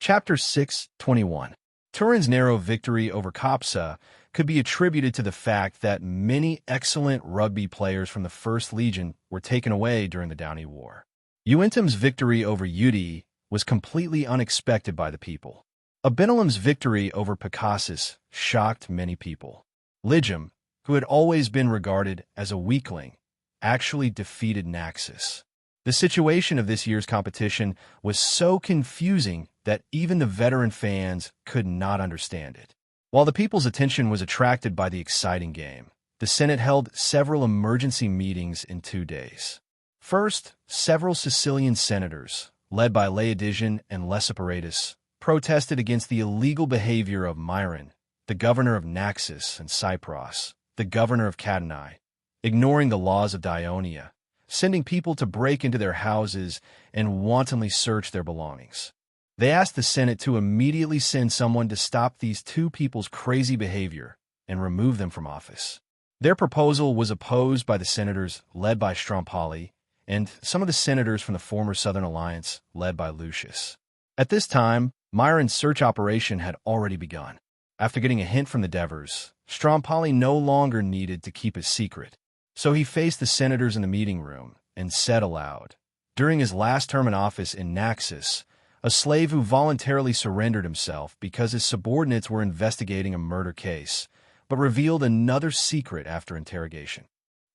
Chapter 6:21. Turin's narrow victory over Capsa could be attributed to the fact that many excellent rugby players from the First Legion were taken away during the Downey War. Uintam's victory over Uti was completely unexpected by the people. Abinelam's victory over Picassus shocked many people. Ligium, who had always been regarded as a weakling, actually defeated Naxos. The situation of this year's competition was so confusing that even the veteran fans could not understand it. While the people's attention was attracted by the exciting game, the Senate held several emergency meetings in 2 days. First, several Sicilian senators, led by Laodigian and Lessiparatus, protested against the illegal behavior of Myron, the governor of Naxos, and Cypros, the governor of Cadanae, ignoring the laws of Dionia, sending people to break into their houses and wantonly search their belongings. They asked the Senate to immediately send someone to stop these two people's crazy behavior and remove them from office. Their proposal was opposed by the senators led by Strompoli and some of the senators from the former Southern Alliance led by Lucius. At this time, Myron's search operation had already begun. After getting a hint from the Devers, Strompoli no longer needed to keep it secret. So he faced the senators in the meeting room and said aloud, during his last term in office in Naxos, a slave who voluntarily surrendered himself because his subordinates were investigating a murder case, but revealed another secret after interrogation.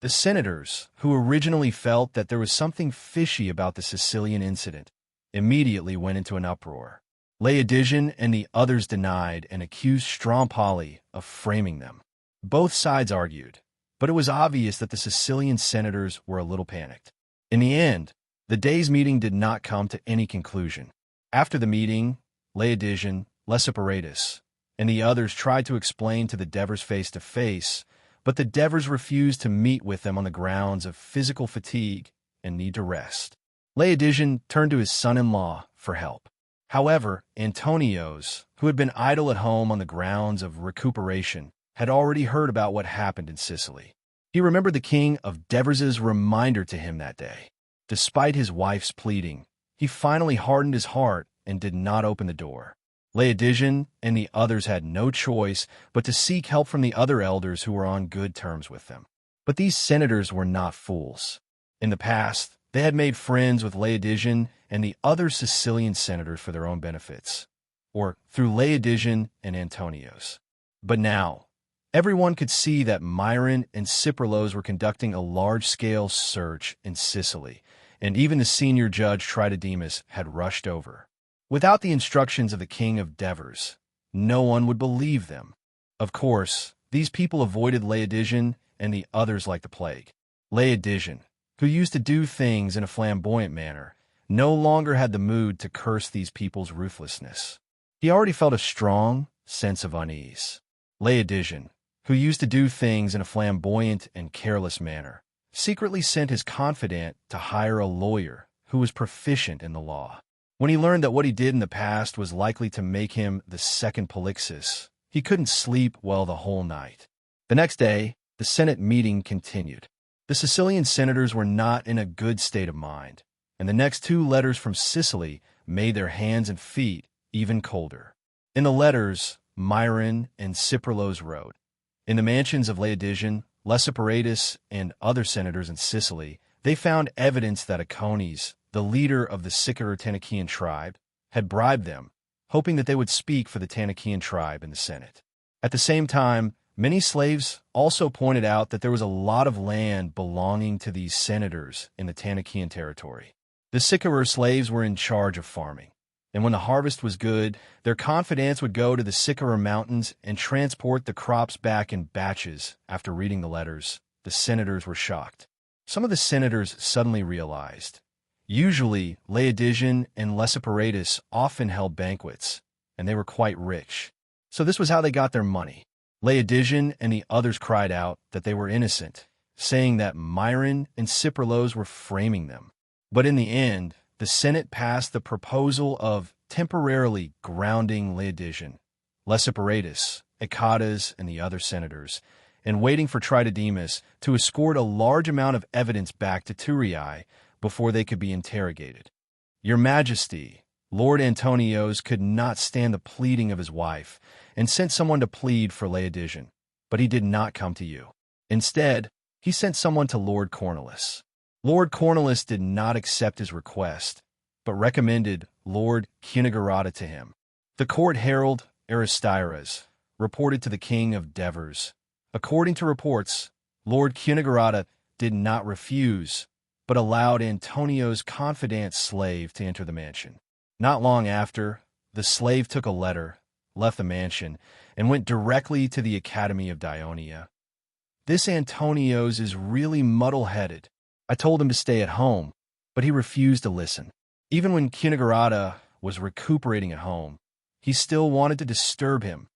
The senators, who originally felt that there was something fishy about the Sicilian incident, immediately went into an uproar. Laodigian and the others denied and accused Strompoli of framing them. Both sides argued, but it was obvious that the Sicilian senators were a little panicked. In the end, the day's meeting did not come to any conclusion. After the meeting, Laodigian, Lessiparatus, and the others tried to explain to the Devers face-to-face, but the Devers refused to meet with them on the grounds of physical fatigue and need to rest. Laodigian turned to his son-in-law for help. However, Antonios, who had been idle at home on the grounds of recuperation, had already heard about what happened in Sicily. He remembered the king of Devers's reminder to him that day. Despite his wife's pleading, he finally hardened his heart and did not open the door. Laodigian and the others had no choice but to seek help from the other elders who were on good terms with them. But these senators were not fools. In the past, they had made friends with Laodigian and the other Sicilian senators for their own benefits, or through Laodigian and Antonios. But now, everyone could see that Myron and Cyprilos were conducting a large-scale search in Sicily, and even the senior judge Tritodemus had rushed over. Without the instructions of the king of Devers, no one would believe them. Of course, these people avoided Laodigian and the others like the plague. Laodigian, who used to do things in a flamboyant manner, no longer had the mood to curse these people's ruthlessness. He already felt a strong sense of unease. Laodigian, who used to do things in a flamboyant and careless manner, secretly sent his confidant to hire a lawyer who was proficient in the law. When he learned that what he did in the past was likely to make him the second Polixus, he couldn't sleep well the whole night. The next day, the Senate meeting continued. The Sicilian senators were not in a good state of mind, and the next 2 letters from Sicily made their hands and feet even colder. In the letters, Myron and Cyprilos wrote, in the mansions of Laodigian, Lessiparatus, and other senators in Sicily, they found evidence that Acones, the leader of the Sycero-Tanakian tribe, had bribed them, hoping that they would speak for the Tanakian tribe in the Senate. At the same time, many slaves also pointed out that there was a lot of land belonging to these senators in the Tanakian territory. The Sycero slaves were in charge of farming, and when the harvest was good, their confidants would go to the Sycero mountains and transport the crops back in batches. After reading the letters, the senators were shocked. Some of the senators suddenly realized. Usually, Laodigian and Lessiparatus often held banquets, and they were quite rich. So this was how they got their money. Laodigian and the others cried out that they were innocent, saying that Myron and Cyprilos were framing them. But in the end, the Senate passed the proposal of temporarily grounding Laodigian, Lessiparatus, Achates, and the other senators, and waiting for Tritodemus to escort a large amount of evidence back to Turiae before they could be interrogated. Your Majesty, Lord Antonios could not stand the pleading of his wife and sent someone to plead for Laodigian, but he did not come to you. Instead, he sent someone to Lord Cornwallis. Lord Cornwallis did not accept his request, but recommended Lord Cunegurata to him. The court herald, Aristides, reported to the king of Devers. According to reports, Lord Cunegurata did not refuse, but allowed Antonio's confidant slave to enter the mansion. Not long after, the slave took a letter, left the mansion, and went directly to the Academy of Dionia. This Antonios is really muddle-headed. I told him to stay at home, but he refused to listen. Even when Cunegurata was recuperating at home, he still wanted to disturb him.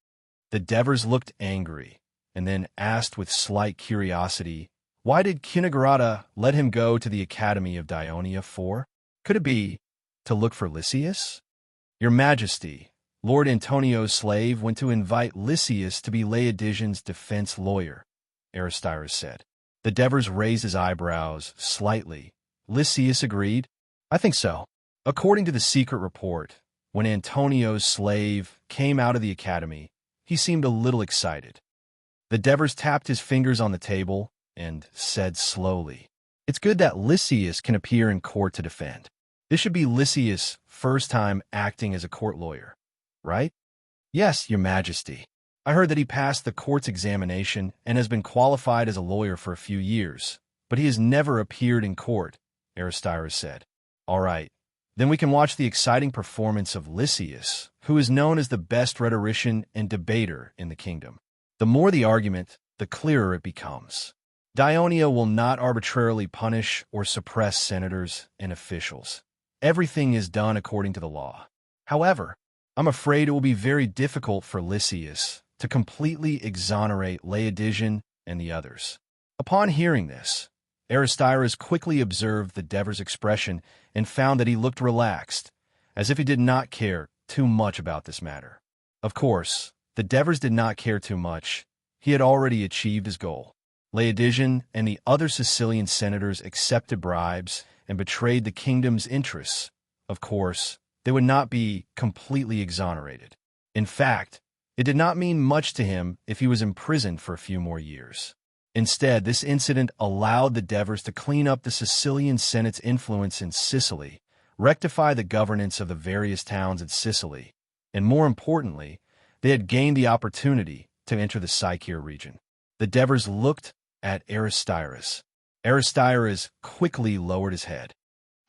The Devers looked angry, and then asked with slight curiosity, why did Cunegurata let him go to the Academy of Dionia for? Could it be to look for Lysias? Your Majesty, Lord Antonio's slave went to invite Lysias to be Laodigian's defense lawyer, Aristides said. The Devers raised his eyebrows slightly. Lysias agreed. I think so. According to the secret report, when Antonio's slave came out of the academy, he seemed a little excited. The Devers tapped his fingers on the table and said slowly, it's good that Lysias can appear in court to defend. This should be Lysias' first time acting as a court lawyer, right? Yes, Your Majesty. I heard that he passed the court's examination and has been qualified as a lawyer for a few years, but he has never appeared in court, Aristides said. All right, then we can watch the exciting performance of Lysias, who is known as the best rhetorician and debater in the kingdom. The more the argument, the clearer it becomes. Dionia will not arbitrarily punish or suppress senators and officials. Everything is done according to the law. However, I'm afraid it will be very difficult for Lysias to completely exonerate Laodigian and the others. Upon hearing this, Aristides quickly observed the Devers' expression and found that he looked relaxed, as if he did not care too much about this matter. Of course, the Devers did not care too much. He had already achieved his goal. Laodigian and the other Sicilian senators accepted bribes and betrayed the kingdom's interests. Of course, they would not be completely exonerated. In fact, it did not mean much to him if he was imprisoned for a few more years. Instead, this incident allowed the Devers to clean up the Sicilian Senate's influence in Sicily, rectify the governance of the various towns in Sicily, and more importantly, they had gained the opportunity to enter the Sicilian region. The Devers looked at Aristides. Aristides quickly lowered his head.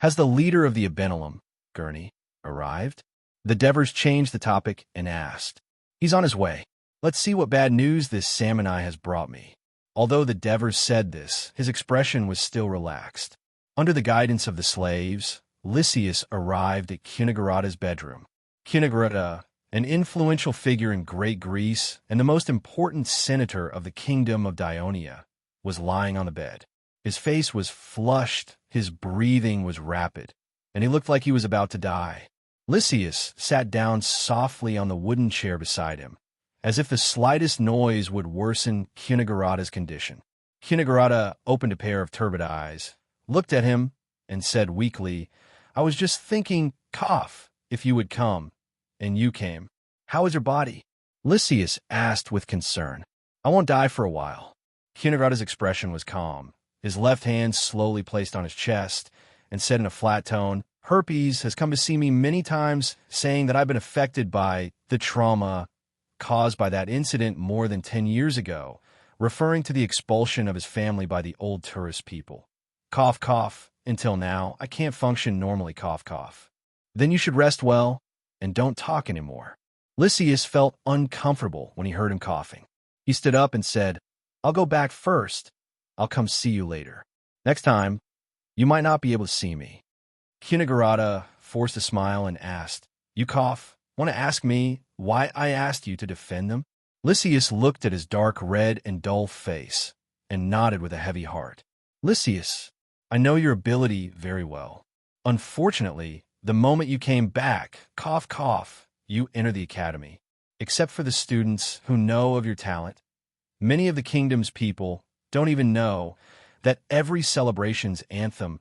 Has the leader of the Abenelum, Gurney, arrived? The Devers changed the topic and asked. He's on his way. Let's see what bad news this Salmoni has brought me. Although the Devers said this, his expression was still relaxed. Under the guidance of the slaves, Lysias arrived at Cunegurata's bedroom. Cunegurata, an influential figure in Great Greece and the most important senator of the kingdom of Dionia, was lying on the bed. His face was flushed, his breathing was rapid, and he looked like he was about to die. Lysias sat down softly on the wooden chair beside him, as if the slightest noise would worsen Cunegurata's condition. Cunegurata opened a pair of turbid eyes, looked at him, and said weakly, I was just thinking, cough, if you would come. And you came. How is your body? Lysias asked with concern. I won't die for a while. Cunegurata's expression was calm. His left hand slowly placed on his chest and said in a flat tone, Herpes has come to see me many times saying that I've been affected by the trauma caused by that incident more than 10 years ago, referring to the expulsion of his family by the old tourist people. Cough, cough. Until now, I can't function normally, cough, cough. Then you should rest well and don't talk anymore. Lysias felt uncomfortable when he heard him coughing. He stood up and said, I'll go back first. I'll come see you later. Next time, you might not be able to see me. Cunegurata forced a smile and asked, You cough? Want to ask me why I asked you to defend them? Lysias looked at his dark red and dull face and nodded with a heavy heart. Lysias, I know your ability very well. Unfortunately, the moment you came back, cough, cough, you enter the academy. Except for the students who know of your talent, many of the kingdom's people don't even know that every celebration's anthem,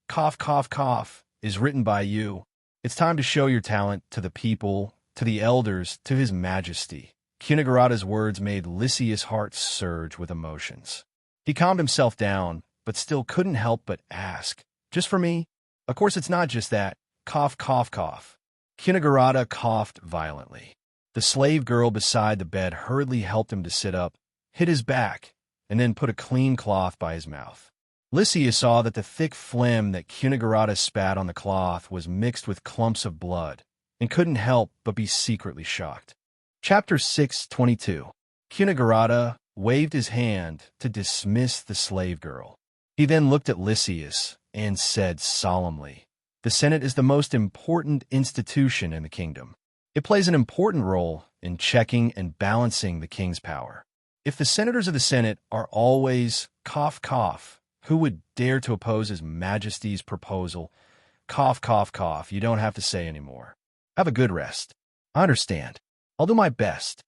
cough, cough, cough, is written by you. It's time to show your talent to the people, to the elders, to his majesty. Cunagharada's words made Lysias' heart surge with emotions. He calmed himself down, but still couldn't help but ask, "Just for me?" "Of course it's not just that." Cough, cough, cough. Cunagharada coughed violently. The slave girl beside the bed hurriedly helped him to sit up, hit his back, and then put a clean cloth by his mouth. Lysias saw that the thick phlegm that Cunagharada spat on the cloth was mixed with clumps of blood, and couldn't help but be secretly shocked. Chapter 6:22. Cunagharada waved his hand to dismiss the slave girl. He then looked at Lysias and said solemnly, "The Senate is the most important institution in the kingdom. It plays an important role in checking and balancing the king's power. If the senators of the Senate are always cough, cough, who would dare to oppose His Majesty's proposal? Cough, cough, cough. You don't have to say any more. Have a good rest." "I understand. I'll do my best,"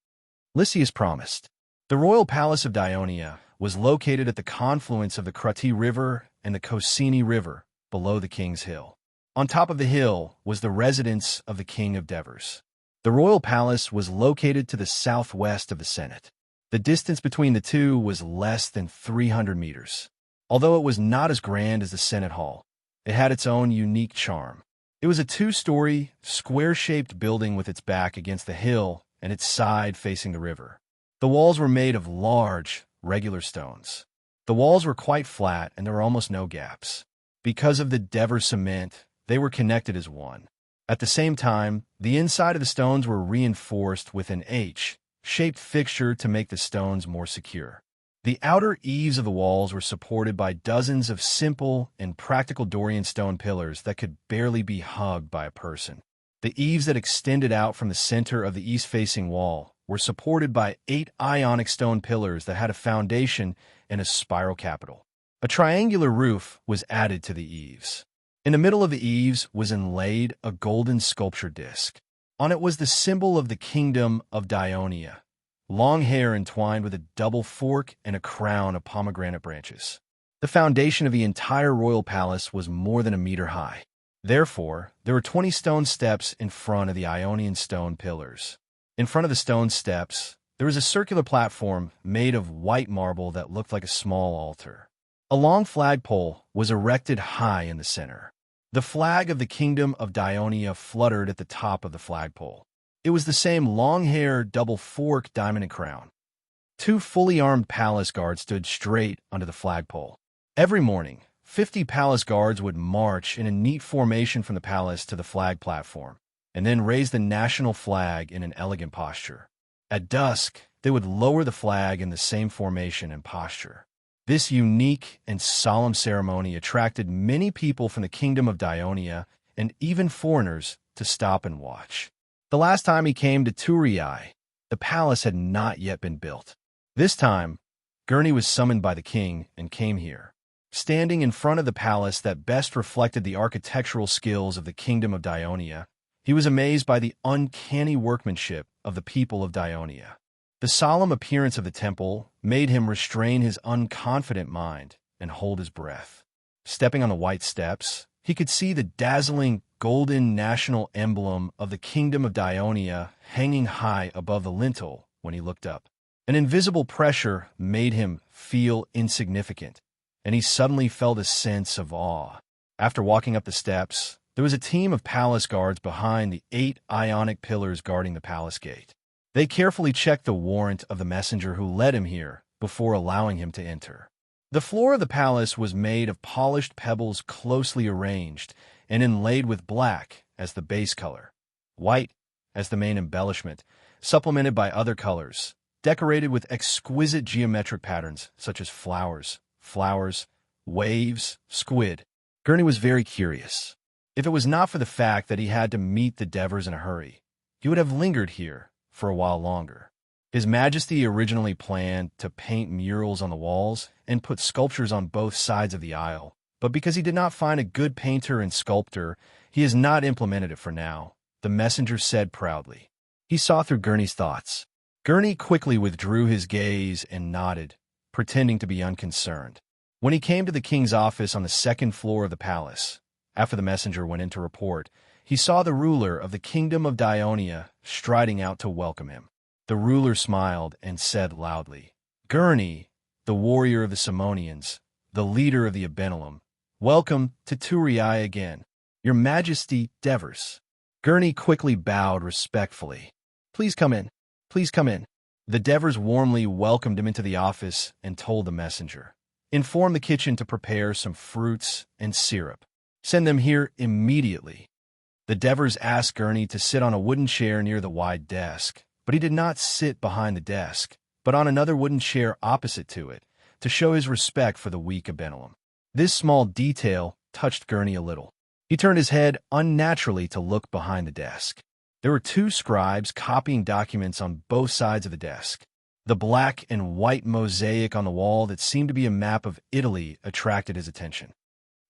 Lysias promised. The royal palace of Dionia was located at the confluence of the Krati River and the Kosini River below the king's hill. On top of the hill was the residence of the king of Devers. The royal palace was located to the southwest of the Senate. The distance between the two was less than 300 meters. Although it was not as grand as the Senate Hall, it had its own unique charm. It was a two-story, square-shaped building with its back against the hill and its side facing the river. The walls were made of large, regular stones. The walls were quite flat and there were almost no gaps. Because of the Devers cement, they were connected as one. At the same time, the inside of the stones were reinforced with an H-shaped fixture to make the stones more secure. The outer eaves of the walls were supported by dozens of simple and practical Dorian stone pillars that could barely be hugged by a person. The eaves that extended out from the center of the east-facing wall were supported by 8 Ionic stone pillars that had a foundation and a spiral capital. A triangular roof was added to the eaves. In the middle of the eaves was inlaid a golden sculpture disc. On it was the symbol of the kingdom of Dionia, long hair entwined with a double fork and a crown of pomegranate branches. The foundation of the entire royal palace was more than a meter high. Therefore, there were 20 stone steps in front of the Ionian stone pillars. In front of the stone steps, there was a circular platform made of white marble that looked like a small altar. A long flagpole was erected high in the center. The flag of the kingdom of Dionia fluttered at the top of the flagpole. It was the same long-haired, double-fork diamond and crown. 2 fully armed palace guards stood straight under the flagpole. Every morning, 50 palace guards would march in a neat formation from the palace to the flag platform, and then raise the national flag in an elegant posture. At dusk, they would lower the flag in the same formation and posture. This unique and solemn ceremony attracted many people from the kingdom of Dionia and even foreigners to stop and watch. The last time he came to Turii, the palace had not yet been built. This time, Gurney was summoned by the king and came here. Standing in front of the palace that best reflected the architectural skills of the kingdom of Dionia, he was amazed by the uncanny workmanship of the people of Dionia. The solemn appearance of the temple made him restrain his unconfident mind and hold his breath. Stepping on the white steps, he could see the dazzling golden national emblem of the kingdom of Dionia hanging high above the lintel when he looked up. An invisible pressure made him feel insignificant, and he suddenly felt a sense of awe. After walking up the steps, there was a team of palace guards behind the 8 Ionic pillars guarding the palace gate. They carefully checked the warrant of the messenger who led him here before allowing him to enter. The floor of the palace was made of polished pebbles closely arranged and inlaid with black as the base color, white as the main embellishment, supplemented by other colors, decorated with exquisite geometric patterns such as flowers, waves, squid. Gurney was very curious. If it was not for the fact that he had to meet the Devers in a hurry, he would have lingered here for a while longer. His Majesty originally planned to paint murals on the walls and put sculptures on both sides of the aisle, but because he did not find a good painter and sculptor, he has not implemented it for now, the messenger said proudly. He saw through Gurney's thoughts. Gurney quickly withdrew his gaze and nodded, pretending to be unconcerned. When he came to the king's office on the second floor of the palace, after the messenger went in to report, he saw the ruler of the kingdom of Dionia striding out to welcome him. The ruler smiled and said loudly, "Gurney, the warrior of the Simonians, the leader of the Abenelum, welcome to Turii again. Your Majesty Devers." Gurney quickly bowed respectfully. "Please come in. Please come in." The Devers warmly welcomed him into the office and told the messenger, "Inform the kitchen to prepare some fruits and syrup. Send them here immediately." The Devers asked Gurney to sit on a wooden chair near the wide desk, but he did not sit behind the desk, but on another wooden chair opposite to it, to show his respect for the weak Abenelum. This small detail touched Gurney a little. He turned his head unnaturally to look behind the desk. There were two scribes copying documents on both sides of the desk. The black and white mosaic on the wall that seemed to be a map of Italy attracted his attention.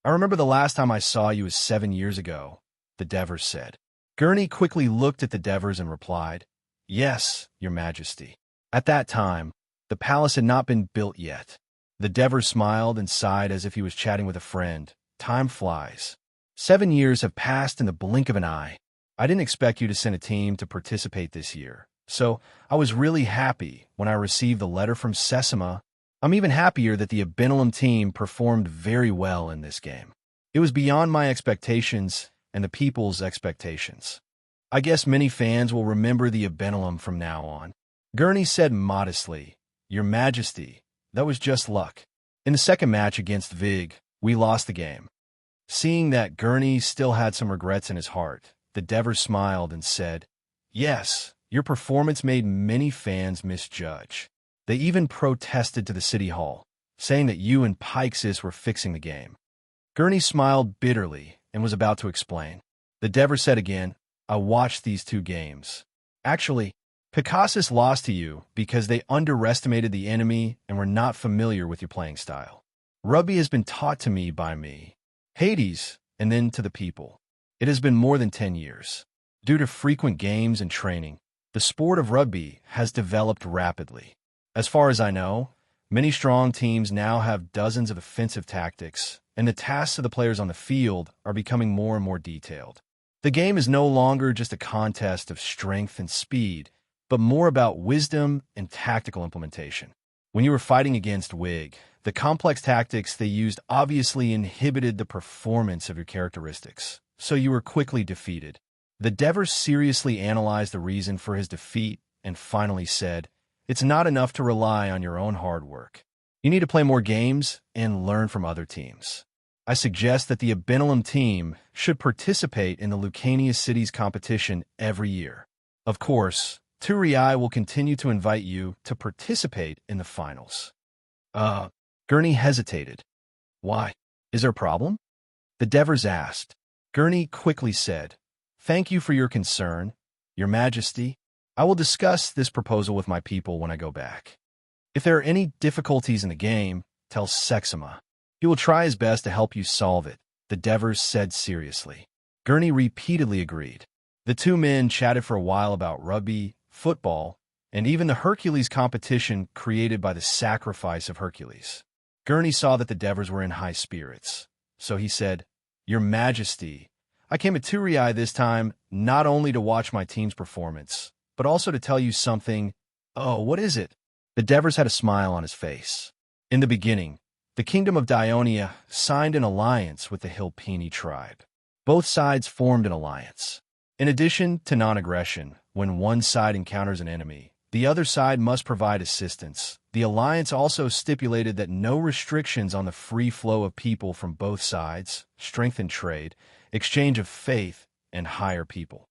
"I remember the last time I saw you was 7 years ago," the Devers said. Gurney quickly looked at the Devers and replied, "Yes, Your Majesty." At that time, the palace had not been built yet. The Devers smiled and sighed as if he was chatting with a friend. "Time flies. 7 years have passed in the blink of an eye. I didn't expect you to send a team to participate this year, so I was really happy when I received the letter from Sesama. I'm even happier that the Abenelum team performed very well in this game. It was beyond my expectations and the people's expectations. I guess many fans will remember the Abenelum from now on." Gurney said modestly, "Your Majesty, that was just luck. In the second match against Vig, we lost the game." Seeing that Gurney still had some regrets in his heart, the Devers smiled and said, "Yes, your performance made many fans misjudge. They even protested to the city hall, saying that you and Pixis were fixing the game." Gurney smiled bitterly and was about to explain. The Devers said again, "I watched these two games. Actually, Pixis lost to you because they underestimated the enemy and were not familiar with your playing style. Rugby has been taught to me by me, Hades, and then to the people. It has been more than 10 years. Due to frequent games and training, the sport of rugby has developed rapidly. As far as I know, many strong teams now have dozens of offensive tactics, and the tasks of the players on the field are becoming more and more detailed. The game is no longer just a contest of strength and speed, but more about wisdom and tactical implementation. When you were fighting against Wig, the complex tactics they used obviously inhibited the performance of your characteristics, so you were quickly defeated." The Devers seriously analyzed the reason for his defeat and finally said, "It's not enough to rely on your own hard work. You need to play more games and learn from other teams. I suggest that the Abenelum team should participate in the Lucania Cities competition every year. Of course, Turii will continue to invite you to participate in the finals." Gurney hesitated. "Why? Is there a problem?" the Devers asked. Gurney quickly said, "Thank you for your concern, Your Majesty. I will discuss this proposal with my people when I go back. If there are any difficulties in the game, tell Sexama. He will try his best to help you solve it," the Devers said seriously. Gurney repeatedly agreed. The two men chatted for a while about rugby, football, and even the Hercules competition created by the sacrifice of Hercules. Gurney saw that the Devers were in high spirits, so he said, "Your Majesty, I came to Turii this time not only to watch my team's performance, but also to tell you something." "Oh, what is it?" The Devers had a smile on his face. In the beginning, the Kingdom of Dionia signed an alliance with the Hilpini tribe. Both sides formed an alliance. In addition to non-aggression, when one side encounters an enemy, the other side must provide assistance. The alliance also stipulated that no restrictions on the free flow of people from both sides, strengthened trade, exchange of faith, and hire people.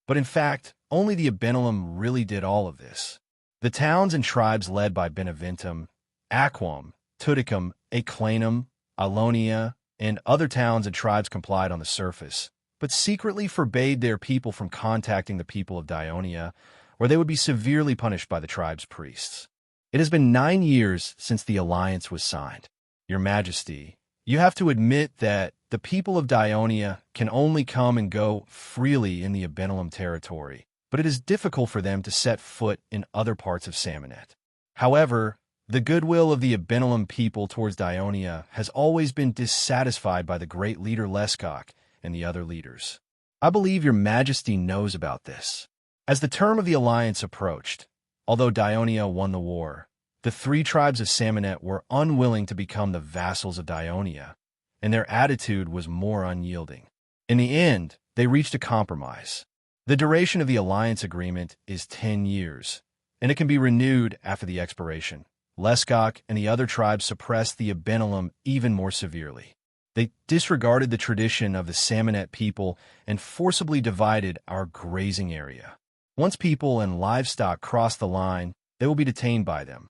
But in fact, only the Abenelum really did all of this. The towns and tribes led by Beneventum, Aquam, Tuticum, Aclanum, Alonia, and other towns and tribes complied on the surface, but secretly forbade their people from contacting the people of Dionia, or they would be severely punished by the tribe's priests. It has been 9 years since the alliance was signed. Your Majesty, you have to admit that the people of Dionia can only come and go freely in the Abenelum territory, but it is difficult for them to set foot in other parts of Salmonet. However, the goodwill of the Abenelum people towards Dionia has always been dissatisfied by the great leader Lescock and the other leaders. I believe your majesty knows about this. As the term of the alliance approached, although Dionia won the war, the three tribes of Salmonet were unwilling to become the vassals of Dionia, and their attitude was more unyielding. In the end, they reached a compromise. The duration of the alliance agreement is 10 years, and it can be renewed after the expiration. Lesgok and the other tribes suppressed the Abenelum even more severely. They disregarded the tradition of the Salmonet people and forcibly divided our grazing area. Once people and livestock cross the line, they will be detained by them.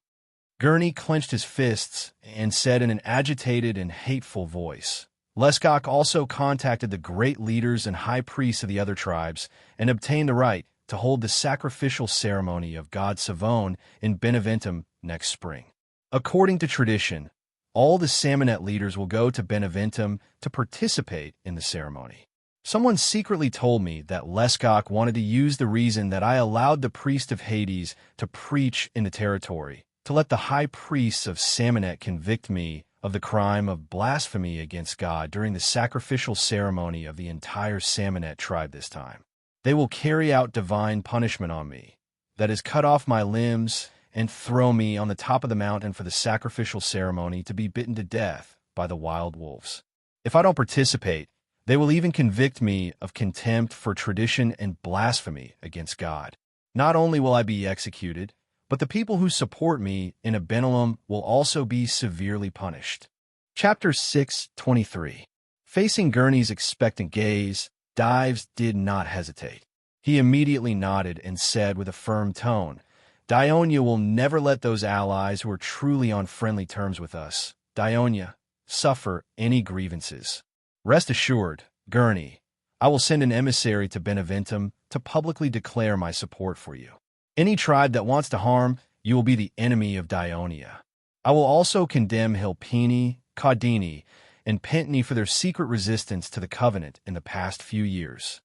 Gurney clenched his fists and said in an agitated and hateful voice. Lesgok also contacted the great leaders and high priests of the other tribes and obtained the right to hold the sacrificial ceremony of god Savone in Beneventum next spring. According to tradition, all the Salmonet leaders will go to Beneventum to participate in the ceremony. Someone secretly told me that Lesgok wanted to use the reason that I allowed the priest of Hades to preach in the territory to let the high priests of Salmonet convict me of the crime of blasphemy against God during the sacrificial ceremony of the entire Salmonet tribe this time. They will carry out divine punishment on me, that is, cut off my limbs and throw me on the top of the mountain for the sacrificial ceremony to be bitten to death by the wild wolves. If I don't participate, they will even convict me of contempt for tradition and blasphemy against God. Not only will I be executed, but the people who support me in Abenelum will also be severely punished. Chapter 6:23. Facing Gurney's expectant gaze, Dives did not hesitate. He immediately nodded and said with a firm tone, Dionia will never let those allies who are truly on friendly terms with us, Dionia, suffer any grievances. Rest assured, Gurney, I will send an emissary to Beneventum to publicly declare my support for you. Any tribe that wants to harm, you will be the enemy of Dionia. I will also condemn Hilpini, Caudini, and Pentini for their secret resistance to the Covenant in the past few years.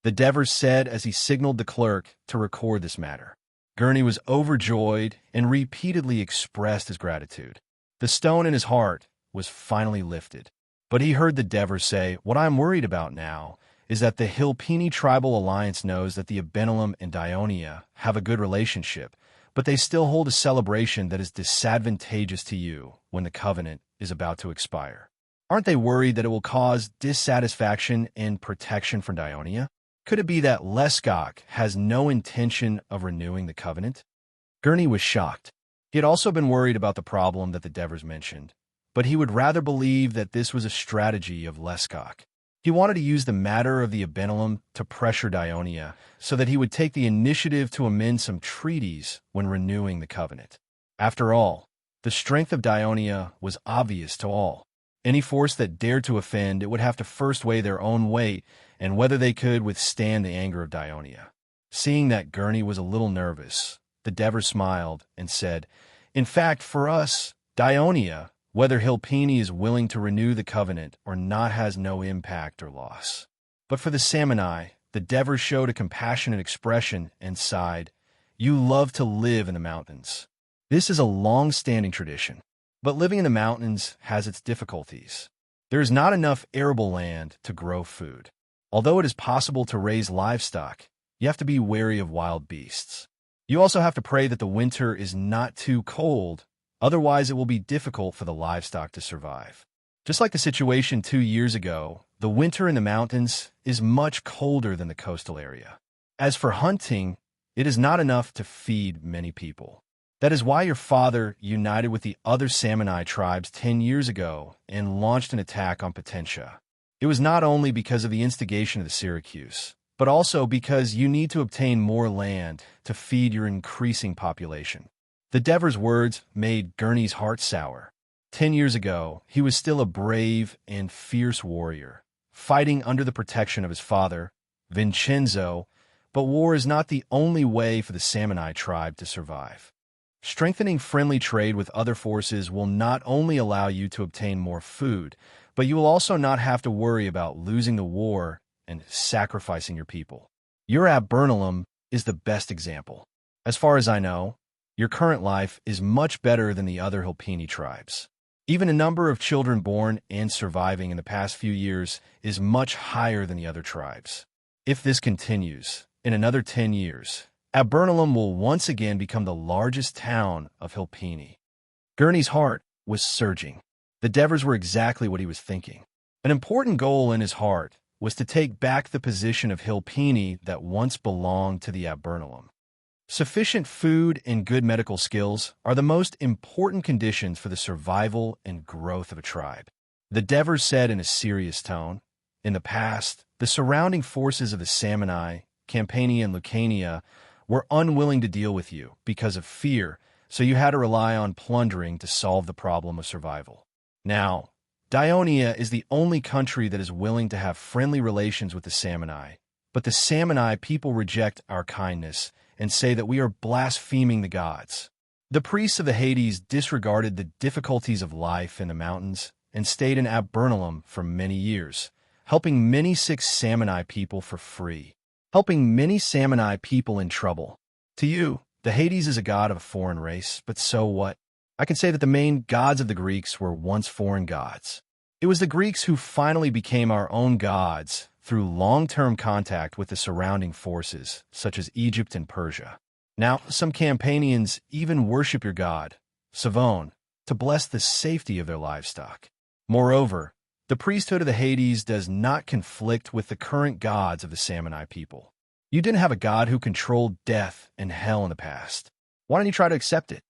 The Devers said as he signaled the clerk to record this matter. Gurney was overjoyed and repeatedly expressed his gratitude. The stone in his heart was finally lifted. But he heard the Devers say, what I'm worried about now is that the Hilpini tribal alliance knows that the Abenelum and Dionia have a good relationship, but they still hold a celebration that is disadvantageous to you when the covenant is about to expire. Aren't they worried that it will cause dissatisfaction and protection from Dionia? Could it be that Lesgok has no intention of renewing the covenant? Gurney was shocked. He had also been worried about the problem that the Devers mentioned, but he would rather believe that this was a strategy of Lesgok. He wanted to use the matter of the Abenelum to pressure Dionia so that he would take the initiative to amend some treaties when renewing the covenant. After all, the strength of Dionia was obvious to all. Any force that dared to offend, it would have to first weigh their own weight and whether they could withstand the anger of Dionia. Seeing that Gurney was a little nervous, the Devers smiled and said, in fact, for us, Dionia, whether Hilpini is willing to renew the covenant or not, has no impact or loss. But for the Salmoni, the Devers showed a compassionate expression and sighed, you love to live in the mountains. This is a long-standing tradition. But living in the mountains has its difficulties. There is not enough arable land to grow food. Although it is possible to raise livestock, you have to be wary of wild beasts. You also have to pray that the winter is not too cold, otherwise it will be difficult for the livestock to survive. Just like the situation 2 years ago, the winter in the mountains is much colder than the coastal area. As for hunting, it is not enough to feed many people. That is why your father united with the other Salmoni tribes 10 years ago and launched an attack on Potentia. It was not only because of the instigation of the Syracuse, but also because you need to obtain more land to feed your increasing population. The Devers' words made Gurney's heart sour. 10 years ago, he was still a brave and fierce warrior, fighting under the protection of his father, Vincenzo, but war is not the only way for the Salmoni tribe to survive. Strengthening friendly trade with other forces will not only allow you to obtain more food, but you will also not have to worry about losing the war and sacrificing your people. Your Abenelum is the best example. As far as I know, your current life is much better than the other Hilpini tribes. Even the number of children born and surviving in the past few years is much higher than the other tribes. If this continues, in another 10 years, Abernalum will once again become the largest town of Hilpini. Gurney's heart was surging. The Devers were exactly what he was thinking. An important goal in his heart was to take back the position of Hilpini that once belonged to the Abernalum. Sufficient food and good medical skills are the most important conditions for the survival and growth of a tribe. The Devers said in a serious tone, "In the past, the surrounding forces of the Samanai, Campania, and Lucania were unwilling to deal with you because of fear, so you had to rely on plundering to solve the problem of survival. Now, Dionia is the only country that is willing to have friendly relations with the Samanai, but the Samanai people reject our kindness and say that we are blaspheming the gods. The priests of the Hades disregarded the difficulties of life in the mountains and stayed in Abernalum for many years, helping many sick Samanai people for free, helping many Samanai people in trouble. To you, the Hades is a god of a foreign race, but so what? I can say that the main gods of the Greeks were once foreign gods. It was the Greeks who finally became our own gods through long-term contact with the surrounding forces, such as Egypt and Persia. Now, some Campanians even worship your god, Savon, to bless the safety of their livestock. Moreover, the priesthood of the Hades does not conflict with the current gods of the Samanai people. You didn't have a god who controlled death and hell in the past. Why don't you try to accept it?"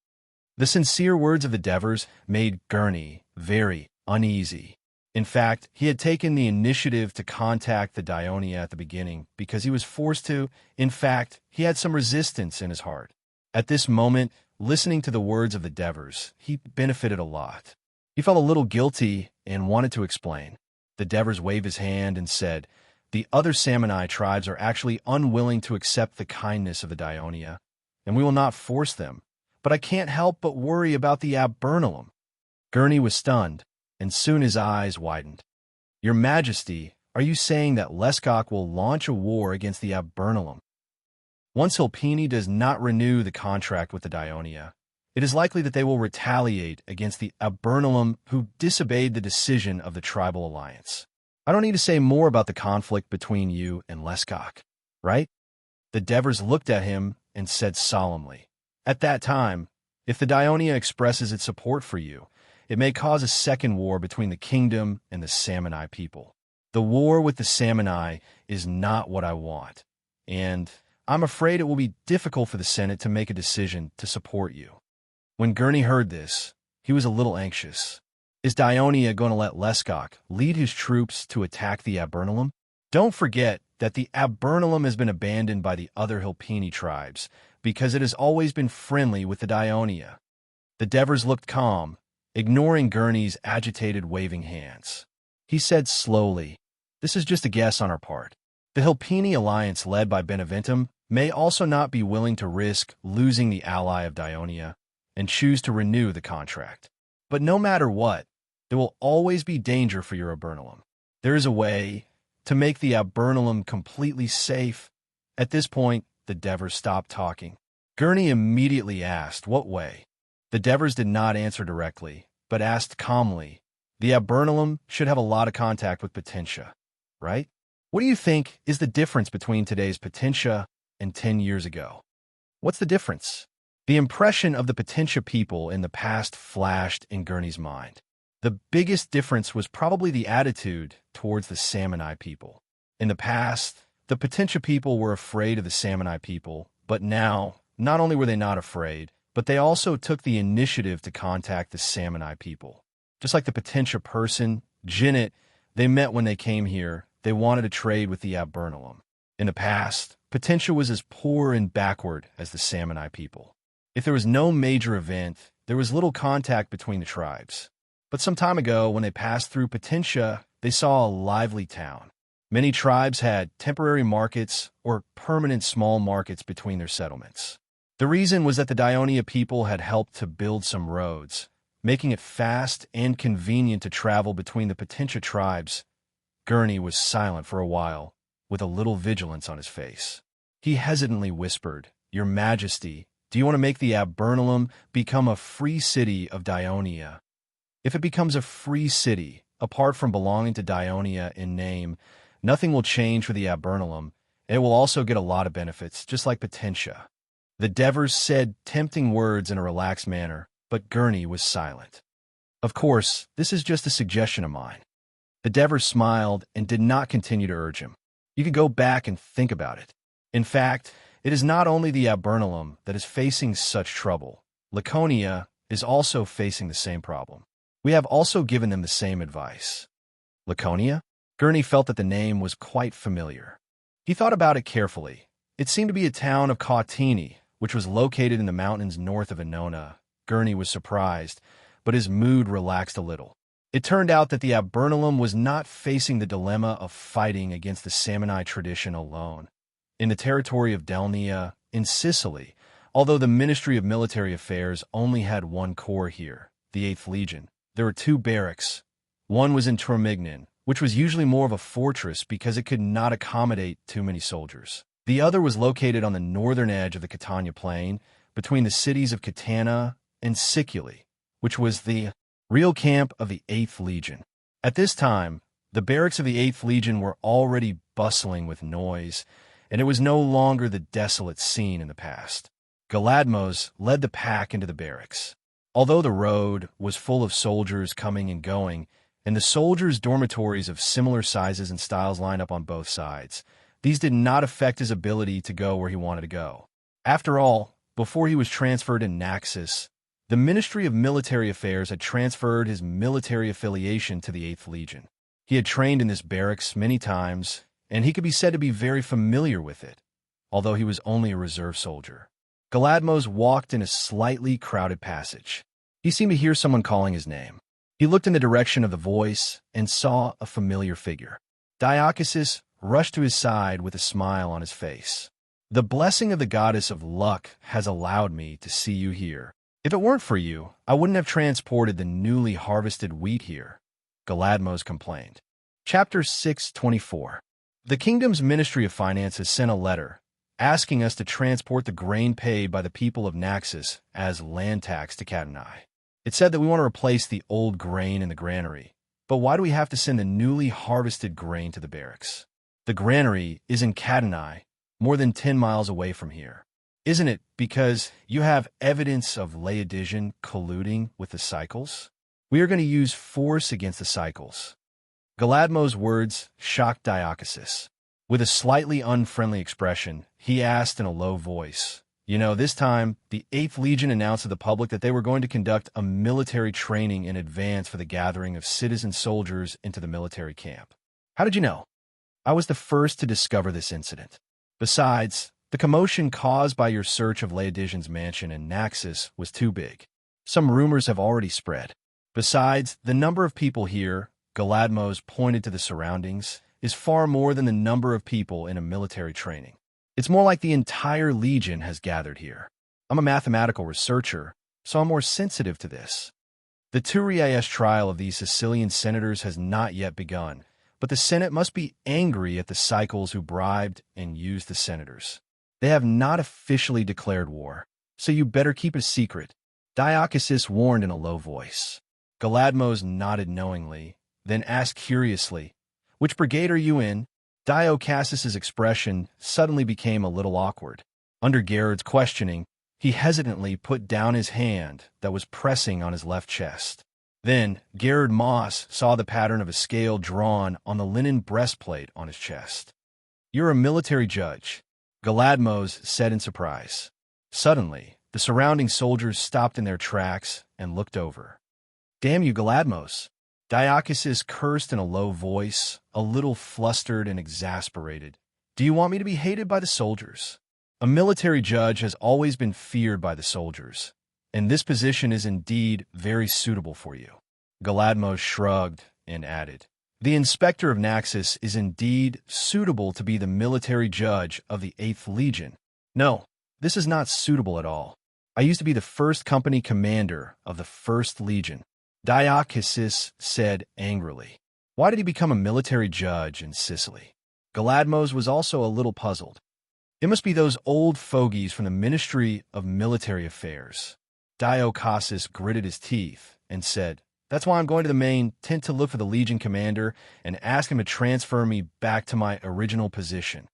The sincere words of the Devers made Gurney very uneasy. In fact, he had taken the initiative to contact the Dionia at the beginning because he was forced to. In fact, he had some resistance in his heart. At this moment, listening to the words of the Devers, he benefited a lot. He felt a little guilty and wanted to explain. The Devers waved his hand and said, "The other Samanai tribes are actually unwilling to accept the kindness of the Dionia, and we will not force them. But I can't help but worry about the Abernalum." Gurney was stunned, and soon his eyes widened. "Your Majesty, are you saying that Lescock will launch a war against the Abernalum? Once Hilpini does not renew the contract with the Dionia, it is likely that they will retaliate against the Abernalum who disobeyed the decision of the tribal alliance. I don't need to say more about the conflict between you and Lescock, right?" The Devers looked at him and said solemnly, "At that time, if the Dionia expresses its support for you, it may cause a second war between the kingdom and the Samanai people. The war with the Samanai is not what I want, and I'm afraid it will be difficult for the Senate to make a decision to support you." When Gurney heard this, he was a little anxious. Is Dionia going to let Lescock lead his troops to attack the Abernalum? Don't forget that the Abernalum has been abandoned by the other Hilpini tribes because it has always been friendly with the Dionia. The Devers looked calm, ignoring Gurney's agitated waving hands. He said slowly, "This is just a guess on our part. The Hilpini alliance led by Beneventum may also not be willing to risk losing the ally of Dionia and choose to renew the contract. But no matter what, there will always be danger for your Abernalum. There is a way to make the Abernalum completely safe." At this point, the Devers stopped talking. Gurney immediately asked, "What way?" The Devers did not answer directly, but asked calmly, "The Abernalum should have a lot of contact with Potentia, right? What do you think is the difference between today's Potentia and 10 years ago?" "What's the difference?" The impression of the Potentia people in the past flashed in Gurney's mind. The biggest difference was probably the attitude towards the Samanai people. In the past, the Potentia people were afraid of the Samanai people, but now, not only were they not afraid, but they also took the initiative to contact the Samanai people. Just like the Potentia person, Jinnit, they met when they came here. They wanted to trade with the Abernalum. In the past, Potentia was as poor and backward as the Samanai people. If there was no major event, there was little contact between the tribes. But some time ago, when they passed through Potentia, they saw a lively town. Many tribes had temporary markets or permanent small markets between their settlements. The reason was that the Dionia people had helped to build some roads, making it fast and convenient to travel between the Potentia tribes. Gurney was silent for a while, with a little vigilance on his face. He hesitantly whispered, "Your Majesty, do you want to make the Abernalum become a free city of Dionia? If it becomes a free city, apart from belonging to Dionia in name, nothing will change for the Abernalum, and it will also get a lot of benefits, just like Potentia. The Devers said tempting words in a relaxed manner, but Gurney was silent. Of course, this is just a suggestion of mine. The Devers smiled and did not continue to urge him. You could go back and think about it. In fact, it is not only the Abernalum that is facing such trouble. Laconia is also facing the same problem. We have also given them the same advice. Laconia? Gurney felt that the name was quite familiar. He thought about it carefully. It seemed to be a town of Cautini, which was located in the mountains north of Annona. Gurney was surprised, but his mood relaxed a little. It turned out that the Abernalum was not facing the dilemma of fighting against the Samnite tradition alone. In the territory of Delnia, in Sicily, although the Ministry of Military Affairs only had one corps here, the 8th Legion, there were 2 barracks. One was in Tormignan, which was usually more of a fortress because it could not accommodate too many soldiers. The other was located on the northern edge of the Catania Plain, between the cities of Catana and Sicily, which was the real camp of the 8th Legion. At this time, the barracks of the 8th Legion were already bustling with noise, and it was no longer the desolate scene in the past. Galadmos led the pack into the barracks. Although the road was full of soldiers coming and going, and the soldiers' dormitories of similar sizes and styles lined up on both sides, these did not affect his ability to go where he wanted to go. After all, before he was transferred in Naxos, the Ministry of Military Affairs had transferred his military affiliation to the 8th Legion. He had trained in this barracks many times, and he could be said to be very familiar with it, although he was only a reserve soldier. Galadmos walked in a slightly crowded passage. He seemed to hear someone calling his name. He looked in the direction of the voice and saw a familiar figure. Diacasis rushed to his side with a smile on his face. The blessing of the goddess of luck has allowed me to see you here. If it weren't for you, I wouldn't have transported the newly harvested wheat here, Galadmos complained. Chapter 6:24. The kingdom's Ministry of Finance has sent a letter asking us to transport the grain paid by the people of Naxos as land tax to Catanai. It said that we want to replace the old grain in the granary, but why do we have to send the newly harvested grain to the barracks? The granary is in Catanai, more than 10 miles away from here. Isn't it because you have evidence of Laodigian colluding with the cycles? We are going to use force against the cycles. Galadmos' words shocked Diacasis. With a slightly unfriendly expression, he asked in a low voice, this time, the 8th Legion announced to the public that they were going to conduct a military training in advance for the gathering of citizen soldiers into the military camp. How did you know? I was the first to discover this incident. Besides, the commotion caused by your search of Laodigian's mansion in Naxos was too big. Some rumors have already spread. Besides, the number of people here, Galadmos pointed to the surroundings, is far more than the number of people in a military training. It's more like the entire Legion has gathered here. I'm a mathematical researcher, so I'm more sensitive to this. The Turias trial of these Sicilian senators has not yet begun, but the Senate must be angry at the cycles who bribed and used the senators. They have not officially declared war, so you better keep it a secret, Diacasis warned in a low voice. Galadmos nodded knowingly, then asked curiously, "Which brigade are you in?" Diacasis' expression suddenly became a little awkward. Under Gerard's questioning, he hesitantly put down his hand that was pressing on his left chest. Then, Gerard Moss saw the pattern of a scale drawn on the linen breastplate on his chest. "You're a military judge," Galadmos said in surprise. Suddenly, the surrounding soldiers stopped in their tracks and looked over. "Damn you, Galadmos!" Diacasis cursed in a low voice, a little flustered and exasperated. "Do you want me to be hated by the soldiers?" A military judge has always been feared by the soldiers, and this position is indeed very suitable for you. Galadmos shrugged and added, "The inspector of Naxos is indeed suitable to be the military judge of the 8th Legion. No, this is not suitable at all. I used to be the 1st company commander of the 1st Legion." Diacasis said angrily. Why did he become a military judge in Sicily? Galadmos was also a little puzzled. It must be those old fogies from the Ministry of Military Affairs. Diacasis gritted his teeth and said, "That's why I'm going to the main tent to look for the Legion commander and ask him to transfer me back to my original position."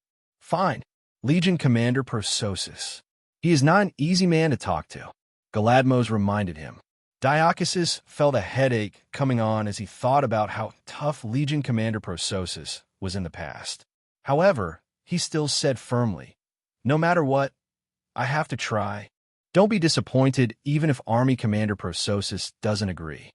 Fine. Legion Commander Persosus. He is not an easy man to talk to, Galadmos reminded him. Diakisis felt a headache coming on as he thought about how tough Legion Commander Persosus was in the past. However, he still said firmly, "No matter what, I have to try. Don't be disappointed even if Army Commander Persosus doesn't agree."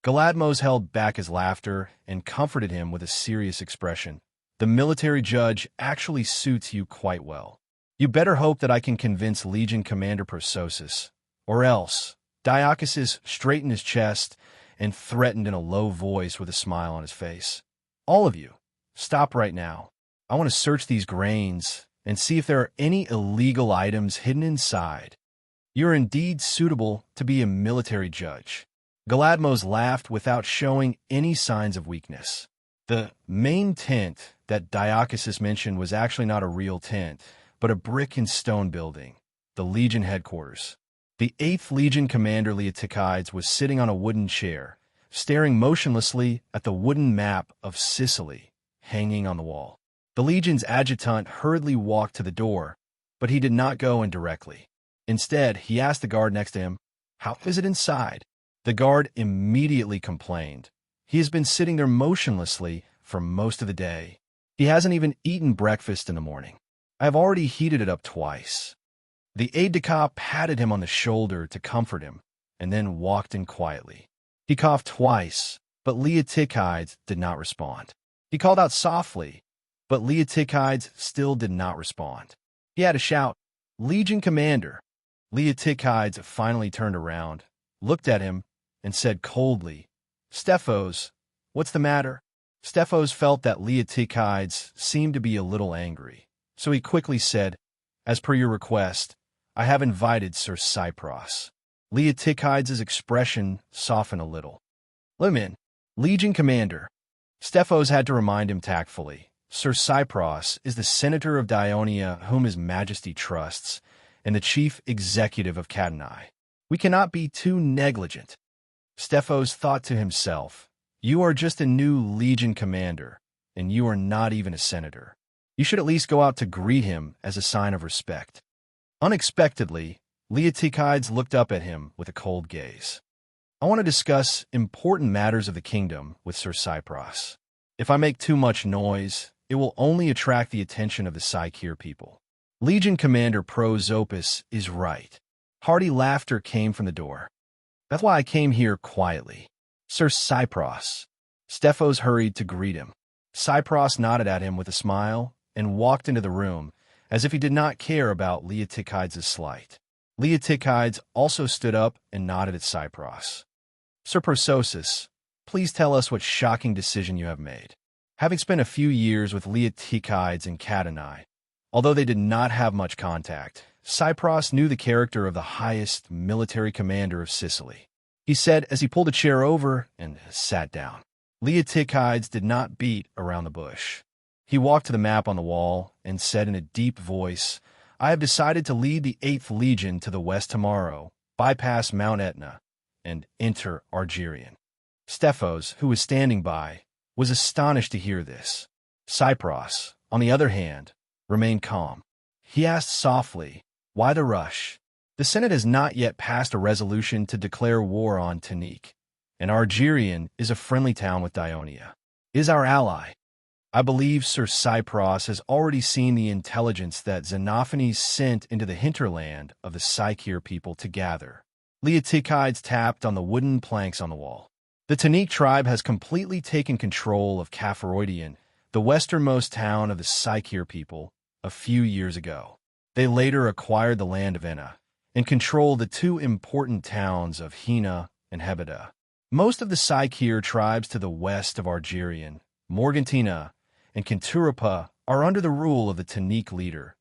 Galadmos held back his laughter and comforted him with a serious expression. "The military judge actually suits you quite well. You better hope that I can convince Legion Commander Persosus, or else." Diakisis straightened his chest and threatened in a low voice with a smile on his face. "All of you, stop right now. I want to search these grains and see if there are any illegal items hidden inside. You are indeed suitable to be a military judge." Galadmos laughed without showing any signs of weakness. The main tent that Diakisis mentioned was actually not a real tent, but a brick and stone building, the Legion headquarters. The 8th Legion Commander Leotychides was sitting on a wooden chair, staring motionlessly at the wooden map of Sicily hanging on the wall. The Legion's adjutant hurriedly walked to the door, but he did not go in directly. Instead, he asked the guard next to him, "How is it inside?" The guard immediately complained. "He has been sitting there motionlessly for most of the day. He hasn't even eaten breakfast in the morning. I have already heated it up twice." The aide-de-camp patted him on the shoulder to comfort him, and then walked in quietly. He coughed twice, but Leotychides did not respond. He called out softly, but Leotychides still did not respond. He had to shout, "Legion Commander!" Leotychides finally turned around, looked at him, and said coldly, "Stephos, what's the matter?" Stephos felt that Leotychides seemed to be a little angry, so he quickly said, "As per your request, I have invited Sir Cypros." Leotychides' expression softened a little. "Let him in, Legion Commander." Stephos had to remind him tactfully, "Sir Cypros is the senator of Dionia whom His Majesty trusts, and the chief executive of Catanai. We cannot be too negligent." Stephos thought to himself, "You are just a new Legion Commander, and you are not even a senator. You should at least go out to greet him as a sign of respect." Unexpectedly, Leotychides looked up at him with a cold gaze. "I want to discuss important matters of the kingdom with Sir Cypros. If I make too much noise, it will only attract the attention of the Psykir people." Legion Commander Prosopis is right. Hearty laughter came from the door. "That's why I came here quietly. Sir Cypros." Stephos hurried to greet him. Cypros nodded at him with a smile and walked into the room, as if he did not care about Leotychides' slight. Leotychides also stood up and nodded at Cypros. "Sir Persosus, please tell us what shocking decision you have made." Having spent a few years with Leotychides and Catanai, although they did not have much contact, Cypros knew the character of the highest military commander of Sicily. He said as he pulled a chair over and sat down. Leotychides did not beat around the bush. He walked to the map on the wall and said in a deep voice, "I have decided to lead the 8th Legion to the west tomorrow, bypass Mount Etna, and enter Argirian." Stephos, who was standing by, was astonished to hear this. Cypros, on the other hand, remained calm. He asked softly, "Why the rush? The Senate has not yet passed a resolution to declare war on Tanique, and Argirian is a friendly town with Dionia. It is our ally. I believe Sir Cypros has already seen the intelligence that Xenophanes sent into the hinterland of the Psykir people to gather." Leotychides tapped on the wooden planks on the wall. "The Tanique tribe has completely taken control of Capharoidian, the westernmost town of the Psykir people, a few years ago. They later acquired the land of Enna and controlled the two important towns of Hina and Hebeda. Most of the Psykir tribes to the west of Argirian, Morgantina, and Kenturapa are under the rule of the Tanique leader,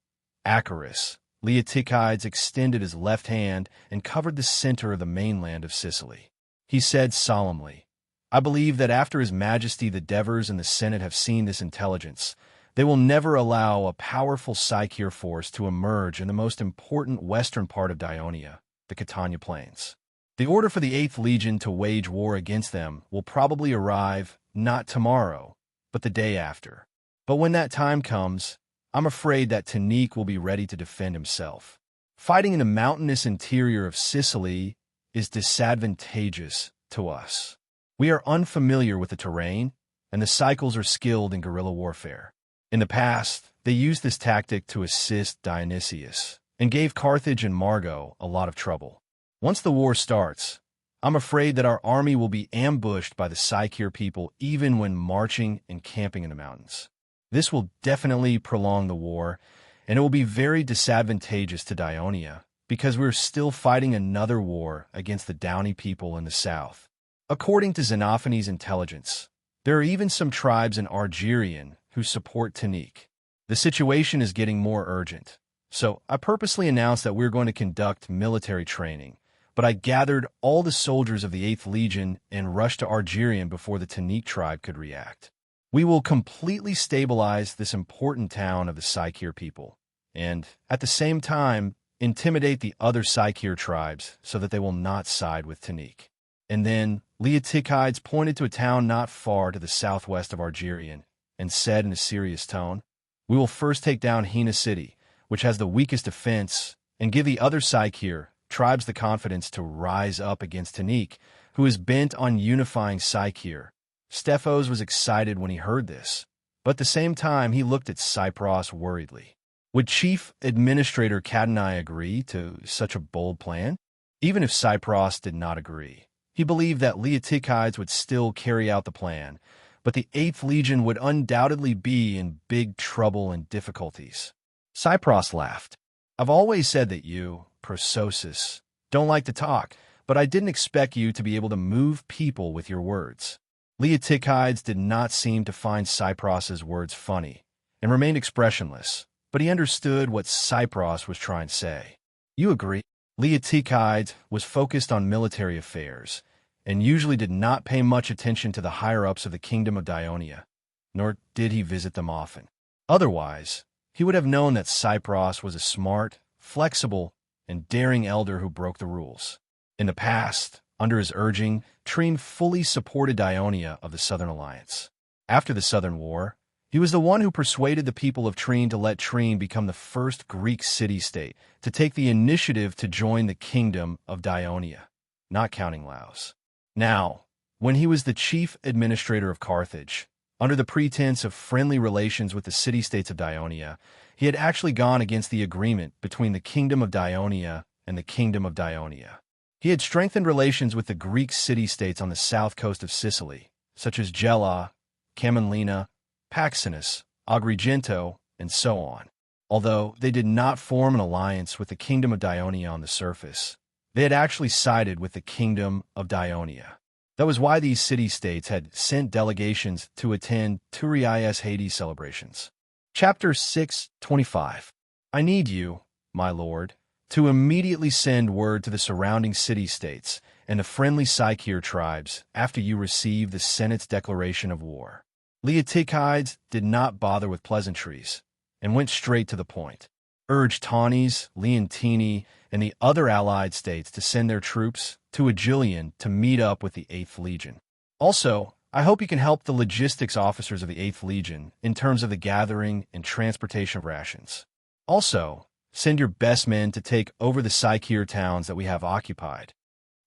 Acharis." Leotychides extended his left hand and covered the center of the mainland of Sicily. He said solemnly, "I believe that after His Majesty the Devers and the Senate have seen this intelligence, they will never allow a powerful Psykir force to emerge in the most important western part of Dionia, the Catania Plains. The order for the 8th Legion to wage war against them will probably arrive not tomorrow, but the day after. But when that time comes, I'm afraid that Tanique will be ready to defend himself. Fighting in the mountainous interior of Sicily is disadvantageous to us. We are unfamiliar with the terrain, and the cycles are skilled in guerrilla warfare. In the past, they used this tactic to assist Dionysius, and gave Carthage and Margo a lot of trouble. Once the war starts, I'm afraid that our army will be ambushed by the Psycheer people even when marching and camping in the mountains. This will definitely prolong the war, and it will be very disadvantageous to Dionia, because we're still fighting another war against the Downey people in the south. According to Xenophanes' intelligence, there are even some tribes in Argerian who support Tanique. The situation is getting more urgent, so I purposely announced that we're going to conduct military training, but I gathered all the soldiers of the 8th Legion and rushed to Argerian before the Tanique tribe could react. We will completely stabilize this important town of the Psycheer people, and, at the same time, intimidate the other Psycheer tribes so that they will not side with Tanique. And then, Leotychides pointed to a town not far to the southwest of Argerian, and said in a serious tone, "We will first take down Hena City, which has the weakest defense, and give the other Psycheer tribes the confidence to rise up against Tanique, who is bent on unifying Psycheer." Stephos was excited when he heard this, but at the same time he looked at Cypros worriedly. Would Chief Administrator Cadenai agree to such a bold plan? Even if Cypros did not agree, he believed that Leotychides would still carry out the plan, but the 8th Legion would undoubtedly be in big trouble and difficulties. Cypros laughed. "I've always said that you, Prososus, don't like to talk, but I didn't expect you to be able to move people with your words." Leotychides did not seem to find Cypros's words funny, and remained expressionless, but he understood what Cypros was trying to say. "You agree?" Leotychides was focused on military affairs, and usually did not pay much attention to the higher-ups of the Kingdom of Dionia, nor did he visit them often. Otherwise, he would have known that Cypros was a smart, flexible, and daring elder who broke the rules. In the past, under his urging, Trine fully supported Dionia of the Southern Alliance. After the Southern War, he was the one who persuaded the people of Trine to let Trine become the first Greek city-state to take the initiative to join the Kingdom of Dionia, not counting Laos. Now, when he was the chief administrator of Carthage, under the pretense of friendly relations with the city-states of Dionia, he had actually gone against the agreement between the Kingdom of Dionia and the Kingdom of Dionia. He had strengthened relations with the Greek city-states on the south coast of Sicily, such as Gela, Camillina, Paxenus, Agrigento, and so on. Although they did not form an alliance with the Kingdom of Dionia on the surface, they had actually sided with the Kingdom of Dionia. That was why these city-states had sent delegations to attend Turias Hades celebrations. Chapter 6:25. I need you, my lord, to immediately send word to the surrounding city-states and the friendly Psycheer tribes after you receive the Senate's declaration of war. Leotychides did not bother with pleasantries, and went straight to the point. Urged Taunes, Leontini, and the other allied states to send their troops to Aegilian to meet up with the 8th Legion. Also, I hope you can help the logistics officers of the 8th Legion in terms of the gathering and transportation of rations. Also, send your best men to take over the Psycheer towns that we have occupied.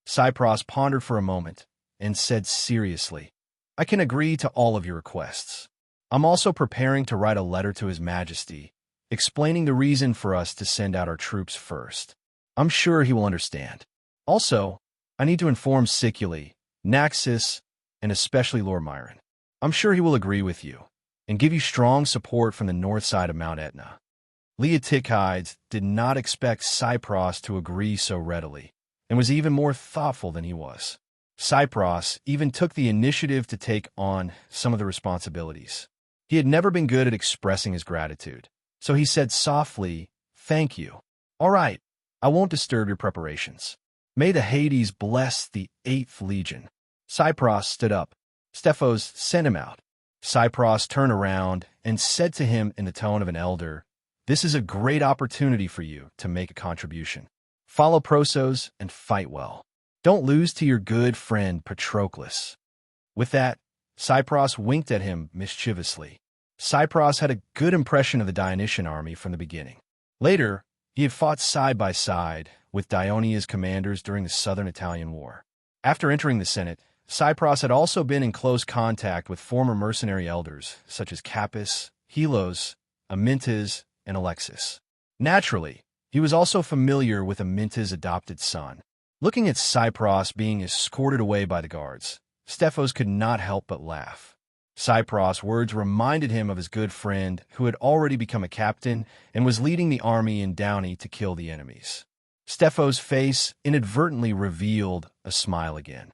Cypros pondered for a moment and said seriously, I can agree to all of your requests. I'm also preparing to write a letter to His Majesty, explaining the reason for us to send out our troops first. I'm sure he will understand. Also, I need to inform Sicily, Naxos, and especially Lord Myron. I'm sure he will agree with you, and give you strong support from the north side of Mount Etna. Leotychides did not expect Cypros to agree so readily, and was even more thoughtful than he was. Cypros even took the initiative to take on some of the responsibilities. He had never been good at expressing his gratitude, so he said softly, "Thank you. All right, I won't disturb your preparations. May the Hades bless the 8th Legion." Cypros stood up. Stephos sent him out. Cypros turned around and said to him in the tone of an elder, "This is a great opportunity for you to make a contribution. Follow Prosos and fight well. Don't lose to your good friend Patroclus." With that, Cypros winked at him mischievously. Cypros had a good impression of the Dionysian army from the beginning. Later, he had fought side by side with Dionia's commanders during the Southern Italian War. After entering the Senate, Cypros had also been in close contact with former mercenary elders such as Capys, Helos, Amyntas, and Alexis. Naturally, he was also familiar with Amyntas' adopted son. Looking at Cypros being escorted away by the guards, Stephos could not help but laugh. Cypros' words reminded him of his good friend who had already become a captain and was leading the army in Downey to kill the enemies. Stephos' face inadvertently revealed a smile again.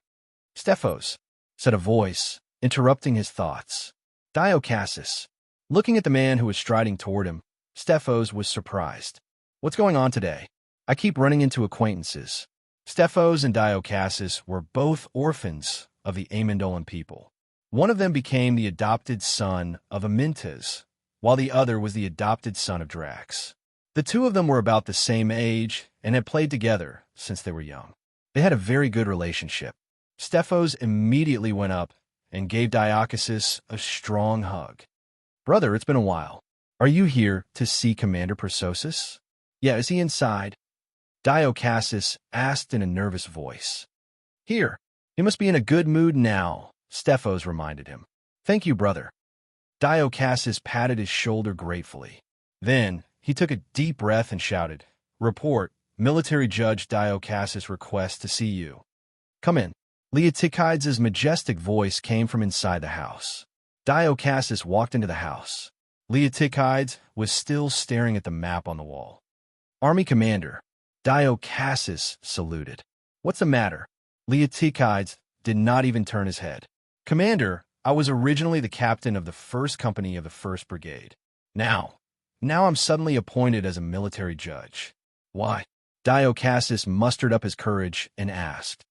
"Stephos," said a voice, interrupting his thoughts. "Dio Cassis." Looking at the man who was striding toward him, Stephos was surprised. "What's going on today? I keep running into acquaintances." Stephos and Dio Cassis were both orphans of the Amendolan people. One of them became the adopted son of Amyntas, while the other was the adopted son of Drax. The two of them were about the same age and had played together since they were young. They had a very good relationship. Stephos immediately went up and gave Diacasis a strong hug. "Brother, it's been a while. Are you here to see Commander Persosis?" "Yeah, is he inside?" Dio Cassis asked in a nervous voice. "Here. He must be in a good mood now," Stephos reminded him. "Thank you, brother." Dio Cassis patted his shoulder gratefully. Then he took a deep breath and shouted, "Report, Military Judge Dio Cassis requests to see you." "Come in." Leotychides' majestic voice came from inside the house. Dio Cassis walked into the house. Leotychides was still staring at the map on the wall. "Army Commander." Dio Cassis saluted. "What's the matter?" Leotychides did not even turn his head. "Commander, I was originally the captain of the 1st Company of the 1st Brigade. Now I'm suddenly appointed as a military judge." "Why?" Dio Cassis mustered up his courage and asked.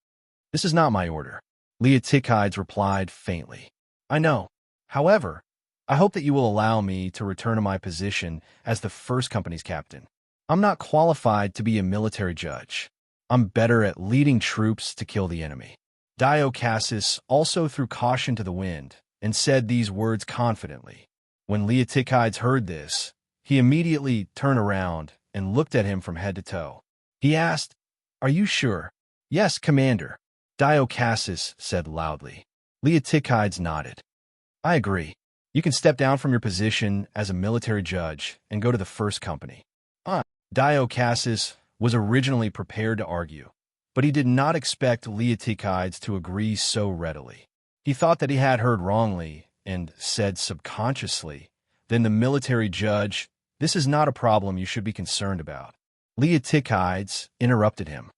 "This is not my order," Leotychides replied faintly. "I know. However, I hope that you will allow me to return to my position as the 1st Company's captain. I'm not qualified to be a military judge. I'm better at leading troops to kill the enemy." Dio Cassis also threw caution to the wind and said these words confidently. When Leotychides heard this, he immediately turned around and looked at him from head to toe. He asked, "Are you sure?" "Yes, Commander," Dio Cassis said loudly. Leotychides nodded. "I agree. You can step down from your position as a military judge and go to the 1st Company." Dio Cassis was originally prepared to argue, but he did not expect Leotychides to agree so readily. He thought that he had heard wrongly and said subconsciously, "Then the military judge, this is not a problem you should be concerned about." Leotychides interrupted him.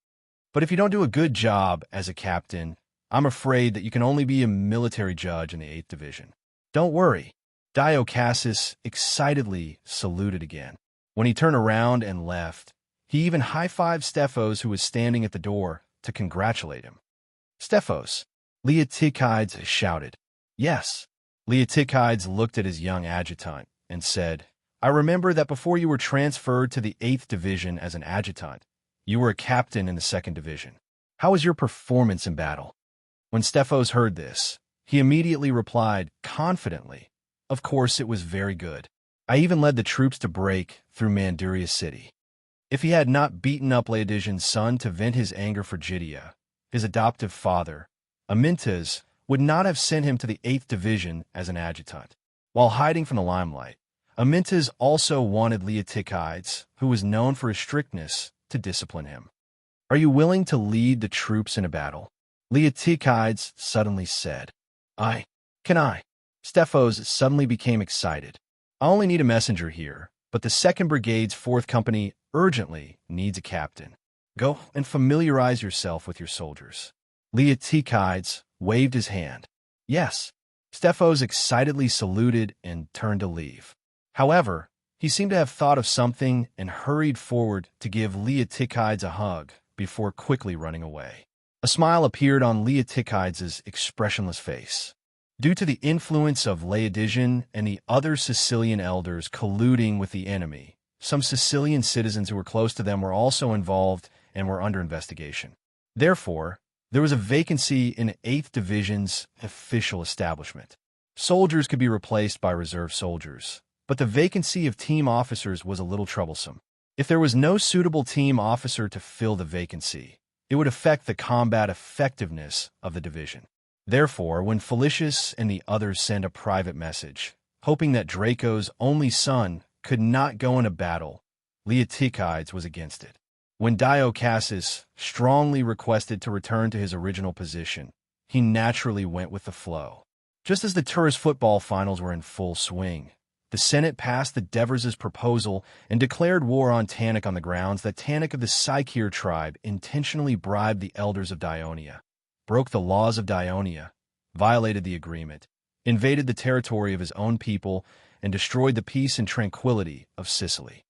"But if you don't do a good job as a captain, I'm afraid that you can only be a military judge in the 8th Division." "Don't worry." Dio Cassis excitedly saluted again. When he turned around and left, he even high-fived Stephos, who was standing at the door, to congratulate him. "Stephos," Leotychides shouted. "Yes." Leotychides looked at his young adjutant and said, "I remember that before you were transferred to the 8th Division as an adjutant, you were a captain in the 2nd Division. How was your performance in battle?" When Stephos heard this, he immediately replied confidently, "Of course it was very good. I even led the troops to break through Manduria City." If he had not beaten up Laodigian's son to vent his anger for Gydia, his adoptive father, Amyntas would not have sent him to the 8th Division as an adjutant. While hiding from the limelight, Amyntas also wanted Leotychides, who was known for his strictness, to discipline him. "Are you willing to lead the troops in a battle?" Leotychides suddenly said. Can I?" Stephos suddenly became excited. "I only need a messenger here, but the 2nd Brigade's 4th Company urgently needs a captain. Go and familiarize yourself with your soldiers." Leotychides waved his hand. "Yes." Stephos excitedly saluted and turned to leave. However, he seemed to have thought of something and hurried forward to give Leotychides a hug before quickly running away. A smile appeared on Leotychides' expressionless face. Due to the influence of Laodigian and the other Sicilian elders colluding with the enemy, some Sicilian citizens who were close to them were also involved and were under investigation. Therefore, there was a vacancy in 8th Division's official establishment. Soldiers could be replaced by reserve soldiers, but the vacancy of team officers was a little troublesome. If there was no suitable team officer to fill the vacancy, it would affect the combat effectiveness of the division. Therefore, when Felicius and the others sent a private message, hoping that Draco's only son could not go into battle, Leotychides was against it. When Dio Cassius strongly requested to return to his original position, he naturally went with the flow. Just as the tourist football finals were in full swing, the Senate passed the Devers' proposal and declared war on Tannic on the grounds that Tannic of the Psycheer tribe intentionally bribed the elders of Dionia, broke the laws of Dionia, violated the agreement, invaded the territory of his own people, and destroyed the peace and tranquility of Sicily.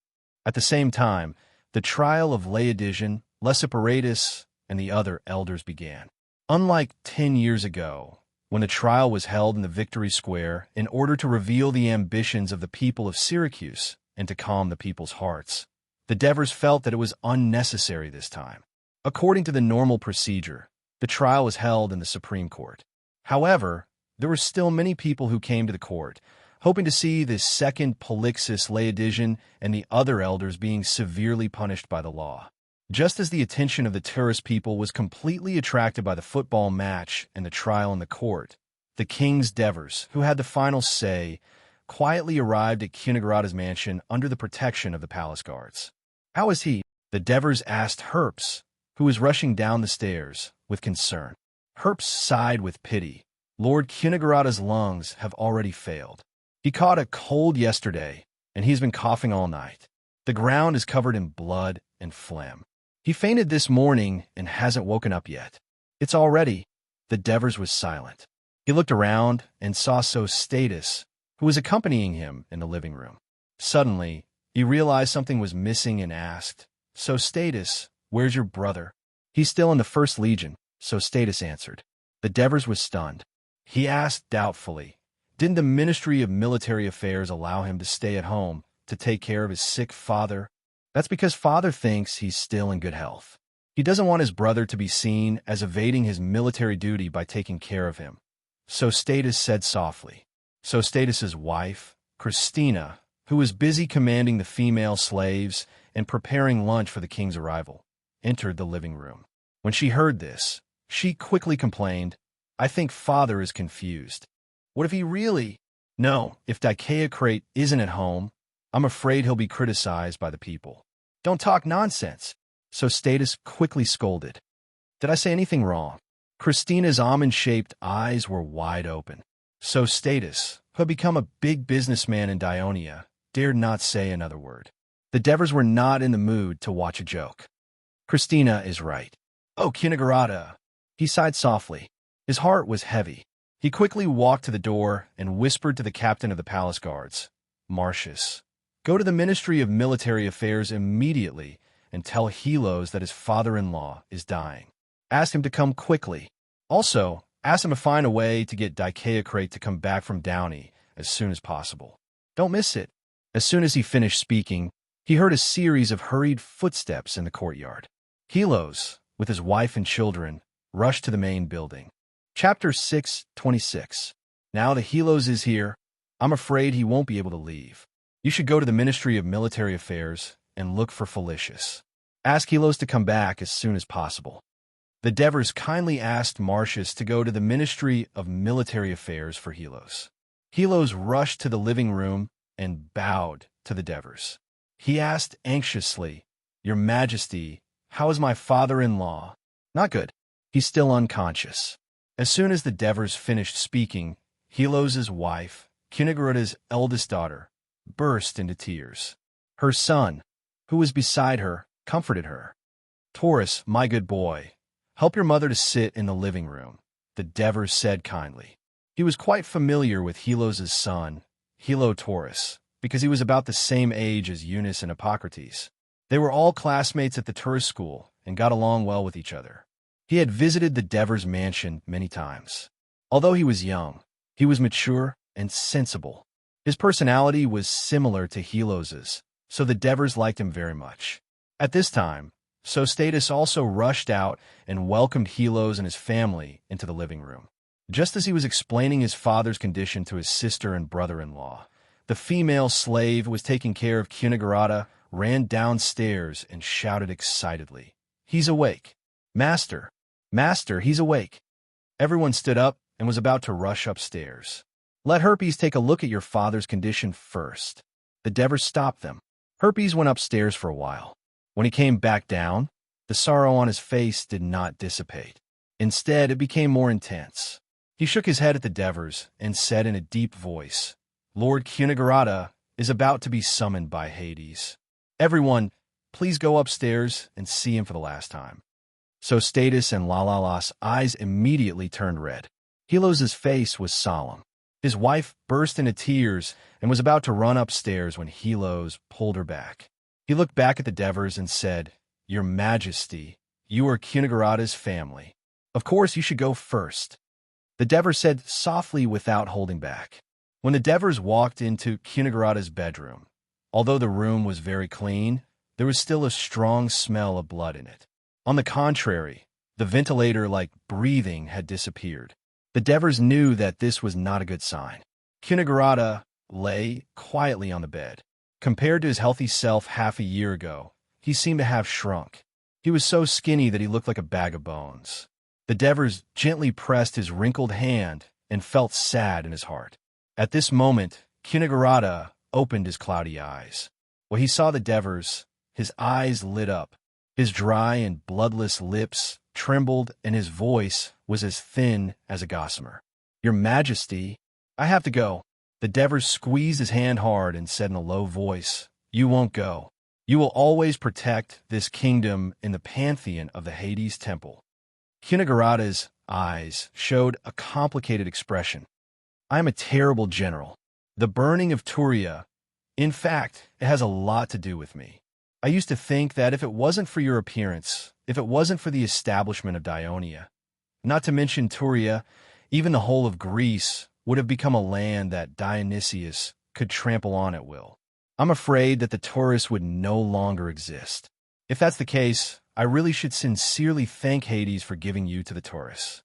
At the same time, the trial of Laodigian, Lysipparatus, and the other elders began. Unlike 10 years ago, when the trial was held in the Victory Square in order to reveal the ambitions of the people of Syracuse and to calm the people's hearts, the Devers felt that it was unnecessary this time. According to the normal procedure, the trial was held in the Supreme Court. However, there were still many people who came to the court, hoping to see the second Polixus Laodigian and the other elders being severely punished by the law. Just as the attention of the tourist people was completely attracted by the football match and the trial in the court, the king's Devers, who had the final say, quietly arrived at Cunigarata's mansion under the protection of the palace guards. "How is he?" the Devers asked Herps, who was rushing down the stairs, with concern. Herps sighed with pity. "Lord Cunigarata's lungs have already failed. He caught a cold yesterday, and he's been coughing all night. The ground is covered in blood and phlegm. He fainted this morning and hasn't woken up yet. It's already." The Devers was silent. He looked around and saw Sostatus, who was accompanying him in the living room. Suddenly, he realized something was missing and asked, "Sostatus, where's your brother?" "He's still in the First Legion," Sostatus answered. The Devers was stunned. He asked doubtfully, "Didn't the Ministry of Military Affairs allow him to stay at home to take care of his sick father?" "That's because father thinks he's still in good health. He doesn't want his brother to be seen as evading his military duty by taking care of him," Sostatus said softly. Sostatus's wife, Christina, who was busy commanding the female slaves and preparing lunch for the king's arrival, entered the living room. When she heard this, she quickly complained, "I think father is confused. What if he really—" "No, if Dicaeocrate isn't at home, I'm afraid he'll be criticized by the people." "Don't talk nonsense," Sostatus quickly scolded. "Did I say anything wrong?" Christina's almond-shaped eyes were wide open. Sostatus, who had become a big businessman in Dionia, dared not say another word. The Devers were not in the mood to watch a joke. "Christina is right. Oh, Cunigarata!" He sighed softly. His heart was heavy. He quickly walked to the door and whispered to the captain of the palace guards, "Marcius, go to the Ministry of Military Affairs immediately and tell Helos that his father-in-law is dying. Ask him to come quickly. Also, ask him to find a way to get Dicaeocrate to come back from Downey as soon as possible. Don't miss it." As soon as he finished speaking, he heard a series of hurried footsteps in the courtyard. Helos, with his wife and children, rushed to the main building. Chapter 6:26. "Now that Helos is here, I'm afraid he won't be able to leave. You should go to the Ministry of Military Affairs and look for Felicius. Ask Helos to come back as soon as possible." The Devers kindly asked Marcius to go to the Ministry of Military Affairs for Helos. Helos rushed to the living room and bowed to the Devers. He asked anxiously, "Your Majesty, how is my father-in-law?" "Not good. He's still unconscious." As soon as the Devers finished speaking, Helos' wife, Cunigarata's eldest daughter, burst into tears. Her son, who was beside her, comforted her. "Taurus, my good boy, help your mother to sit in the living room," the Devers said kindly. He was quite familiar with Helos' son, Taurus, because he was about the same age as Eunice and Hippocrates. They were all classmates at the tourist school and got along well with each other. He had visited the Devers' mansion many times. Although he was young, he was mature and sensible. His personality was similar to Helos's, so the Devers liked him very much. At this time, Sostatus also rushed out and welcomed Helos and his family into the living room. Just as he was explaining his father's condition to his sister and brother-in-law, the female slave who was taking care of Cunigarata ran downstairs and shouted excitedly, "He's awake! Master! Master, he's awake!" Everyone stood up and was about to rush upstairs. "Let Herpes take a look at your father's condition first." The Devers stopped them. Herpes went upstairs for a while. When he came back down, the sorrow on his face did not dissipate. Instead, it became more intense. He shook his head at the Devers and said in a deep voice, "Lord Cunigarata is about to be summoned by Hades. Everyone, please go upstairs and see him for the last time." So Status and Lalalas' eyes immediately turned red. Helos' face was solemn. His wife burst into tears and was about to run upstairs when Helos pulled her back. He looked back at the Devers and said, "Your Majesty, you are Cunigarata's family. Of course you should go first." The Devers said softly without holding back. When the Devers walked into Cunigarata's bedroom, although the room was very clean, there was still a strong smell of blood in it. On the contrary, the ventilator-like breathing had disappeared. The Devers knew that this was not a good sign. Cunigarata lay quietly on the bed. Compared to his healthy self half a year ago, he seemed to have shrunk. He was so skinny that he looked like a bag of bones. The Devers gently pressed his wrinkled hand and felt sad in his heart. At this moment, Cunigarata opened his cloudy eyes. When he saw the Devers, his eyes lit up. His dry and bloodless lips trembled, and his voice was as thin as a gossamer. "Your Majesty, I have to go." The Devers squeezed his hand hard and said in a low voice, "You won't go. You will always protect this kingdom in the pantheon of the Hades temple." Cunigarata's eyes showed a complicated expression. "I am a terrible general. The burning of Turia, in fact, it has a lot to do with me. I used to think that if it wasn't for your appearance, if it wasn't for the establishment of Dionia, not to mention Turia, even the whole of Greece would have become a land that Dionysius could trample on at will. I'm afraid that the Taurus would no longer exist. If that's the case, I really should sincerely thank Hades for giving you to the Taurus."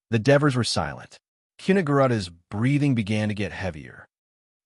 The Devers were silent. Cunigarata's breathing began to get heavier.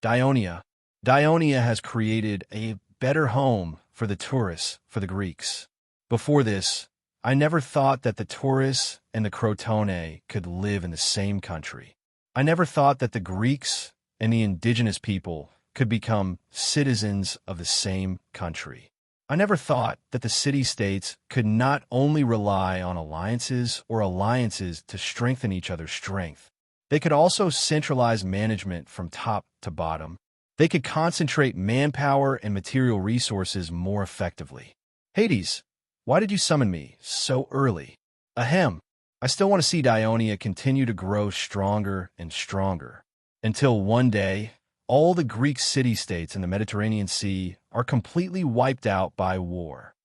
Dionia has created a better home for the Taurus, for the Greeks. Before this, I never thought that the Taurus and the Crotone could live in the same country. I never thought that the Greeks and the indigenous people could become citizens of the same country. I never thought that the city-states could not only rely on alliances to strengthen each other's strength. They could also centralize management from top to bottom. They could concentrate manpower and material resources more effectively. "Hades, why did you summon me so early?" "Ahem. I still want to see Dionia continue to grow stronger and stronger, until one day, all the Greek city-states in the Mediterranean Sea are completely wiped out by war."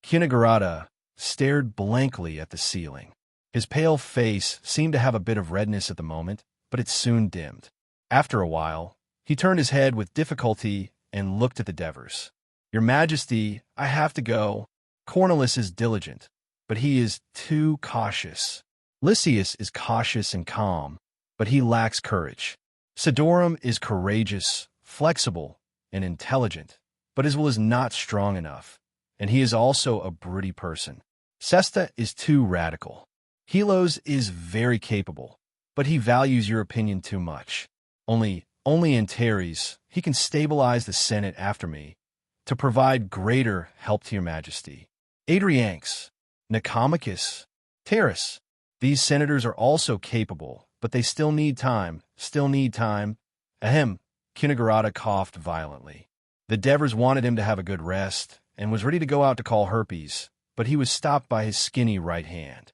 Cunigarata stared blankly at the ceiling. His pale face seemed to have a bit of redness at the moment, but it soon dimmed. After a while, he turned his head with difficulty and looked at the Devers. "Your Majesty, I have to go. Cornelius is diligent, but he is too cautious. Lysias is cautious and calm, but he lacks courage. Sidorum is courageous, flexible, and intelligent, but his will is not strong enough, and he is also a broody person. Cesta is too radical. Helos is very capable, but he values your opinion too much. Only in Teres, he can stabilize the Senate after me, to provide greater help to your Majesty. Adrianx, Nicomachus, Terrace, these senators are also capable, but they still need time. Ahem." Cunigarata coughed violently. The Devers wanted him to have a good rest, and was ready to go out to call Herpes, but he was stopped by his skinny right hand.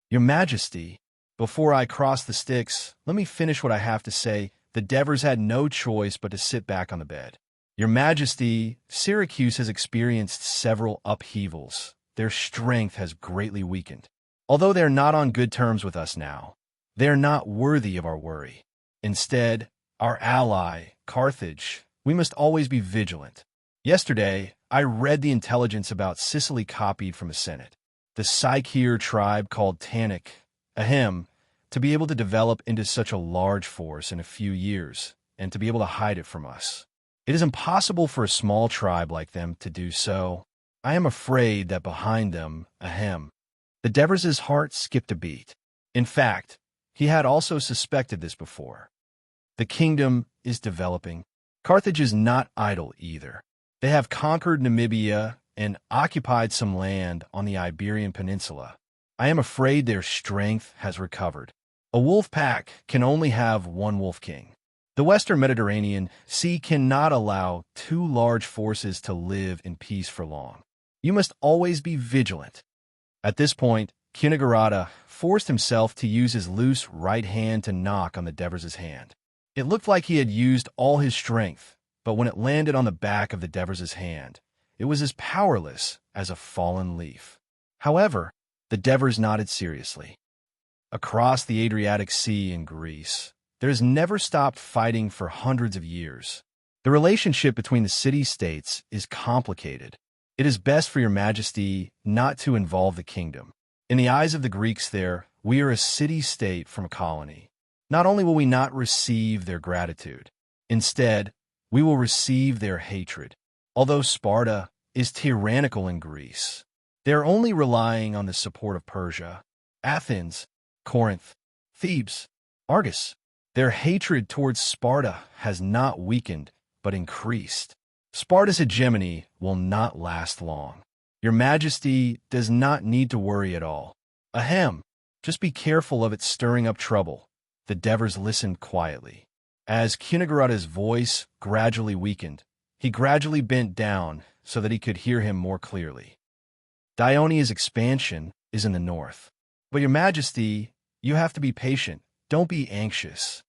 "Your Majesty, before I cross the Styx, let me finish what I have to say." The Devers had no choice but to sit back on the bed. "Your Majesty, Syracuse has experienced several upheavals. Their strength has greatly weakened. Although they are not on good terms with us now, they are not worthy of our worry. Instead, our ally, Carthage, we must always be vigilant. Yesterday, I read the intelligence about Sicily copied from the Senate. The Psycheer tribe called Tannic, to be able to develop into such a large force in a few years, and to be able to hide it from us. It is impossible for a small tribe like them to do so. I am afraid that behind them, ahem, the Devers' heart skipped a beat. In fact, he had also suspected this before. The kingdom is developing. Carthage is not idle either. They have conquered Namibia and occupied some land on the Iberian Peninsula. I am afraid their strength has recovered. A wolf pack can only have one wolf king. The Western Mediterranean Sea cannot allow two large forces to live in peace for long. You must always be vigilant. At this point, Kunigarata forced himself to use his loose right hand to knock on the Devers' hand. It looked like he had used all his strength, but when it landed on the back of the Devers' hand, it was as powerless as a fallen leaf. However, the Devers nodded seriously. Across the Adriatic Sea in Greece, there has never stopped fighting for hundreds of years. The relationship between the city-states is complicated. It is best for your majesty not to involve the kingdom. In the eyes of the Greeks there, we are a city-state from a colony. Not only will we not receive their gratitude, instead, we will receive their hatred. Although Sparta is tyrannical in Greece, they are only relying on the support of Persia, Athens, Corinth, Thebes, Argos. Their hatred towards Sparta has not weakened, but increased. Sparta's hegemony will not last long. Your majesty does not need to worry at all. Ahem, just be careful of it stirring up trouble. The Devers listened quietly. As Kunigarata's voice gradually weakened, he gradually bent down so that he could hear him more clearly. Dionia's expansion is in the north. But your majesty, you have to be patient. Don't be anxious.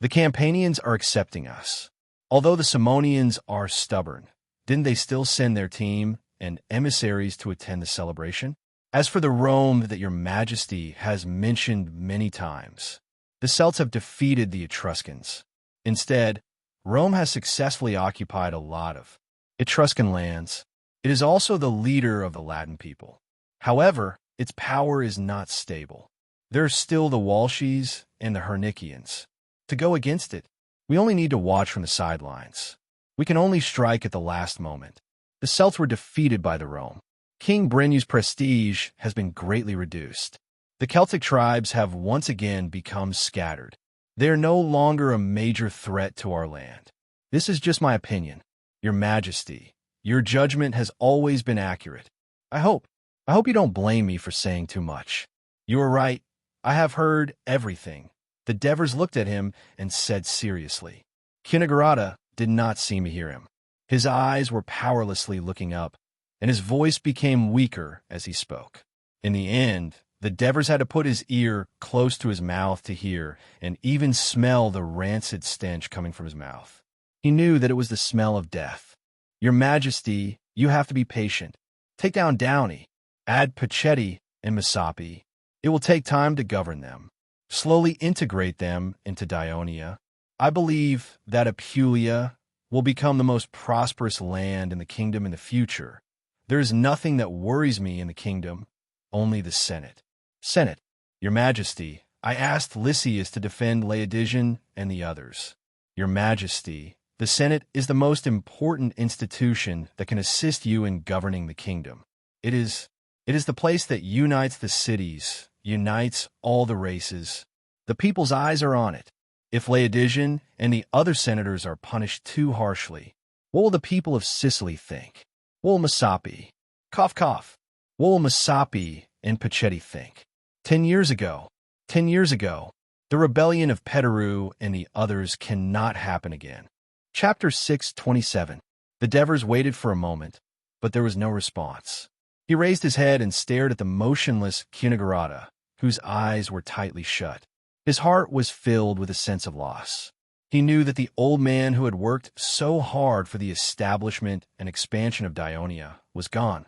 The Campanians are accepting us. Although the Simonians are stubborn, didn't they still send their team and emissaries to attend the celebration? As for the Rome that your majesty has mentioned many times, the Celts have defeated the Etruscans. Instead, Rome has successfully occupied a lot of Etruscan lands. It is also the leader of the Latin people. However, its power is not stable. There are still the Walshes and the Hernikians. To go against it, we only need to watch from the sidelines. We can only strike at the last moment. The Celts were defeated by the Rome. King Brenu's prestige has been greatly reduced. The Celtic tribes have once again become scattered. They are no longer a major threat to our land. This is just my opinion. Your Majesty, your judgment has always been accurate. I hope you don't blame me for saying too much. You are right. I have heard everything. The Devers looked at him and said seriously. Kunigarata did not seem to hear him. His eyes were powerlessly looking up, and his voice became weaker as he spoke. In the end, the Devers had to put his ear close to his mouth to hear and even smell the rancid stench coming from his mouth. He knew that it was the smell of death. Your Majesty, you have to be patient. Take down Downey, add Pachetti and Masapi. It will take time to govern them. Slowly integrate them into Dionia. I believe that Apulia will become the most prosperous land in the kingdom in the future. There is nothing that worries me in the kingdom, only the Senate. Senate, your Majesty, I asked Lysias to defend Laodigian and the others. Your Majesty, the Senate is the most important institution that can assist you in governing the kingdom. It is the place that unites the cities, unites all the races. The people's eyes are on it. If Laodigian and the other senators are punished too harshly, what will the people of Sicily think? What will Masapi, cough cough, what will Masapi and Pachetti think? 10 years ago, the rebellion of Petteru and the others cannot happen again. Chapter 6:27. The Devers waited for a moment, but there was no response. He raised his head and stared at the motionless Kunigarata, whose eyes were tightly shut. His heart was filled with a sense of loss. He knew that the old man who had worked so hard for the establishment and expansion of Dionia was gone.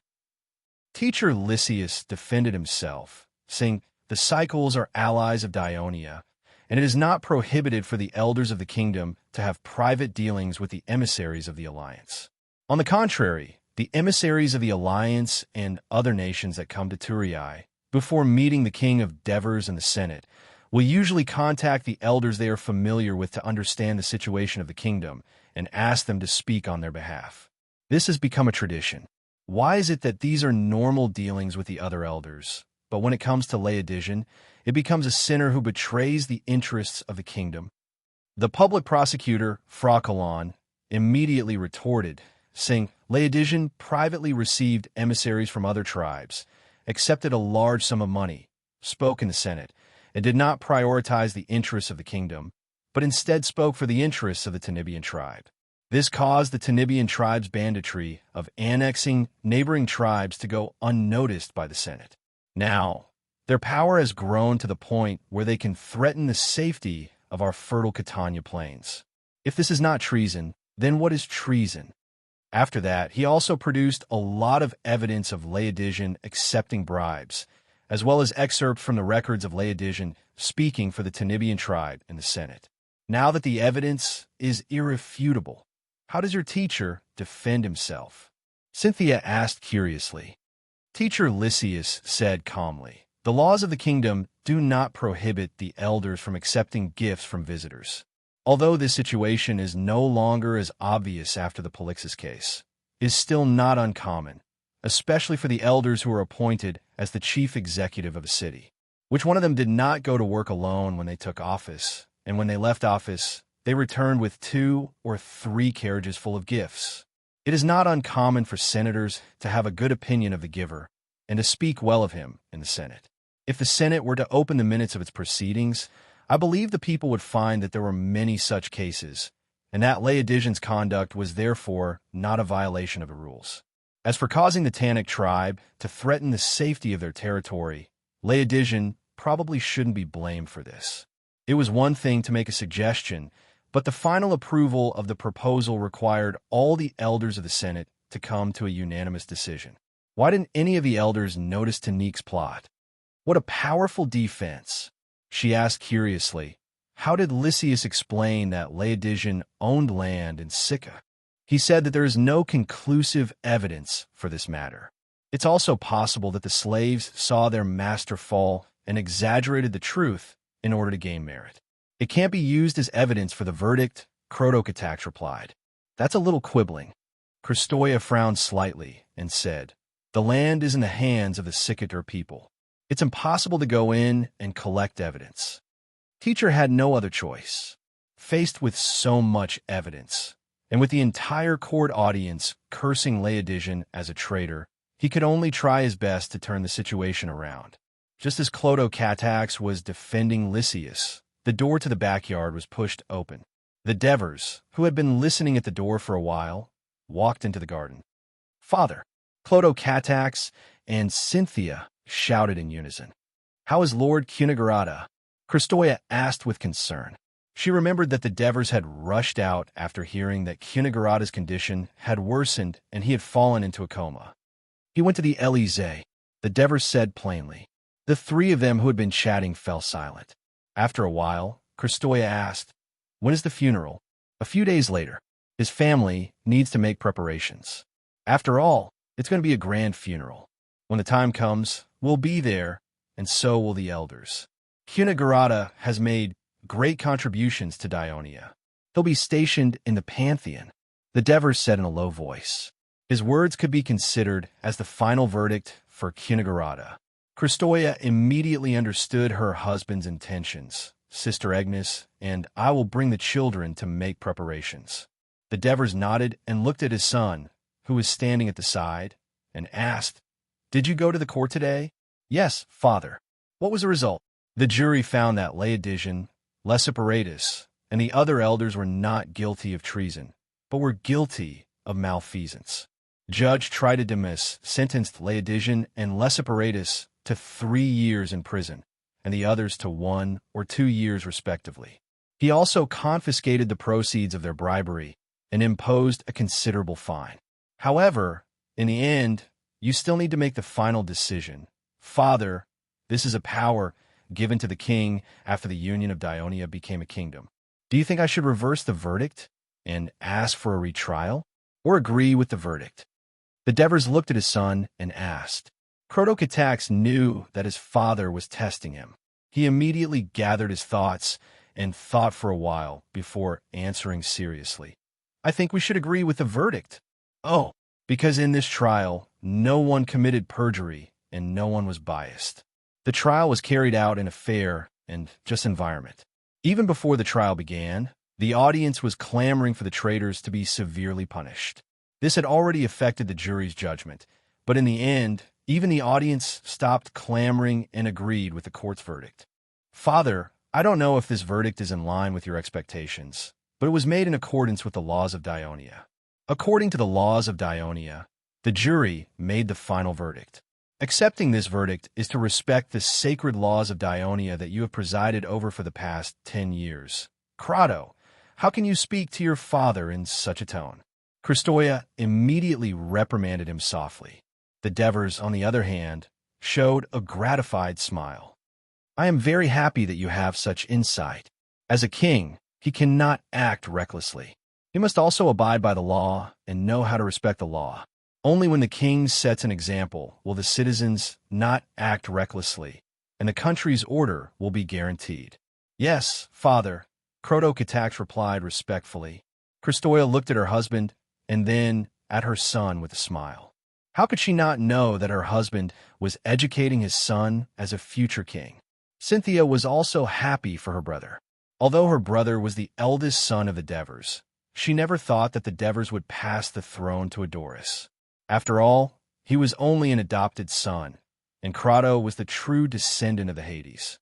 Teacher Lysias defended himself, saying, "The Cycles are allies of Dionia, and it is not prohibited for the elders of the kingdom to have private dealings with the emissaries of the alliance. On the contrary, the emissaries of the alliance and other nations that come to Turiae, before meeting the king of Devers and the Senate, will usually contact the elders they are familiar with to understand the situation of the kingdom and ask them to speak on their behalf. This has become a tradition. Why is it that these are normal dealings with the other elders, but when it comes to Laodicean, it becomes a sinner who betrays the interests of the kingdom? The public prosecutor, Frauquelin, immediately retorted, saying Laodicean privately received emissaries from other tribes, accepted a large sum of money, spoke in the Senate, and did not prioritize the interests of the kingdom, but instead spoke for the interests of the Tenibian tribe. This caused the Tenibian tribe's banditry of annexing neighboring tribes to go unnoticed by the Senate. Now, their power has grown to the point where they can threaten the safety of our fertile Catania plains. If this is not treason, then what is treason? After that, he also produced a lot of evidence of Laodicean accepting bribes, as well as excerpts from the records of Laodicean speaking for the Tenibian tribe in the Senate. Now that the evidence is irrefutable, how does your teacher defend himself? Cynthia asked curiously. Teacher Lysias said calmly, the laws of the kingdom do not prohibit the elders from accepting gifts from visitors. Although this situation is no longer as obvious after the Polixis case, it is still not uncommon, especially for the elders who are appointed as the chief executive of a city. Which one of them did not go to work alone when they took office, and when they left office, they returned with 2 or 3 carriages full of gifts. It is not uncommon for senators to have a good opinion of the giver and to speak well of him in the Senate. If the Senate were to open the minutes of its proceedings, I believe the people would find that there were many such cases, and that Laodicean's conduct was therefore not a violation of the rules. As for causing the Tannic tribe to threaten the safety of their territory, Laodicean probably shouldn't be blamed for this. It was one thing to make a suggestion, but the final approval of the proposal required all the elders of the Senate to come to a unanimous decision. Why didn't any of the elders notice Tanique's plot? What a powerful defense! She asked curiously. How did Lysias explain that Laodicean owned land in Sicca? He said that there is no conclusive evidence for this matter. It's also possible that the slaves saw their master fall and exaggerated the truth in order to gain merit. It can't be used as evidence for the verdict, Crotocatax replied. That's a little quibbling. Christoia frowned slightly and said, the land is in the hands of the Siccator people. It's impossible to go in and collect evidence. Teacher had no other choice. Faced with so much evidence, and with the entire court audience cursing Laodicean as a traitor, he could only try his best to turn the situation around. Just as Clotocatax was defending Lysias, the door to the backyard was pushed open. The Devers, who had been listening at the door for a while, walked into the garden. Father, Clotocatax and Cynthia shouted in unison. How is Lord Cunigarata? Christoia asked with concern. She remembered that the Devers had rushed out after hearing that Cunigarata's condition had worsened and he had fallen into a coma. He went to the Elysee, the Devers said plainly. The 3 of them who had been chatting fell silent. After a while, Christoia asked, when is the funeral? A few days later. His family needs to make preparations. After all, it's going to be a grand funeral. When the time comes, we'll be there, and so will the elders. Cunigarata has made great contributions to Dionia. He'll be stationed in the Pantheon, the Devers said in a low voice. His words could be considered as the final verdict for Cunigarata. Christoia immediately understood her husband's intentions, Sister Agnes, and I will bring the children to make preparations. The Devers nodded and looked at his son, who was standing at the side, and asked, did you go to the court today? Yes, father. What was the result? The jury found that Laodicean, Lessiparatus, and the other elders were not guilty of treason, but were guilty of malfeasance. Judge Tritidimus sentenced Laodicean and Lessiparatus to 3 years in prison, and the others to 1 or 2 years respectively. He also confiscated the proceeds of their bribery and imposed a considerable fine. However, in the end, you still need to make the final decision. Father, this is a power given to the king after the union of Dionia became a kingdom. Do you think I should reverse the verdict and ask for a retrial, or agree with the verdict? The Devers looked at his son and asked. Crotocatax knew that his father was testing him. He immediately gathered his thoughts and thought for a while before answering seriously. I think we should agree with the verdict. Oh, because in this trial, no one committed perjury and no one was biased. The trial was carried out in a fair and just environment. Even before the trial began, the audience was clamoring for the traitors to be severely punished. This had already affected the jury's judgment, but in the end, even the audience stopped clamoring and agreed with the court's verdict. Father, I don't know if this verdict is in line with your expectations, but it was made in accordance with the laws of Dionia. According to the laws of Dionia, the jury made the final verdict. Accepting this verdict is to respect the sacred laws of Dionia that you have presided over for the past 10 years. Crotto, how can you speak to your father in such a tone? Christoia immediately reprimanded him softly. The Devers, on the other hand, showed a gratified smile. I am very happy that you have such insight. As a king, he cannot act recklessly. He must also abide by the law and know how to respect the law. Only when the king sets an example will the citizens not act recklessly, and the country's order will be guaranteed. Yes, father, Croto replied respectfully. Christoia looked at her husband and then at her son with a smile. How could she not know that her husband was educating his son as a future king? Cynthia was also happy for her brother. Although her brother was the eldest son of the Devers, she never thought that the Devers would pass the throne to Adoris. After all, he was only an adopted son, and Crotto was the true descendant of the Hades.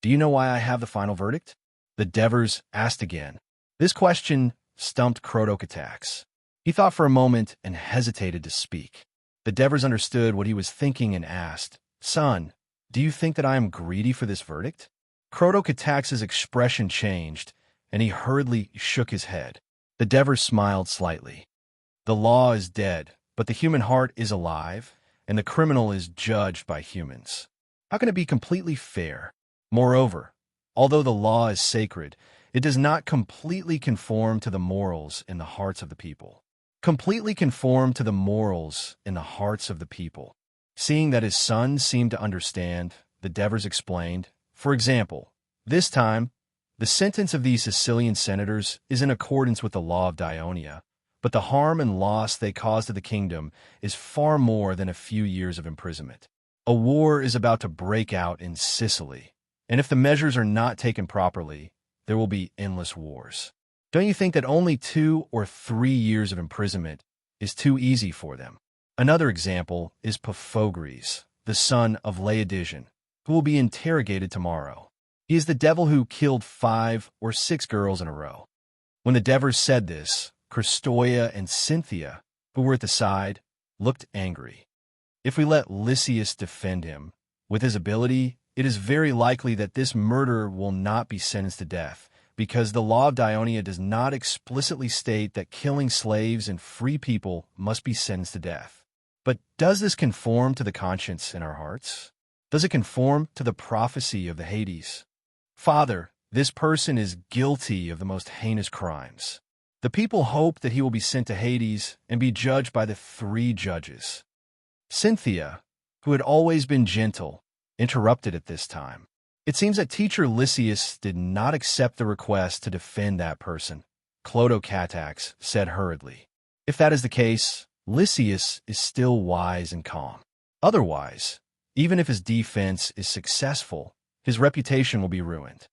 Do you know why I have the final verdict? The Devers asked again. This question stumped Croto. He thought for a moment and hesitated to speak. The Devers understood what he was thinking and asked, Son, do you think that I am greedy for this verdict? Croto expression changed, and he hurriedly shook his head. The Devers smiled slightly. The law is dead, but the human heart is alive, and the criminal is judged by humans. How can it be completely fair? Moreover, although the law is sacred, it does not completely conform to the morals in the hearts of the people. Completely conform to the morals in the hearts of the people. Seeing that his son seemed to understand, the Devers explained, for example, this time, the sentence of these Sicilian senators is in accordance with the law of Dionia, but the harm and loss they cause to the kingdom is far more than a few years of imprisonment. A war is about to break out in Sicily, and if the measures are not taken properly, there will be endless wars. Don't you think that only 2 or 3 years of imprisonment is too easy for them? Another example is Pyphogres, the son of Laodigian, who will be interrogated tomorrow. He is the devil who killed 5 or 6 girls in a row. When the Devers said this, Christoia and Cynthia, who were at the side, looked angry. If we let Lysias defend him, with his ability, it is very likely that this murderer will not be sentenced to death, because the law of Dionia does not explicitly state that killing slaves and free people must be sentenced to death. But does this conform to the conscience in our hearts? Does it conform to the prophecy of the Hades? Father, this person is guilty of the most heinous crimes. The people hope that he will be sent to Hades and be judged by the 3 judges. Cynthia, who had always been gentle, interrupted at this time. It seems that teacher Lysias did not accept the request to defend that person, Clotocatax said hurriedly. If that is the case, Lysias is still wise and calm. Otherwise, even if his defense is successful, his reputation will be ruined.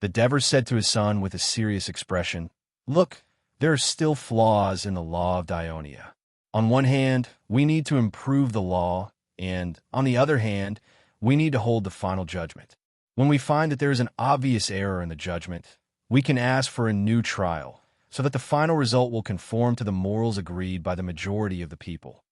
The Devers said to his son with a serious expression, Look, there are still flaws in the law of Dionia. On one hand, we need to improve the law, and on the other hand, we need to hold the final judgment. When we find that there is an obvious error in the judgment, we can ask for a new trial, so that the final result will conform to the morals agreed by the majority of the people.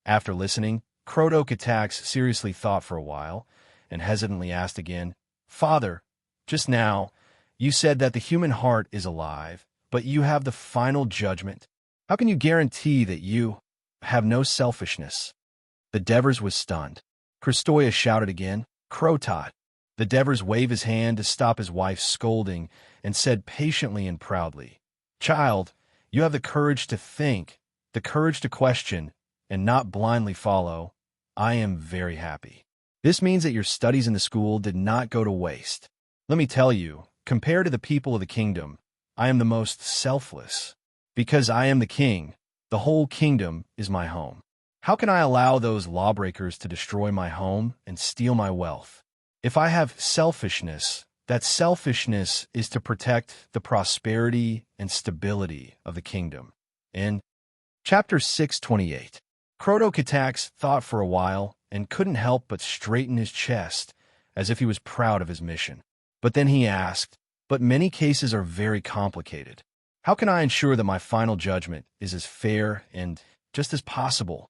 After listening, Croto seriously thought for a while, and hesitantly asked again, Father, just now, you said that the human heart is alive, but you have the final judgment. How can you guarantee that you have no selfishness? The Devers was stunned. Christoia shouted again, Crotot. The Devers waved his hand to stop his wife's scolding and said patiently and proudly, Child, you have the courage to think, the courage to question, and not blindly follow. I am very happy. This means that your studies in the school did not go to waste. Let me tell you, compared to the people of the kingdom, I am the most selfless. Because I am the king, the whole kingdom is my home. How can I allow those lawbreakers to destroy my home and steal my wealth? If I have selfishness, that selfishness is to protect the prosperity and stability of the kingdom. In Chapter 628, Croto-Katax thought for a while and couldn't help but straighten his chest, as if he was proud of his mission. But then he asked, "But many cases are very complicated. How can I ensure that my final judgment is as fair and just as possible?"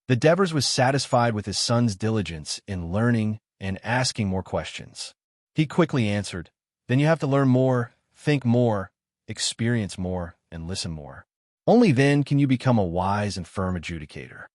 The Devers was satisfied with his son's diligence in learning and asking more questions. He quickly answered, "Then you have to learn more, think more, experience more, and listen more. Only then can you become a wise and firm adjudicator."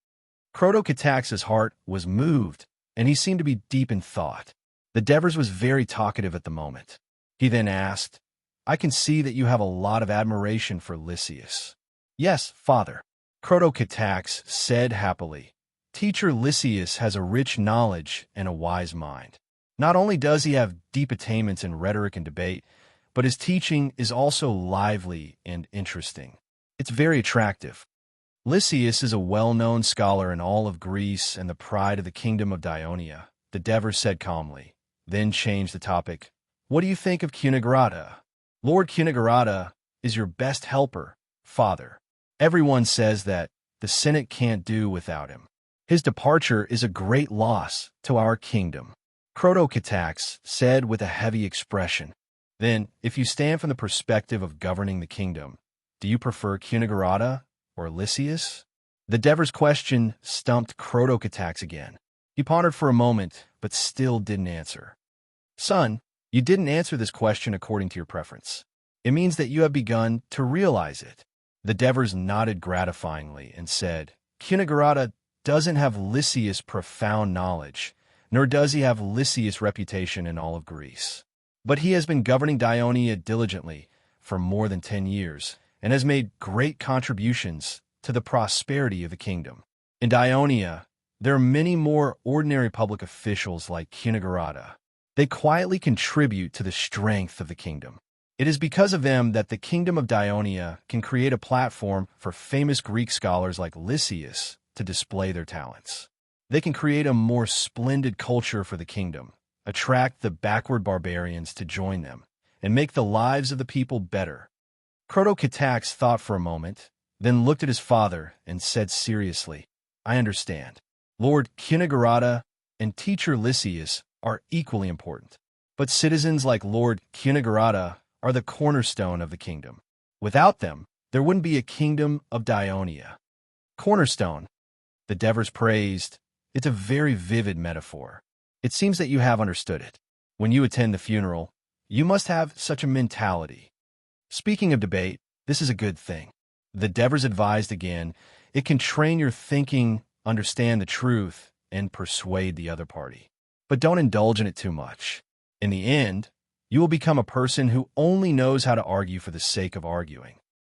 Croto-Katax's heart was moved, and he seemed to be deep in thought. The Devers was very talkative at the moment. He then asked, "I can see that you have a lot of admiration for Lysias." "Yes, father," Croto-Katax said happily. "Teacher Lysias has a rich knowledge and a wise mind. Not only does he have deep attainments in rhetoric and debate, but his teaching is also lively and interesting. It's very attractive." Lysias is a well-known scholar in all of Greece and the pride of the kingdom of Dionia, the Devers said calmly, then changed the topic. "What do you think of Cunigarata?" "Lord Cunigarata is your best helper, father. Everyone says that the Senate can't do without him. His departure is a great loss to our kingdom," Croto-Katax said with a heavy expression. "Then, if you stand from the perspective of governing the kingdom, do you prefer Cunigarata or Lysias?" The Devers' question stumped Croto-Katax again. He pondered for a moment, but still didn't answer. "Son, you didn't answer this question according to your preference. It means that you have begun to realize it." The Devers nodded gratifyingly and said, "Cunigarata doesn't have Lysias' profound knowledge, nor does he have Lysias' reputation in all of Greece. But he has been governing Dionia diligently for more than 10 years, and has made great contributions to the prosperity of the kingdom. In Dionia, there are many more ordinary public officials like Cunigarata. They quietly contribute to the strength of the kingdom. It is because of them that the kingdom of Dionia can create a platform for famous Greek scholars like Lysias to display their talents. They can create a more splendid culture for the kingdom, attract the backward barbarians to join them, and make the lives of the people better." Croto-Katax thought for a moment, then looked at his father and said seriously, "I understand. Lord Cunigarata and teacher Lysias are equally important, but citizens like Lord Cunigarata are the cornerstone of the kingdom. Without them, there wouldn't be a kingdom of Dionia." "Cornerstone," the Devers praised. "It's a very vivid metaphor. It seems that you have understood it. When you attend the funeral, you must have such a mentality. Speaking of debate, this is a good thing." The Devers advised again, "It can train your thinking, understand the truth, and persuade the other party. But don't indulge in it too much. In the end, you will become a person who only knows how to argue for the sake of arguing.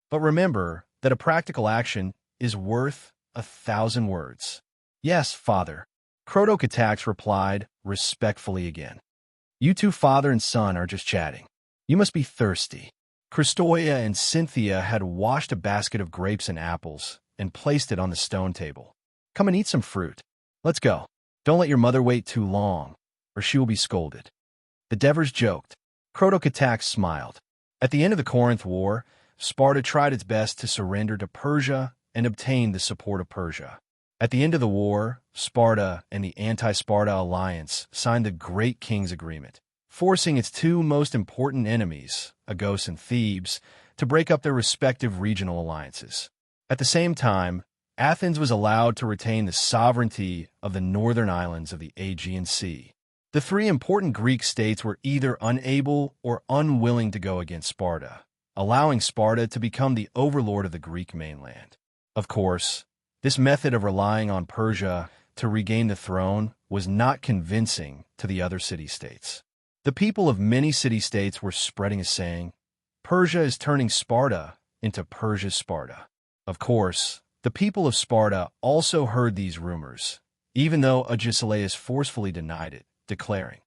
But remember that a practical action is worth 1,000 words." "Yes, father," Croto-Katax replied respectfully again. "You two father and son are just chatting. You must be thirsty." Christoia and Cynthia had washed a basket of grapes and apples and placed it on the stone table. "Come and eat some fruit. Let's go. Don't let your mother wait too long, or she will be scolded." The Devers joked. Croto-Katax smiled. At the end of the Corinth War, Sparta tried its best to surrender to Persia and obtain the support of Persia. At the end of the war, Sparta and the anti-Sparta alliance signed the Great King's Agreement, forcing its two most important enemies, Argos and Thebes, to break up their respective regional alliances. At the same time, Athens was allowed to retain the sovereignty of the northern islands of the Aegean Sea. The three important Greek states were either unable or unwilling to go against Sparta, allowing Sparta to become the overlord of the Greek mainland. Of course, this method of relying on Persia to regain the throne was not convincing to the other city-states. The people of many city-states were spreading a saying, "Persia is turning Sparta into Persia's Sparta." Of course, the people of Sparta also heard these rumors, even though Agesilaus forcefully denied it, declaring,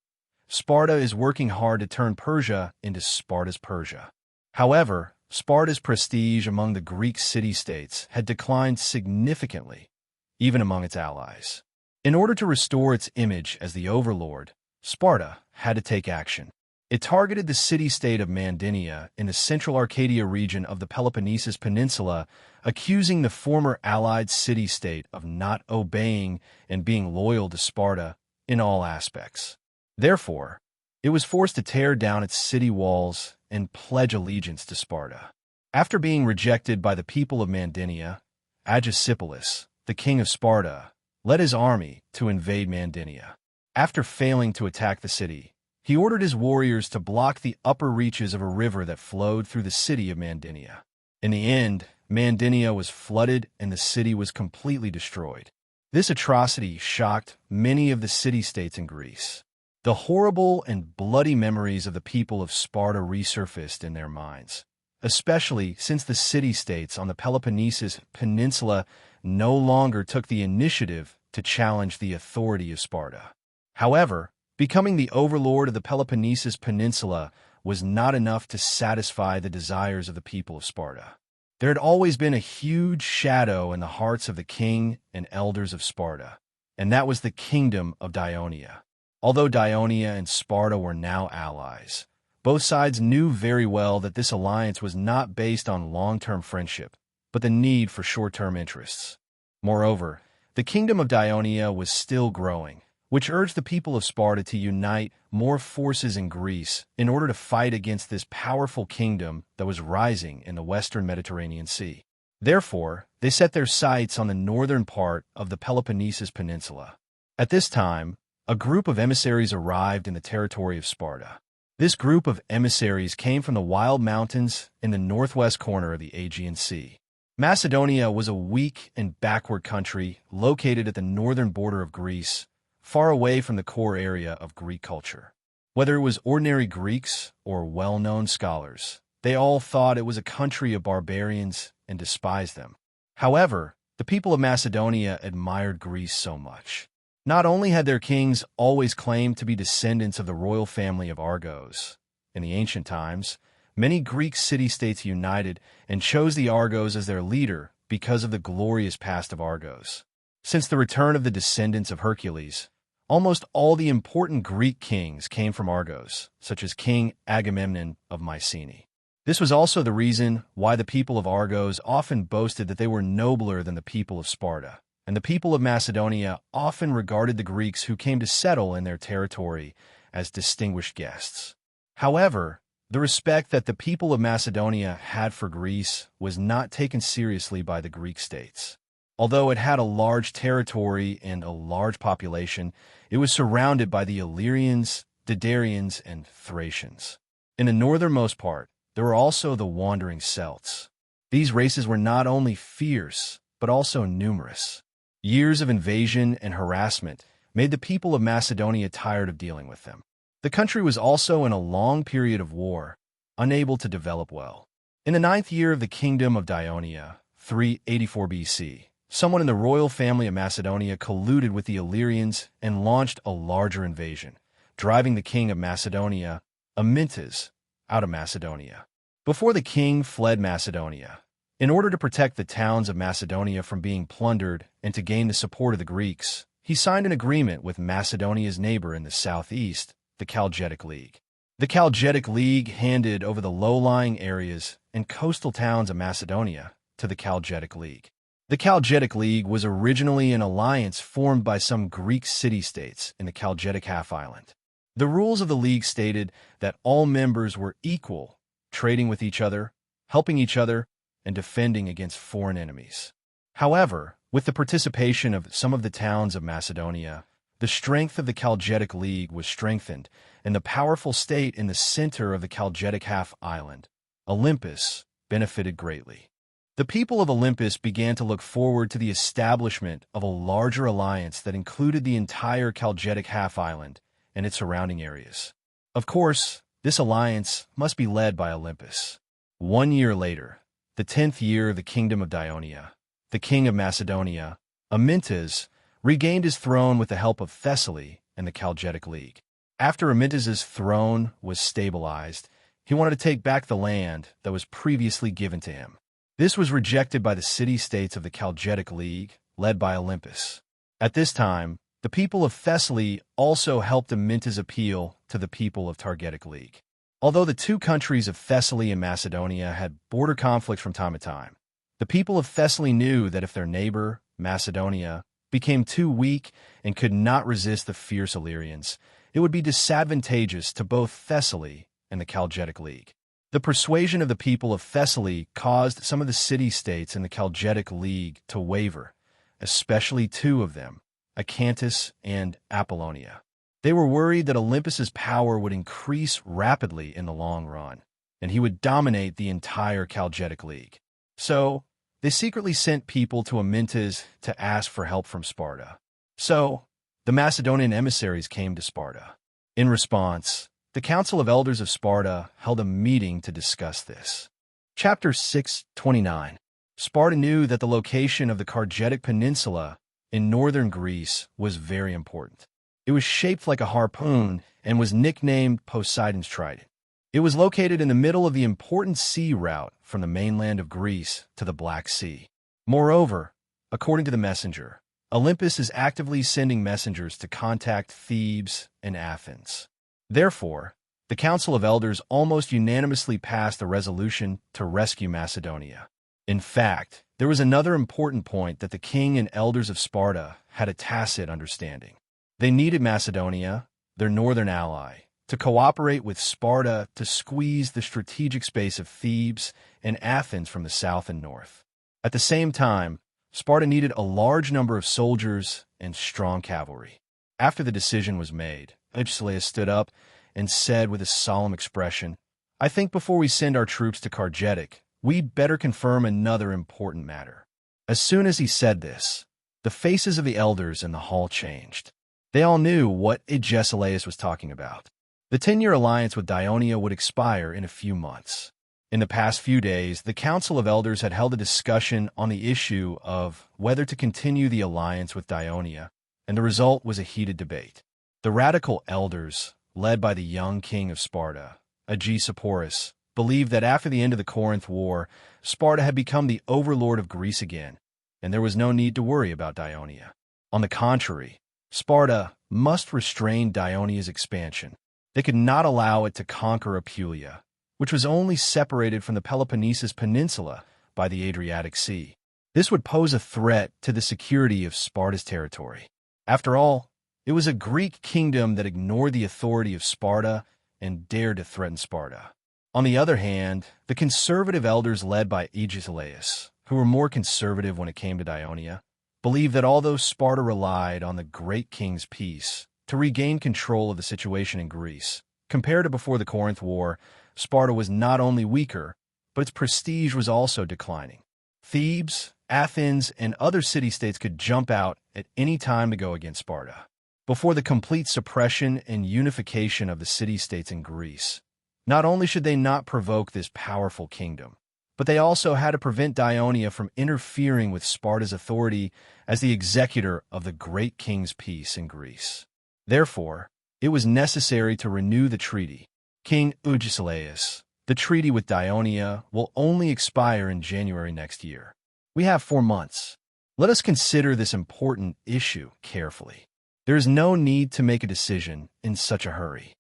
"Sparta is working hard to turn Persia into Sparta's Persia." However, Sparta's prestige among the Greek city-states had declined significantly, even among its allies. In order to restore its image as the overlord, Sparta had to take action. It targeted the city-state of Mandynia in the central Arcadia region of the Peloponnesus Peninsula, accusing the former allied city-state of not obeying and being loyal to Sparta in all aspects. Therefore, it was forced to tear down its city walls and pledge allegiance to Sparta. After being rejected by the people of Mandynia, Agesilaus, the king of Sparta, led his army to invade Mandynia. After failing to attack the city, he ordered his warriors to block the upper reaches of a river that flowed through the city of Mandynia. In the end, Mandynia was flooded and the city was completely destroyed. This atrocity shocked many of the city-states in Greece. The horrible and bloody memories of the people of Sparta resurfaced in their minds, especially since the city-states on the Peloponnesus Peninsula no longer took the initiative to challenge the authority of Sparta. However, becoming the overlord of the Peloponnesus Peninsula was not enough to satisfy the desires of the people of Sparta. There had always been a huge shadow in the hearts of the king and elders of Sparta, and that was the kingdom of Dionia. Although Dionia and Sparta were now allies, both sides knew very well that this alliance was not based on long-term friendship, but the need for short-term interests. Moreover, the kingdom of Dionia was still growing, which urged the people of Sparta to unite more forces in Greece in order to fight against this powerful kingdom that was rising in the western Mediterranean Sea. Therefore, they set their sights on the northern part of the Peloponnesus Peninsula. At this time, a group of emissaries arrived in the territory of Sparta. This group of emissaries came from the wild mountains in the northwest corner of the Aegean Sea. Macedonia was a weak and backward country located at the northern border of Greece, far away from the core area of Greek culture. Whether it was ordinary Greeks or well-known scholars, they all thought it was a country of barbarians and despised them. However, the people of Macedonia admired Greece so much. Not only had their kings always claimed to be descendants of the royal family of Argos. In the ancient times, many Greek city-states united and chose the Argos as their leader because of the glorious past of Argos. Since the return of the descendants of Hercules, almost all the important Greek kings came from Argos, such as King Agamemnon of Mycenae. This was also the reason why the people of Argos often boasted that they were nobler than the people of Sparta, and the people of Macedonia often regarded the Greeks who came to settle in their territory as distinguished guests. However, the respect that the people of Macedonia had for Greece was not taken seriously by the Greek states. Although it had a large territory and a large population, it was surrounded by the Illyrians, Dardanians, and Thracians. In the northernmost part, there were also the wandering Celts. These races were not only fierce, but also numerous. Years of invasion and harassment made the people of Macedonia tired of dealing with them. The country was also in a long period of war, unable to develop well. In the 9th year of the kingdom of Dionia, 384 BC, someone in the royal family of Macedonia colluded with the Illyrians and launched a larger invasion, driving the king of Macedonia, Amyntas, out of Macedonia. Before the king fled Macedonia, in order to protect the towns of Macedonia from being plundered and to gain the support of the Greeks, he signed an agreement with Macedonia's neighbor in the southeast, the Chalcidic League. The Chalcidic League handed over the low-lying areas and coastal towns of Macedonia to the Chalcidic League. The Chalcidic League was originally an alliance formed by some Greek city-states in the Chalcidic half-island. The rules of the league stated that all members were equal, trading with each other, helping each other, and defending against foreign enemies. However, with the participation of some of the towns of Macedonia, the strength of the Chalcidic League was strengthened, and the powerful state in the center of the Chalcidic half-island, Olympus, benefited greatly. The people of Olympus began to look forward to the establishment of a larger alliance that included the entire Chalcidic half-island and its surrounding areas. Of course, this alliance must be led by Olympus. 1 year later, the 10th year of the kingdom of Dionia, the king of Macedonia, Amyntas, regained his throne with the help of Thessaly and the Chalcidic League. After Amyntas's throne was stabilized, he wanted to take back the land that was previously given to him. This was rejected by the city-states of the Chalcidic League, led by Olympus. At this time, the people of Thessaly also helped Amyntas appeal to the people of Targetic League. Although the two countries of Thessaly and Macedonia had border conflicts from time to time, the people of Thessaly knew that if their neighbor, Macedonia, became too weak and could not resist the fierce Illyrians, it would be disadvantageous to both Thessaly and the Chalcidic League. The persuasion of the people of Thessaly caused some of the city-states in the Chalcidic League to waver, especially two of them, Acanthus and Apollonia. They were worried that Olympus's power would increase rapidly in the long run, and he would dominate the entire Chalcidic League. So, they secretly sent people to Amyntas to ask for help from Sparta. So, the Macedonian emissaries came to Sparta. In response, the Council of Elders of Sparta held a meeting to discuss this. Chapter 6:29. Sparta knew that the location of the Cargetic Peninsula in northern Greece was very important. It was shaped like a harpoon and was nicknamed Poseidon's Trident. It was located in the middle of the important sea route from the mainland of Greece to the Black Sea. Moreover, according to the messenger, Olympus is actively sending messengers to contact Thebes and Athens. Therefore, the Council of Elders almost unanimously passed a resolution to rescue Macedonia. In fact, there was another important point that the king and elders of Sparta had a tacit understanding. They needed Macedonia, their northern ally, to cooperate with Sparta to squeeze the strategic space of Thebes and Athens from the south and north. At the same time, Sparta needed a large number of soldiers and strong cavalry. After the decision was made, Agesilaus stood up and said with a solemn expression, "I think before we send our troops to Cargetic, we'd better confirm another important matter." As soon as he said this, the faces of the elders in the hall changed. They all knew what Agesilaus was talking about. The 10-year alliance with Dionia would expire in a few months. In the past few days, the Council of Elders had held a discussion on the issue of whether to continue the alliance with Dionia, and the result was a heated debate. The radical elders, led by the young king of Sparta, Agesilaus, believed that after the end of the Corinth War, Sparta had become the overlord of Greece again, and there was no need to worry about Dionia. On the contrary, Sparta must restrain Dionia's expansion. They could not allow it to conquer Apulia, which was only separated from the Peloponnesus Peninsula by the Adriatic Sea. This would pose a threat to the security of Sparta's territory. After all, it was a Greek kingdom that ignored the authority of Sparta and dared to threaten Sparta. On the other hand, the conservative elders led by Agesilaus, who were more conservative when it came to Dionia, believed that although Sparta relied on the great king's peace to regain control of the situation in Greece, compared to before the Corinth War, Sparta was not only weaker, but its prestige was also declining. Thebes, Athens, and other city-states could jump out at any time to go against Sparta. Before the complete suppression and unification of the city-states in Greece, not only should they not provoke this powerful kingdom, but they also had to prevent Dionia from interfering with Sparta's authority as the executor of the great king's peace in Greece. Therefore, it was necessary to renew the treaty. King Agesilaus, the treaty with Dionia will only expire in January next year. We have 4 months. Let us consider this important issue carefully. There is no need to make a decision in such a hurry.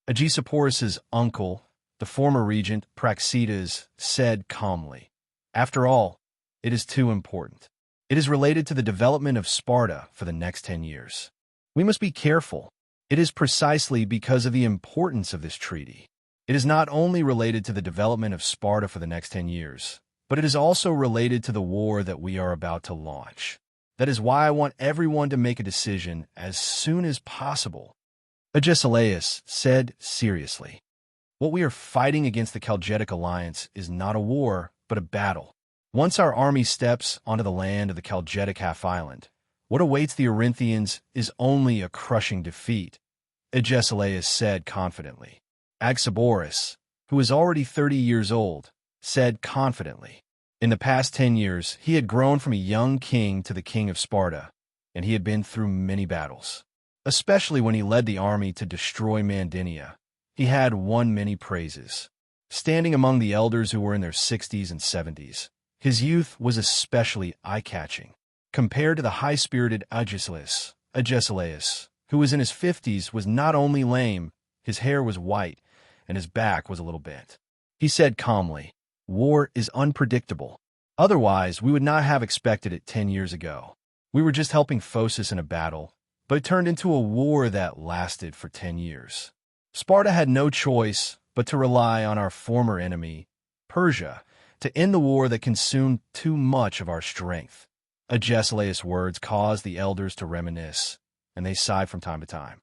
Agesilaus's uncle, the former regent Praxedes, said calmly, "After all, it is too important. It is related to the development of Sparta for the next 10 years. We must be careful. It is precisely because of the importance of this treaty. It is not only related to the development of Sparta for the next 10 years, but it is also related to the war that we are about to launch. That is why I want everyone to make a decision as soon as possible." Agesilaus said seriously, "What we are fighting against the Chalcidic alliance is not a war, but a battle. Once our army steps onto the land of the Chalcidic half-island, what awaits the Orynthians is only a crushing defeat," Agesilaus said confidently. Agesilaus, who is already 30 years old, said confidently. In the past 10 years, he had grown from a young king to the king of Sparta, and he had been through many battles. Especially when he led the army to destroy Mandinia, he had won many praises. Standing among the elders who were in their 60s and 70s, his youth was especially eye-catching. Compared to the high-spirited Agesilaus, who was in his 50s, was not only lame, his hair was white, and his back was a little bent. He said calmly, "War is unpredictable. Otherwise, we would not have expected it 10 years ago. We were just helping Phocis in a battle, but it turned into a war that lasted for 10 years. Sparta had no choice but to rely on our former enemy, Persia, to end the war that consumed too much of our strength." Agesilaus' words caused the elders to reminisce, and they sighed from time to time.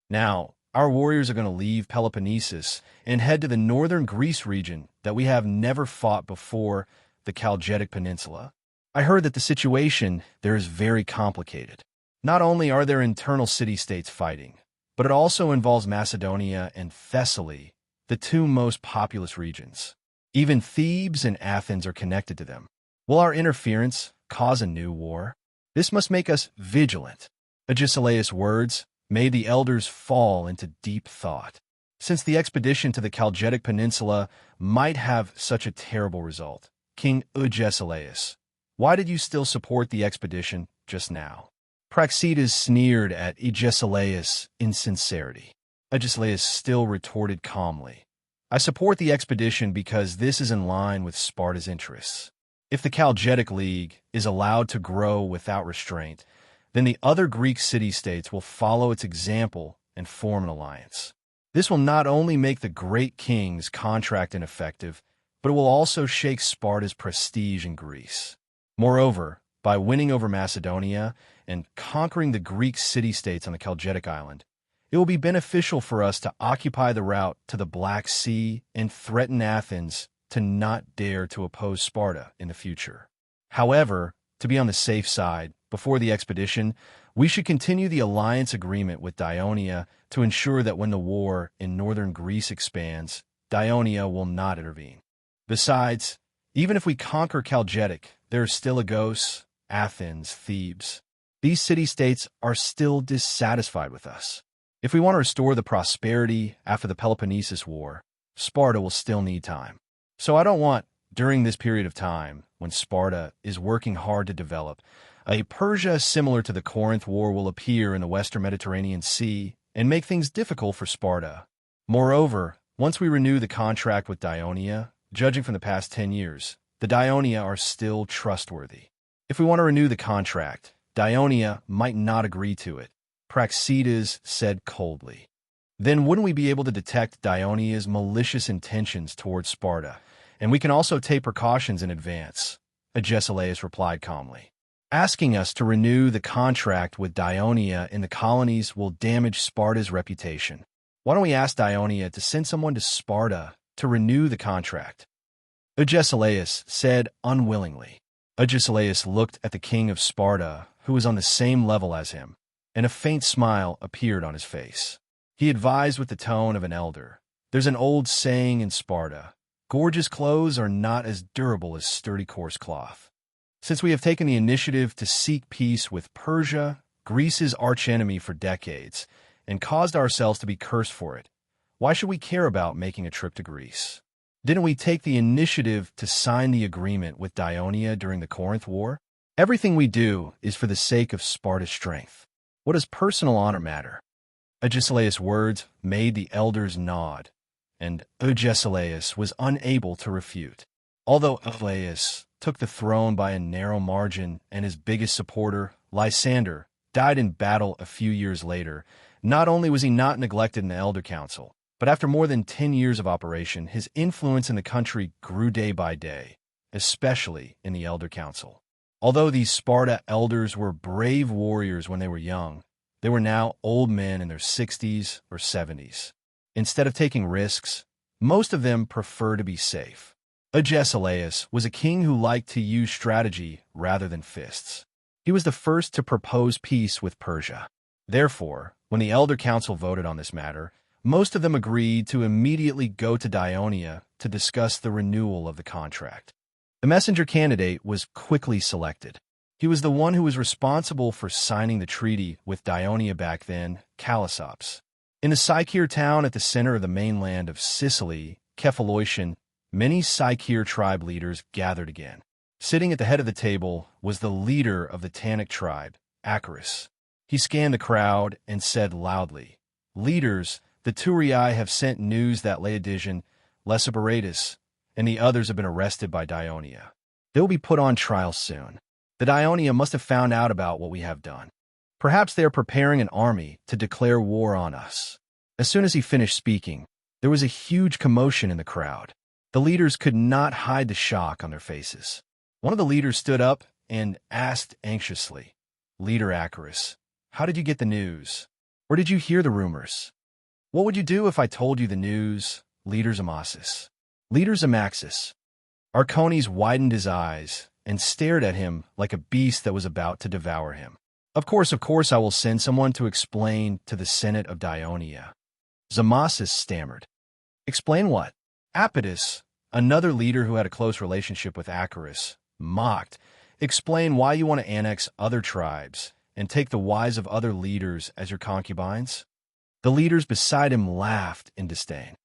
"Now, our warriors are going to leave Peloponnesus and head to the northern Greece region that we have never fought before, the Chalcidic Peninsula. I heard that the situation there is very complicated. Not only are there internal city-states fighting, but it also involves Macedonia and Thessaly, the two most populous regions. Even Thebes and Athens are connected to them. Will our interference cause a new war? This must make us vigilant." Agesilaus' words made the elders fall into deep thought. Since the expedition to the Chalcidic Peninsula might have such a terrible result, King Agesilaus, why did you still support the expedition just now? Praxedes sneered at Agesilaus' insincerity. Agesilaus still retorted calmly, "I support the expedition because this is in line with Sparta's interests. If the Chalcidic League is allowed to grow without restraint, then the other Greek city-states will follow its example and form an alliance. This will not only make the great king's contract ineffective, but it will also shake Sparta's prestige in Greece. Moreover, by winning over Macedonia and conquering the Greek city-states on the Chalcidic island, it will be beneficial for us to occupy the route to the Black Sea and threaten Athens to not dare to oppose Sparta in the future. However, to be on the safe side, before the expedition, we should continue the alliance agreement with Dionia to ensure that when the war in northern Greece expands, Dionia will not intervene. Besides, even if we conquer Chalcidic, there are still Agos, Athens, Thebes. These city-states are still dissatisfied with us. If we want to restore the prosperity after the Peloponnesus War, Sparta will still need time. So I don't want, during this period of time, when Sparta is working hard to develop, a Persia similar to the Corinth War will appear in the Western Mediterranean Sea and make things difficult for Sparta. Moreover, once we renew the contract with Dionia, judging from the past 10 years, the Dionia are still trustworthy. If we want to renew the contract, Dionia might not agree to it," Praxedes said coldly. "Then wouldn't we be able to detect Dionia's malicious intentions towards Sparta, and we can also take precautions in advance?" Agesilaus replied calmly. "Asking us to renew the contract with Dionia in the colonies will damage Sparta's reputation. Why don't we ask Dionia to send someone to Sparta to renew the contract?" Agesilaus said unwillingly. Agesilaus looked at the king of Sparta, who was on the same level as him, and a faint smile appeared on his face. He advised with the tone of an elder, "There's an old saying in Sparta, gorgeous clothes are not as durable as sturdy coarse cloth. Since we have taken the initiative to seek peace with Persia, Greece's archenemy for decades, and caused ourselves to be cursed for it, why should we care about making a trip to Greece? Didn't we take the initiative to sign the agreement with Dionia during the Corinth War? Everything we do is for the sake of Sparta's strength. What does personal honor matter?" Agesilaus' words made the elders nod, and Agesilaus was unable to refute. Although Agesilaus took the throne by a narrow margin and his biggest supporter, Lysander, died in battle a few years later, not only was he not neglected in the Elder Council, but after more than 10 years of operation, his influence in the country grew day by day, especially in the Elder Council. Although these Sparta elders were brave warriors when they were young, they were now old men in their 60s or 70s. Instead of taking risks, most of them prefer to be safe. Agesilaus was a king who liked to use strategy rather than fists. He was the first to propose peace with Persia. Therefore, when the Elder Council voted on this matter, most of them agreed to immediately go to Dionia to discuss the renewal of the contract. The messenger candidate was quickly selected. He was the one who was responsible for signing the treaty with Dionia back then, Callisops. In the Psycheer town at the center of the mainland of Sicily, Kephalloician, many Psycheer tribe leaders gathered again. Sitting at the head of the table was the leader of the Tannic tribe, Acarus. He scanned the crowd and said loudly, "Leaders, the Turii have sent news that Laodigian, Lesiberatus, and the others have been arrested by Dionia. They will be put on trial soon. The Dionia must have found out about what we have done. Perhaps they are preparing an army to declare war on us." As soon as he finished speaking, there was a huge commotion in the crowd. The leaders could not hide the shock on their faces. One of the leaders stood up and asked anxiously, "Leader Acarus, how did you get the news? Where did you hear the rumors? What would you do if I told you the news, Leader Zamasis?" Leader Zamaxis. Arcones widened his eyes and stared at him like a beast that was about to devour him. Of course, I will send someone to explain to the Senate of Dionia." Zamasis stammered. "Explain what?" Apitus, another leader who had a close relationship with Acarus, mocked. "Explain why you want to annex other tribes and take the wives of other leaders as your concubines?" The leaders beside him laughed in disdain.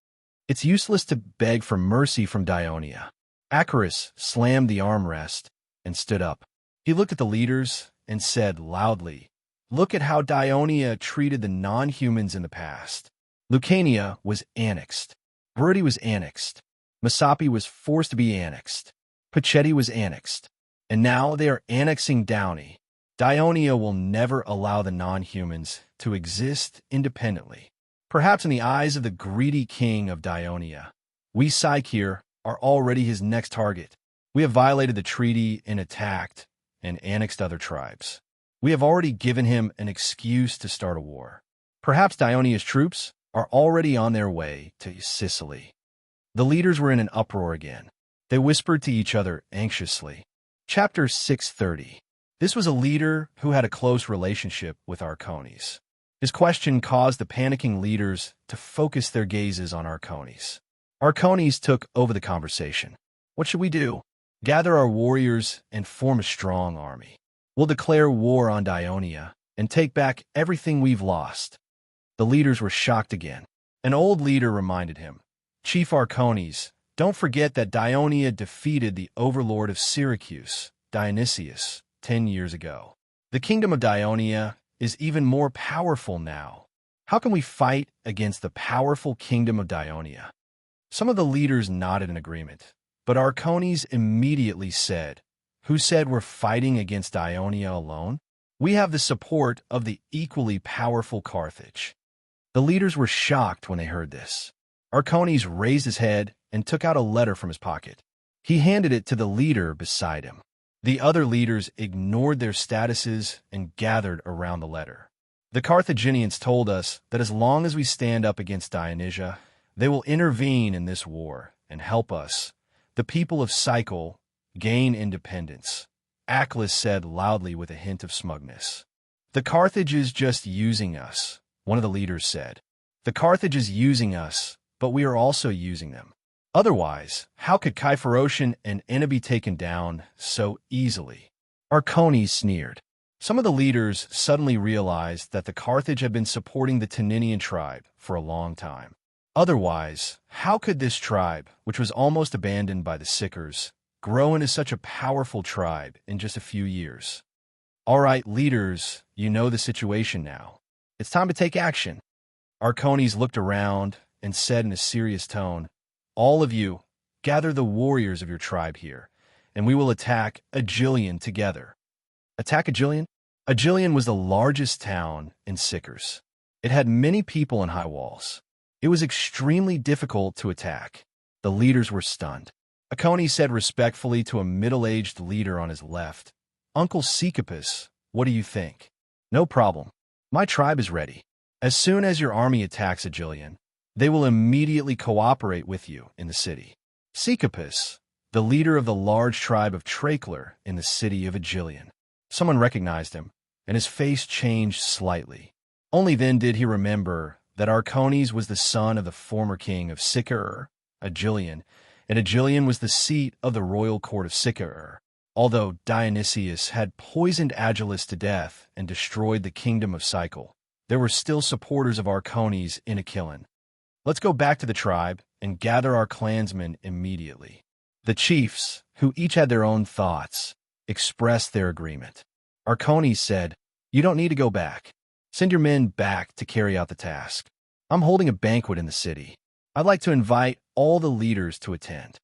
"It's useless to beg for mercy from Dionia." Acarus slammed the armrest and stood up. He looked at the leaders and said loudly, "Look at how Dionia treated the non-humans in the past. Lucania was annexed. Brody was annexed. Masapi was forced to be annexed. Pachetti was annexed. And now they are annexing Downey. Dionia will never allow the non-humans to exist independently. Perhaps in the eyes of the greedy king of Dionia, we Psycheer are already his next target. We have violated the treaty and attacked and annexed other tribes. We have already given him an excuse to start a war. Perhaps Dionia's troops are already on their way to Sicily." The leaders were in an uproar again. They whispered to each other anxiously. Chapter 630. This was a leader who had a close relationship with Arcones. His question caused the panicking leaders to focus their gazes on Arcones. Arcones took over the conversation. "What should we do?" "Gather our warriors and form a strong army. We'll declare war on Dionia and take back everything we've lost." The leaders were shocked again. An old leader reminded him, "Chief Arcones, don't forget that Dionia defeated the Overlord of Syracuse, Dionysius, 10 years ago. The kingdom of Dionia is even more powerful now. How can we fight against the powerful kingdom of Dionia?" Some of the leaders nodded in agreement, but Arcones immediately said, "Who said we're fighting against Dionia alone? We have the support of the equally powerful Carthage." The leaders were shocked when they heard this. Arcones raised his head and took out a letter from his pocket. He handed it to the leader beside him. The other leaders ignored their statuses and gathered around the letter. "The Carthaginians told us that as long as we stand up against Dionysia, they will intervene in this war and help us, the people of Cycle, gain independence," Achelous said loudly with a hint of smugness. "The Carthage is just using us," one of the leaders said. "The Carthage is using us, but we are also using them. Otherwise, how could Kephalloician and Enna be taken down so easily?" Arcones sneered. Some of the leaders suddenly realized that the Carthage had been supporting the Taninian tribe for a long time. Otherwise, how could this tribe, which was almost abandoned by the Sickers, grow into such a powerful tribe in just a few years? "All right, leaders, you know the situation now. It's time to take action." Arcones looked around and said in a serious tone, "All of you, gather the warriors of your tribe here, and we will attack Agilion together." Attack Agilion? Agilion was the largest town in Sickers. It had many people and high walls. It was extremely difficult to attack. The leaders were stunned. Arcones said respectfully to a middle-aged leader on his left, "Uncle Cecopus, what do you think?" "No problem. My tribe is ready. As soon as your army attacks Agilion, they will immediately cooperate with you in the city." Cecopus, the leader of the large tribe of Tranquil in the city of Agilion. Someone recognized him, and his face changed slightly. Only then did he remember that Arcones was the son of the former king of Sycur, Agilion, and Agilion was the seat of the royal court of Sycur. Although Dionysius had poisoned Agilus to death and destroyed the kingdom of Cycle, there were still supporters of Arcones in Achillean. Let's go back to the tribe and gather our clansmen immediately. The chiefs, who each had their own thoughts, expressed their agreement. Arcones said, "You don't need to go back. Send your men back to carry out the task. I'm holding a banquet in the city. I'd like to invite all the leaders to attend."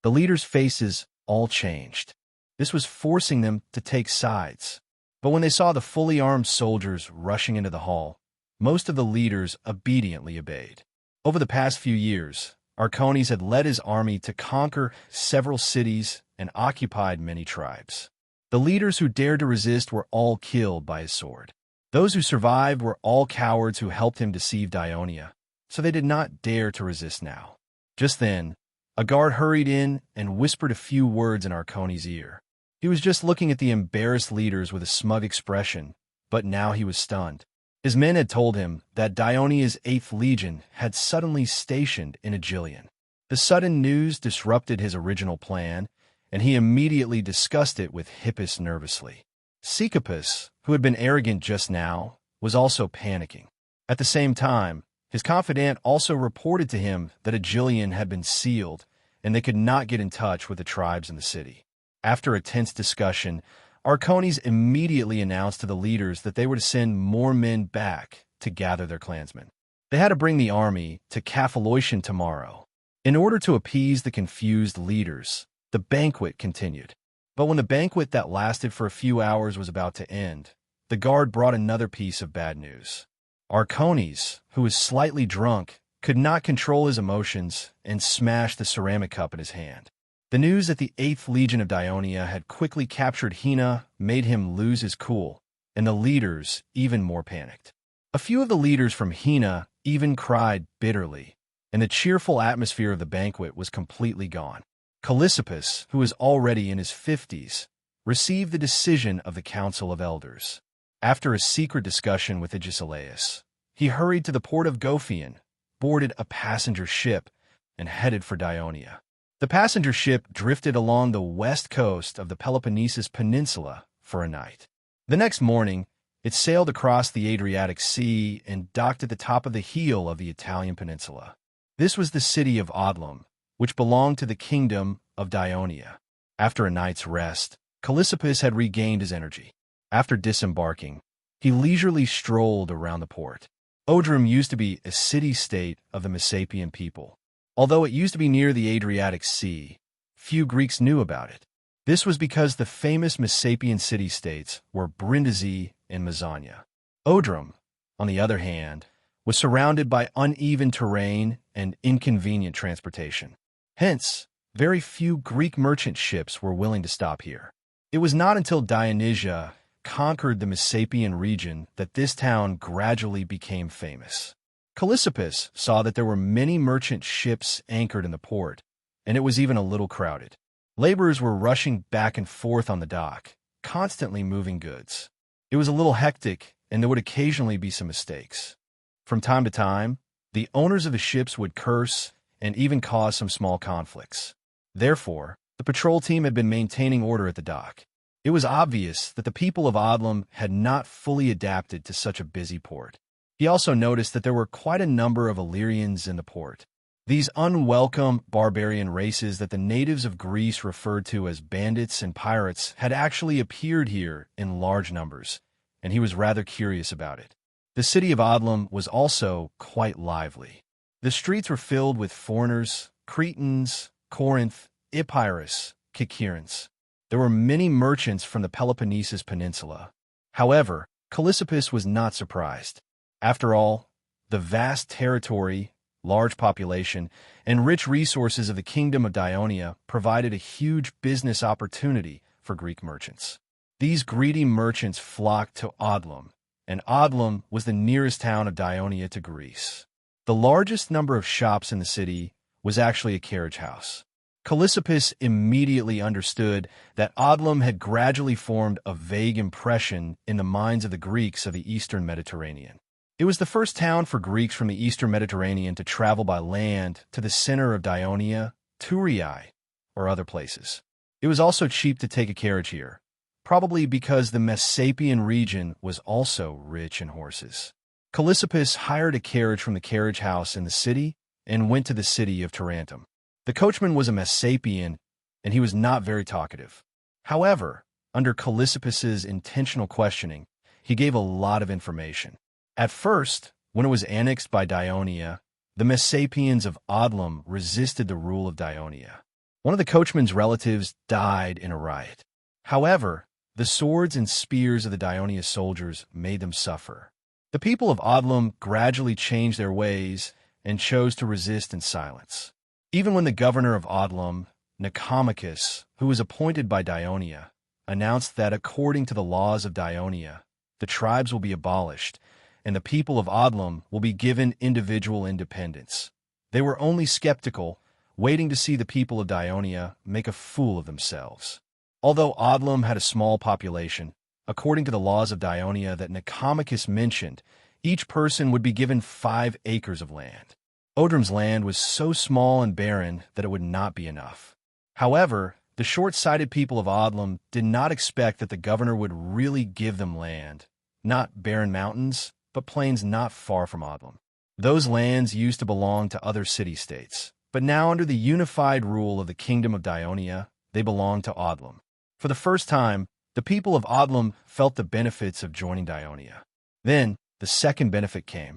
The leaders' faces all changed. This was forcing them to take sides. But when they saw the fully armed soldiers rushing into the hall, most of the leaders obediently obeyed. Over the past few years, Arcones had led his army to conquer several cities and occupied many tribes. The leaders who dared to resist were all killed by his sword. Those who survived were all cowards who helped him deceive Dionia, so they did not dare to resist now. Just then, a guard hurried in and whispered a few words in Arcones' ear. He was just looking at the embarrassed leaders with a smug expression, but now he was stunned. His men had told him that Dionia's 8th Legion had suddenly stationed in Agilian. The sudden news disrupted his original plan, and he immediately discussed it with Hippus nervously. Cecopus, who had been arrogant just now, was also panicking. At the same time, his confidant also reported to him that Agilian had been sealed, and they could not get in touch with the tribes in the city. After a tense discussion, Arcones immediately announced to the leaders that they were to send more men back to gather their clansmen. They had to bring the army to Cephalotion tomorrow. In order to appease the confused leaders, the banquet continued. But when the banquet that lasted for a few hours was about to end, the guard brought another piece of bad news. Arcones, who was slightly drunk, could not control his emotions and smashed the ceramic cup in his hand. The news that the 8th Legion of Dionia had quickly captured Hina made him lose his cool, and the leaders even more panicked. A few of the leaders from Hina even cried bitterly, and the cheerful atmosphere of the banquet was completely gone. Callissippus, who was already in his 50s, received the decision of the Council of Elders. After a secret discussion with Agesilaus, he hurried to the port of Gophion, boarded a passenger ship, and headed for Dionia. The passenger ship drifted along the west coast of the Peloponnesus Peninsula for a night. The next morning, it sailed across the Adriatic Sea and docked at the top of the heel of the Italian peninsula. This was the city of Odlum, which belonged to the kingdom of Dionia. After a night's rest, Callissippus had regained his energy. After disembarking, he leisurely strolled around the port. Odrum used to be a city-state of the Messapian people. Although it used to be near the Adriatic Sea, few Greeks knew about it. This was because the famous Messapian city-states were Brindisi and Mazzania. Odrum, on the other hand, was surrounded by uneven terrain and inconvenient transportation. Hence, very few Greek merchant ships were willing to stop here. It was not until Dionysia conquered the Messapian region that this town gradually became famous. Callissippus saw that there were many merchant ships anchored in the port, and it was even a little crowded. Laborers were rushing back and forth on the dock, constantly moving goods. It was a little hectic, and there would occasionally be some mistakes. From time to time, the owners of the ships would curse and even cause some small conflicts. Therefore, the patrol team had been maintaining order at the dock. It was obvious that the people of Odlum had not fully adapted to such a busy port. He also noticed that there were quite a number of Illyrians in the port. These unwelcome barbarian races that the natives of Greece referred to as bandits and pirates had actually appeared here in large numbers, and he was rather curious about it. The city of Odlum was also quite lively. The streets were filled with foreigners, Cretans, Corinth, Epirus, Kikians. There were many merchants from the Peloponnesus Peninsula. However, Callissippus was not surprised. After all, the vast territory, large population, and rich resources of the kingdom of Dionia provided a huge business opportunity for Greek merchants. These greedy merchants flocked to Odlum, and Odlum was the nearest town of Dionia to Greece. The largest number of shops in the city was actually a carriage house. Callissippus immediately understood that Odlum had gradually formed a vague impression in the minds of the Greeks of the Eastern Mediterranean. It was the first town for Greeks from the Eastern Mediterranean to travel by land to the center of Dionia, Thurii, or other places. It was also cheap to take a carriage here, probably because the Messapian region was also rich in horses. Callissippus hired a carriage from the carriage house in the city and went to the city of Tarentum. The coachman was a Messapian, and he was not very talkative. However, under Callissippus's intentional questioning, he gave a lot of information. At first, when it was annexed by Dionia, the Messapians of Odlum resisted the rule of Dionia. One of the coachman's relatives died in a riot. However, the swords and spears of the Dionia soldiers made them suffer. The people of Odlum gradually changed their ways and chose to resist in silence. Even when the governor of Odlum, Nicomachus, who was appointed by Dionia, announced that according to the laws of Dionia, the tribes will be abolished, and the people of Odlum will be given individual independence. They were only skeptical, waiting to see the people of Dionia make a fool of themselves. Although Odlum had a small population, according to the laws of Dionia that Nicomachus mentioned, each person would be given 5 acres of land. Odrum's land was so small and barren that it would not be enough. However, the short-sighted people of Odlum did not expect that the governor would really give them land, not barren mountains, but plains not far from Odlum. Those lands used to belong to other city-states, but now under the unified rule of the kingdom of Dionia, they belonged to Odlum. For the first time, the people of Odlum felt the benefits of joining Dionia. Then, the second benefit came.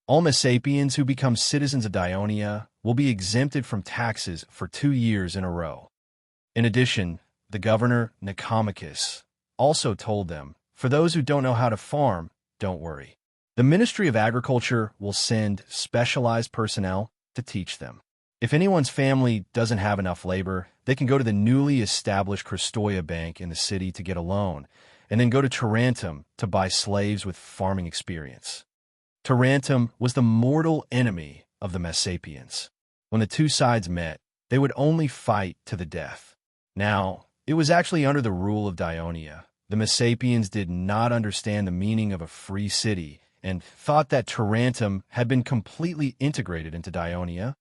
All Messapians who become citizens of Dionia will be exempted from taxes for 2 years in a row. In addition, the governor, Nicomachus, also told them, for those who don't know how to farm, don't worry. The Ministry of Agriculture will send specialized personnel to teach them. If anyone's family doesn't have enough labor, they can go to the newly established Christoia Bank in the city to get a loan, and then go to Tarentum to buy slaves with farming experience. Tarentum was the mortal enemy of the Messapians. When the two sides met, they would only fight to the death. Now, it was actually under the rule of Dionia. The Messapians did not understand the meaning of a free city and thought that Tarentum had been completely integrated into Dionia.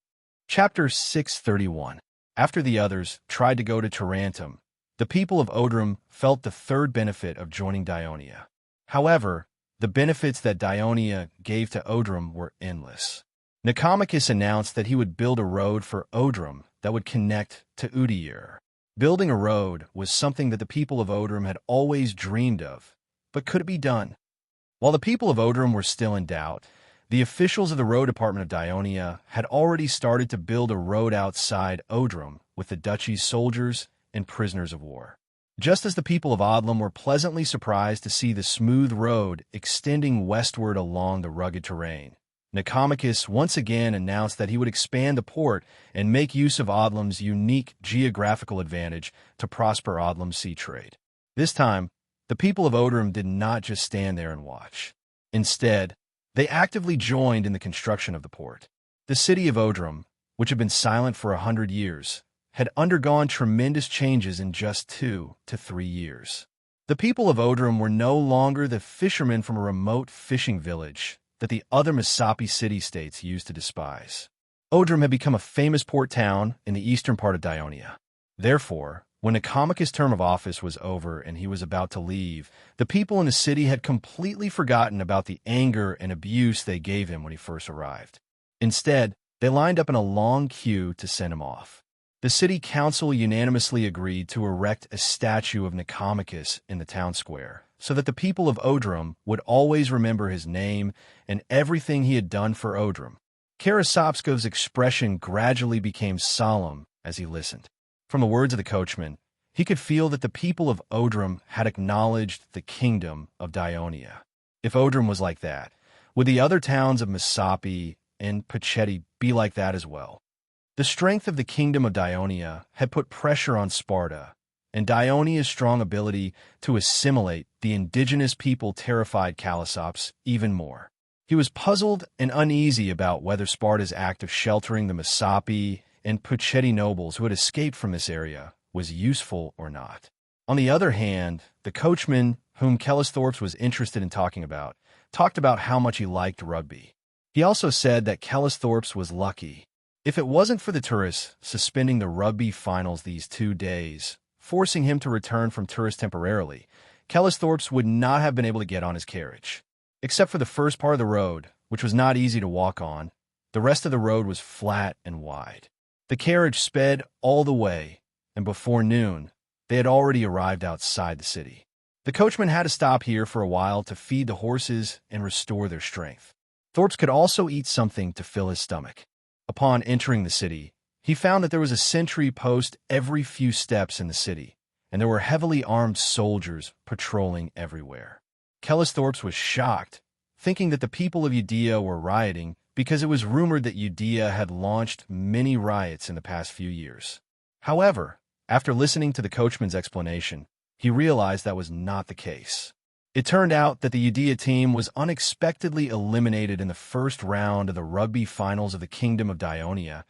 Chapter 631. After the others tried to go to Tarentum, the people of Odrum felt the third benefit of joining Dionia. However, the benefits that Dionia gave to Odrum were endless. Nicomachus announced that he would build a road for Odrum that would connect to Udir. Building a road was something that the people of Odrum had always dreamed of, but could it be done? While the people of Odrum were still in doubt, the officials of the road department of Dionia had already started to build a road outside Odrum with the duchy's soldiers and prisoners of war. Just as the people of Odlum were pleasantly surprised to see the smooth road extending westward along the rugged terrain, Nicomachus once again announced that he would expand the port and make use of Odlum's unique geographical advantage to prosper Odlum's sea trade. This time, the people of Odrum did not just stand there and watch. Instead, they actively joined in the construction of the port. The city of Odrum, which had been silent for 100 years, had undergone tremendous changes in just 2 to 3 years. The people of Odrum were no longer the fishermen from a remote fishing village that the other Messapi city-states used to despise. Odrum had become a famous port town in the eastern part of Dionia. Therefore, when Nicomachus' term of office was over and he was about to leave, the people in the city had completely forgotten about the anger and abuse they gave him when he first arrived. Instead, they lined up in a long queue to send him off. The city council unanimously agreed to erect a statue of Nicomachus in the town square, so that the people of Odrum would always remember his name and everything he had done for Odrum. Karasopskov's expression gradually became solemn as he listened. From the words of the coachman, he could feel that the people of Odrum had acknowledged the kingdom of Dionia. If Odrum was like that, would the other towns of Messapi and Pacheti be like that as well? The strength of the kingdom of Dionia had put pressure on Sparta, and Dionia's strong ability to assimilate the indigenous people terrified Callisops even more. He was puzzled and uneasy about whether Sparta's act of sheltering the Messapi and Pacheti nobles who had escaped from this area was useful or not. On the other hand, the coachman, whom Callisthorpes was interested in talking about how much he liked rugby. He also said that Callisthorpes was lucky. If it wasn't for the tourists suspending the rugby finals these 2 days, forcing him to return from tourist temporarily, Kellisthorpe would not have been able to get on his carriage. Except for the first part of the road, which was not easy to walk on, the rest of the road was flat and wide. The carriage sped all the way, and before noon, they had already arrived outside the city. The coachman had to stop here for a while to feed the horses and restore their strength. Thorpe could also eat something to fill his stomach. Upon entering the city, he found that there was a sentry post every few steps in the city, and there were heavily armed soldiers patrolling everywhere. Kellisthorpe was shocked, thinking that the people of Udea were rioting because it was rumored that Udea had launched many riots in the past few years. However, after listening to the coachman's explanation, he realized that was not the case. It turned out that the Udea team was unexpectedly eliminated in the first round of the rugby finals of the Kingdom of Dionia,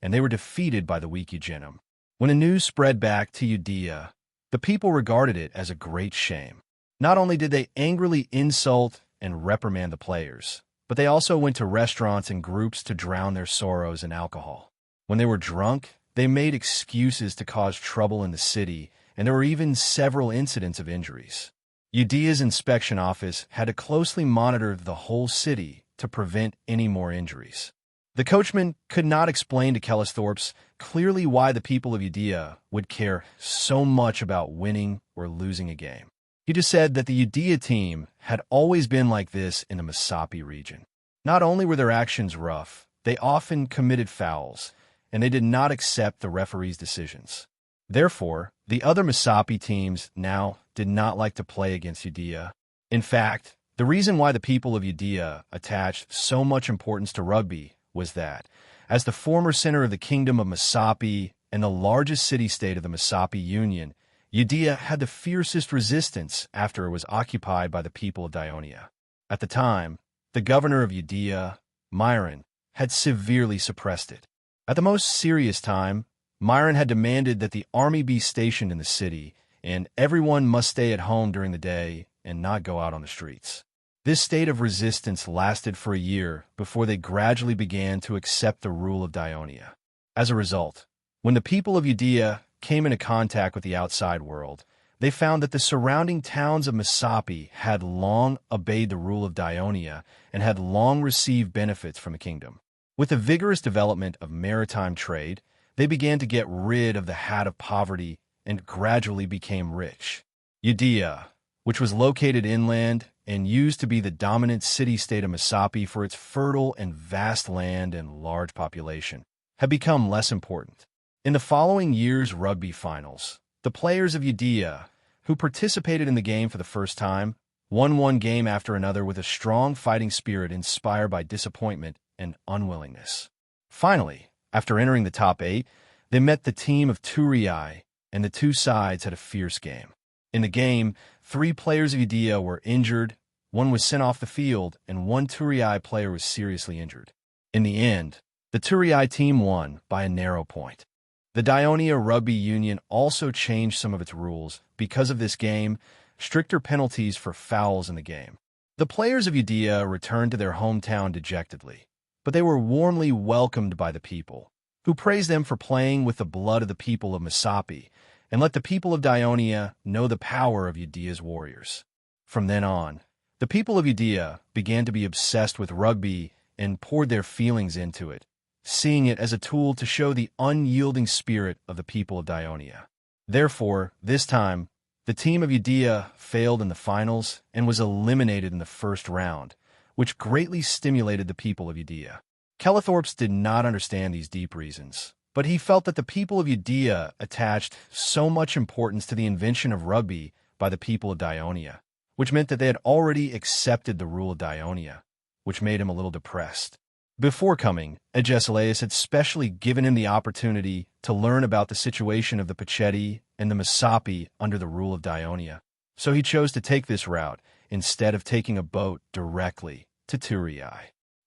and they were defeated by the weak Eugenum. When the news spread back to Udea, the people regarded it as a great shame. Not only did they angrily insult and reprimand the players, but they also went to restaurants and groups to drown their sorrows in alcohol. When they were drunk, they made excuses to cause trouble in the city, and there were even several incidents of injuries. Udea's inspection office had to closely monitor the whole city to prevent any more injuries. The coachman could not explain to Kellisthorpe clearly why the people of Udea would care so much about winning or losing a game. He just said that the Udea team had always been like this in the Misapi region. Not only were their actions rough, they often committed fouls, and they did not accept the referee's decisions. Therefore, the other Misapi teams now did not like to play against Udea. In fact, the reason why the people of Udea attached so much importance to rugby was that, as the former center of the Kingdom of Misapi and the largest city-state of the Misapi Union, Udea had the fiercest resistance after it was occupied by the people of Dionia. At the time, the governor of Udea, Myron, had severely suppressed it. At the most serious time, Myron had demanded that the army be stationed in the city, and everyone must stay at home during the day and not go out on the streets. This state of resistance lasted for a year before they gradually began to accept the rule of Dionia. As a result, when the people of Udea came into contact with the outside world, they found that the surrounding towns of Misapi had long obeyed the rule of Dionia and had long received benefits from the kingdom. With the vigorous development of maritime trade, they began to get rid of the hat of poverty and gradually became rich. Udea, which was located inland and used to be the dominant city-state of Misapi for its fertile and vast land and large population, had become less important. In the following year's rugby finals, the players of Udea, who participated in the game for the first time, won one game after another with a strong fighting spirit inspired by disappointment and unwillingness. Finally, after entering the top 8, they met the team of Turii, and the two sides had a fierce game. In the game, 3 players of Udea were injured, 1 was sent off the field, and 1 Turii player was seriously injured. In the end, the Turii team won by a narrow point. The Dionia Rugby Union also changed some of its rules. Because of this game, stricter penalties for fouls in the game. The players of Udea returned to their hometown dejectedly, but they were warmly welcomed by the people, who praised them for playing with the blood of the people of Misapi, and let the people of Dionia know the power of Udea's warriors. From then on, the people of Udea began to be obsessed with rugby and poured their feelings into it, seeing it as a tool to show the unyielding spirit of the people of Dionia. Therefore, this time, the team of Udea failed in the finals and was eliminated in the first round, which greatly stimulated the people of Udea. Kellisthorpe did not understand these deep reasons, but he felt that the people of Udea attached so much importance to the invention of rugby by the people of Dionia, which meant that they had already accepted the rule of Dionia, which made him a little depressed. Before coming, Agesilaus had specially given him the opportunity to learn about the situation of the Pachetti and the Misapi under the rule of Dionia, so he chose to take this route instead of taking a boat directly to Turii.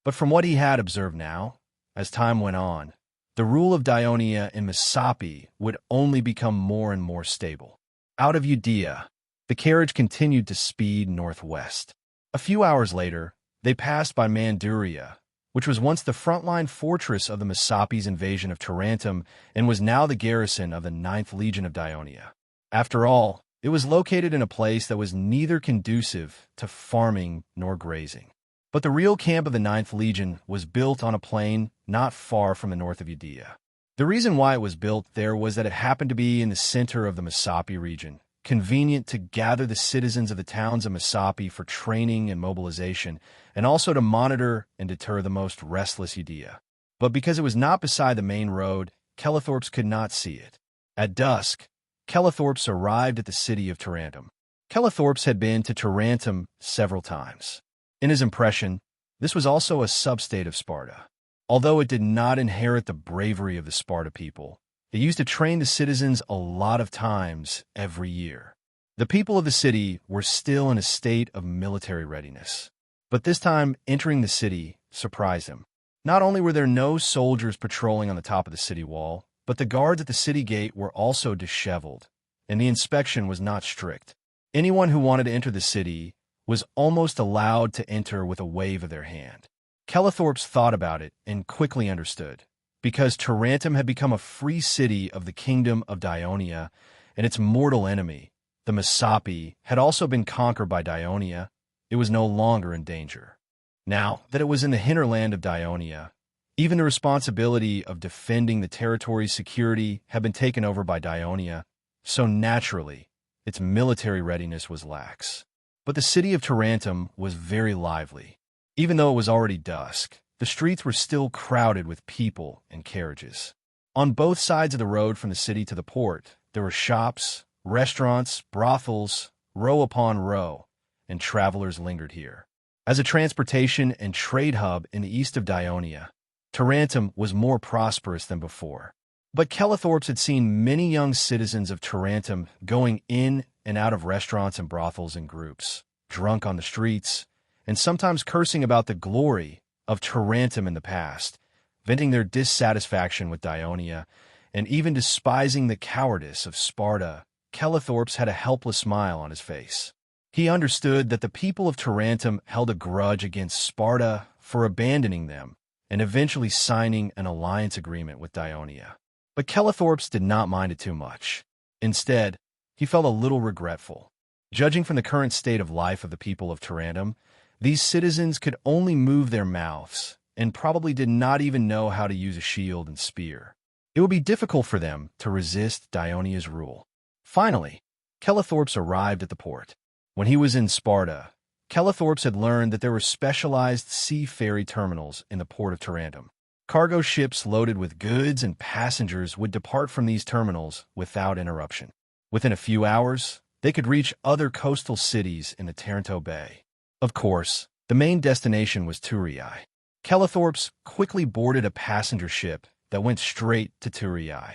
But from what he had observed now, as time went on, the rule of Dionia in Misapi would only become more and more stable. Out of Udea, the carriage continued to speed northwest. A few hours later, they passed by Manduria, which was once the frontline fortress of the Misapi's invasion of Tarentum and was now the garrison of the 9th Legion of Dionia. After all, it was located in a place that was neither conducive to farming nor grazing. But the real camp of the Ninth Legion was built on a plain not far from the north of Judea. The reason why it was built there was that it happened to be in the center of the Missapi region, convenient to gather the citizens of the towns of Missapi for training and mobilization, and also to monitor and deter the most restless Judea. But because it was not beside the main road, Kelethorps could not see it. At dusk, Kelethorps arrived at the city of Tarentum. Kelethorps had been to Tarentum several times. In his impression, this was also a substate of Sparta. Although it did not inherit the bravery of the Sparta people, it used to train the citizens a lot of times every year. The people of the city were still in a state of military readiness. But this time, entering the city surprised him. Not only were there no soldiers patrolling on the top of the city wall, but the guards at the city gate were also disheveled, and the inspection was not strict. Anyone who wanted to enter the city was almost allowed to enter with a wave of their hand. Kelethorps thought about it and quickly understood. Because Tarentum had become a free city of the kingdom of Dionia, and its mortal enemy, the Missapi, had also been conquered by Dionia, it was no longer in danger. Now that it was in the hinterland of Dionia, even the responsibility of defending the territory's security had been taken over by Dionia, so naturally, its military readiness was lax. But the city of Tarentum was very lively. Even though it was already dusk, the streets were still crowded with people and carriages. On both sides of the road from the city to the port, there were shops, restaurants, brothels, row upon row, and travelers lingered here. As a transportation and trade hub in the east of Dionia, Tarentum was more prosperous than before. But Kelethorps had seen many young citizens of Tarentum going in and out of restaurants and brothels in groups, drunk on the streets, and sometimes cursing about the glory of Tarentum in the past, venting their dissatisfaction with Dionia, and even despising the cowardice of Sparta. Kelethorps had a helpless smile on his face. He understood that the people of Tarentum held a grudge against Sparta for abandoning them and eventually signing an alliance agreement with Dionia. But Kelethorps did not mind it too much. Instead, he felt a little regretful. Judging from the current state of life of the people of Tarentum, these citizens could only move their mouths and probably did not even know how to use a shield and spear. It would be difficult for them to resist Dionia's rule. Finally, Kelethorps arrived at the port. When he was in Sparta, Kelethorps had learned that there were specialized sea ferry terminals in the port of Tarentum. Cargo ships loaded with goods and passengers would depart from these terminals without interruption. Within a few hours, they could reach other coastal cities in the Taranto Bay. Of course, the main destination was Thurii. Kelethorps quickly boarded a passenger ship that went straight to Thurii.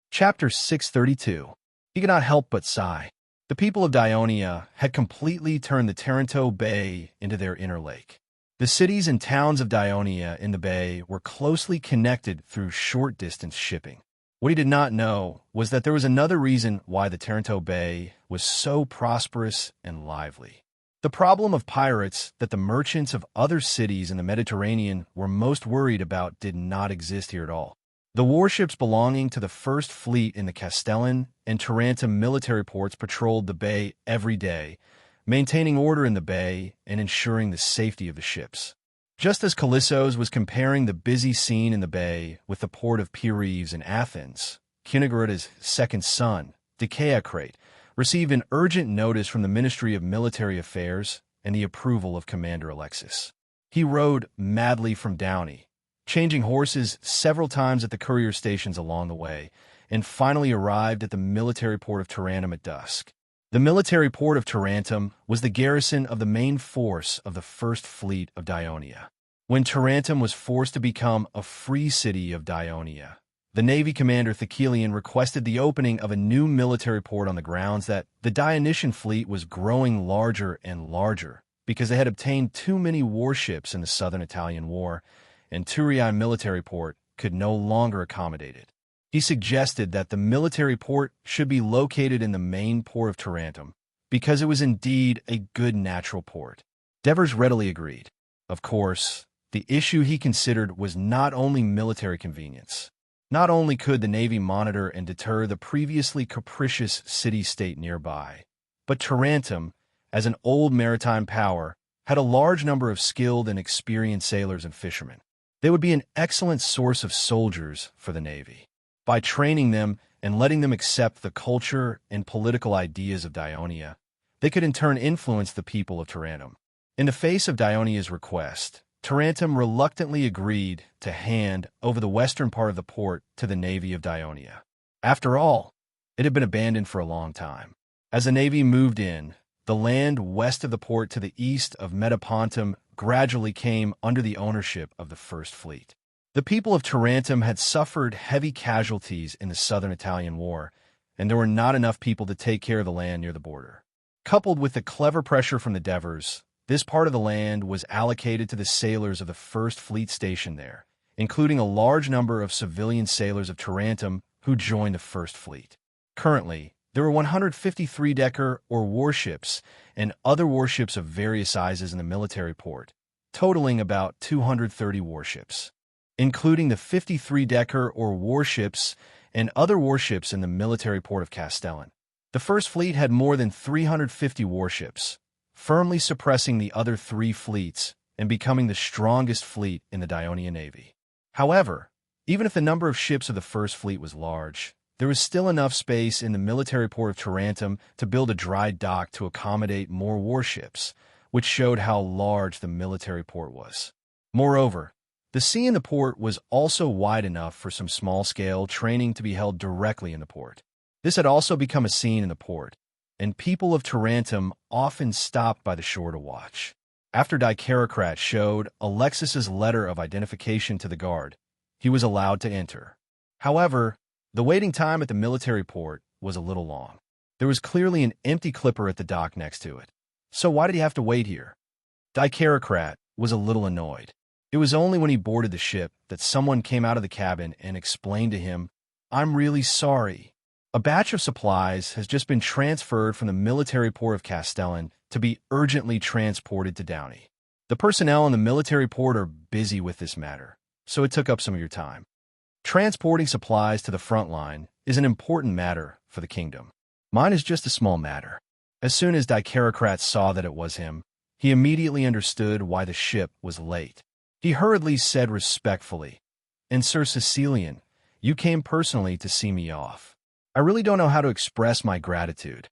Chapter 632. He could not help but sigh. The people of Dionia had completely turned the Taranto Bay into their inner lake. The cities and towns of Dionia in the bay were closely connected through short-distance shipping. What he did not know was that there was another reason why the Taranto Bay was so prosperous and lively. The problem of pirates that the merchants of other cities in the Mediterranean were most worried about did not exist here at all. The warships belonging to the First Fleet in the Castellan and Tarentum military ports patrolled the bay every day, maintaining order in the bay and ensuring the safety of the ships. Just as Callissos was comparing the busy scene in the bay with the port of Piraeus in Athens, Kunigrada's second son, Dicaeocrate, received an urgent notice from the Ministry of Military Affairs and the approval of Commander Alexis. He rode madly from Downey, changing horses several times at the courier stations along the way, and finally arrived at the military port of Tarentum at dusk. The military port of Tarentum was the garrison of the main force of the First Fleet of Dionia. When Tarentum was forced to become a free city of Dionia, the Navy commander Thecelian requested the opening of a new military port on the grounds that the Dionysian fleet was growing larger and larger because they had obtained too many warships in the southern Italian war, and Thurii military port could no longer accommodate it. He suggested that the military port should be located in the main port of Tarentum because it was indeed a good natural port. Devers readily agreed. Of course, the issue he considered was not only military convenience, Not only could the Navy monitor and deter the previously capricious city-state nearby, but Tarentum, as an old maritime power, had a large number of skilled and experienced sailors and fishermen. They would be an excellent source of soldiers for the Navy. By training them and letting them accept the culture and political ideas of Dionia, they could in turn influence the people of Tarentum. In the face of Dionia's request, Tarentum reluctantly agreed to hand over the western part of the port to the Navy of Dionia. After all, it had been abandoned for a long time. As the Navy moved in, the land west of the port to the east of Metapontum gradually came under the ownership of the First Fleet. The people of Tarentum had suffered heavy casualties in the Southern Italian War, and there were not enough people to take care of the land near the border. Coupled with the clever pressure from the Devers, this part of the land was allocated to the sailors of the First Fleet stationed there, including a large number of civilian sailors of Tarentum who joined the First Fleet. Currently, there were 153-decker or warships and other warships of various sizes in the military port, totaling about 230 warships, including the 53-decker or warships and other warships in the military port of Castellan. The First Fleet had more than 350 warships, firmly suppressing the other three fleets and becoming the strongest fleet in the Dionian Navy. However, even if the number of ships of the First Fleet was large, there was still enough space in the military port of Tarentum to build a dry dock to accommodate more warships, which showed how large the military port was. Moreover, the sea in the port was also wide enough for some small-scale training to be held directly in the port. This had also become a scene in the port, and people of Tarentum often stopped by the shore to watch. After Dicarocrat showed Alexis's letter of identification to the guard, he was allowed to enter. However, the waiting time at the military port was a little long. There was clearly an empty clipper at the dock next to it. So why did he have to wait here? Dicarocrat was a little annoyed. It was only when he boarded the ship that someone came out of the cabin and explained to him, "I'm really sorry. A batch of supplies has just been transferred from the military port of Castellan to be urgently transported to Downey. The personnel in the military port are busy with this matter, so it took up some of your time. Transporting supplies to the front line is an important matter for the kingdom. Mine is just a small matter." As soon as Dicarocrat saw that it was him, he immediately understood why the ship was late. He hurriedly said respectfully, "And Sir Sicilian, you came personally to see me off. I really don't know how to express my gratitude."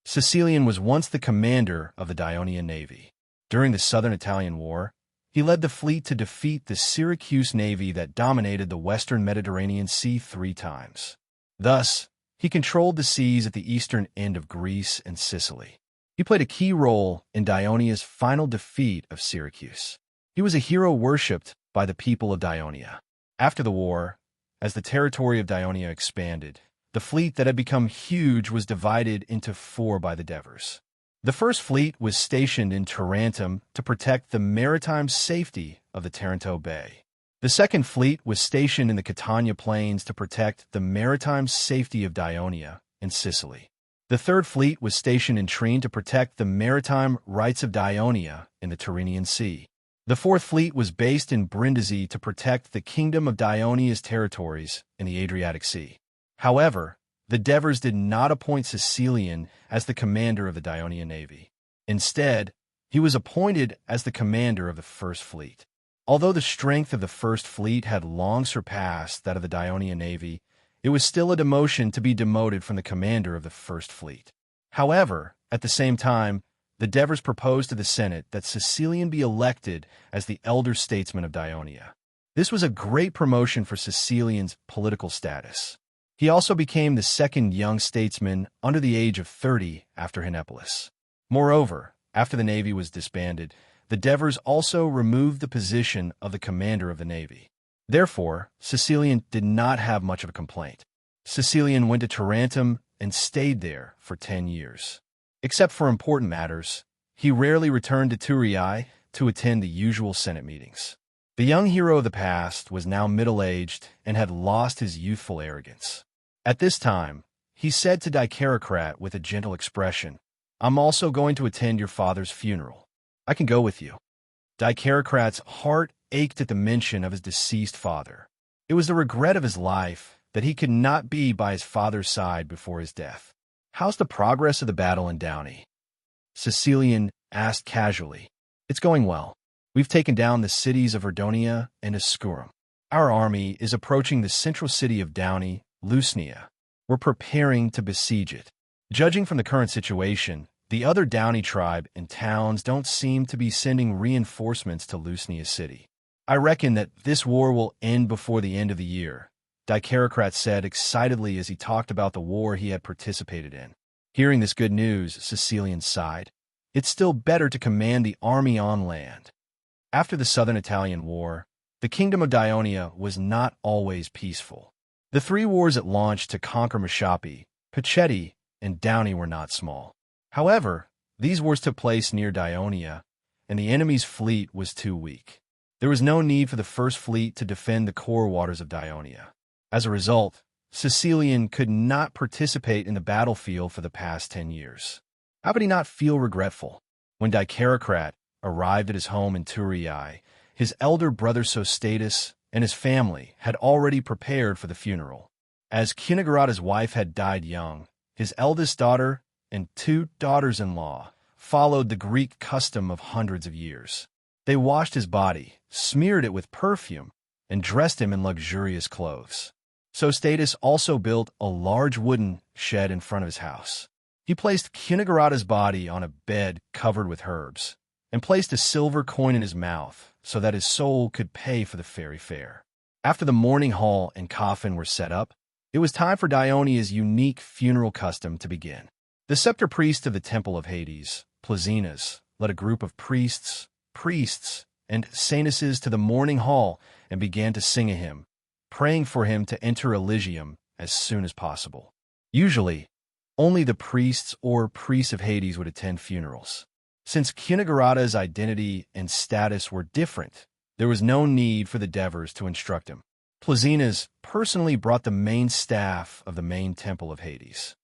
Sicilian was once the commander of the Dionian Navy. During the Southern Italian War, he led the fleet to defeat the Syracuse Navy that dominated the Western Mediterranean Sea 3 times. Thus, he controlled the seas at the eastern end of Greece and Sicily. He played a key role in Dionia's final defeat of Syracuse. He was a hero worshipped by the people of Dionia. After the war, as the territory of Dionia expanded, the fleet that had become huge was divided into 4 by the Devers. The First Fleet was stationed in Tarentum to protect the maritime safety of the Taranto Bay. The Second Fleet was stationed in the Catania Plains to protect the maritime safety of Dionia and Sicily. The Third Fleet was stationed in Trine to protect the maritime rights of Dionia in the Tyrrhenian Sea. The Fourth Fleet was based in Brindisi to protect the Kingdom of Dionia's territories in the Adriatic Sea. However, the Devers did not appoint Sicilian as the commander of the Dionian Navy. Instead, he was appointed as the commander of the First Fleet. Although the strength of the First Fleet had long surpassed that of the Dionian Navy, it was still a demotion to be demoted from the commander of the First Fleet. However, at the same time, the Devers proposed to the Senate that Sicilian be elected as the elder statesman of Dionia. This was a great promotion for Sicilian's political status. He also became the second young statesman under the age of 30 after Henopolis. Moreover, after the Navy was disbanded, the Devers also removed the position of the commander of the Navy. Therefore, Sicilian did not have much of a complaint. Sicilian went to Tarentum and stayed there for 10 years. Except for important matters, he rarely returned to Turiae to attend the usual Senate meetings. The young hero of the past was now middle-aged and had lost his youthful arrogance. At this time, he said to Dicarocrat with a gentle expression, "I'm also going to attend your father's funeral. I can go with you." Dicarocrat's heart ached at the mention of his deceased father. It was the regret of his life that he could not be by his father's side before his death. "How's the progress of the battle in Downey?" Cecilian asked casually. "It's going well. We've taken down the cities of Erdonia and Escurum. Our army is approaching the central city of Downey, Lusnia. We're preparing to besiege it. Judging from the current situation, the other Downey tribe and towns don't seem to be sending reinforcements to Lusnia city. I reckon that this war will end before the end of the year," Dicarocrat said excitedly as he talked about the war he had participated in. Hearing this good news, Cecilian sighed. It's still better to command the army on land. After the Southern Italian War, the Kingdom of Dionia was not always peaceful. The three wars it launched to conquer Mashapi, Pachetti, and Downey were not small. However, these wars took place near Dionia, and the enemy's fleet was too weak. There was no need for the First Fleet to defend the core waters of Dionia. As a result, Cecilian could not participate in the battlefield for the past 10 years. How could he not feel regretful? When Dicarocrat arrived at his home in Turiai, his elder brother Sostatus and his family had already prepared for the funeral. As Cunigarata's wife had died young, his eldest daughter and 2 daughters-in-law followed the Greek custom of hundreds of years. They washed his body, smeared it with perfume, and dressed him in luxurious clothes. Sostatus also built a large wooden shed in front of his house. He placed Cunigarata's body on a bed covered with herbs, and placed a silver coin in his mouth so that his soul could pay for the fairy fare. After the mourning hall and coffin were set up, it was time for Dionia's unique funeral custom to begin. The scepter priest of the Temple of Hades, Plazinas, led a group of priests, and saintesses to the mourning hall and began to sing a hymn, praying for him to enter Elysium as soon as possible. Usually, only the priests or priests of Hades would attend funerals. Since Cunigarata's identity and status were different, there was no need for the Devers to instruct him. Plazinas personally brought the main staff of the main temple of Hades.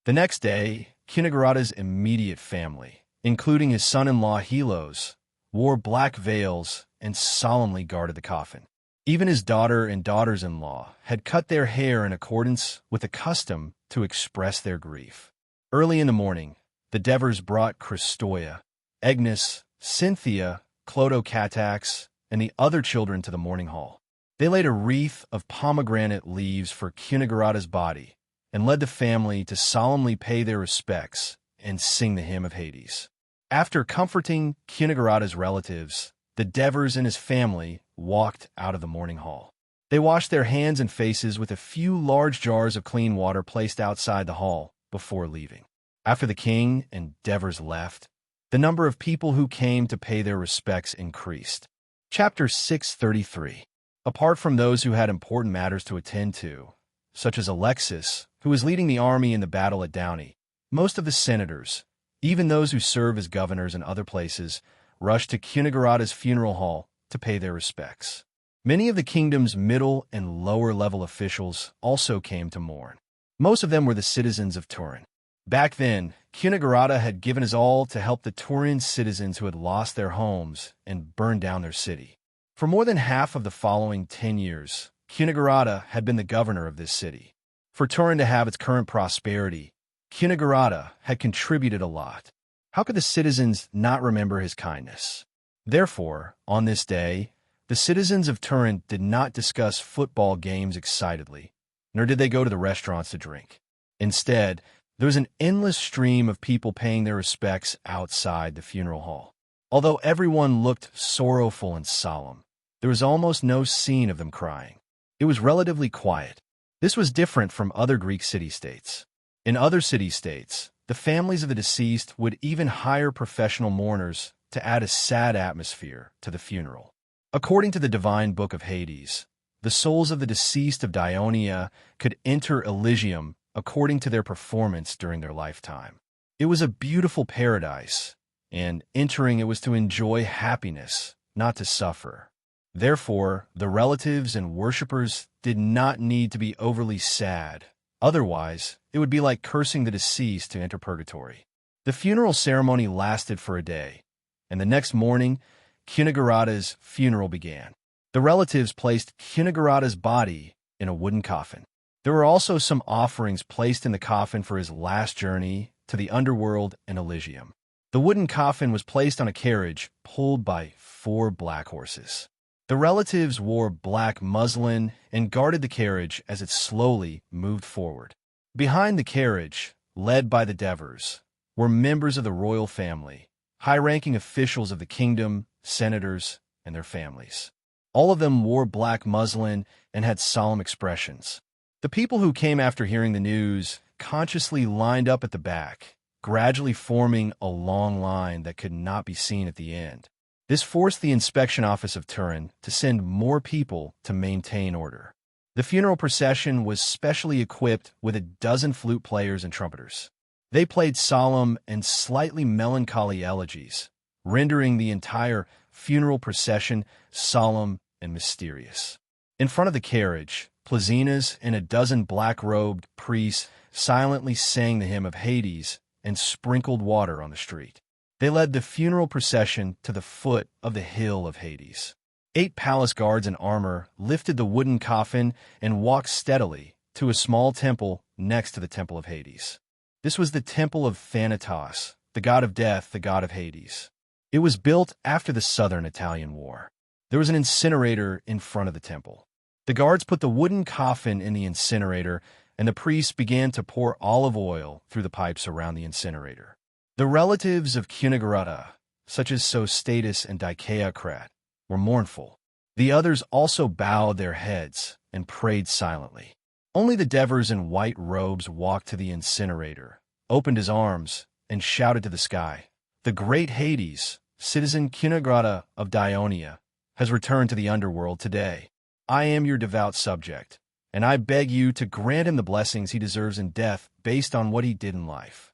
The next day, Cunigarata's immediate family, including his son-in-law Helos, wore black veils and solemnly guarded the coffin. Even his daughter and daughters-in-law had cut their hair in accordance with the custom to express their grief. Early in the morning, the Devers brought Christoia, Agnes, Cynthia, Clodocatax, and the other children to the mourning hall. They laid a wreath of pomegranate leaves for Cunigarata's body and led the family to solemnly pay their respects and sing the hymn of Hades. After comforting Cunigarata's relatives, the Devers and his family walked out of the mourning hall. They washed their hands and faces with a few large jars of clean water placed outside the hall before leaving. After the king and Devers left, the number of people who came to pay their respects increased. Chapter 633. Apart from those who had important matters to attend to, such as Alexis, who was leading the army in the battle at Downey, most of the senators, even those who serve as governors in other places, rushed to Cunigarata's funeral hall to pay their respects. Many of the kingdom's middle and lower-level officials also came to mourn. Most of them were the citizens of Turin. Back then, Cunigarata had given his all to help the Turin citizens who had lost their homes and burned down their city. For more than half of the following 10 years, Cunigarata had been the governor of this city. For Turin to have its current prosperity, Cunigarata had contributed a lot. How could the citizens not remember his kindness? Therefore, on this day, the citizens of Turin did not discuss football games excitedly, nor did they go to the restaurants to drink. Instead, there was an endless stream of people paying their respects outside the funeral hall. Although everyone looked sorrowful and solemn, there was almost no scene of them crying. It was relatively quiet. This was different from other Greek city-states. In other city-states, the families of the deceased would even hire professional mourners to add a sad atmosphere to the funeral. According to the divine book of Hades, the souls of the deceased of Dionia could enter Elysium according to their performance during their lifetime. It was a beautiful paradise, and entering it was to enjoy happiness, not to suffer. Therefore, the relatives and worshippers did not need to be overly sad. Otherwise, it would be like cursing the deceased to enter purgatory. The funeral ceremony lasted for a day, and the next morning, Cunigarata's funeral began. The relatives placed Cunegurada's body in a wooden coffin. There were also some offerings placed in the coffin for his last journey to the underworld and Elysium. The wooden coffin was placed on a carriage pulled by 4 black horses. The relatives wore black muslin and guarded the carriage as it slowly moved forward. Behind the carriage, led by the Devers, were members of the royal family, high-ranking officials of the kingdom, senators, and their families. All of them wore black muslin and had solemn expressions. The people who came after hearing the news consciously lined up at the back, gradually forming a long line that could not be seen at the end. This forced the inspection office of Turin to send more people to maintain order. The funeral procession was specially equipped with a dozen flute players and trumpeters. They played solemn and slightly melancholy elegies, rendering the entire funeral procession solemn and mysterious. In front of the carriage, Plazinas and a dozen black-robed priests silently sang the hymn of Hades and sprinkled water on the street. They led the funeral procession to the foot of the hill of Hades. 8 palace guards in armor lifted the wooden coffin and walked steadily to a small temple next to the temple of Hades. This was the temple of Thanatos, the god of death, the god of Hades. It was built after the Southern Italian War. There was an incinerator in front of the temple. The guards put the wooden coffin in the incinerator, and the priests began to pour olive oil through the pipes around the incinerator. The relatives of Cunegurada, such as Sostatus and Dicaeocrat, were mournful. The others also bowed their heads and prayed silently. Only the Devers in white robes walked to the incinerator, opened his arms, and shouted to the sky, "The great Hades, citizen Cunegurada of Dionia, has returned to the underworld today. I am your devout subject, and I beg you to grant him the blessings he deserves in death based on what he did in life."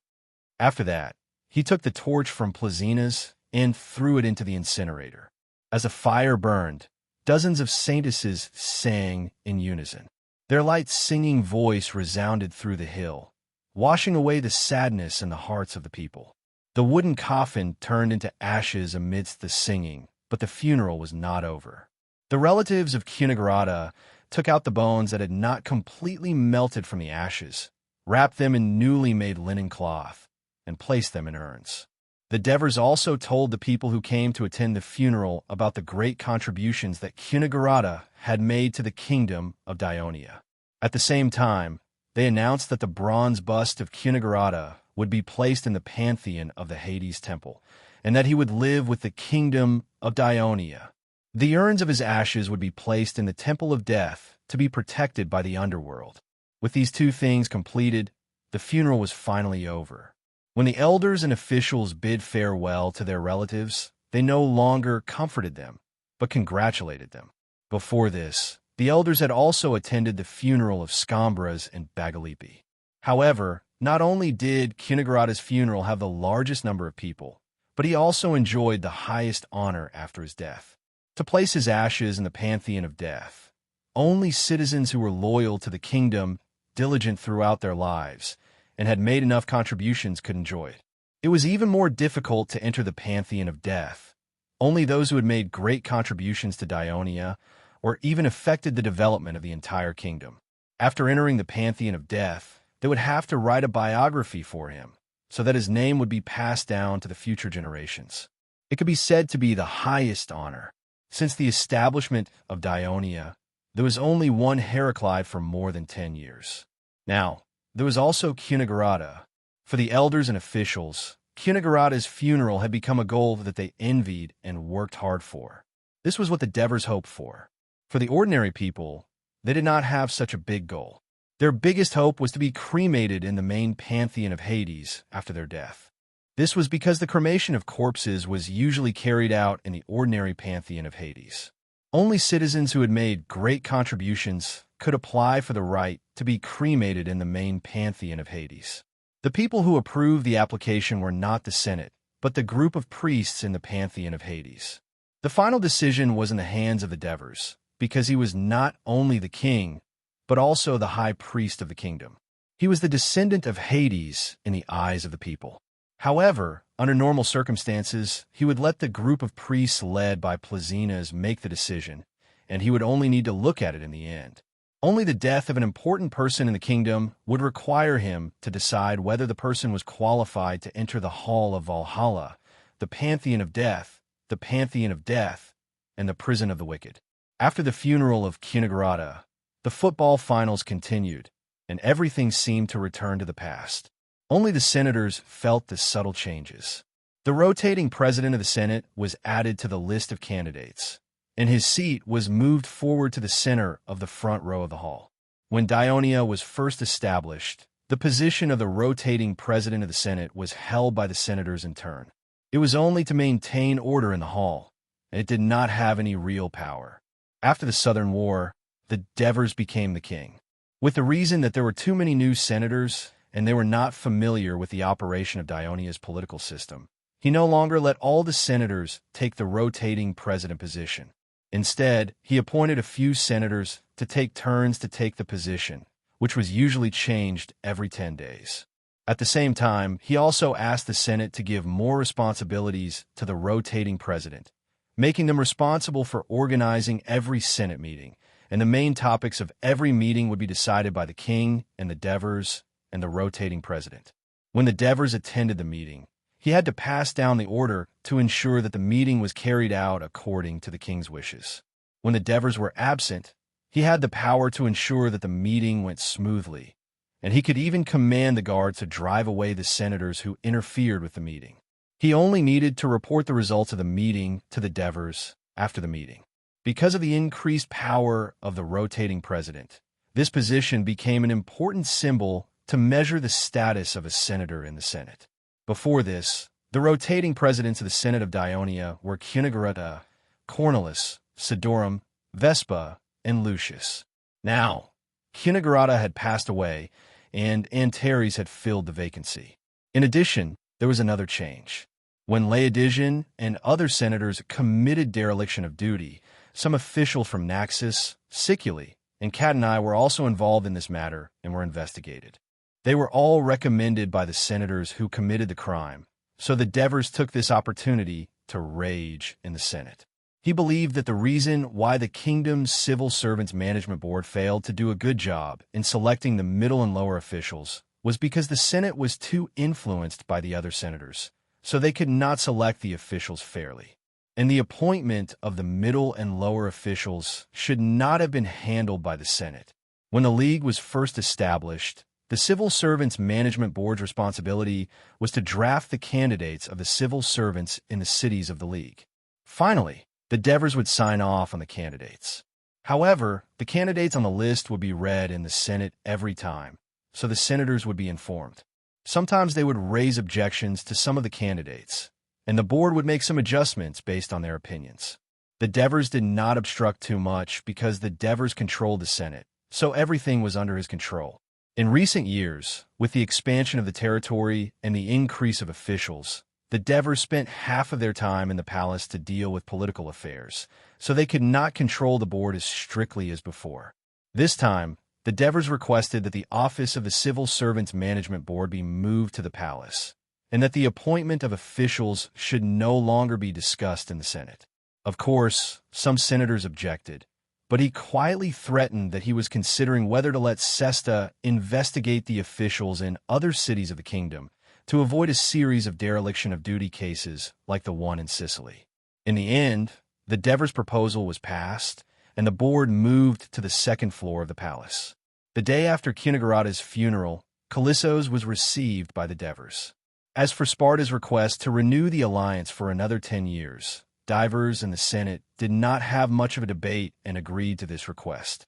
After that, he took the torch from Plazinas and threw it into the incinerator. As the fire burned, dozens of saintesses sang in unison. Their light singing voice resounded through the hill, washing away the sadness in the hearts of the people. The wooden coffin turned into ashes amidst the singing, but the funeral was not over. The relatives of Cunegurada took out the bones that had not completely melted from the ashes, wrapped them in newly made linen cloth, and placed them in urns. The Devers also told the people who came to attend the funeral about the great contributions that Cunegurada had made to the kingdom of Dionia. At the same time, they announced that the bronze bust of Cunegurada would be placed in the pantheon of the Hades temple, and that he would live with the kingdom of Dionia. The urns of his ashes would be placed in the temple of death to be protected by the underworld. With these 2 things completed, the funeral was finally over. When the elders and officials bid farewell to their relatives, they no longer comforted them, but congratulated them. Before this, the elders had also attended the funeral of Scambras and Bagalipi. However, not only did Cunegurada's funeral have the largest number of people, but he also enjoyed the highest honor after his death. To place his ashes in the pantheon of death, only citizens who were loyal to the kingdom, diligent throughout their lives, and had made enough contributions could enjoy it. It was even more difficult to enter the pantheon of death. Only those who had made great contributions to Dionia or even affected the development of the entire kingdom. After entering the pantheon of death, they would have to write a biography for him, so that his name would be passed down to the future generations. It could be said to be the highest honor. Since the establishment of Dionia, there was only one Heraclid for more than 10 years. Now, there was also Cunegurada. For the elders and officials, Cunegurada's funeral had become a goal that they envied and worked hard for. This was what the Devers hoped for. For the ordinary people, they did not have such a big goal. Their biggest hope was to be cremated in the main pantheon of Hades after their death. This was because the cremation of corpses was usually carried out in the ordinary pantheon of Hades. Only citizens who had made great contributions could apply for the right to be cremated in the main pantheon of Hades. The people who approved the application were not the Senate, but the group of priests in the pantheon of Hades. The final decision was in the hands of the Devers, because he was not only the king, but also the high priest of the kingdom. He was the descendant of Hades in the eyes of the people. However, under normal circumstances, he would let the group of priests led by Plazinas make the decision, and he would only need to look at it in the end. Only the death of an important person in the kingdom would require him to decide whether the person was qualified to enter the Hall of Valhalla, the Pantheon of Death, the Pantheon of Death, and the Prison of the Wicked. After the funeral of Kunigrada, the football finals continued, and everything seemed to return to the past. Only the senators felt the subtle changes. The rotating president of the Senate was added to the list of candidates, and his seat was moved forward to the center of the front row of the hall. When Dionia was first established, the position of the rotating president of the Senate was held by the senators in turn. It was only to maintain order in the hall, and it did not have any real power. After the Southern War, the Devers became the king. With the reason that there were too many new senators, and they were not familiar with the operation of Dionia's political system, he no longer let all the senators take the rotating president position. Instead, he appointed a few senators to take turns to take the position, which was usually changed every 10 days. At the same time, he also asked the Senate to give more responsibilities to the rotating president, making them responsible for organizing every Senate meeting, and the main topics of every meeting would be decided by the king and the Devers and the rotating president. When the Devers attended the meeting, he had to pass down the order to ensure that the meeting was carried out according to the king's wishes. When the Devers were absent, he had the power to ensure that the meeting went smoothly, and he could even command the guards to drive away the senators who interfered with the meeting. He only needed to report the results of the meeting to the Devers after the meeting. Because of the increased power of the rotating president, this position became an important symbol to measure the status of a senator in the Senate. Before this, the rotating presidents of the Senate of Dionia were Kunigrada, Cornelis, Sidorum, Vespa, and Lucius. Now, Kunigrada had passed away, and Antares had filled the vacancy. In addition, there was another change. When Laodigian and other senators committed dereliction of duty, some officials from Naxos, Sicily, and Catanai were also involved in this matter and were investigated. They were all recommended by the senators who committed the crime, so the Devers took this opportunity to rage in the Senate. He believed that the reason why the kingdom's civil servants management board failed to do a good job in selecting the middle and lower officials was because the Senate was too influenced by the other senators, so they could not select the officials fairly. And the appointment of the middle and lower officials should not have been handled by the Senate. When the League was first established, the Civil Servants Management Board's responsibility was to draft the candidates of the civil servants in the cities of the League. Finally, the Devers would sign off on the candidates. However, the candidates on the list would be read in the Senate every time, so the senators would be informed. Sometimes they would raise objections to some of the candidates, and the board would make some adjustments based on their opinions. The Devers did not obstruct too much because the Devers controlled the Senate, so everything was under his control. In recent years, with the expansion of the territory and the increase of officials, the Devers spent half of their time in the palace to deal with political affairs, so they could not control the board as strictly as before. This time, the Devers requested that the office of the Civil Servants Management Board be moved to the palace, and that the appointment of officials should no longer be discussed in the Senate. Of course, some senators objected, but he quietly threatened that he was considering whether to let Sesta investigate the officials in other cities of the kingdom to avoid a series of dereliction of duty cases like the one in Sicily. In the end, the Devers' proposal was passed, and the board moved to the second floor of the palace. The day after Kunigrada's funeral, Callissos was received by the Devers. As for Sparta's request to renew the alliance for another 10 years, Divers and the Senate did not have much of a debate and agreed to this request.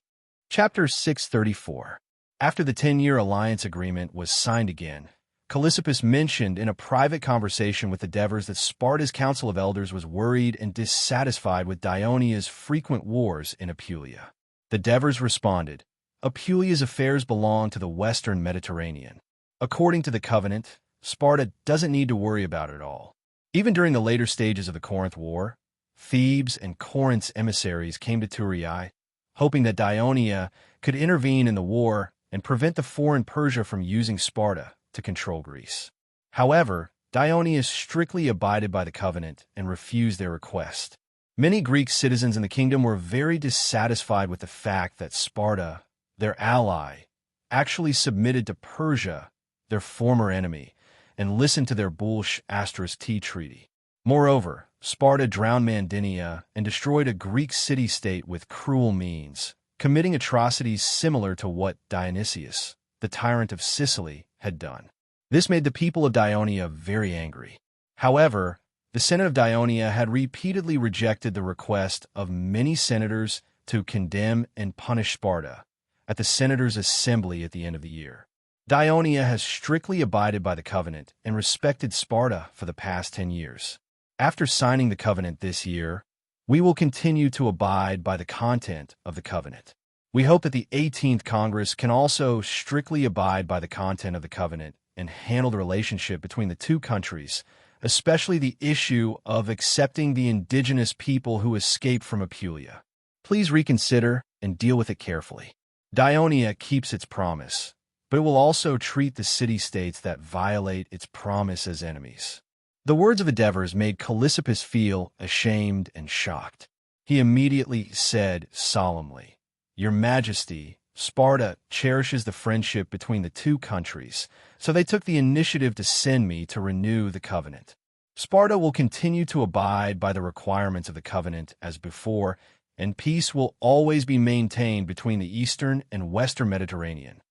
Chapter 634. After the 10-year alliance agreement was signed again, Callissippus mentioned in a private conversation with the Devers that Sparta's Council of Elders was worried and dissatisfied with Dionia's frequent wars in Apulia. The Devers responded, "Apulia's affairs belong to the Western Mediterranean. According to the covenant, Sparta doesn't need to worry about it all." Even during the later stages of the Corinth War, Thebes and Corinth's emissaries came to Thurii, hoping that Dionia could intervene in the war and prevent the foreign Persia from using Sparta to control Greece. However, Dionia strictly abided by the covenant and refused their request. Many Greek citizens in the kingdom were very dissatisfied with the fact that Sparta, their ally, actually submitted to Persia, their former enemy, and listened to their Bulsh**T treaty. Moreover, Sparta drowned Mandinia and destroyed a Greek city-state with cruel means, committing atrocities similar to what Dionysius, the tyrant of Sicily, had done. This made the people of Ionia very angry. However, the Senate of Ionia had repeatedly rejected the request of many senators to condemn and punish Sparta at the senators' assembly at the end of the year. Ionia has strictly abided by the covenant and respected Sparta for the past 10 years. After signing the covenant this year, we will continue to abide by the content of the covenant. We hope that the 18th Congress can also strictly abide by the content of the covenant and handle the relationship between the two countries, especially the issue of accepting the indigenous people who escaped from Apulia. Please reconsider and deal with it carefully. Ionia keeps its promise, but it will also treat the city-states that violate its promise as enemies. The words of Endeavors made Callissippus feel ashamed and shocked. He immediately said solemnly, "Your Majesty, Sparta cherishes the friendship between the two countries, so they took the initiative to send me to renew the covenant. Sparta will continue to abide by the requirements of the covenant as before, and peace will always be maintained between the eastern and western Mediterranean."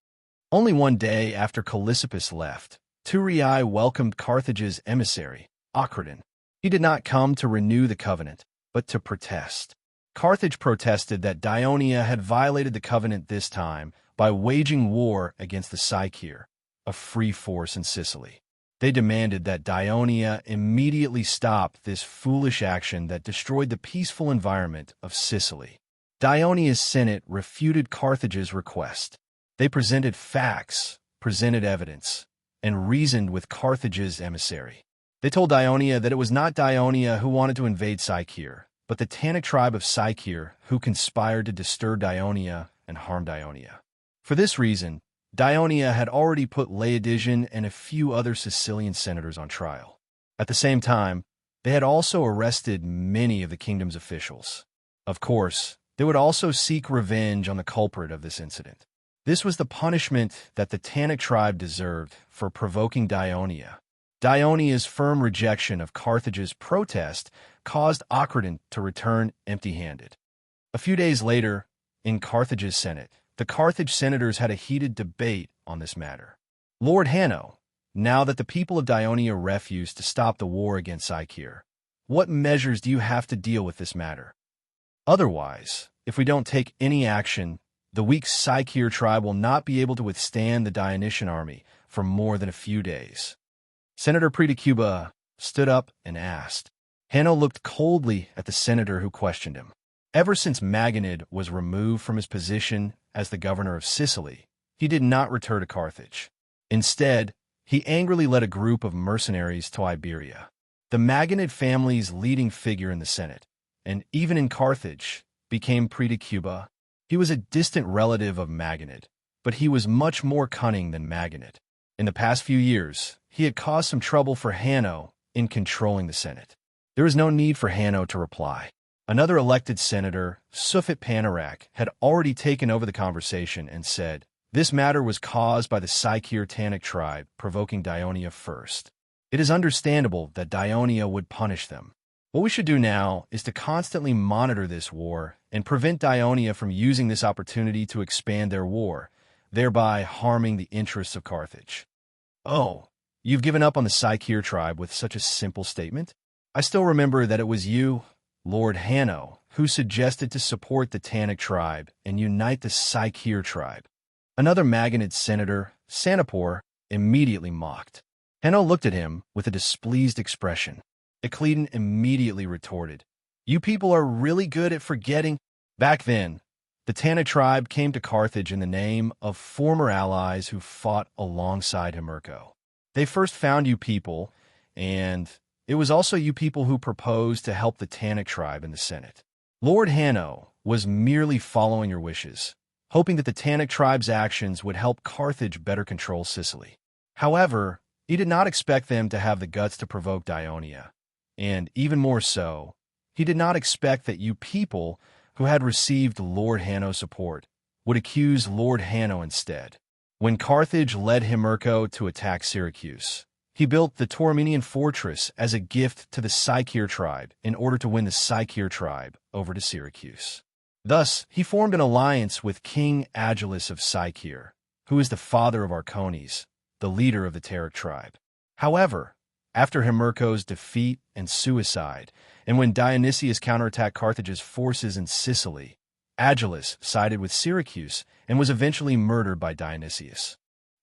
Only one day after Callissippus left, Turii welcomed Carthage's emissary, Acriton. He did not come to renew the covenant, but to protest. Carthage protested that Ionia had violated the covenant this time by waging war against the Psyche, a free force in Sicily. They demanded that Ionia immediately stop this foolish action that destroyed the peaceful environment of Sicily. Ionia's Senate refuted Carthage's request. They presented facts, presented evidence, and reasoned with Carthage's emissary. They told Ionia that it was not Ionia who wanted to invade Psyche, but the Tannic tribe of Psyche who conspired to disturb Ionia and harm Ionia. For this reason, Ionia had already put Laodigian and a few other Sicilian senators on trial. At the same time, they had also arrested many of the kingdom's officials. Of course, they would also seek revenge on the culprit of this incident. This was the punishment that the Tannic tribe deserved for provoking Ionia. Ionia's firm rejection of Carthage's protest caused Acriton to return empty-handed. A few days later, in Carthage's Senate, the Carthage senators had a heated debate on this matter. "Lord Hanno, now that the people of Ionia refused to stop the war against Psyche, what measures do you have to deal with this matter? Otherwise, if we don't take any action, the weak Psyche tribe will not be able to withstand the Dionysian army for more than a few days." Senator Predicuba stood up and asked. Hanno looked coldly at the senator who questioned him. Ever since Maganid was removed from his position as the governor of Sicily, he did not return to Carthage. Instead, he angrily led a group of mercenaries to Iberia. The Maganid family's leading figure in the Senate, and even in Carthage, became Predicuba. He was a distant relative of Maganid, but he was much more cunning than Maganid. In the past few years, he had caused some trouble for Hanno in controlling the Senate. There was no need for Hanno to reply. Another elected senator, Sufit Panarak, had already taken over the conversation and said, "This matter was caused by the Psyche Tannic tribe provoking Ionia first. It is understandable that Ionia would punish them. What we should do now is to constantly monitor this war and prevent Ionia from using this opportunity to expand their war, thereby harming the interests of Carthage." "Oh, you've given up on the Psyche tribe with such a simple statement? I still remember that it was you, Lord Hanno, who suggested to support the Tannic tribe and unite the Psyche tribe." Another Maganid senator, Sanapor, immediately mocked. Hanno looked at him with a displeased expression. Ecledon immediately retorted, "You people are really good at forgetting." Back then, the Tannic tribe came to Carthage in the name of former allies who fought alongside Himerco. They first found you people, and it was also you people who proposed to help the Tannic tribe in the Senate. Lord Hanno was merely following your wishes, hoping that the Tannic tribe's actions would help Carthage better control Sicily. However, he did not expect them to have the guts to provoke Ionia, and even more so, He did not expect that you people, who had received Lord Hanno's support, would accuse Lord Hanno instead. When Carthage led Himmerco to attack Syracuse, he built the Tauromenian fortress as a gift to the Sicir tribe in order to win the Sicir tribe over to Syracuse. Thus, he formed an alliance with King Agilus of Sicir, who is the father of Arcones, the leader of the Terric tribe. However, after Himmerco's defeat and suicide, and when Dionysius counterattacked Carthage's forces in Sicily, Agilus sided with Syracuse and was eventually murdered by Dionysius.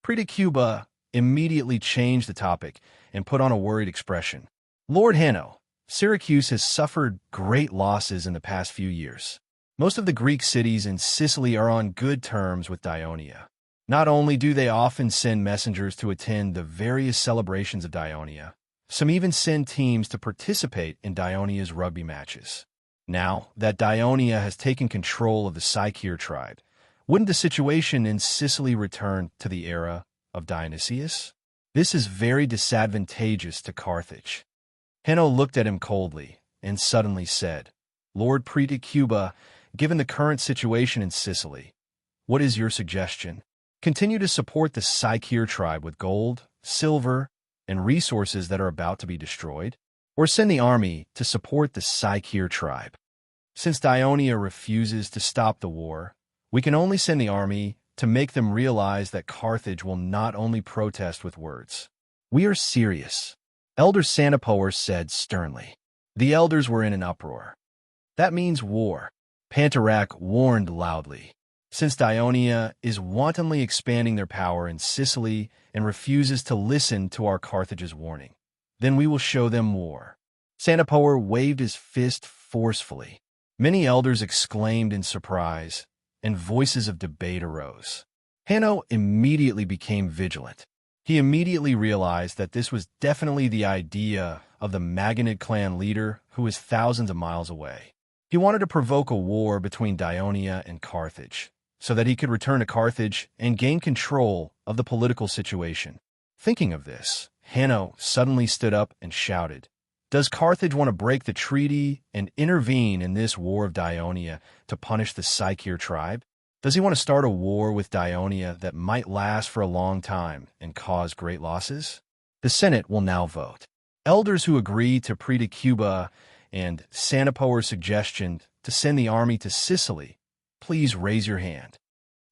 Predicuba immediately changed the topic and put on a worried expression. Lord Hanno, Syracuse has suffered great losses in the past few years. Most of the Greek cities in Sicily are on good terms with Dionia. Not only do they often send messengers to attend the various celebrations of Dionia, some even send teams to participate in Dionia's rugby matches. Now that Dionia has taken control of the Sicir tribe, wouldn't the situation in Sicily return to the era of Dionysius? This is very disadvantageous to Carthage. Hanno looked at him coldly and suddenly said, Lord Predicuba, given the current situation in Sicily, what is your suggestion? Continue to support the Sicir tribe with gold, silver, and resources that are about to be destroyed? Or send the army to support the Sicir tribe? Since Dionia refuses to stop the war, we can only send the army to make them realize that Carthage will not only protest with words. We are serious, Elder Santapoer said sternly. The elders were in an uproar. That means war, Panterac warned loudly. Since Dionia is wantonly expanding their power in Sicily and refuses to listen to our Carthage's warning, then we will show them war. Santapoer waved his fist forcefully. Many elders exclaimed in surprise, and voices of debate arose. Hanno immediately became vigilant. He immediately realized that this was definitely the idea of the Magonid clan leader who is thousands of miles away. He wanted to provoke a war between Dionia and Carthage, so that he could return to Carthage and gain control of the political situation. Thinking of this, Hanno suddenly stood up and shouted, Does Carthage want to break the treaty and intervene in this war of Dionia to punish the Sicir tribe? Does he want to start a war with Dionia that might last for a long time and cause great losses? The Senate will now vote. Elders who agree to Predicuba and Santapoer's suggestion to send the army to Sicily, please raise your hand.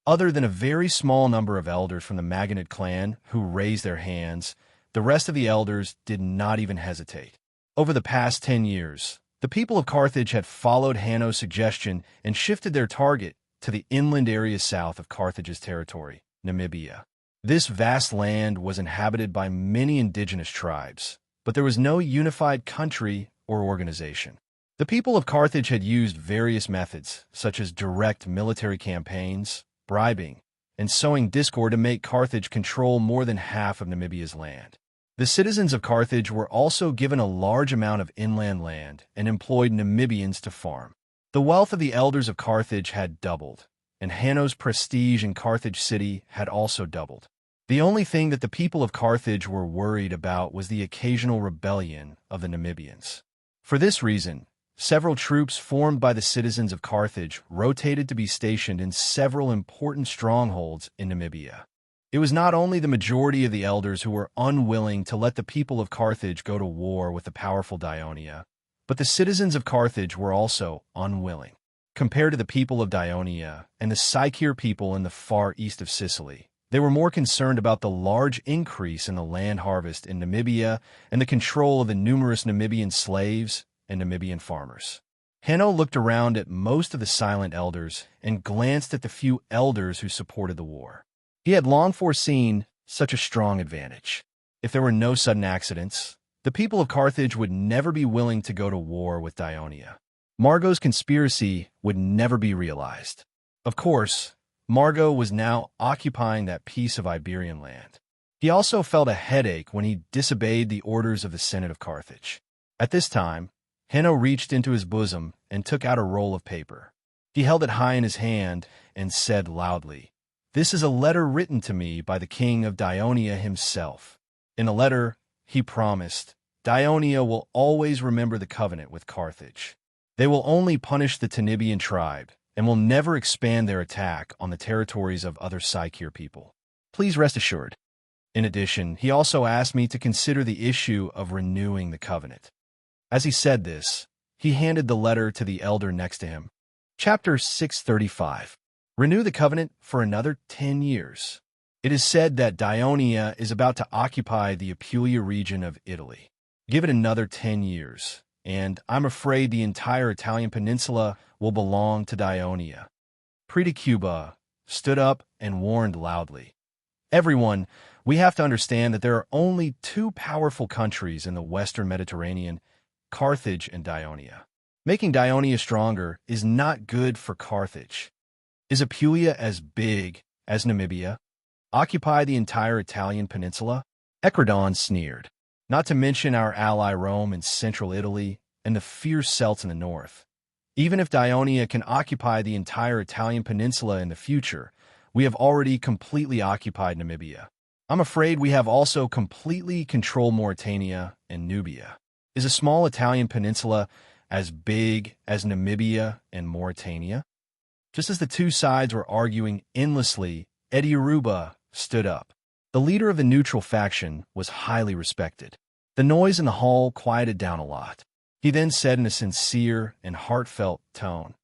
Other than a very small number of elders from the Magonid clan who raised their hands, the rest of the elders did not even hesitate. Over the past 10 years, the people of Carthage had followed Hanno's suggestion and shifted their target to the inland area south of Carthage's territory, Namibia. This vast land was inhabited by many indigenous tribes, but there was no unified country or organization. The people of Carthage had used various methods, such as direct military campaigns, bribing, and sowing discord to make Carthage control more than half of Namibia's land. The citizens of Carthage were also given a large amount of inland land and employed Namibians to farm. The wealth of the elders of Carthage had doubled, and Hanno's prestige in Carthage city had also doubled. The only thing that the people of Carthage were worried about was the occasional rebellion of the Namibians. For this reason, several troops formed by the citizens of Carthage rotated to be stationed in several important strongholds in Namibia. It was not only the majority of the elders who were unwilling to let the people of Carthage go to war with the powerful Dionia, but the citizens of Carthage were also unwilling. Compared to the people of Dionia and the Sicir people in the far east of Sicily, they were more concerned about the large increase in the land harvest in Namibia and the control of the numerous Namibian slaves and Namibian farmers. Hanno looked around at most of the silent elders and glanced at the few elders who supported the war. He had long foreseen such a strong advantage. If there were no sudden accidents, the people of Carthage would never be willing to go to war with Dionia. Margot's conspiracy would never be realized. Of course, Margot was now occupying that piece of Iberian land. He also felt a headache when he disobeyed the orders of the Senate of Carthage. At this time, Hanno reached into his bosom and took out a roll of paper. He held it high in his hand and said loudly, "This is a letter written to me by the king of Dionia himself." In the letter, he promised, "Dionia will always remember the covenant with Carthage." They will only punish the Tanibian tribe and will never expand their attack on the territories of other Psycheer people. Please rest assured. In addition, he also asked me to consider the issue of renewing the covenant. As he said this, he handed the letter to the elder next to him. Chapter 635. Renew the covenant for another 10 years. It is said that Dionia is about to occupy the Apulia region of Italy. Give it another 10 years, and I'm afraid the entire Italian peninsula will belong to Dionia. Preta Cuba stood up and warned loudly. Everyone, we have to understand that there are only two powerful countries in the Western Mediterranean, Carthage and Dionia. Making Dionia stronger is not good for Carthage. Is Apulia as big as Namibia? Occupy the entire Italian peninsula? Ecredon sneered. Not to mention our ally Rome in central Italy and the fierce Celts in the north. Even if Dionia can occupy the entire Italian peninsula in the future, we have already completely occupied Namibia. I'm afraid we have also completely controlled Mauritania and Nubia. Is a small Italian peninsula as big as Namibia and Mauritania? Just as the two sides were arguing endlessly, Ediaruba stood up. The leader of the neutral faction was highly respected. The noise in the hall quieted down a lot. He then said in a sincere and heartfelt tone,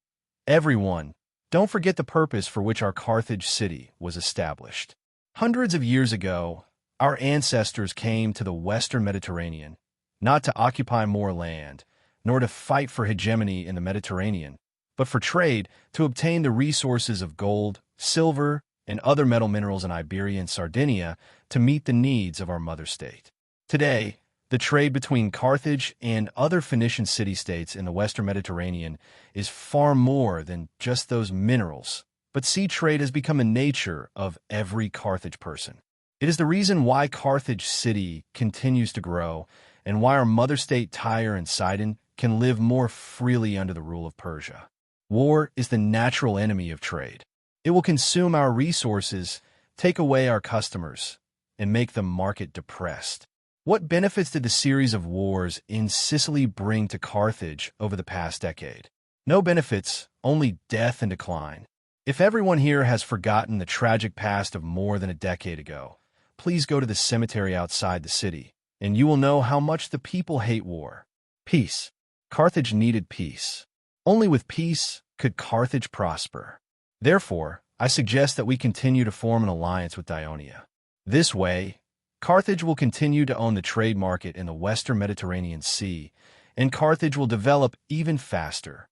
"Everyone, don't forget the purpose for which our Carthage city was established. Hundreds of years ago, our ancestors came to the Western Mediterranean, not to occupy more land, nor to fight for hegemony in the Mediterranean, but for trade to obtain the resources of gold, silver, and other metal minerals in Iberia and Sardinia to meet the needs of our mother state. Today, the trade between Carthage and other Phoenician city-states in the Western Mediterranean is far more than just those minerals, but sea trade has become a nature of every Carthage person. It is the reason why Carthage city continues to grow and why our mother state Tyre and Sidon can live more freely under the rule of Persia. War is the natural enemy of trade. It will consume our resources, take away our customers, and make the market depressed. What benefits did the series of wars in Sicily bring to Carthage over the past decade? No benefits, only death and decline. If everyone here has forgotten the tragic past of more than a decade ago, please go to the cemetery outside the city, and you will know how much the people hate war. Peace. Carthage needed peace. Only with peace could Carthage prosper. Therefore, I suggest that we continue to form an alliance with Dionia. This way, Carthage will continue to own the trade market in the Western Mediterranean Sea, and Carthage will develop even faster.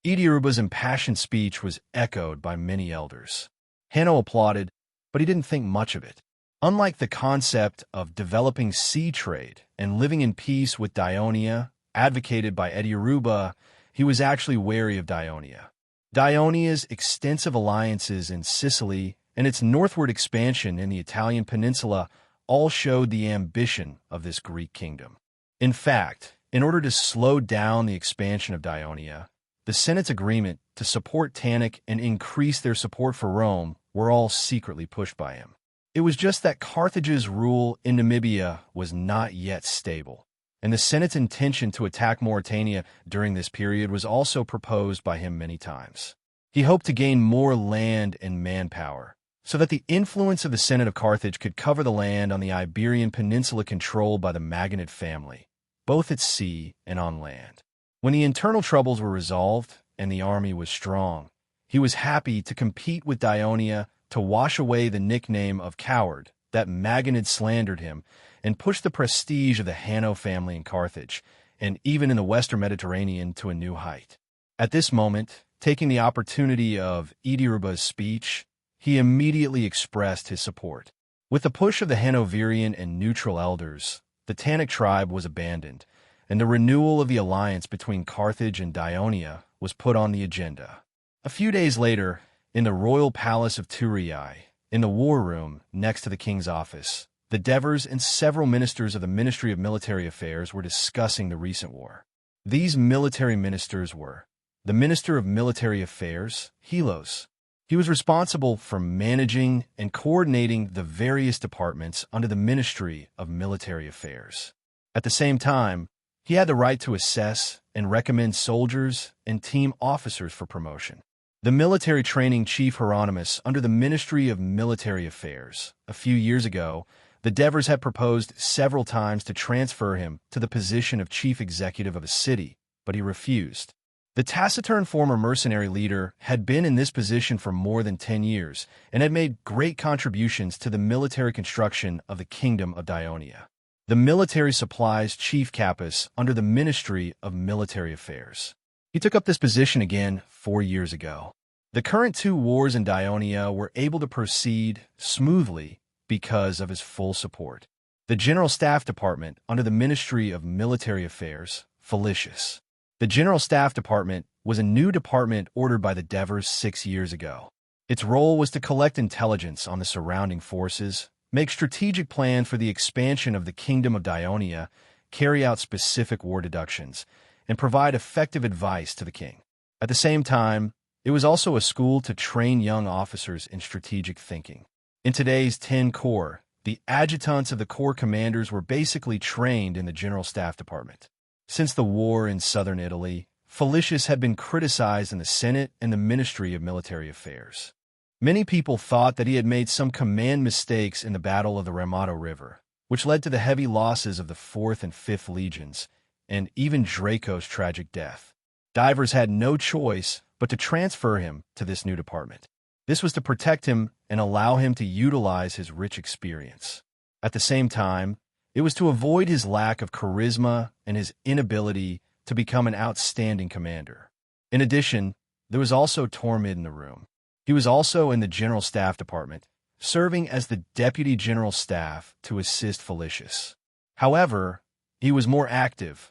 Ediaruba's impassioned speech was echoed by many elders. Hanno applauded, but he didn't think much of it. Unlike the concept of developing sea trade and living in peace with Dionia, advocated by Ediaruba, he was actually wary of Dionia. Dionia's extensive alliances in Sicily and its northward expansion in the Italian peninsula all showed the ambition of this Greek kingdom. In fact, in order to slow down the expansion of Dionia, the Senate's agreement to support Tannic and increase their support for Rome were all secretly pushed by him. It was just that Carthage's rule in Namibia was not yet stable, and the Senate's intention to attack Mauritania during this period was also proposed by him many times. He hoped to gain more land and manpower, so that the influence of the Senate of Carthage could cover the land on the Iberian Peninsula controlled by the Maganid family, both at sea and on land. When the internal troubles were resolved and the army was strong, he was happy to compete with Dionia to wash away the nickname of coward that Maganid slandered him and push the prestige of the Hanno family in Carthage, and even in the Western Mediterranean, to a new height. At this moment, taking the opportunity of Ediaruba's speech, he immediately expressed his support. With the push of the Hanoverian and neutral elders, the Tannic tribe was abandoned, and the renewal of the alliance between Carthage and Dionia was put on the agenda. A few days later, in the royal palace of Turiae, in the war room next to the king's office, the Devers and several ministers of the Ministry of Military Affairs were discussing the recent war. These military ministers were the Minister of Military Affairs, Helos. He was responsible for managing and coordinating the various departments under the Ministry of Military Affairs. At the same time, He had the right to assess and recommend soldiers and team officers for promotion. The military training chief Hieronymus under the Ministry of Military Affairs. A few years ago, the Devers had proposed several times to transfer him to the position of chief executive of a city, but he refused. The taciturn former mercenary leader had been in this position for more than 10 years and had made great contributions to the military construction of the Kingdom of Dionia. The military supplies chief Capus under the Ministry of Military Affairs. He took up this position again 4 years ago. The current 2 wars in Dionia were able to proceed smoothly because of his full support. The General Staff Department under the Ministry of Military Affairs, Felicius. The General Staff Department was a new department ordered by the Devers 6 years ago. Its role was to collect intelligence on the surrounding forces, make strategic plans for the expansion of the Kingdom of Dionia, carry out specific war deductions, and provide effective advice to the king. At the same time, it was also a school to train young officers in strategic thinking. In today's 10 Corps, the adjutants of the Corps commanders were basically trained in the General Staff Department. Since the war in southern Italy, Felicius had been criticized in the Senate and the Ministry of Military Affairs. Many people thought that he had made some command mistakes in the Battle of the Ramato River, which led to the heavy losses of the 4th and 5th Legions, and even Draco's tragic death. Divers had no choice but to transfer him to this new department. This was to protect him and allow him to utilize his rich experience. At the same time, it was to avoid his lack of charisma and his inability to become an outstanding commander. In addition, there was also Tormid in the room. He was also in the General Staff Department, serving as the Deputy General Staff to assist Felicius. However, he was more active,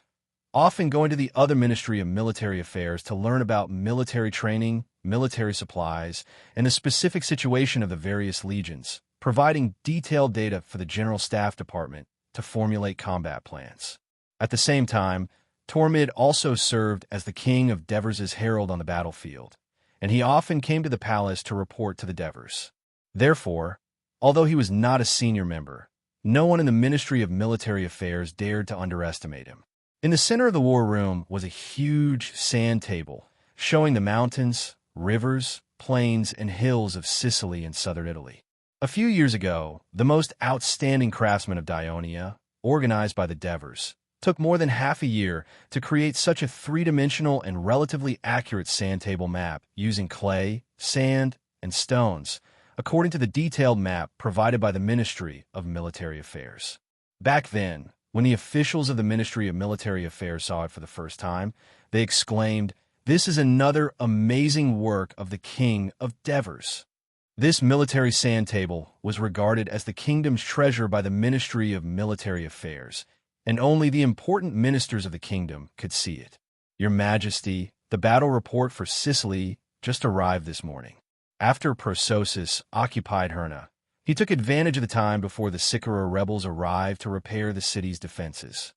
often going to the other Ministry of Military Affairs to learn about military training, military supplies, and the specific situation of the various legions, providing detailed data for the General Staff Department to formulate combat plans. At the same time, Tormid also served as the King of Devers' herald on the battlefield, and he often came to the palace to report to the Devers. Therefore, although he was not a senior member, no one in the Ministry of Military Affairs dared to underestimate him. In the center of the war room was a huge sand table showing the mountains, rivers, plains, and hills of Sicily and southern Italy. A few years ago, the most outstanding craftsmen of Dionia, organized by the Devers, took more than half a year to create such a 3-dimensional and relatively accurate sand table map using clay, sand, and stones, according to the detailed map provided by the Ministry of Military Affairs. Back then, when the officials of the Ministry of Military Affairs saw it for the first time, they exclaimed, "This is another amazing work of the King of Devers." This military sand table was regarded as the kingdom's treasure by the Ministry of Military Affairs, and only the important ministers of the kingdom could see it. "Your Majesty, the battle report for Sicily just arrived this morning. After Prososus occupied Herna, he took advantage of the time before the Sicera rebels arrived to repair the city's defenses."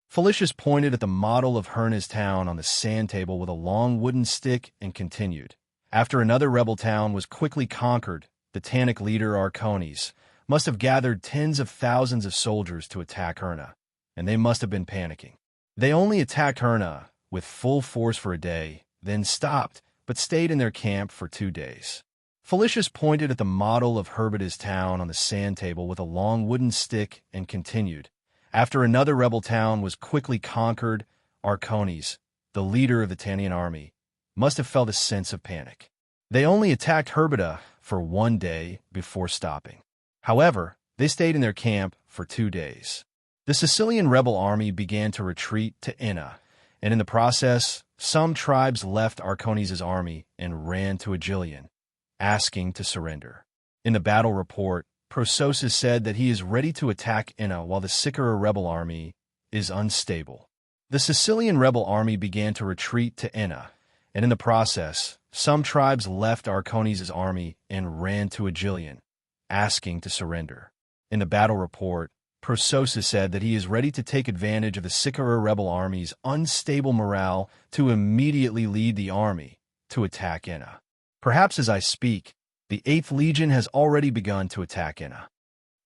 Felicius pointed at the model of Herna's town on the sand table with a long wooden stick and continued. After another rebel town was quickly conquered, the Tannic leader Arcones must have gathered tens of thousands of soldiers to attack Herna, and they must have been panicking. They only attacked Herna with full force for a day, then stopped, but stayed in their camp for 2 days. Felicius pointed at the model of Herbata's town on the sand table with a long wooden stick and continued. After another rebel town was quickly conquered, Arcones, the leader of the Tannian army, must have felt a sense of panic. They only attacked Herbata for 1 day before stopping. However, they stayed in their camp for 2 days. The Sicilian rebel army began to retreat to Enna, and in the process, some tribes left Arcones' army and ran to Aegilion, asking to surrender. In the battle report, Prososus said that he is ready to attack Enna while the Sicera rebel army is unstable. The Sicilian rebel army began to retreat to Enna, and in the process, some tribes left Arcones' army and ran to Aegilion, asking to surrender. In the battle report, Prososus said that he is ready to take advantage of the Sicera rebel army's unstable morale to immediately lead the army to attack Enna. Perhaps as I speak, the 8th Legion has already begun to attack Enna.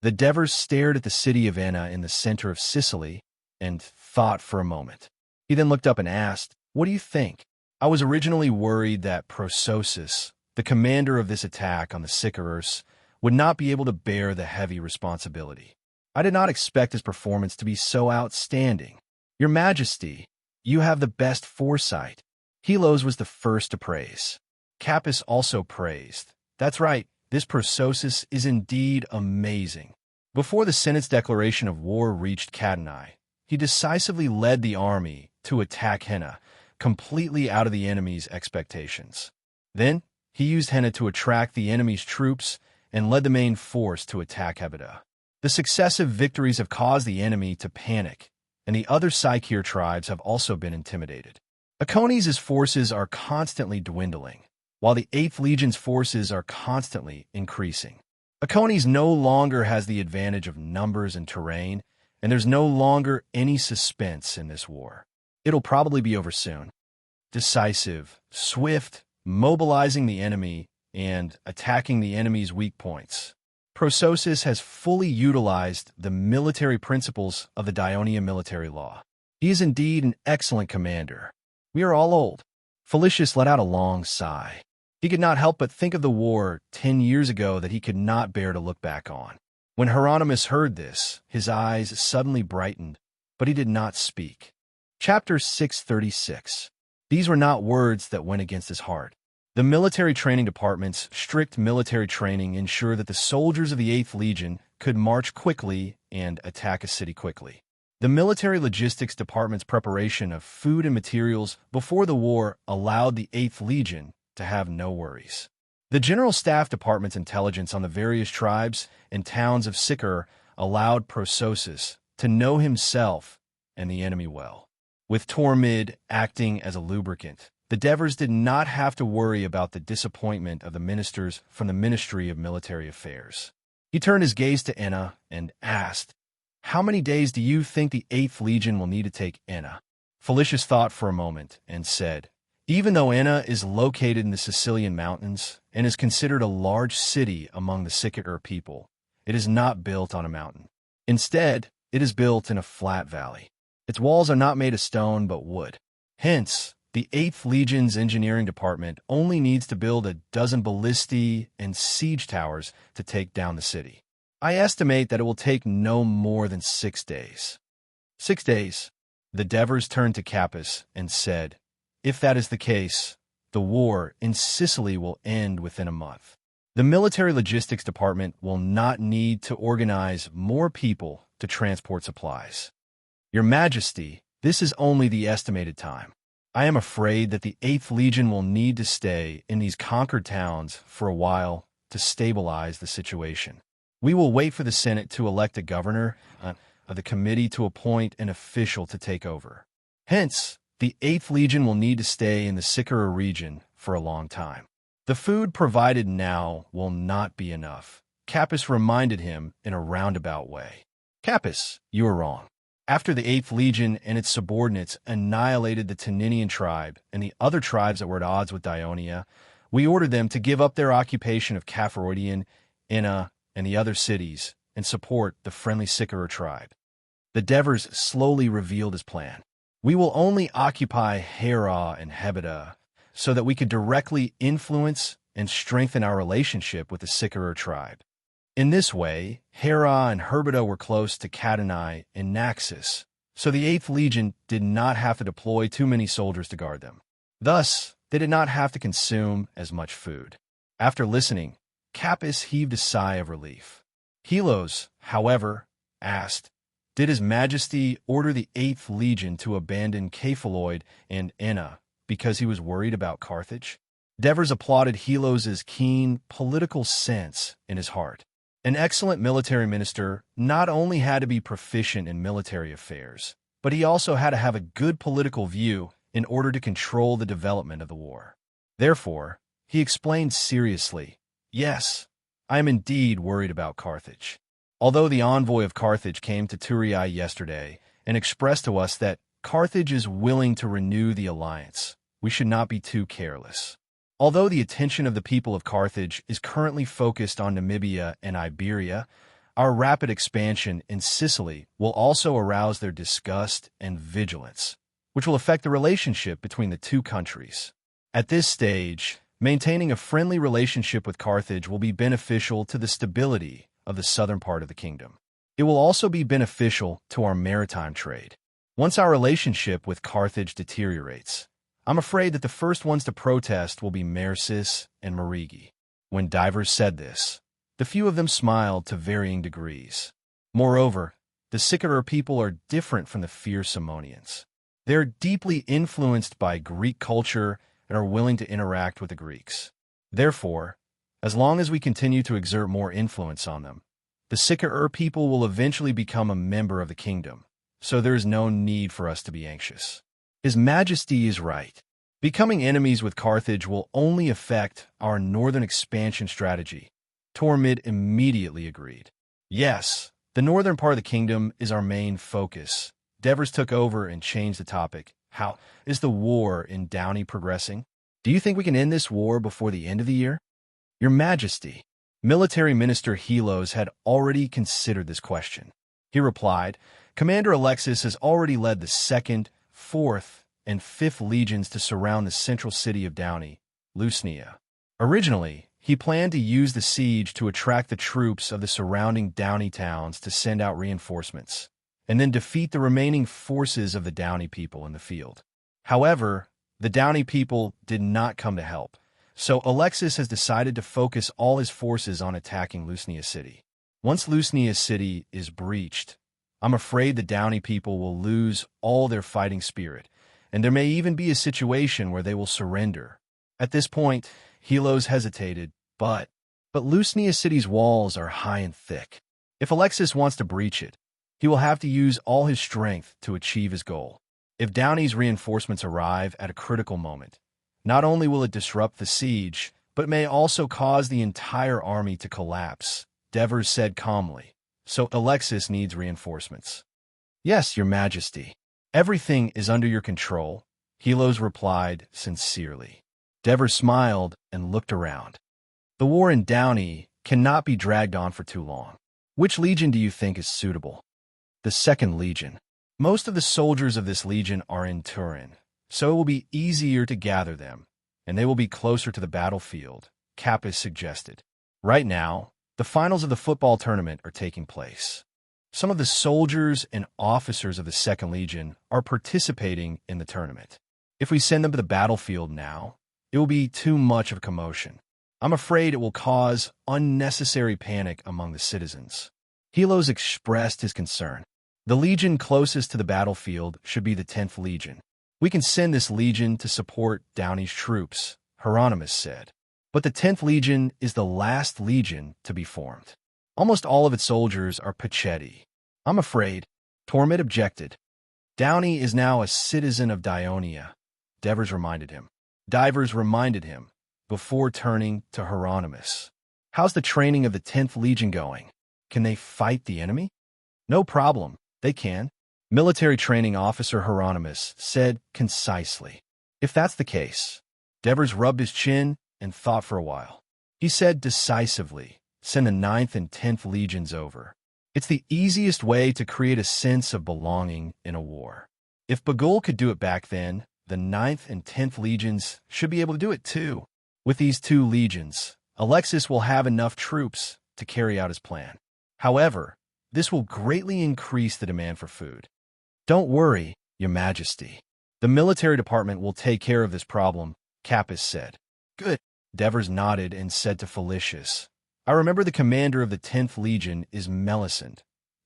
The Devers stared at the city of Enna in the center of Sicily and thought for a moment. He then looked up and asked, "What do you think?" "I was originally worried that Prososus, the commander of this attack on the Sycoraurs, would not be able to bear the heavy responsibility. I did not expect his performance to be so outstanding. Your Majesty, you have the best foresight." Helos was the first to praise. Capys also praised. "That's right, this Prososus is indeed amazing." Before the Senate's declaration of war reached Cadenai, he decisively led the army to attack Henna, completely out of the enemy's expectations. Then, he used Henna to attract the enemy's troops and led the main force to attack Hebida. The successive victories have caused the enemy to panic, and the other Psycheer tribes have also been intimidated. Acones' forces are constantly dwindling, while the 8th Legion's forces are constantly increasing. Acones no longer has the advantage of numbers and terrain, and there's no longer any suspense in this war. It'll probably be over soon. Decisive, swift, mobilizing the enemy, and attacking the enemy's weak points. Prososus has fully utilized the military principles of the Dionia military law. He is indeed an excellent commander. We are all old. Felicius let out a long sigh. He could not help but think of the war 10 years ago that he could not bear to look back on. When Hieronymus heard this, his eyes suddenly brightened, but he did not speak. Chapter 636. These were not words that went against his heart. The military training department's strict military training ensured that the soldiers of the 8th Legion could march quickly and attack a city quickly. The military logistics department's preparation of food and materials before the war allowed the 8th Legion to have no worries. The General Staff Department's intelligence on the various tribes and towns of Sycoraur allowed Prososus to know himself and the enemy well. With Tormid acting as a lubricant, the Devers did not have to worry about the disappointment of the ministers from the Ministry of Military Affairs. He turned his gaze to Enna and asked, "How many days do you think the 8th Legion will need to take Enna?" Felicius thought for a moment and said, "Even though Enna is located in the Sicilian mountains and is considered a large city among the Sycoraur people, it is not built on a mountain. Instead, it is built in a flat valley. Its walls are not made of stone but wood. Hence, the 8th Legion's engineering department only needs to build a dozen ballistae and siege towers to take down the city. I estimate that it will take no more than 6 days." 6 days. The Devers turned to Capys and said, "If that is the case, the war in Sicily will end within a month. The military logistics department will not need to organize more people to transport supplies. Your Majesty, this is only the estimated time. I am afraid that the 8th Legion will need to stay in these conquered towns for a while to stabilize the situation. We will wait for the Senate to elect a governor of the committee to appoint an official to take over. Hence, the 8th Legion will need to stay in the Sycoraur region for a long time. The food provided now will not be enough." Capys reminded him in a roundabout way. "Capys, you are wrong. After the 8th Legion and its subordinates annihilated the Taninian tribe and the other tribes that were at odds with Dionia, we ordered them to give up their occupation of Capharoidian, Enna, and the other cities and support the friendly Sycoraur tribe." The Devers slowly revealed his plan. "We will only occupy Hera and Hebida so that we could directly influence and strengthen our relationship with the Sycoraur tribe. In this way, Hera and Hebida were close to Cadenai and Naxos, so the 8th Legion did not have to deploy too many soldiers to guard them. Thus, they did not have to consume as much food." After listening, Capys heaved a sigh of relief. Helos, however, asked, "Did His Majesty order the 8th Legion to abandon Cephaloid and Enna because he was worried about Carthage?" Devers applauded Helos's keen political sense in his heart. An excellent military minister not only had to be proficient in military affairs, but he also had to have a good political view in order to control the development of the war. Therefore, he explained seriously, "Yes, I am indeed worried about Carthage. Although the envoy of Carthage came to Turiae yesterday and expressed to us that Carthage is willing to renew the alliance, we should not be too careless. Although the attention of the people of Carthage is currently focused on Namibia and Iberia, Our rapid expansion in Sicily will also arouse their disgust and vigilance, which will affect the relationship between the two countries. At this stage, maintaining a friendly relationship with Carthage will be beneficial to the stability of the southern part of the kingdom. It will also be beneficial to our maritime trade. Once our relationship with Carthage deteriorates, I'm afraid that the first ones to protest will be Mercis and Marigi. When divers said this, the few of them smiled to varying degrees. Moreover, the Sycorae people are different from the fierce Ammonians. They're deeply influenced by Greek culture and are willing to interact with the Greeks. Therefore, as long as we continue to exert more influence on them, the Sycorae people will eventually become a member of the kingdom, so there is no need for us to be anxious. His Majesty is right. Becoming enemies with Carthage will only affect our northern expansion strategy. Tormid immediately agreed. Yes, the northern part of the kingdom is our main focus. Devers took over and changed the topic. How is the war in Downey progressing? Do you think we can end this war before the end of the year? Your Majesty, Military Minister Helos had already considered this question. He replied, Commander Alexis has already led the 2nd, 4th, and 5th legions to surround the central city of Downey, Lusnia. Originally, he planned to use the siege to attract the troops of the surrounding Downey towns to send out reinforcements, and then defeat the remaining forces of the Downey people in the field. However, the Downey people did not come to help, so Alexis has decided to focus all his forces on attacking Lusnia City. Once Lusnia City is breached, I'm afraid the Downey people will lose all their fighting spirit, and there may even be a situation where they will surrender. At this point, Helos hesitated, but Lusnia City's walls are high and thick. If Alexis wants to breach it, he will have to use all his strength to achieve his goal. If Downey's reinforcements arrive at a critical moment, not only will it disrupt the siege, but may also cause the entire army to collapse, Devers said calmly. So Alexis needs reinforcements. Yes, Your Majesty. Everything is under your control, Helos replied sincerely. Devers smiled and looked around. The war in Downey cannot be dragged on for too long. Which legion do you think is suitable? The 2nd Legion. Most of the soldiers of this legion are in Turin, so it will be easier to gather them, and they will be closer to the battlefield, Capys suggested. Right now, the finals of the football tournament are taking place. Some of the soldiers and officers of the 2nd Legion are participating in the tournament. If we send them to the battlefield now, it will be too much of a commotion. I'm afraid it will cause unnecessary panic among the citizens. Helos expressed his concern. The legion closest to the battlefield should be the 10th Legion. We can send this legion to support Downey's troops, Hieronymus said. But the 10th Legion is the last legion to be formed. Almost all of its soldiers are Pachetti. I'm afraid. Tormid objected. Downey is now a citizen of Dionia, Devers reminded him. Divers reminded him, before turning to Hieronymus. How's the training of the 10th Legion going? Can they fight the enemy? No problem, they can. Military training officer Hieronymus said concisely. If that's the case. Devers rubbed his chin and thought for a while. He said decisively, send the 9th and 10th Legions over. It's the easiest way to create a sense of belonging in a war. If Bagul could do it back then, the 9th and 10th Legions should be able to do it too. With these 2 legions, Alexis will have enough troops to carry out his plan. However, this will greatly increase the demand for food. Don't worry, Your Majesty. The military department will take care of this problem, Capys said. Good. Devers nodded and said to Felicius, I remember the commander of the 10th Legion is Melisande,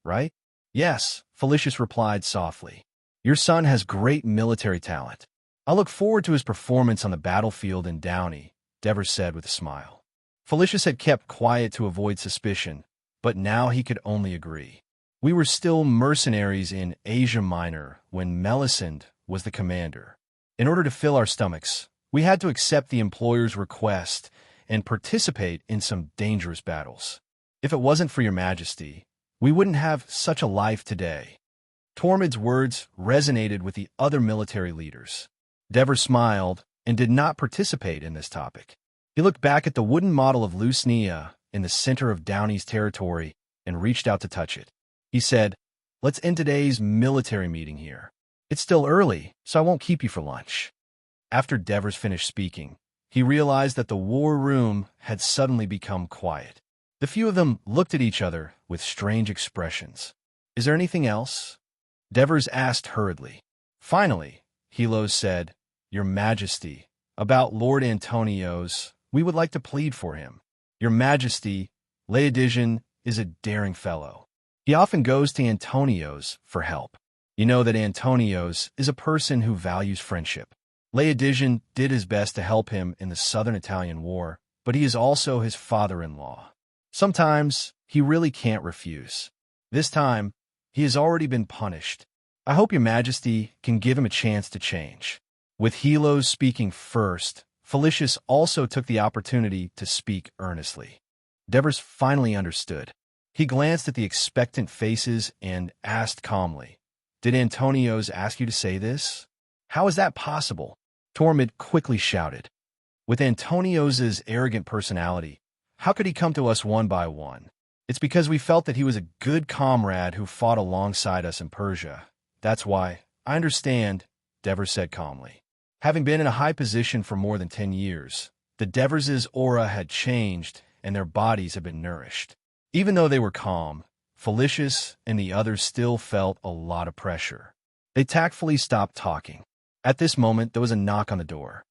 right? Yes, Felicius replied softly. Your son has great military talent. I look forward to his performance on the battlefield in Downey, Devers said with a smile. Felicius had kept quiet to avoid suspicion, but now he could only agree. We were still mercenaries in Asia Minor when Melisande was the commander. In order to fill our stomachs, we had to accept the employer's request and participate in some dangerous battles. If it wasn't for Your Majesty, we wouldn't have such a life today. Tormid's words resonated with the other military leaders. Devers smiled and did not participate in this topic. He looked back at the wooden model of Lusnia in the center of Downey's territory and reached out to touch it. He said, "Let's end today's military meeting here. It's still early, so I won't keep you for lunch." After Devers finished speaking, he realized that the war room had suddenly become quiet. The few of them looked at each other with strange expressions. "Is there anything else?" Devers asked hurriedly. Finally, Helos said, "Your Majesty, about Lord Antonio's, we would like to plead for him. Your Majesty, Laodigian is a daring fellow. He often goes to Antonio's for help. You know that Antonio's is a person who values friendship. Laodigian did his best to help him in the southern Italian war, but he is also his father-in-law. Sometimes he really can't refuse. This time, he has already been punished. I hope your Majesty can give him a chance to change." With Helos speaking first, Felicius also took the opportunity to speak earnestly. Devers finally understood. He glanced at the expectant faces and asked calmly, "Did Antonio's ask you to say this? How is that possible?" Tormid quickly shouted, "With Antonio's arrogant personality, how could he come to us one by one? It's because we felt that he was a good comrade who fought alongside us in Persia. That's why." "I understand," Devers said calmly. Having been in a high position for more than 10 years, the Devers' aura had changed and their bodies had been nourished. Even though they were calm, Felicius and the others still felt a lot of pressure. They tactfully stopped talking. At this moment, there was a knock on the door.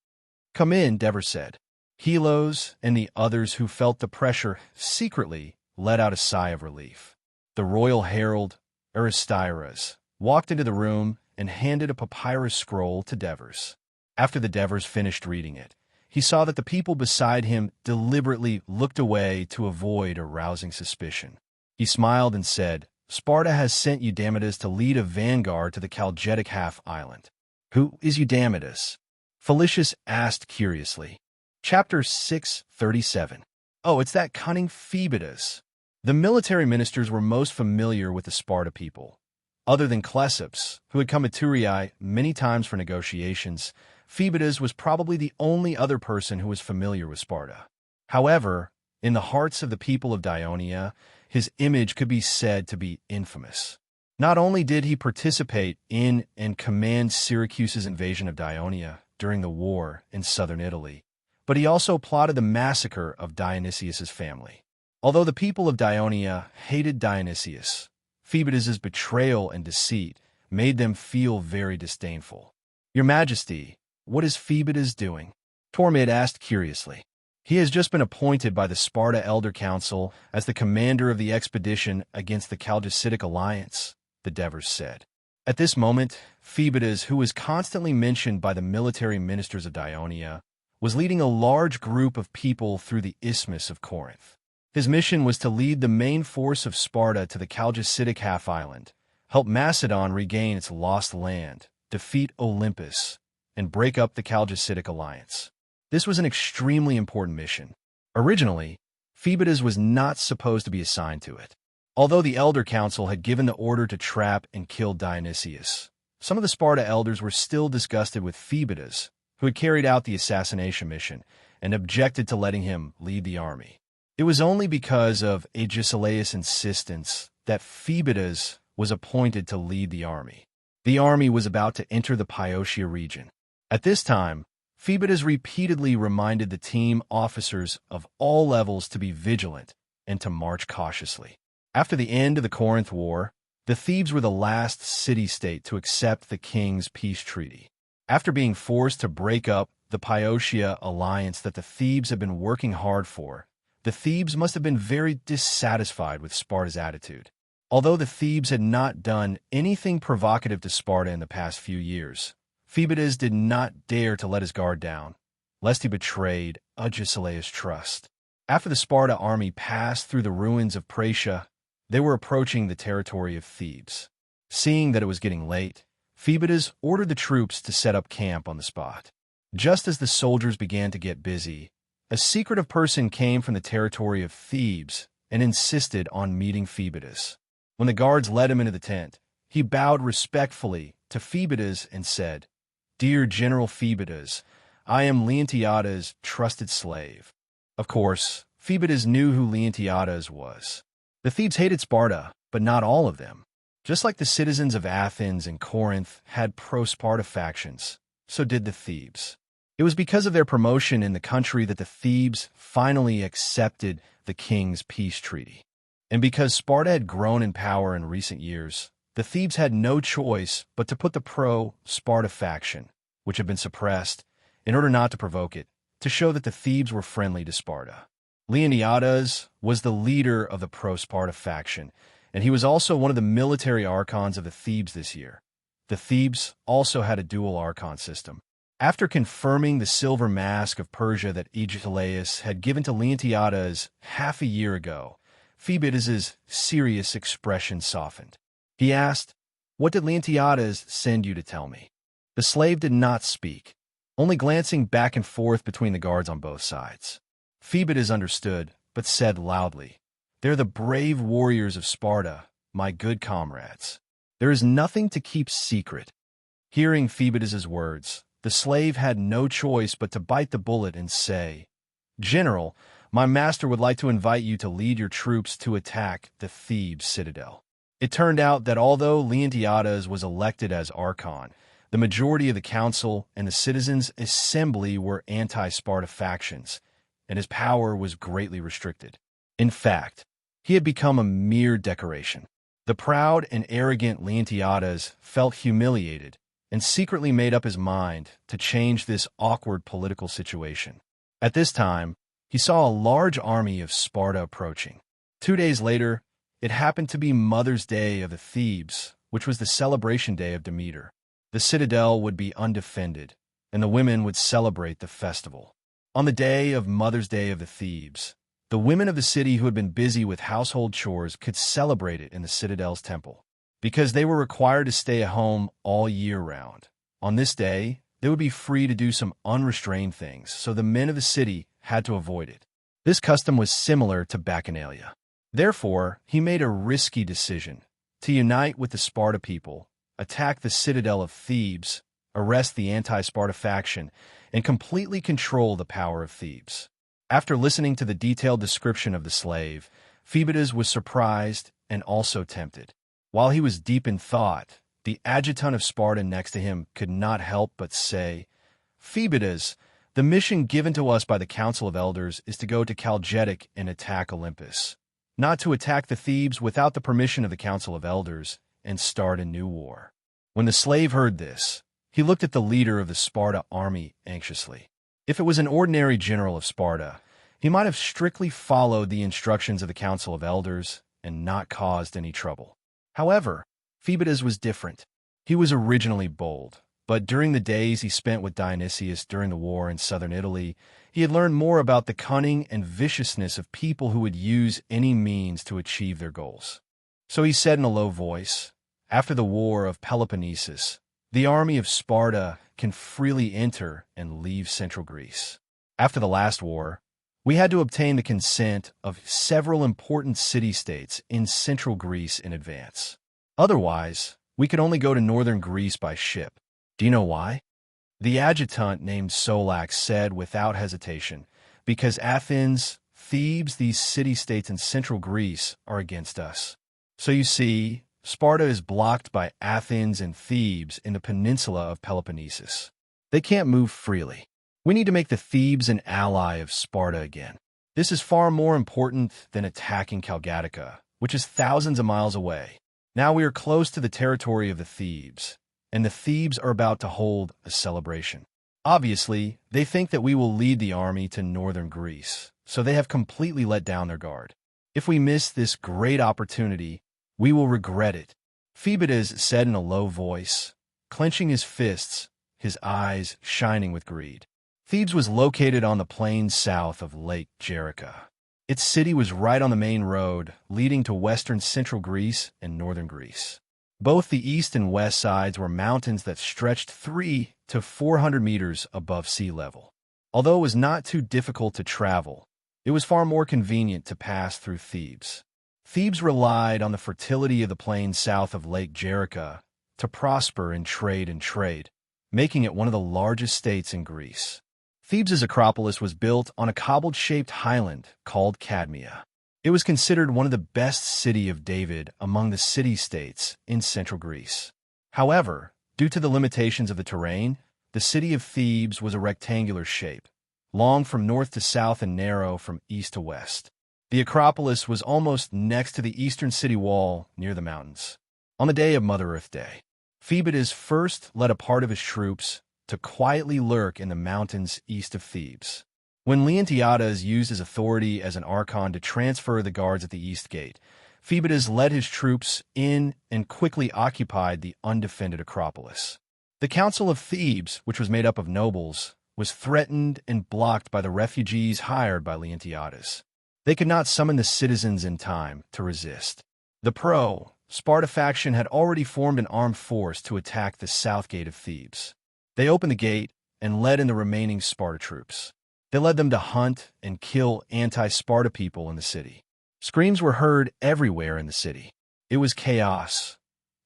"Come in," Devers said. Helos and the others who felt the pressure secretly let out a sigh of relief. The royal herald, Aristyras, walked into the room and handed a papyrus scroll to Devers. After the Devers finished reading it, he saw that the people beside him deliberately looked away to avoid arousing suspicion. He smiled and said, "Sparta has sent Eudamidas to lead a vanguard to the Chalcidic half-island." "Who is Eudamidas?" Felicius asked curiously. Chapter 637. "Oh, it's that cunning Phoebidas." The military ministers were most familiar with the Sparta people. Other than Cleops, who had come to Thurii many times for negotiations, Phoebidas was probably the only other person who was familiar with Sparta. However, in the hearts of the people of Dionia, his image could be said to be infamous. Not only did he participate in and command Syracuse's invasion of Dionia during the war in southern Italy, but he also plotted the massacre of Dionysius's family. Although the people of Dionia hated Dionysius, Phoebidas's betrayal and deceit made them feel very disdainful. "Your Majesty, what is Phoebidas doing?" Tormid asked curiously. "He has just been appointed by the Sparta Elder Council as the commander of the expedition against the Chalcidic alliance," the Devers said. At this moment, Phoebidas, who was constantly mentioned by the military ministers of Dionia, was leading a large group of people through the Isthmus of Corinth. His mission was to lead the main force of Sparta to the Chalcidic half-island, help Macedon regain its lost land, defeat Olympus, and break up the Chalcidic alliance. This was an extremely important mission. Originally, Phoebidas was not supposed to be assigned to it. Although the Elder Council had given the order to trap and kill Dionysius, some of the Sparta elders were still disgusted with Phoebidas, who had carried out the assassination mission, and objected to letting him lead the army. It was only because of Agesilaus' insistence that Phoebidas was appointed to lead the army. The army was about to enter the Boeotia region. At this time, Phoebidas repeatedly reminded the team officers of all levels to be vigilant and to march cautiously. After the end of the Corinth War, the Thebes were the last city-state to accept the king's peace treaty. After being forced to break up the Boeotia alliance that the Thebes had been working hard for, the Thebes must have been very dissatisfied with Sparta's attitude. Although the Thebes had not done anything provocative to Sparta in the past few years, Phoebidas did not dare to let his guard down, lest he betrayed Agesilaus' trust. After the Sparta army passed through the ruins of Praetia, they were approaching the territory of Thebes. Seeing that it was getting late, Phoebidas ordered the troops to set up camp on the spot. Just as the soldiers began to get busy, a secretive person came from the territory of Thebes and insisted on meeting Phoebidas. When the guards led him into the tent, he bowed respectfully to Phoebidas and said, "Dear General Phoebidas, I am Leontiada's trusted slave." Of course, Phoebidas knew who Leontiades was. The Thebes hated Sparta, but not all of them. Just like the citizens of Athens and Corinth had pro-Sparta factions, so did the Thebes. It was because of their promotion in the country that the Thebes finally accepted the king's peace treaty. And because Sparta had grown in power in recent years, the Thebes had no choice but to put the pro-Sparta faction, which had been suppressed, in order not to provoke it, to show that the Thebes were friendly to Sparta. Leonidas was the leader of the pro-Sparta faction, and he was also one of the military archons of the Thebes this year. The Thebes also had a dual archon system. After confirming the silver mask of Persia that Aegialeus had given to Leontiades half a year ago, Phoebides's serious expression softened. He asked, "What did Leontiades send you to tell me?" The slave did not speak, only glancing back and forth between the guards on both sides. Phoebides understood, but said loudly, "They're the brave warriors of Sparta, my good comrades. There is nothing to keep secret." Hearing Phoebides's words, the slave had no choice but to bite the bullet and say, "General, my master would like to invite you to lead your troops to attack the Thebes citadel." It turned out that although Leontiades was elected as archon, the majority of the council and the citizens' assembly were anti-Sparta factions, and his power was greatly restricted. In fact, he had become a mere decoration. The proud and arrogant Leontiades felt humiliated and secretly made up his mind to change this awkward political situation. At this time, he saw a large army of Sparta approaching. 2 days later, it happened to be Mother's Day of the Thebes, which was the celebration day of Demeter. The citadel would be undefended, and the women would celebrate the festival. On the day of Mother's Day of the Thebes, the women of the city who had been busy with household chores could celebrate it in the citadel's temple. Because they were required to stay at home all year round. On this day, they would be free to do some unrestrained things, so the men of the city had to avoid it. This custom was similar to Bacchanalia. Therefore, he made a risky decision to unite with the Sparta people, attack the citadel of Thebes, arrest the anti-Sparta faction, and completely control the power of Thebes. After listening to the detailed description of the slave, Phoebides was surprised and also tempted. While he was deep in thought, the adjutant of Sparta next to him could not help but say, "Phoebides, the mission given to us by the Council of Elders is to go to Chalgetic and attack Olympus, not to attack the Thebes without the permission of the Council of Elders and start a new war." When the slave heard this, he looked at the leader of the Sparta army anxiously. If it was an ordinary general of Sparta, he might have strictly followed the instructions of the Council of Elders and not caused any trouble. However, Phoebides was different. He was originally bold, but during the days he spent with Dionysius during the war in southern Italy, he had learned more about the cunning and viciousness of people who would use any means to achieve their goals. So he said in a low voice, "After the war of Peloponnesus, the army of Sparta can freely enter and leave central Greece. After the last war, we had to obtain the consent of several important city-states in central Greece in advance. Otherwise, we could only go to northern Greece by ship. Do you know why?" The adjutant named Solax said without hesitation, "Because Athens, Thebes, these city-states in central Greece are against us. So you see, Sparta is blocked by Athens and Thebes in the peninsula of Peloponnesus. They can't move freely. We need to make the Thebes an ally of Sparta again. This is far more important than attacking Chalgetica, which is thousands of miles away. Now we are close to the territory of the Thebes, and the Thebes are about to hold a celebration. Obviously, they think that we will lead the army to northern Greece, so they have completely let down their guard. If we miss this great opportunity, we will regret it." Phoebides said in a low voice, clenching his fists, his eyes shining with greed. Thebes was located on the plain south of Lake Jericho. Its city was right on the main road leading to western central Greece and northern Greece. Both the east and west sides were mountains that stretched 300 to 400 meters above sea level. Although it was not too difficult to travel, it was far more convenient to pass through Thebes. Thebes relied on the fertility of the plain south of Lake Jericho to prosper in trade, making it one of the largest states in Greece. Thebes' Acropolis was built on a cobbled-shaped highland called Cadmea. It was considered one of the best city of David among the city-states in central Greece. However, due to the limitations of the terrain, the city of Thebes was a rectangular shape, long from north to south and narrow from east to west. The Acropolis was almost next to the eastern city wall near the mountains. On the day of Mother Earth Day, Phoebus first led a part of his troops to quietly lurk in the mountains east of Thebes. When Leontiades used his authority as an archon to transfer the guards at the east gate, Phoebus led his troops in and quickly occupied the undefended Acropolis. The Council of Thebes, which was made up of nobles, was threatened and blocked by the refugees hired by Leontiades. They could not summon the citizens in time to resist. The pro-Sparta faction had already formed an armed force to attack the south gate of Thebes. They opened the gate and led in the remaining Sparta troops. They led them to hunt and kill anti-Sparta people in the city. Screams were heard everywhere in the city. It was chaos.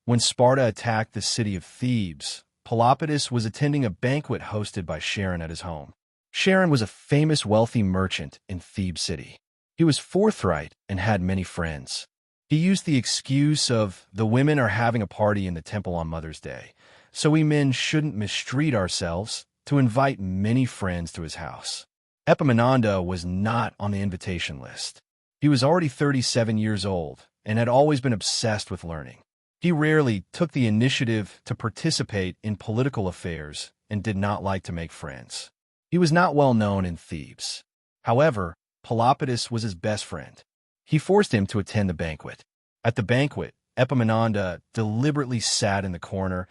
When Sparta attacked the city of Thebes, Pelopidas was attending a banquet hosted by Charon at his home. Charon was a famous wealthy merchant in Thebes city. He was forthright and had many friends. He used the excuse of, "The women are having a party in the temple on Mother's Day, so we men shouldn't mistreat ourselves," to invite many friends to his house. Epaminondas was not on the invitation list. He was already 37 years old and had always been obsessed with learning. He rarely took the initiative to participate in political affairs and did not like to make friends. He was not well known in Thebes. However, Pelopidas was his best friend. He forced him to attend the banquet. At the banquet, Epaminondas deliberately sat in the corner,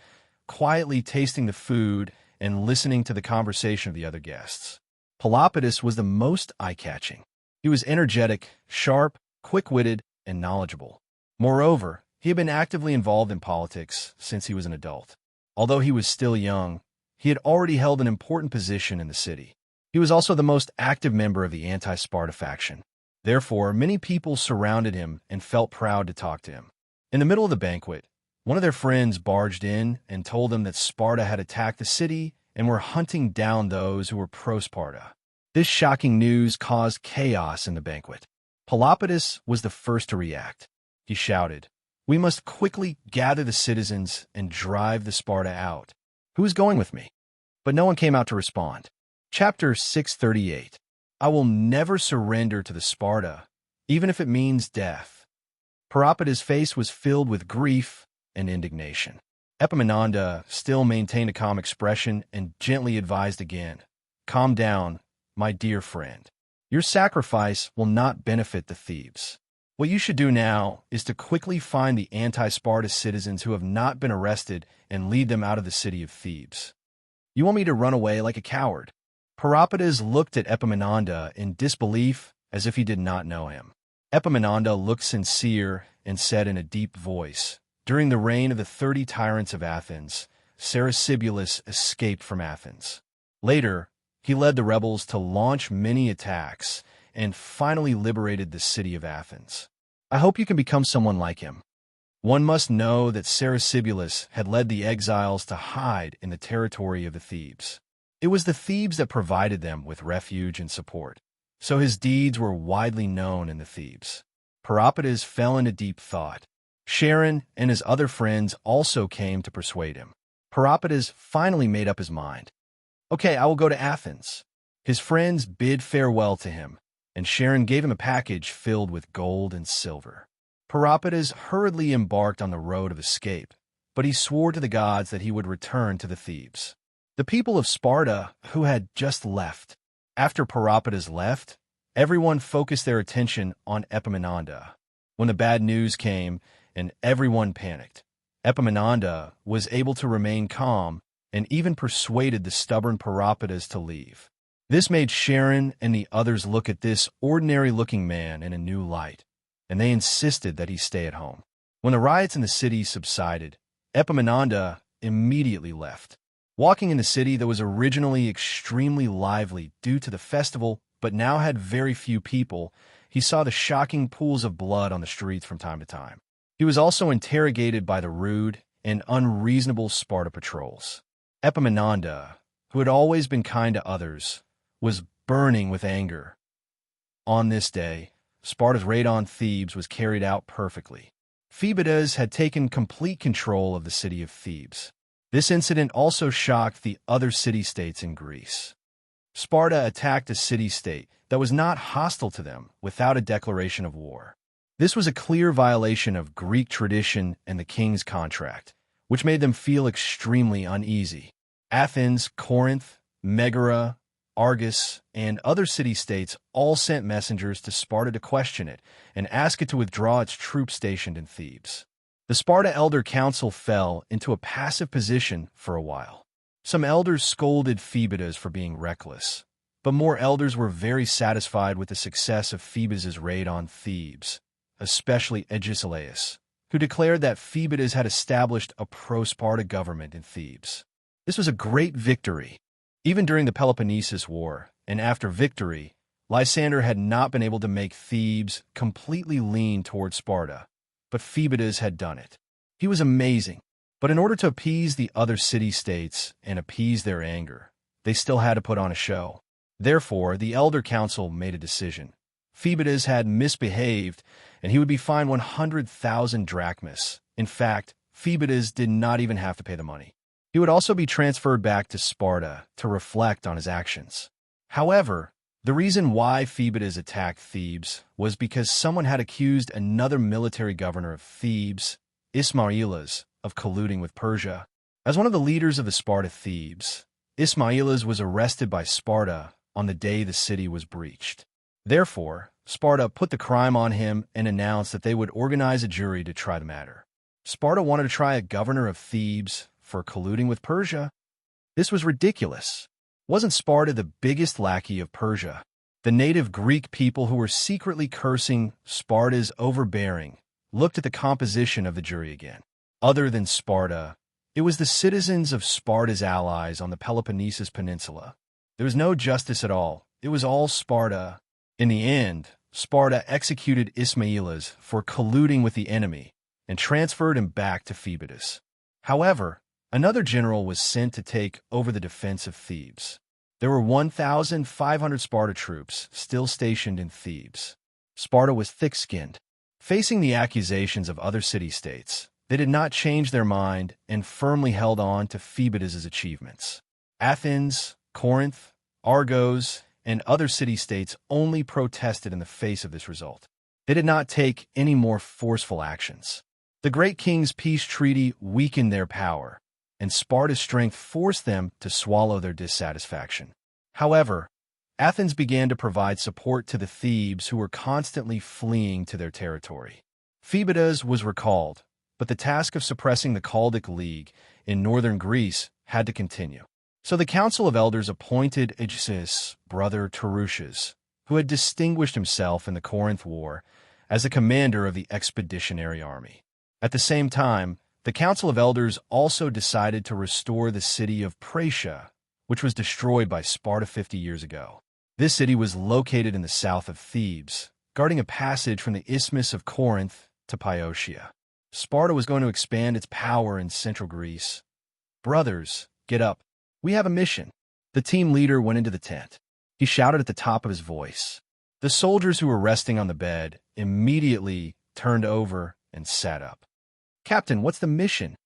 quietly tasting the food and listening to the conversation of the other guests. Pelopidas was the most eye-catching. He was energetic, sharp, quick-witted, and knowledgeable. Moreover, he had been actively involved in politics since he was an adult. Although he was still young, he had already held an important position in the city. He was also the most active member of the anti-Sparta faction. Therefore, many people surrounded him and felt proud to talk to him. In the middle of the banquet, one of their friends barged in and told them that Sparta had attacked the city and were hunting down those who were pro-Sparta. This shocking news caused chaos in the banquet. Pelopidas was the first to react. He shouted, "We must quickly gather the citizens and drive the Sparta out. Who is going with me?" But no one came out to respond. Chapter 638. I will never surrender to the Sparta, even if it means death. Pelopidas' face was filled with grief and indignation. Epaminondas still maintained a calm expression and gently advised again, "Calm down, my dear friend. Your sacrifice will not benefit the Thebes. What you should do now is to quickly find the anti-Sparta citizens who have not been arrested and lead them out of the city of Thebes. You want me to run away like a coward?" Pelopidas looked at Epaminondas in disbelief as if he did not know him. Epaminondas looked sincere and said in a deep voice, "During the reign of the 30 tyrants of Athens, Ceresibulus escaped from Athens. Later, he led the rebels to launch many attacks and finally liberated the city of Athens. I hope you can become someone like him." One must know that Ceresibulus had led the exiles to hide in the territory of the Thebes. It was the Thebes that provided them with refuge and support, so his deeds were widely known in the Thebes. Pelopidas fell into deep thought. Charon and his other friends also came to persuade him. Pelopidas finally made up his mind. "Okay, I will go to Athens." His friends bid farewell to him, and Charon gave him a package filled with gold and silver. Pelopidas hurriedly embarked on the road of escape, but he swore to the gods that he would return to the Thebes. The people of Sparta, who had just left. After Pelopidas left, everyone focused their attention on Epaminondas. When the bad news came and everyone panicked, Epaminondas was able to remain calm and even persuaded the stubborn Pelopidas to leave. This made Charon and the others look at this ordinary-looking man in a new light, and they insisted that he stay at home. When the riots in the city subsided, Epaminondas immediately left. Walking in the city that was originally extremely lively due to the festival but now had very few people, he saw the shocking pools of blood on the streets from time to time. He was also interrogated by the rude and unreasonable Sparta patrols. Epaminondas, who had always been kind to others, was burning with anger. On this day, Sparta's raid on Thebes was carried out perfectly. Phoebidas had taken complete control of the city of Thebes. This incident also shocked the other city-states in Greece. Sparta attacked a city-state that was not hostile to them without a declaration of war. This was a clear violation of Greek tradition and the king's contract, which made them feel extremely uneasy. Athens, Corinth, Megara, Argos, and other city-states all sent messengers to Sparta to question it and ask it to withdraw its troops stationed in Thebes. The Sparta Elder Council fell into a passive position for a while. Some elders scolded Phoebidas for being reckless, but more elders were very satisfied with the success of Phoebus' raid on Thebes, especially Agesilaus, who declared that Phoebidas had established a pro-Sparta government in Thebes. This was a great victory. Even during the Peloponnesus War, and after victory, Lysander had not been able to make Thebes completely lean toward Sparta, but Phoebidas had done it. He was amazing, but in order to appease the other city-states and appease their anger, they still had to put on a show. Therefore, the Elder Council made a decision. Phoebidas had misbehaved, and he would be fined 100,000 drachmas. In fact, Phoebidas did not even have to pay the money. He would also be transferred back to Sparta to reflect on his actions. However, the reason why Phoebidas attacked Thebes was because someone had accused another military governor of Thebes, Ismailas, of colluding with Persia. As one of the leaders of the Sparta Thebes, Ismailas was arrested by Sparta on the day the city was breached. Therefore, Sparta put the crime on him and announced that they would organize a jury to try the matter. Sparta wanted to try a governor of Thebes for colluding with Persia. This was ridiculous. Wasn't Sparta the biggest lackey of Persia? The native Greek people who were secretly cursing Sparta's overbearing looked at the composition of the jury again. Other than Sparta, it was the citizens of Sparta's allies on the Peloponnesus Peninsula. There was no justice at all. It was all Sparta. In the end, Sparta executed Ismailas for colluding with the enemy and transferred him back to Phoebidas. However, another general was sent to take over the defense of Thebes. There were 1,500 Sparta troops still stationed in Thebes. Sparta was thick-skinned. Facing the accusations of other city-states, they did not change their mind and firmly held on to Phoebidas' achievements. Athens, Corinth, Argos, and other city-states only protested in the face of this result. They did not take any more forceful actions. The great king's peace treaty weakened their power, and Sparta's strength forced them to swallow their dissatisfaction. However, Athens began to provide support to the Thebes who were constantly fleeing to their territory. Phoebidas was recalled, but the task of suppressing the Chaldic League in northern Greece had to continue. So the Council of Elders appointed Agesilaus' brother Tarutius, who had distinguished himself in the Corinth War, as the commander of the expeditionary army. At the same time, the Council of Elders also decided to restore the city of Praetia, which was destroyed by Sparta 50 years ago. This city was located in the south of Thebes, guarding a passage from the Isthmus of Corinth to Piotia. Sparta was going to expand its power in central Greece. Brothers, get up. We have a mission. The team leader went into the tent. He shouted at the top of his voice. The soldiers who were resting on the bed immediately turned over and sat up. Captain, what's the mission?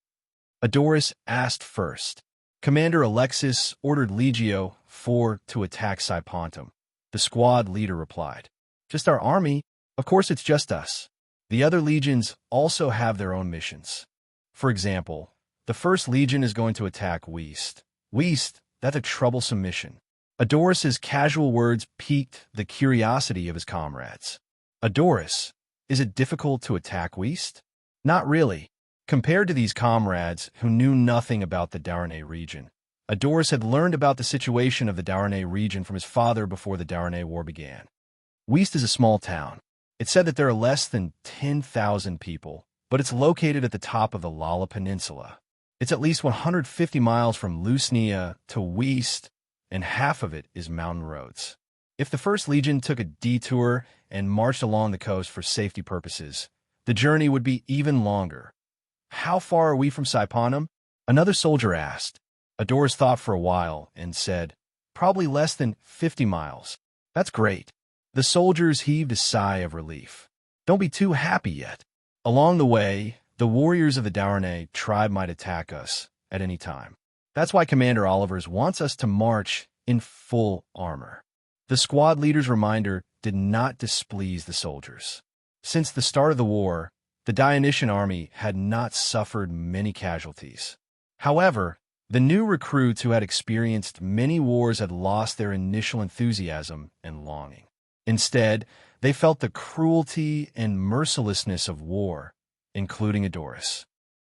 Adoris asked first. Commander Alexis ordered Legio 4 to attack Cypontum. The squad leader replied. Just our army? Of course it's just us. The other legions also have their own missions. For example, the first legion is going to attack West. West, that's a troublesome mission. Adoris's casual words piqued the curiosity of his comrades. Adoris, is it difficult to attack West? Not really. Compared to these comrades who knew nothing about the Daranè region, Adoris had learned about the situation of the Daranè region from his father before the Daranè War began. West is a small town. It's said that there are less than 10,000 people, but it's located at the top of the Lala Peninsula. It's at least 150 miles from Lusnia to West, and half of it is mountain roads. If the First Legion took a detour and marched along the coast for safety purposes, the journey would be even longer. How far are we from Cypontum? Another soldier asked. Adoris thought for a while and said, probably less than 50 miles. That's great. The soldiers heaved a sigh of relief. Don't be too happy yet. Along the way, the warriors of the Darnay tribe might attack us at any time. That's why Commander Olivers wants us to march in full armor. The squad leader's reminder did not displease the soldiers. Since the start of the war, the Dionysian army had not suffered many casualties. However, the new recruits who had experienced many wars had lost their initial enthusiasm and longing. Instead, they felt the cruelty and mercilessness of war, including Adoris.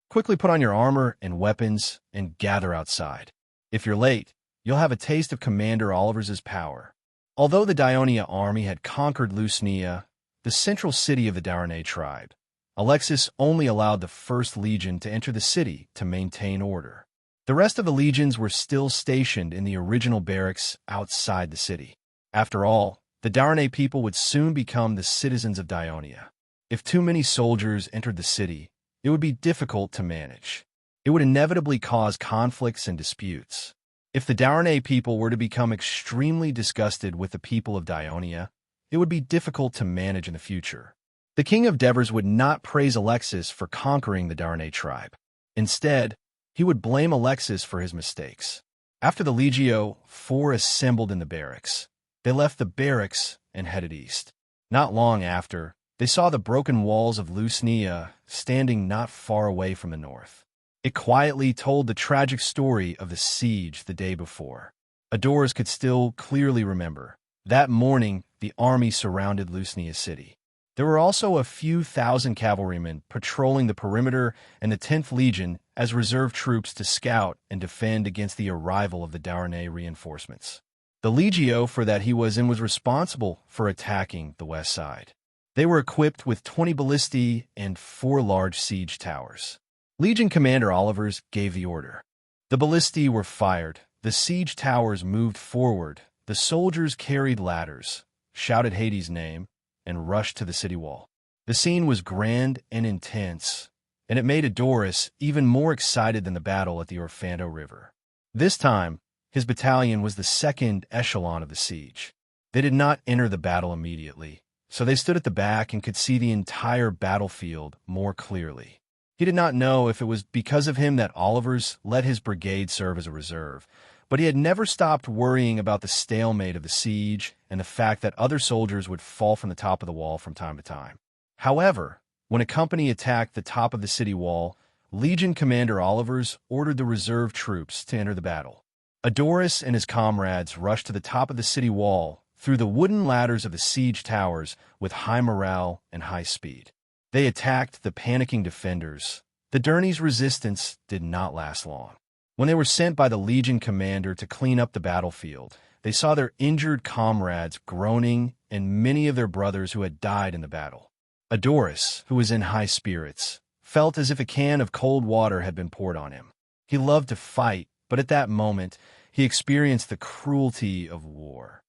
Quickly put on your armor and weapons and gather outside. If you're late, you'll have a taste of Commander Olivers's power. Although the Dionia army had conquered Lusnia, the central city of the Darnay tribe, Alexis only allowed the 1st Legion to enter the city to maintain order. The rest of the legions were still stationed in the original barracks outside the city. After all, the Darnay people would soon become the citizens of Dionia. If too many soldiers entered the city, it would be difficult to manage. It would inevitably cause conflicts and disputes. If the Darnay people were to become extremely disgusted with the people of Dionia, it would be difficult to manage in the future. The king of Devers would not praise Alexis for conquering the Darnay tribe. Instead, he would blame Alexis for his mistakes. After the Legio IV assembled in the barracks, they left the barracks and headed east. Not long after, they saw the broken walls of Lusnia standing not far away from the north. It quietly told the tragic story of the siege the day before. Adoris could still clearly remember. That morning, the army surrounded Lusnia city. There were also a few thousand cavalrymen patrolling the perimeter and the 10th Legion as reserve troops to scout and defend against the arrival of the Darnay reinforcements. The Legio for that he was in was responsible for attacking the west side. They were equipped with 20 ballistae and 4 large siege towers. Legion Commander Olivers gave the order. The ballistae were fired, the siege towers moved forward, the soldiers carried ladders, shouted Hades' name, and rushed to the city wall. The scene was grand and intense, and it made Adoris even more excited than the battle at the Orfando River. This time, his battalion was the 2nd echelon of the siege. They did not enter the battle immediately, so they stood at the back and could see the entire battlefield more clearly. He did not know if it was because of him that Olivers let his brigade serve as a reserve, but he had never stopped worrying about the stalemate of the siege and the fact that other soldiers would fall from the top of the wall from time to time. However, when a company attacked the top of the city wall, Legion Commander Olivers ordered the reserve troops to enter the battle. Adoris and his comrades rushed to the top of the city wall through the wooden ladders of the siege towers with high morale and high speed. They attacked the panicking defenders. The Darnay's resistance did not last long. When they were sent by the Legion commander to clean up the battlefield, they saw their injured comrades groaning and many of their brothers who had died in the battle. Adoris, who was in high spirits, felt as if a can of cold water had been poured on him. He loved to fight, but at that moment, he experienced the cruelty of war.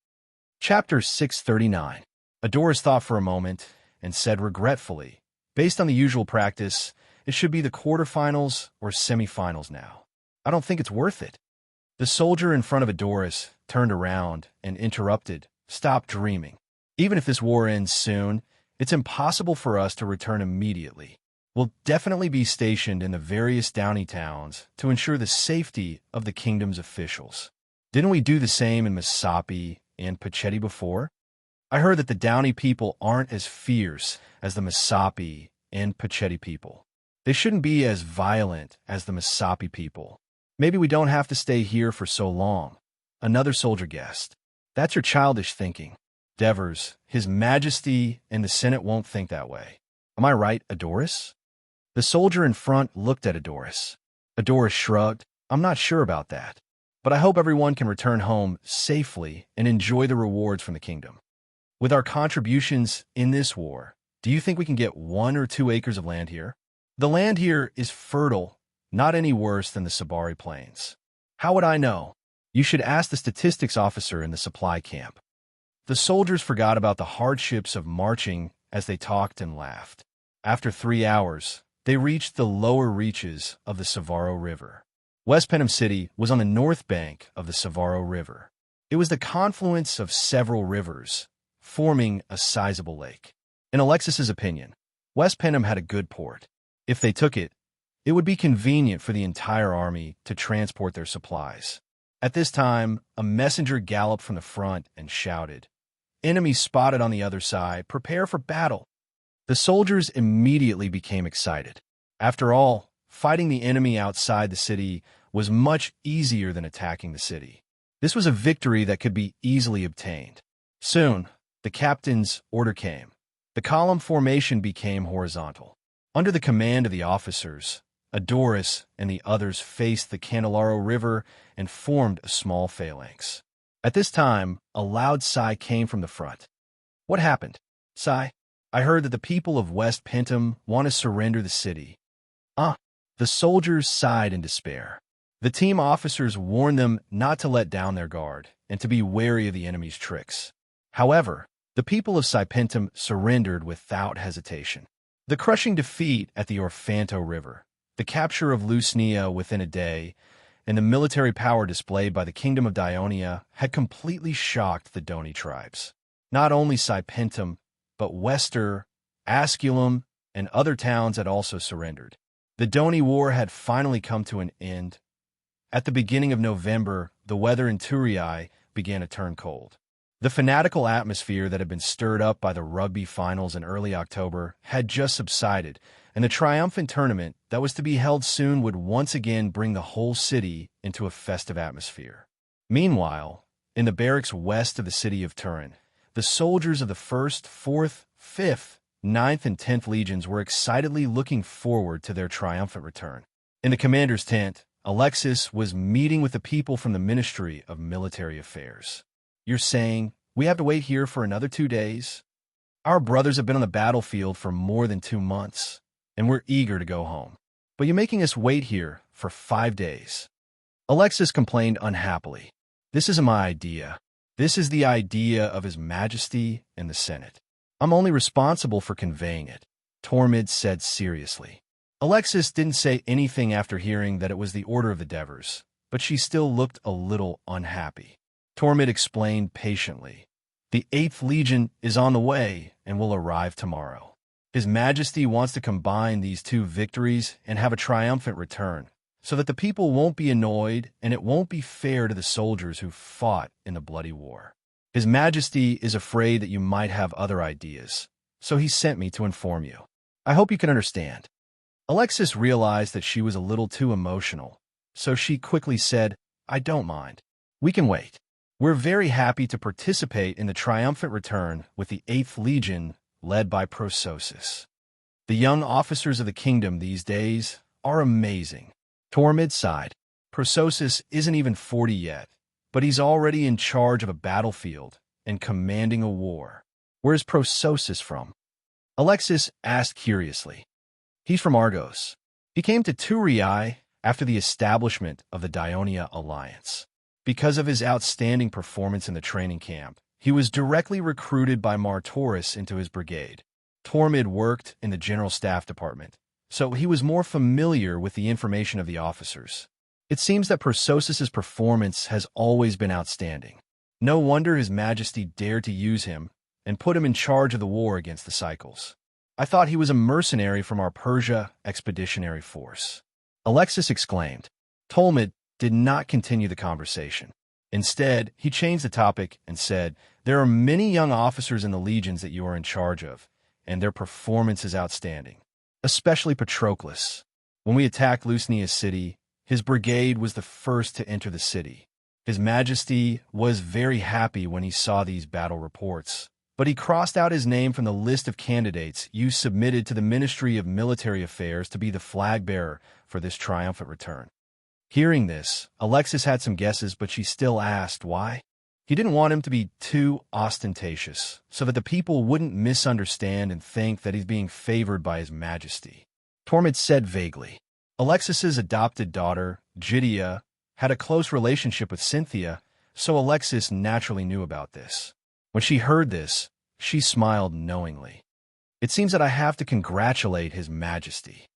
Chapter 639. Adoris thought for a moment and said regretfully, based on the usual practice, it should be the quarterfinals or semifinals now. I don't think it's worth it. The soldier in front of Adoris turned around and interrupted, "Stop dreaming. Even if this war ends soon, it's impossible for us to return immediately. We'll definitely be stationed in the various Downey towns to ensure the safety of the kingdom's officials. Didn't we do the same in Masapi and Pachetti before? I heard that the Downey people aren't as fierce as the Masapi and Pachetti people. They shouldn't be as violent as the Masapi people. Maybe we don't have to stay here for so long." Another soldier guessed. "That's your childish thinking. Devers, His Majesty, and the Senate won't think that way. Am I right, Adoris?" The soldier in front looked at Adoris. Adoris shrugged. "I'm not sure about that, but I hope everyone can return home safely and enjoy the rewards from the kingdom. With our contributions in this war, do you think we can get 1 or 2 acres of land here? The land here is fertile, not any worse than the Sabari Plains." "How would I know? You should ask the statistics officer in the supply camp." The soldiers forgot about the hardships of marching as they talked and laughed. After 3 hours, they reached the lower reaches of the Savaro River. West Penham City was on the north bank of the Savaro River. It was the confluence of several rivers, forming a sizable lake. In Alexis's opinion, West Penham had a good port. If they took it, it would be convenient for the entire army to transport their supplies. At this time, a messenger galloped from the front and shouted, "Enemy spotted on the other side, prepare for battle." The soldiers immediately became excited. After all, fighting the enemy outside the city was much easier than attacking the city. This was a victory that could be easily obtained. Soon, the captain's order came. The column formation became horizontal. Under the command of the officers, Adoris and the others faced the Candelaro River and formed a small phalanx. At this time, a loud sigh came from the front. "What happened?" "Sigh, I heard that the people of West Penham want to surrender the city." The soldiers sighed in despair. The team officers warned them not to let down their guard and to be wary of the enemy's tricks. However, the people of Cypentum surrendered without hesitation. The crushing defeat at the Orfanto River, the capture of Lusnia within a day, and the military power displayed by the Kingdom of Dionia had completely shocked the Doni tribes. Not only Cypentum, but Wester, Asculum, and other towns had also surrendered. The Doni War had finally come to an end. At the beginning of November, the weather in Turii began to turn cold. The fanatical atmosphere that had been stirred up by the rugby finals in early October had just subsided, and the triumphant tournament that was to be held soon would once again bring the whole city into a festive atmosphere. Meanwhile, in the barracks west of the city of Turin, the soldiers of the 1st, 4th, 5th, 9th, and 10th Legions were excitedly looking forward to their triumphant return. In the commander's tent, Alexis was meeting with the people from the Ministry of Military Affairs. "You're saying we have to wait here for another 2 days? Our brothers have been on the battlefield for more than 2 months, and we're eager to go home. But you're making us wait here for 5 days. Alexis complained unhappily. "This isn't my idea. This is the idea of His Majesty and the Senate. I'm only responsible for conveying it," Tormid said seriously. Alexis didn't say anything after hearing that it was the order of the Devers, but she still looked a little unhappy. Tormid explained patiently, "The 8th Legion is on the way and will arrive tomorrow. His Majesty wants to combine these 2 victories and have a triumphant return, so that the people won't be annoyed and it won't be fair to the soldiers who fought in the bloody war. His Majesty is afraid that you might have other ideas, so he sent me to inform you. I hope you can understand." Alexis realized that she was a little too emotional, so she quickly said, "I don't mind. We can wait. We're very happy to participate in the triumphant return with the 8th Legion led by Prososus. The young officers of the kingdom these days are amazing." Tormid sighed. "Prososus isn't even 40 yet, but he's already in charge of a battlefield and commanding a war. Where's Prososus from?" Alexis asked curiously. "He's from Argos. He came to Turii after the establishment of the Dionia Alliance. Because of his outstanding performance in the training camp, he was directly recruited by Martoris into his brigade. Tormid worked in the General Staff Department, so he was more familiar with the information of the officers. It seems that Prososus's performance has always been outstanding. No wonder His Majesty dared to use him and put him in charge of the war against the Cycles. I thought he was a mercenary from our Persia expeditionary force." Alexis exclaimed. Tormid did not continue the conversation. Instead, he changed the topic and said, "There are many young officers in the legions that you are in charge of, and their performance is outstanding, especially Patroclus. When we attacked Lusnia's city, his brigade was the first to enter the city. His Majesty was very happy when he saw these battle reports, but he crossed out his name from the list of candidates you submitted to the Ministry of Military Affairs to be the flag-bearer for this triumphant return." Hearing this, Alexis had some guesses, but she still asked why. He didn't want him to be too ostentatious, so that the people wouldn't misunderstand and think that he's being favored by His Majesty. Tormid said vaguely. Alexis's adopted daughter, Gydia, had a close relationship with Cynthia, so Alexis naturally knew about this. When she heard this, she smiled knowingly. "It seems that I have to congratulate His Majesty."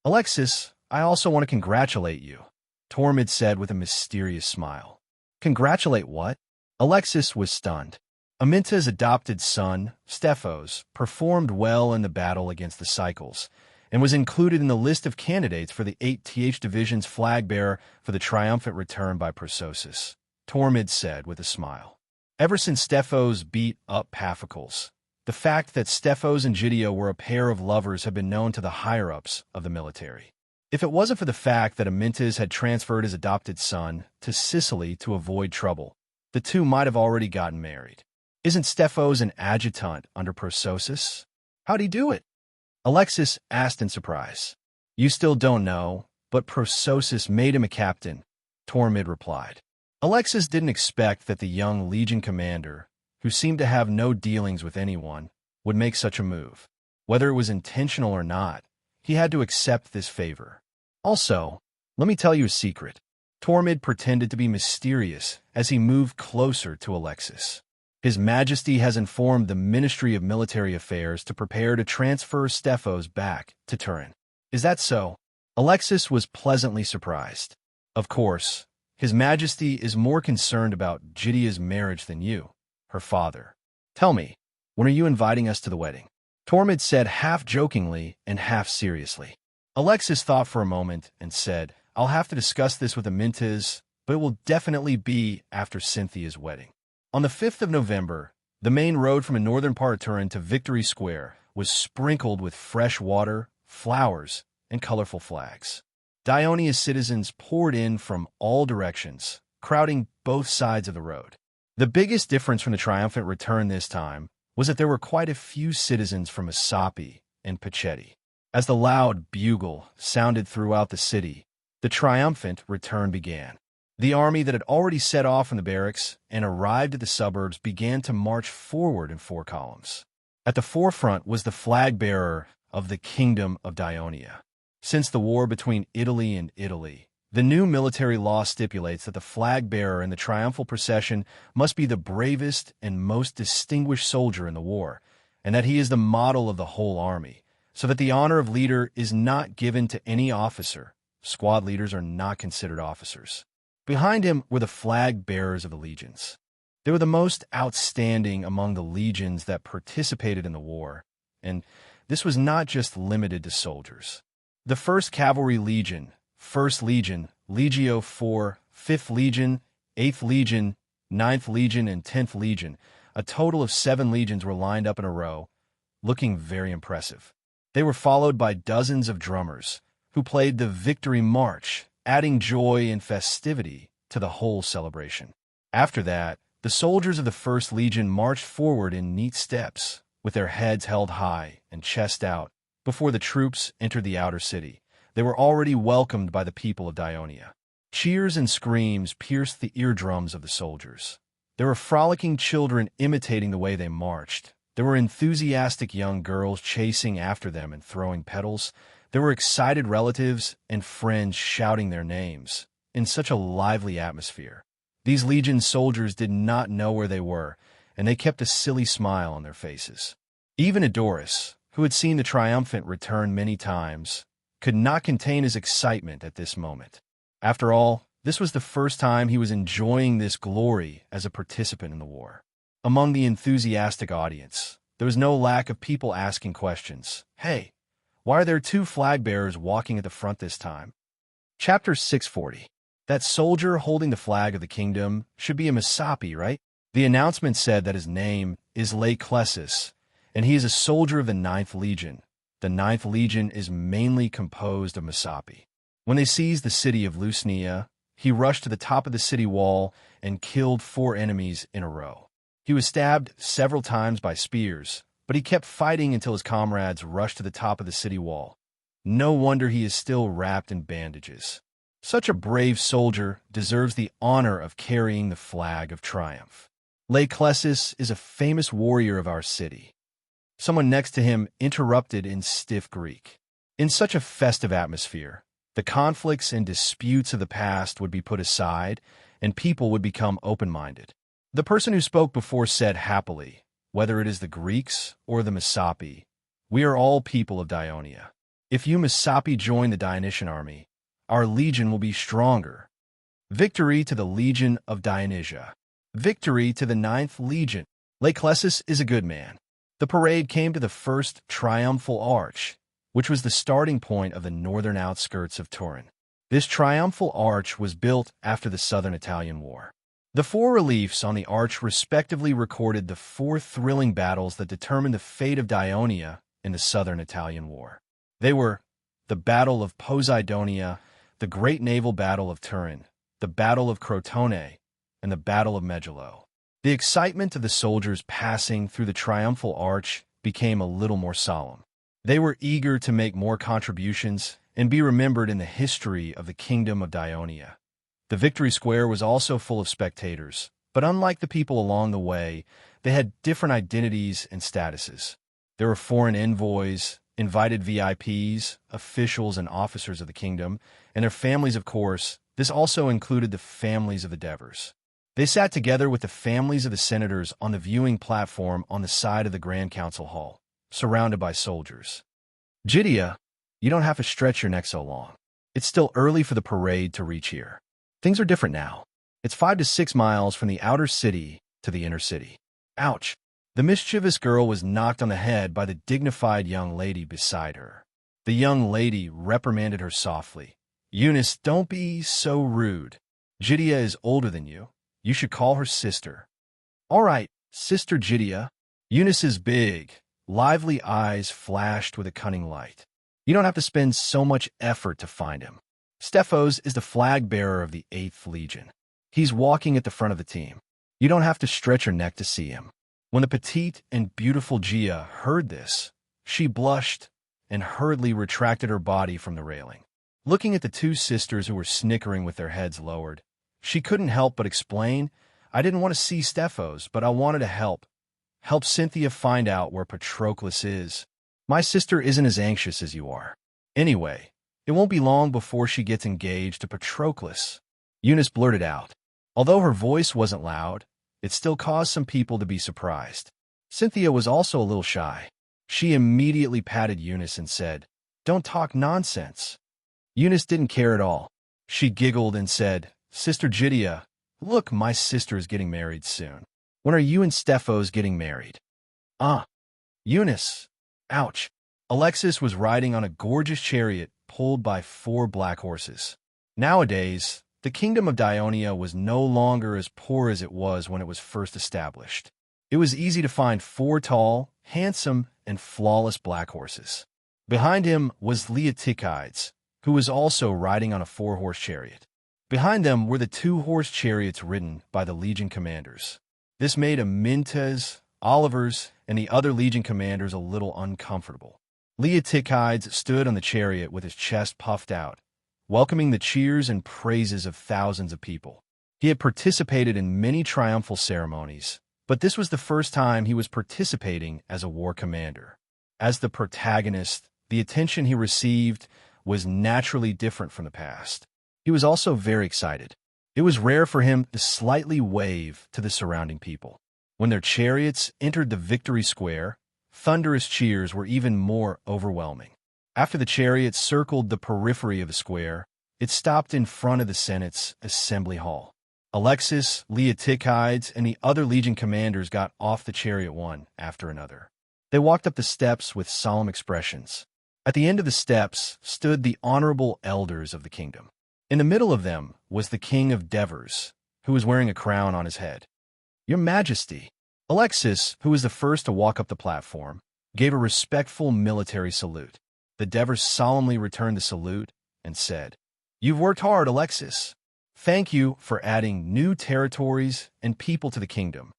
"Alexis, I also want to congratulate you," Tormid said with a mysterious smile. "Congratulate what?" Alexis was stunned. Aminta's adopted son, Stephos, performed well in the battle against the Cycles, and was included in the list of candidates for the 8th Division's flag-bearer for the triumphant return by Persosus, Tormid said with a smile. Ever since Stephos beat up Paphocles, the fact that Stephos and Gideo were a pair of lovers had been known to the higher-ups of the military. If it wasn't for the fact that Amintas had transferred his adopted son to Sicily to avoid trouble, the two might have already gotten married. Isn't Stephos an adjutant under Persosus? How'd he do it? Alexis asked in surprise. You still don't know, but Persosus made him a captain, Tormid replied. Alexis didn't expect that the young Legion commander, who seemed to have no dealings with anyone, would make such a move. Whether it was intentional or not, he had to accept this favor. Also, let me tell you a secret. Tormid pretended to be mysterious as he moved closer to Alexis. His Majesty has informed the Ministry of Military Affairs to prepare to transfer Stephos back to Turin. Is that so? Alexis was pleasantly surprised. Of course, His Majesty is more concerned about Gidea's marriage than you, her father. Tell me, when are you inviting us to the wedding? Tormid said half jokingly and half seriously. Alexis thought for a moment and said, I'll have to discuss this with Amintas, but it will definitely be after Cynthia's wedding. On the 5th of November, the main road from the northern part of Turin to Victory Square was sprinkled with fresh water, flowers, and colorful flags. Dionia's citizens poured in from all directions, crowding both sides of the road. The biggest difference from the triumphant return this time was that there were quite a few citizens from Asapi and Pacetti. As the loud bugle sounded throughout the city, the triumphant return began. The army that had already set off from the barracks and arrived at the suburbs began to march forward in 4 columns. At the forefront was the flag-bearer of the Kingdom of Dionia. Since the war between Italy and Italy, the new military law stipulates that the flag-bearer in the triumphal procession must be the bravest and most distinguished soldier in the war, and that he is the model of the whole army, so that the honor of leader is not given to any officer. Squad leaders are not considered officers. Behind him were the flag-bearers of the legions. They were the most outstanding among the legions that participated in the war, and this was not just limited to soldiers. The 1st Cavalry Legion, 1st Legion, Legio IV, 5th Legion, 8th Legion, 9th Legion, and 10th Legion, a total of 7 legions were lined up in a row, looking very impressive. They were followed by dozens of drummers, who played the Victory March, adding joy and festivity to the whole celebration. After that, the soldiers of the 1st Legion marched forward in neat steps, with their heads held high and chest out, before the troops entered the outer city. They were already welcomed by the people of Dionia. Cheers and screams pierced the eardrums of the soldiers. There were frolicking children imitating the way they marched. There were enthusiastic young girls chasing after them and throwing petals. There were excited relatives and friends shouting their names in such a lively atmosphere. These Legion soldiers did not know where they were, and they kept a silly smile on their faces. Even Adoris, who had seen the triumphant return many times, could not contain his excitement at this moment. After all, this was the first time he was enjoying this glory as a participant in the war. Among the enthusiastic audience, there was no lack of people asking questions. Hey, why are there 2 flag-bearers walking at the front this time? Chapter 640. That soldier holding the flag of the kingdom should be a Misapi, right? The announcement said that his name is Laeclesis, and he is a soldier of the 9th Legion. The 9th Legion is mainly composed of Misapi. When they seized the city of Lusnia, he rushed to the top of the city wall and killed 4 enemies in a row. He was stabbed several times by spears, but he kept fighting until his comrades rushed to the top of the city wall. No wonder he is still wrapped in bandages. Such a brave soldier deserves the honor of carrying the flag of triumph. Laeclesis is a famous warrior of our city. Someone next to him interrupted in stiff Greek. In such a festive atmosphere, the conflicts and disputes of the past would be put aside, and people would become open-minded. The person who spoke before said happily, whether it is the Greeks or the Misapi, we are all people of Dionia. If you Misapi join the Dionysian army, our legion will be stronger. Victory to the Legion of Dionysia. Victory to the 9th Legion. Laclesis is a good man. The parade came to the first triumphal arch, which was the starting point of the northern outskirts of Turin. This triumphal arch was built after the Southern Italian War. The four reliefs on the arch respectively recorded the four thrilling battles that determined the fate of Daionia in the Southern Italian War. They were the Battle of Posidonia, the Great Naval Battle of Turin, the Battle of Crotone, and the Battle of Megillo. The excitement of the soldiers passing through the triumphal arch became a little more solemn. They were eager to make more contributions and be remembered in the history of the Kingdom of Daionia. The Victory Square was also full of spectators, but unlike the people along the way, they had different identities and statuses. There were foreign envoys, invited VIPs, officials and officers of the kingdom, and their families, of course. This also included the families of the Devers. They sat together with the families of the senators on the viewing platform on the side of the Grand Council Hall, surrounded by soldiers. Gidia, you don't have to stretch your neck so long. It's still early for the parade to reach here. Things are different now. It's 5 to 6 miles from the outer city to the inner city. Ouch! The mischievous girl was knocked on the head by the dignified young lady beside her. The young lady reprimanded her softly. Eunice, don't be so rude. Gidia is older than you. You should call her sister. All right, Sister Gidia. Eunice's big, lively eyes flashed with a cunning light. You don't have to spend so much effort to find him. Stephos is the flag bearer of the 8th Legion. He's walking at the front of the team. You don't have to stretch your neck to see him. When the petite and beautiful Gia heard this, she blushed and hurriedly retracted her body from the railing. Looking at the two sisters who were snickering with their heads lowered, she couldn't help but explain, I didn't want to see Stephos, but I wanted to help. Help Cynthia find out where Patroclus is. My sister isn't as anxious as you are. Anyway, it won't be long before she gets engaged to Patroclus. Eunice blurted out. Although her voice wasn't loud, it still caused some people to be surprised. Cynthia was also a little shy. She immediately patted Eunice and said, Don't talk nonsense. Eunice didn't care at all. She giggled and said, Sister Gidia, look, my sister is getting married soon. When are you and Stephos getting married? Eunice. Ouch. Alexis was riding on a gorgeous chariot pulled by 4 black horses. Nowadays, the kingdom of Daionia was no longer as poor as it was when it was first established. It was easy to find 4 tall, handsome, and flawless black horses. Behind him was Leotychides, who was also riding on a 4-horse chariot. Behind them were the 2-horse chariots ridden by the legion commanders. This made Amyntas, Olivers, and the other legion commanders a little uncomfortable. Leotychides stood on the chariot with his chest puffed out, welcoming the cheers and praises of thousands of people. He had participated in many triumphal ceremonies, but this was the first time he was participating as a war commander. As the protagonist, the attention he received was naturally different from the past. He was also very excited. It was rare for him to slightly wave to the surrounding people. When their chariots entered the victory square, thunderous cheers were even more overwhelming. After the chariots circled the periphery of the square, it stopped in front of the Senate's assembly hall. Alexis, Leotychides, and the other legion commanders got off the chariot one after another. They walked up the steps with solemn expressions. At the end of the steps stood the honorable elders of the kingdom. In the middle of them was the king of Devers, who was wearing a crown on his head. Your Majesty. Alexis, who was the first to walk up the platform, gave a respectful military salute. The Devers solemnly returned the salute and said, You've worked hard, Alexis. Thank you for adding new territories and people to the kingdom.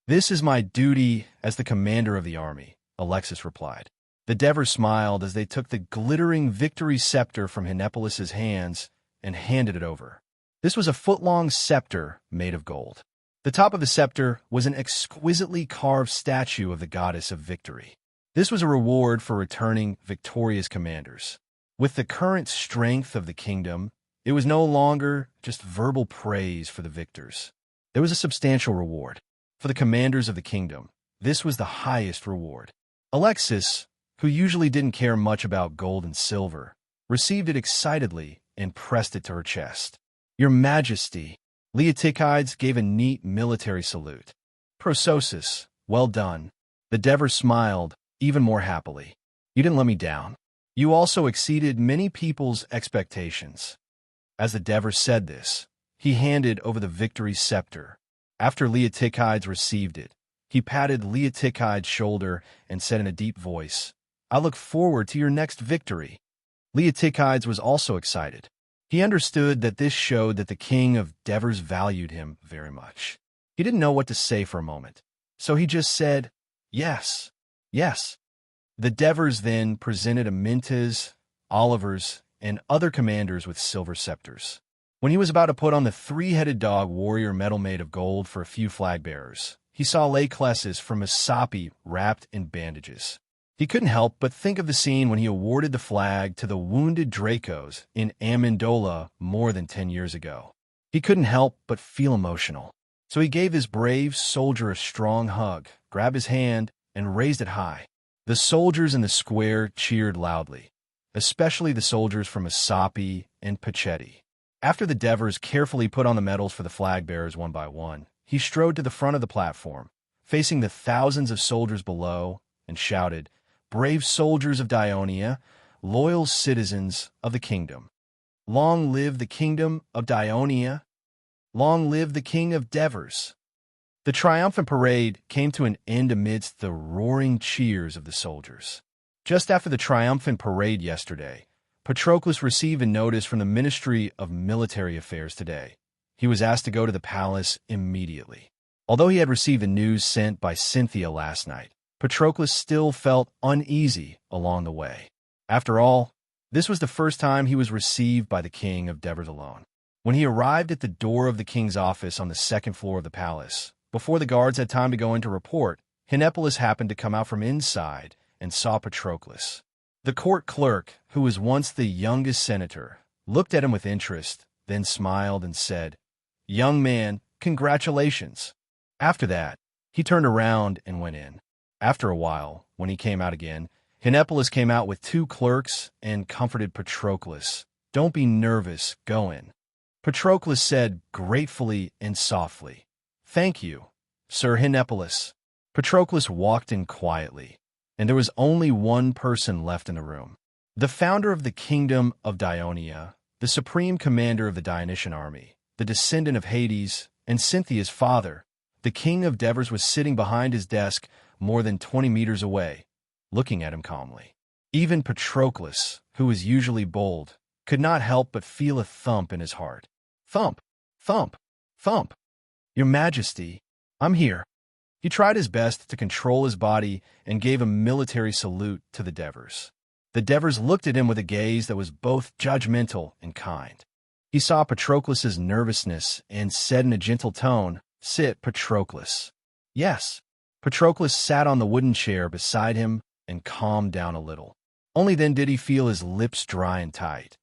This is my duty as the commander of the army, Alexis replied. The Devers smiled as they took the glittering victory scepter from Henopolis's hands and handed it over. This was a foot-long scepter made of gold. The top of the scepter was an exquisitely carved statue of the goddess of victory. This was a reward for returning victorious commanders. With the current strength of the kingdom, it was no longer just verbal praise for the victors. There was a substantial reward. For the commanders of the kingdom, this was the highest reward. Alexis, who usually didn't care much about gold and silver, received it excitedly and pressed it to her chest. Your Majesty. Leotychides gave a neat military salute. Prososis, Well done. The Devers smiled, even more happily. You didn't let me down. You also exceeded many people's expectations. As the Devers said this, he handed over the victory scepter. After Leotikides received it, he patted Leotikides' shoulder and said in a deep voice, I look forward to your next victory. Leotikides was also excited. He understood that this showed that the king of Devers valued him very much. He didn't know what to say for a moment, so he just said, yes, yes. The Devers then presented Amyntas, Olivers, and other commanders with silver scepters. When he was about to put on the three-headed dog warrior medal made of gold for a few flag-bearers, he saw Laiclesis from Missapi wrapped in bandages. He couldn't help but think of the scene when he awarded the flag to the wounded Dracos in Amendola more than 10 years ago. He couldn't help but feel emotional. So he gave his brave soldier a strong hug, grabbed his hand, and raised it high. The soldiers in the square cheered loudly, especially the soldiers from Missapi and Pachetti. After the Devers carefully put on the medals for the flag bearers one by one, he strode to the front of the platform, facing the thousands of soldiers below, and shouted, Brave soldiers of Dionia, loyal citizens of the kingdom. Long live the kingdom of Dionia. Long live the king of Devers. The triumphant parade came to an end amidst the roaring cheers of the soldiers. Just after the triumphant parade yesterday, Patroclus received a notice from the Ministry of Military Affairs today. He was asked to go to the palace immediately. Although he had received the news sent by Cynthia last night, Patroclus still felt uneasy along the way. After all, this was the first time he was received by the king of Devers alone. When he arrived at the door of the king's office on the second floor of the palace, before the guards had time to go in to report, Hinepolis happened to come out from inside and saw Patroclus. The court clerk, who was once the youngest senator, looked at him with interest, then smiled and said, Young man, congratulations. After that, he turned around and went in. After a while, when he came out again, Hinepolis came out with two clerks and comforted Patroclus. Don't be nervous, go in. Patroclus said gratefully and softly, Thank you, Sir Hinepolis. Patroclus walked in quietly, and there was only one person left in the room. The founder of the kingdom of Dionia, the supreme commander of the Dionysian army, the descendant of Hades, and Cynthia's father, the king of Devers was sitting behind his desk more than 20 meters away, looking at him calmly. Even Patroclus, who was usually bold, could not help but feel a thump in his heart. Thump, thump, thump. Your Majesty, I'm here. He tried his best to control his body and gave a military salute to the Devers. The Devers looked at him with a gaze that was both judgmental and kind. He saw Patroclus's nervousness and said in a gentle tone, Sit, Patroclus. Yes. Patroclus sat on the wooden chair beside him and calmed down a little. Only then did he feel his lips dry and tight,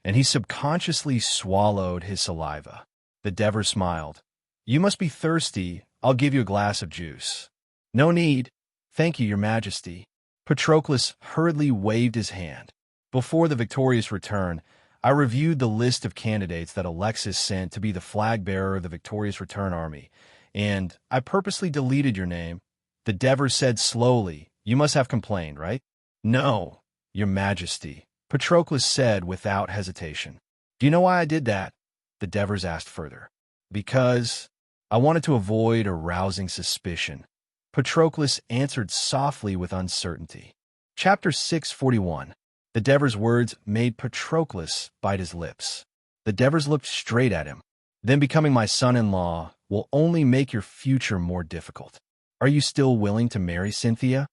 and he subconsciously swallowed his saliva. The Devers smiled. You must be thirsty. I'll give you a glass of juice. No need. Thank you, Your Majesty. Patroclus hurriedly waved his hand. Before the victorious return, I reviewed the list of candidates that Alexis sent to be the flag bearer of the victorious return army, and I purposely deleted your name. The Devers said slowly, You must have complained, right? No, Your Majesty, Patroclus said without hesitation. Do you know why I did that? The Devers asked further. Because I wanted to avoid arousing suspicion. Patroclus answered softly with uncertainty. Chapter 641. The Devers' words made Patroclus bite his lips. The Devers looked straight at him. Then becoming my son-in-law will only make your future more difficult. Are you still willing to marry Cynthia?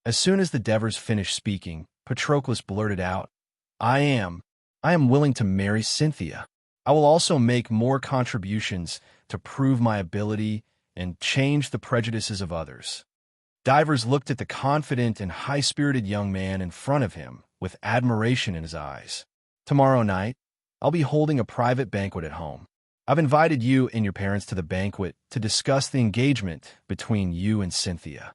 As soon as the Devers finished speaking, Patroclus blurted out, I am willing to marry Cynthia. I will also make more contributions to prove my ability and change the prejudices of others. Divers looked at the confident and high-spirited young man in front of him with admiration in his eyes. Tomorrow night, I'll be holding a private banquet at home. I've invited you and your parents to the banquet to discuss the engagement between you and Cynthia.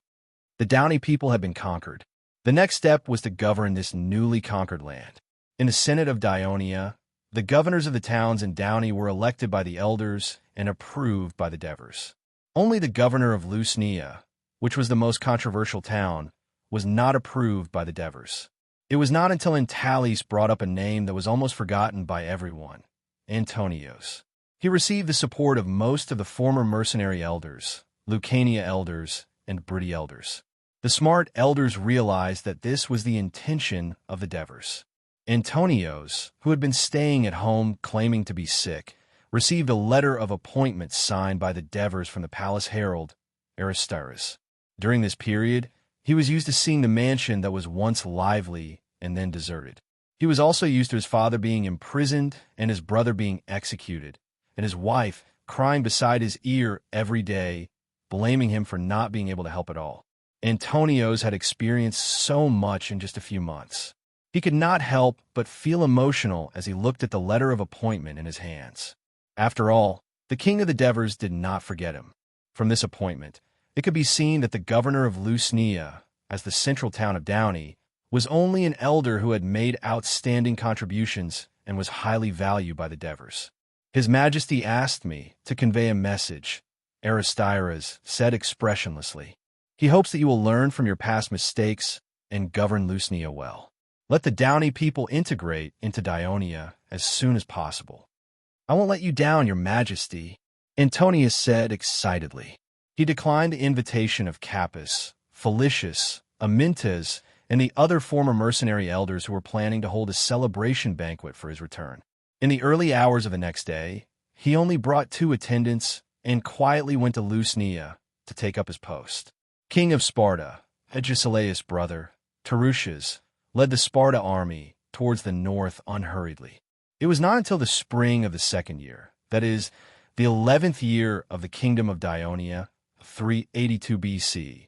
The Downey people have been conquered. The next step was to govern this newly conquered land. In the Senate of Dionia, the governors of the towns in Downey were elected by the elders and approved by the Devers. Only the governor of Lusnia, which was the most controversial town, was not approved by the Devers. It was not until Antalis brought up a name that was almost forgotten by everyone, Antonios. He received the support of most of the former mercenary elders, Lucania elders, and Briti elders. The smart elders realized that this was the intention of the Devers. Antonios, who had been staying at home claiming to be sick, received a letter of appointment signed by the Devers from the palace herald, Aristaeus. During this period, he was used to seeing the mansion that was once lively and then deserted. He was also used to his father being imprisoned and his brother being executed, and his wife crying beside his ear every day, blaming him for not being able to help at all. Antonios had experienced so much in just a few months. He could not help but feel emotional as he looked at the letter of appointment in his hands. After all, the king of the Devers did not forget him. From this appointment, it could be seen that the governor of Lusnia, as the central town of Downey, was only an elder who had made outstanding contributions and was highly valued by the Devers. His Majesty asked me to convey a message, Aristaeus said expressionlessly. He hopes that you will learn from your past mistakes and govern Lusnia well. Let the Downey people integrate into Dionia as soon as possible. I won't let you down, your Majesty, Antonius said excitedly. He declined the invitation of Capus, Felicius, Amintas, and the other former mercenary elders who were planning to hold a celebration banquet for his return. In the early hours of the next day, he only brought 2 attendants and quietly went to Lusnia to take up his post. King of Sparta, Agesilaus' brother, Tarutius, led the Sparta army towards the north unhurriedly. It was not until the spring of the second year, that is, the 11th year of the kingdom of Dionia, 382 BC,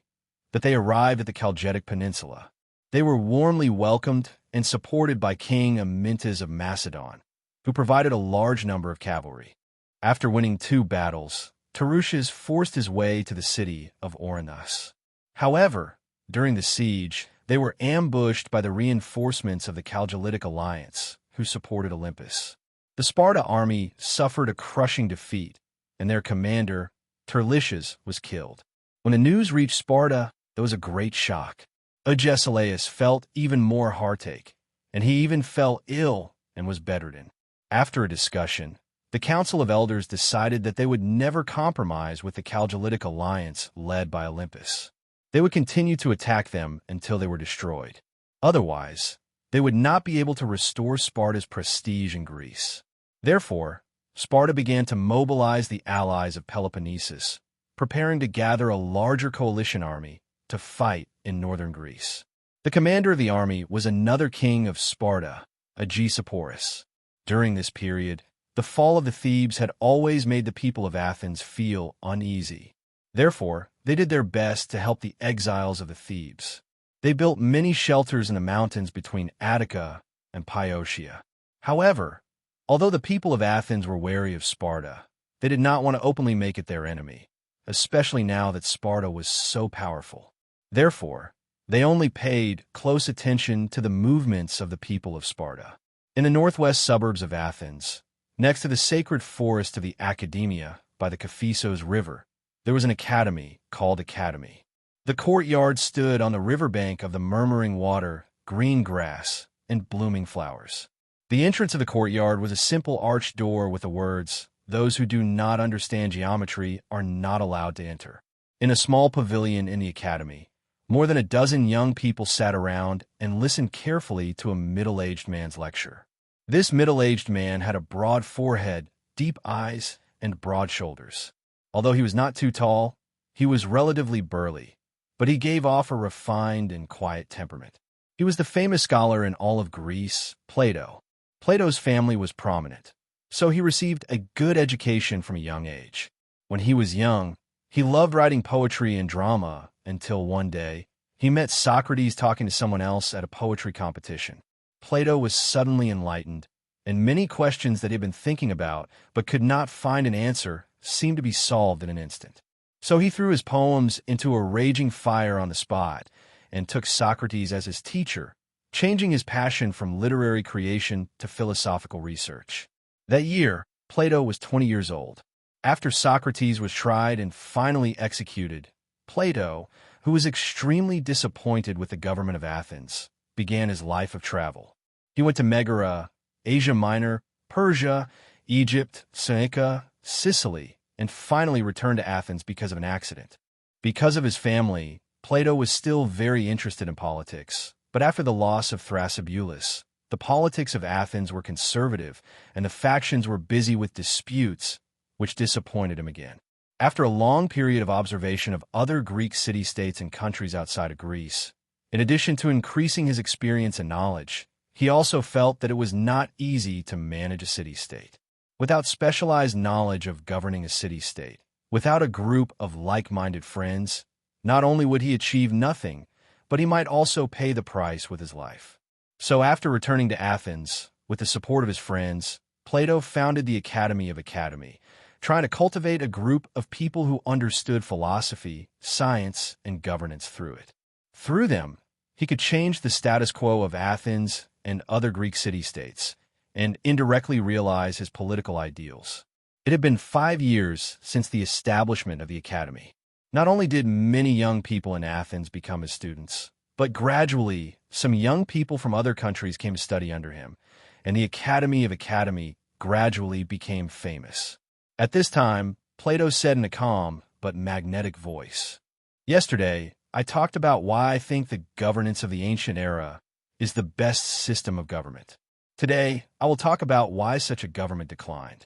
that they arrived at the Chalcidic Peninsula. They were warmly welcomed and supported by King Amintas of Macedon, who provided a large number of cavalry. After winning 2 battles, Tarutius forced his way to the city of Oronus. However, during the siege, they were ambushed by the reinforcements of the Chalcidic alliance, who supported Olympus. The Sparta army suffered a crushing defeat, and their commander, Terlicius, was killed. When the news reached Sparta, there was a great shock. Agesilaus felt even more heartache, and he even fell ill and was bedridden. After a discussion, the Council of Elders decided that they would never compromise with the Chalcidic alliance led by Olympus. They would continue to attack them until they were destroyed. Otherwise, they would not be able to restore Sparta's prestige in Greece. Therefore, Sparta began to mobilize the allies of Peloponnesus, preparing to gather a larger coalition army to fight in northern Greece. The commander of the army was another king of Sparta, Agesilaus. During this period, the fall of the Thebes had always made the people of Athens feel uneasy. Therefore, they did their best to help the exiles of the Thebes. They built many shelters in the mountains between Attica and Pyotia. However, although the people of Athens were wary of Sparta, they did not want to openly make it their enemy, especially now that Sparta was so powerful. Therefore, they only paid close attention to the movements of the people of Sparta. In the northwest suburbs of Athens, next to the sacred forest of the Academia by the Kephisos River, there was an academy called Academy. The courtyard stood on the riverbank of the murmuring water, green grass, and blooming flowers. The entrance of the courtyard was a simple arched door with the words, "Those who do not understand geometry are not allowed to enter." In a small pavilion in the academy, more than a dozen young people sat around and listened carefully to a middle-aged man's lecture. This middle-aged man had a broad forehead, deep eyes, and broad shoulders. Although he was not too tall, he was relatively burly, but he gave off a refined and quiet temperament. He was the famous scholar in all of Greece, Plato. Plato's family was prominent, so he received a good education from a young age. When he was young, he loved writing poetry and drama until one day, he met Socrates talking to someone else at a poetry competition. Plato was suddenly enlightened, and many questions that he had been thinking about but could not find an answer seemed to be solved in an instant. So he threw his poems into a raging fire on the spot and took Socrates as his teacher, changing his passion from literary creation to philosophical research. That year, Plato was 20 years old. After Socrates was tried and finally executed, Plato, who was extremely disappointed with the government of Athens, began his life of travel. He went to Megara, Asia Minor, Persia, Egypt, Seneca, Sicily, and finally returned to Athens because of an accident. Because of his family, Plato was still very interested in politics, but after the loss of Thrasybulus, the politics of Athens were conservative, and the factions were busy with disputes, which disappointed him again. After a long period of observation of other Greek city-states and countries outside of Greece, in addition to increasing his experience and knowledge, he also felt that it was not easy to manage a city-state. Without specialized knowledge of governing a city-state, without a group of like-minded friends, not only would he achieve nothing, but he might also pay the price with his life. So after returning to Athens, with the support of his friends, Plato founded the Academy of Academy, trying to cultivate a group of people who understood philosophy, science, and governance through it. Through them, he could change the status quo of Athens and other Greek city-states, and indirectly realize his political ideals. It had been 5 years since the establishment of the Academy. Not only did many young people in Athens become his students, but gradually, some young people from other countries came to study under him, and the Academy of Academy gradually became famous. At this time, Plato said in a calm but magnetic voice, "Yesterday, I talked about why I think the governance of the ancient era is the best system of government. Today, I will talk about why such a government declined."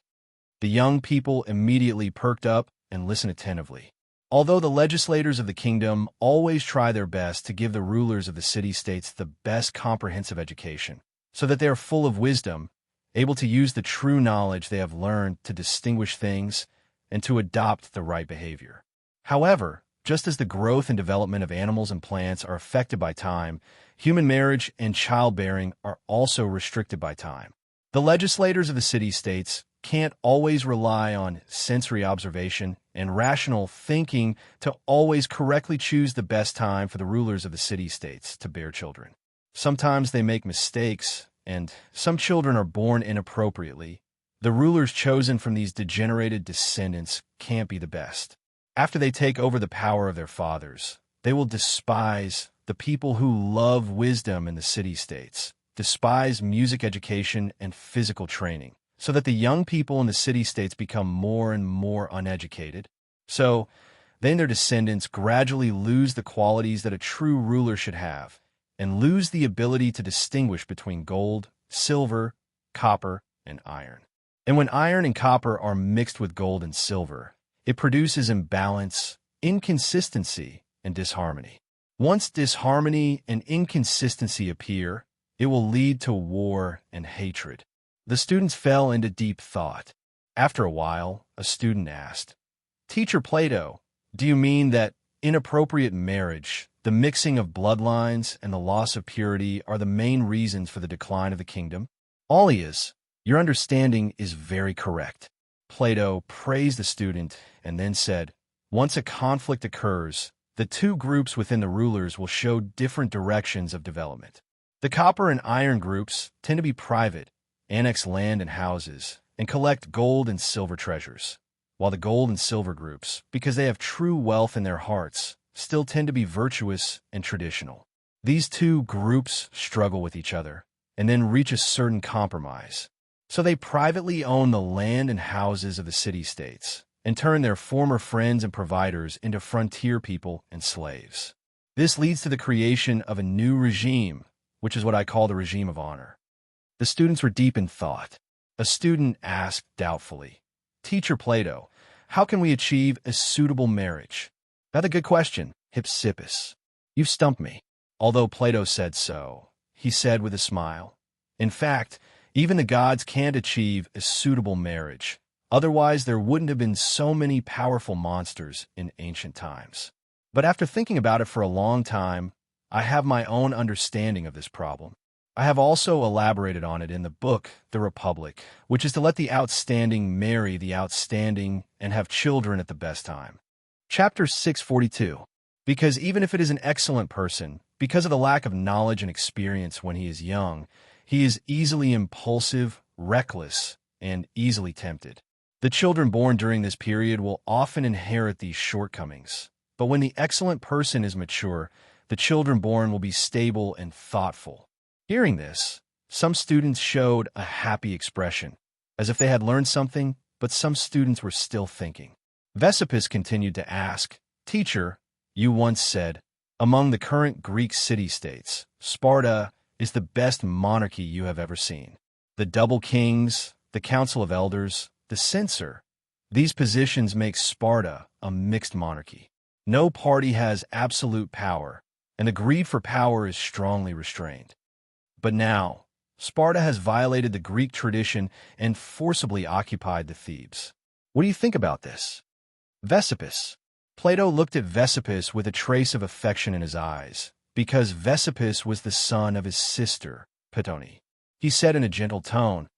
The young people immediately perked up and listened attentively. Although the legislators of the kingdom always try their best to give the rulers of the city-states the best comprehensive education, so that they are full of wisdom, able to use the true knowledge they have learned to distinguish things and to adopt the right behavior. However, just as the growth and development of animals and plants are affected by time, human marriage and childbearing are also restricted by time. The legislators of the city-states can't always rely on sensory observation and rational thinking to always correctly choose the best time for the rulers of the city-states to bear children. Sometimes they make mistakes, and some children are born inappropriately. The rulers chosen from these degenerated descendants can't be the best. After they take over the power of their fathers, they will despise the people who love wisdom in the city-states, despise music education and physical training, so that the young people in the city-states become more and more uneducated. So, then their descendants gradually lose the qualities that a true ruler should have, and lose the ability to distinguish between gold, silver, copper, and iron. And when iron and copper are mixed with gold and silver, it produces imbalance, inconsistency, and disharmony. Once disharmony and inconsistency appear, it will lead to war and hatred. The students fell into deep thought. After a while, a student asked, "Teacher Plato, do you mean that inappropriate marriage, the mixing of bloodlines, and the loss of purity are the main reasons for the decline of the kingdom?" "Aulius, your understanding is very correct." Plato praised the student and then said, "Once a conflict occurs, the two groups within the rulers will show different directions of development. The copper and iron groups tend to be private, annex land and houses, and collect gold and silver treasures, while the gold and silver groups, because they have true wealth in their hearts, still tend to be virtuous and traditional. These two groups struggle with each other, and then reach a certain compromise. So they privately own the land and houses of the city-states, and turn their former friends and providers into frontier people and slaves. This leads to the creation of a new regime, which is what I call the regime of honor." The students were deep in thought. A student asked doubtfully, "Teacher Plato, how can we achieve a suitable marriage?" "That's a good question, Hypsippus. You've stumped me." Although Plato said so, he said with a smile, "In fact, even the gods can't achieve a suitable marriage. Otherwise, there wouldn't have been so many powerful monsters in ancient times. But after thinking about it for a long time, I have my own understanding of this problem. I have also elaborated on it in the book, The Republic, which is to let the outstanding marry the outstanding and have children at the best time." Chapter 642. Because even if it is an excellent person, because of the lack of knowledge and experience when he is young, he is easily impulsive, reckless, and easily tempted. The children born during this period will often inherit these shortcomings. But when the excellent person is mature, the children born will be stable and thoughtful. Hearing this, some students showed a happy expression, as if they had learned something, but some students were still thinking. Vesippus continued to ask, "Teacher, you once said, among the current Greek city-states, Sparta is the best monarchy you have ever seen. The double kings, the council of elders, the censor, these positions make Sparta a mixed monarchy. No party has absolute power, and the greed for power is strongly restrained. But now, Sparta has violated the Greek tradition and forcibly occupied the Thebes. What do you think about this?" Vesippus. Plato looked at Vesippus with a trace of affection in his eyes, because Vesippus was the son of his sister, Petone. He said in a gentle tone,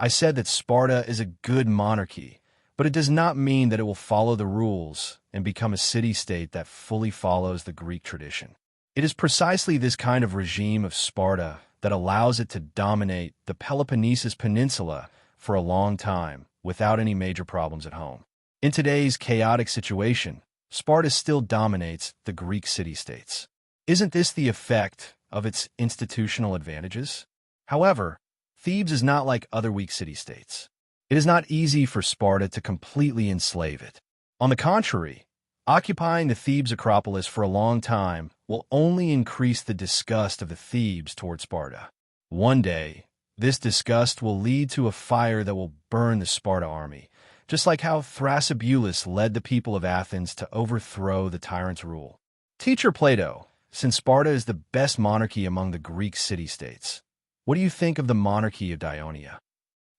"I said that Sparta is a good monarchy, but it does not mean that it will follow the rules and become a city-state that fully follows the Greek tradition. It is precisely this kind of regime of Sparta that allows it to dominate the Peloponnesus Peninsula for a long time without any major problems at home. In today's chaotic situation, Sparta still dominates the Greek city-states. Isn't this the effect of its institutional advantages? However, Thebes is not like other weak city-states. It is not easy for Sparta to completely enslave it. On the contrary, occupying the Thebes Acropolis for a long time will only increase the disgust of the Thebes toward Sparta. One day, this disgust will lead to a fire that will burn the Sparta army, just like how Thrasybulus led the people of Athens to overthrow the tyrant's rule. Teacher Plato, since Sparta is the best monarchy among the Greek city-states, what do you think of the monarchy of Dionia?"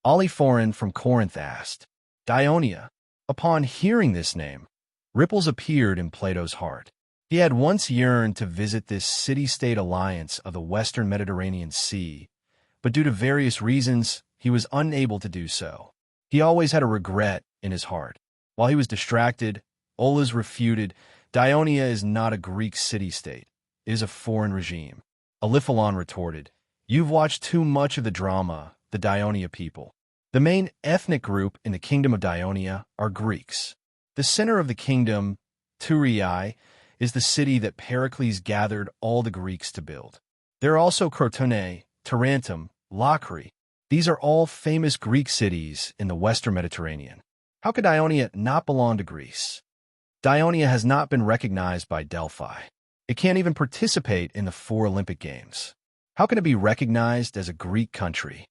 Oliphoron from Corinth asked. Dionia. Upon hearing this name, ripples appeared in Plato's heart. He had once yearned to visit this city-state alliance of the western Mediterranean Sea, but due to various reasons, he was unable to do so. He always had a regret in his heart. While he was distracted, Olas refuted, "Dionia is not a Greek city-state. It is a foreign regime." Olipholon retorted, "You've watched too much of the drama, the Dionia people. The main ethnic group in the kingdom of Dionia are Greeks. The center of the kingdom, Thurii, is the city that Pericles gathered all the Greeks to build. There are also Crotone, Tarentum, Locri. These are all famous Greek cities in the western Mediterranean. How could Dionia not belong to Greece? Dionia has not been recognized by Delphi. It can't even participate in the 4 Olympic Games. How can it be recognized as a Greek country?"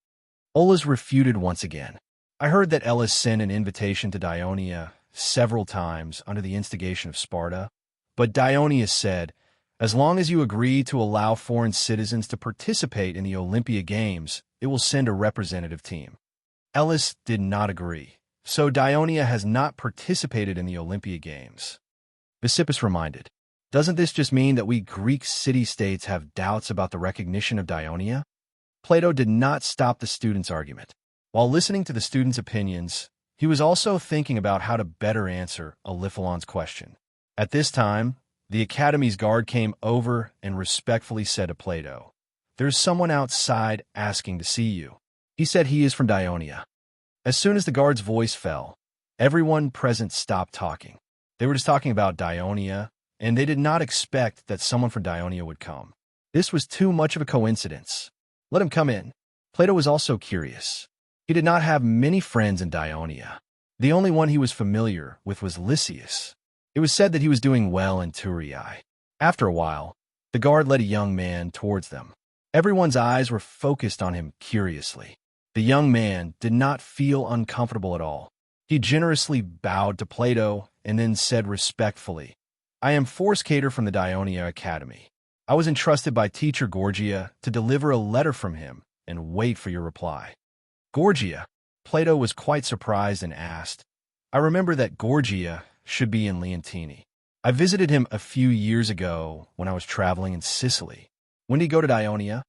Olas refuted once again. "I heard that Elis sent an invitation to Dionia several times under the instigation of Sparta, but Dionia said, 'As long as you agree to allow foreign citizens to participate in the Olympia Games, it will send a representative team.' Elis did not agree, so Dionia has not participated in the Olympia Games." Vesippus reminded, "Doesn't this just mean that we Greek city-states have doubts about the recognition of Dionia?" Plato did not stop the students' argument. While listening to the students' opinions, he was also thinking about how to better answer Olipholon's question. At this time, the Academy's guard came over and respectfully said to Plato, "There's someone outside asking to see you." He said he is from Dionia. As soon as the guard's voice fell, everyone present stopped talking. They were just talking about Dionia, and they did not expect that someone from Dionia would come. This was too much of a coincidence. Let him come in. Plato was also curious. He did not have many friends in Dionia. The only one he was familiar with was Lysias. It was said that he was doing well in Thurii. After a while, the guard led a young man towards them. Everyone's eyes were focused on him curiously. The young man did not feel uncomfortable at all. He generously bowed to Plato and then said respectfully, "I am Forskator from the Dionia Academy. I was entrusted by teacher Gorgia to deliver a letter from him and wait for your reply." Gorgia. Plato was quite surprised and asked, "I remember that Gorgia should be in Leontini. I visited him a few years ago when I was traveling in Sicily. When did he go to Dionia?"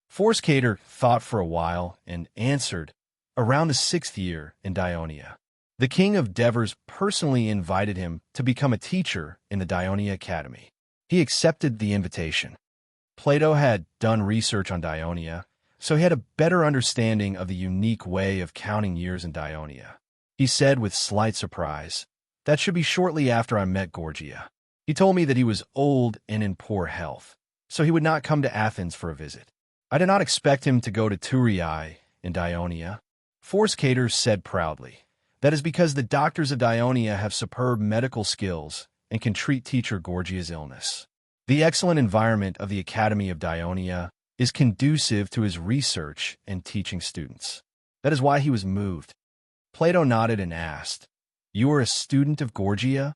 Forskator thought for a while and answered, "Around the 6th year in Dionia. The king of Devers personally invited him to become a teacher in the Dionia Academy. He accepted the invitation." Plato had done research on Dionia, so he had a better understanding of the unique way of counting years in Dionia. He said with slight surprise, "That should be shortly after I met Gorgia." He told me that he was old and in poor health, so he would not come to Athens for a visit. I did not expect him to go to Thurii in Dionia, Forskater said proudly. That is because the doctors of Dionia have superb medical skills and can treat teacher Gorgia's illness. The excellent environment of the Academy of Dionia is conducive to his research and teaching students. That is why he was moved. Plato nodded and asked, "You are a student of Gorgia?"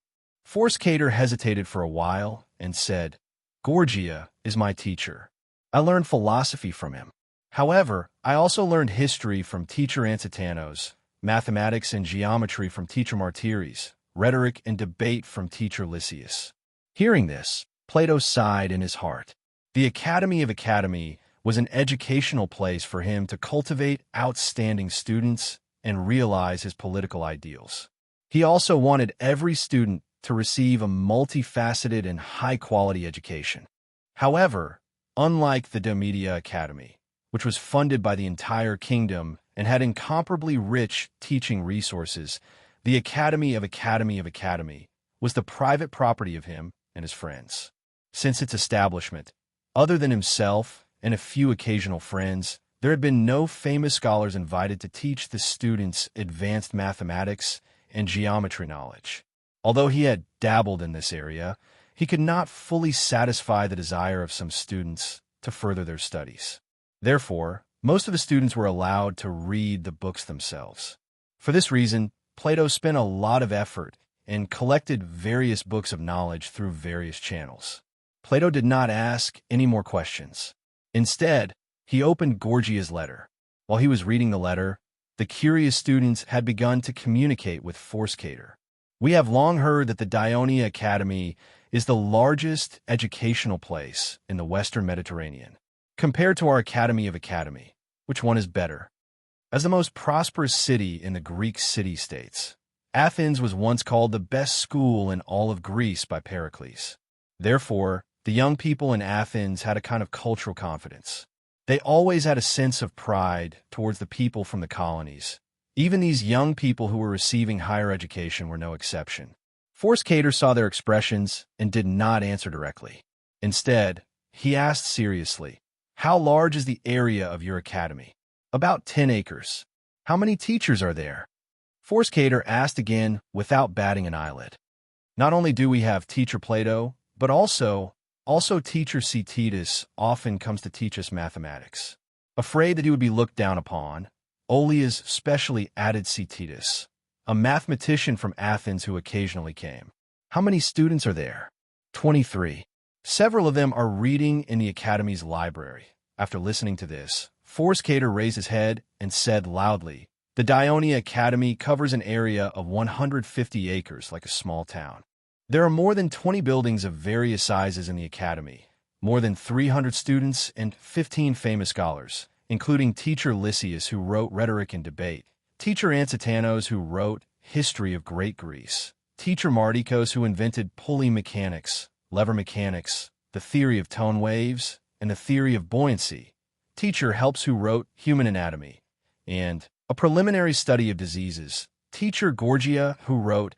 Forskater hesitated for a while and said, "Gorgia is my teacher. I learned philosophy from him. However, I also learned history from teacher Ansitanos, mathematics and geometry from teacher Martyres, rhetoric and debate from teacher Lysias." Hearing this, Plato sighed in his heart. The Academy of Academy was an educational place for him to cultivate outstanding students and realize his political ideals. He also wanted every student to receive a multifaceted and high-quality education. However, unlike the Domedia Academy, which was funded by the entire kingdom and had incomparably rich teaching resources, the Academy of Academy was the private property of him and his friends. Since its establishment, other than himself and a few occasional friends, there had been no famous scholars invited to teach the students advanced mathematics and geometry knowledge. Although he had dabbled in this area, he could not fully satisfy the desire of some students to further their studies. Therefore, most of the students were allowed to read the books themselves. For this reason, Plato spent a lot of effort and collected various books of knowledge through various channels. Plato did not ask any more questions. Instead, he opened Gorgia's letter. While he was reading the letter, the curious students had begun to communicate with Forskater. "We have long heard that the Dionia Academy is the largest educational place in the Western Mediterranean. Compared to our Academy of Academy, which one is better? As the most prosperous city in the Greek city-states, Athens was once called the best school in all of Greece by Pericles. Therefore, the young people in Athens had a kind of cultural confidence. They always had a sense of pride towards the people from the colonies. Even these young people who were receiving higher education were no exception." Forskater saw their expressions and did not answer directly. Instead, he asked seriously, "How large is the area of your academy?" "About 10 acres. How many teachers are there?" Forskater asked again without batting an eyelid. "Not only do we have teacher Plato, but also teacher Cetetus often comes to teach us mathematics." Afraid that he would be looked down upon, Oleus specially added Cetetus, a mathematician from Athens who occasionally came. "How many students are there?" 23. Several of them are reading in the Academy's library. After listening to this, Forskater raised his head and said loudly, "The Dionia Academy covers an area of 150 acres, like a small town. There are more than 20 buildings of various sizes in the Academy, more than 300 students, and 15 famous scholars, including teacher Lysias, who wrote rhetoric and debate, teacher Ansitanos, who wrote history of Great Greece, teacher Martikos, who invented pulley mechanics, lever mechanics, the theory of tone waves, and the theory of buoyancy, teacher Helps, who wrote human anatomy, and a preliminary study of diseases, teacher Gorgia, who wrote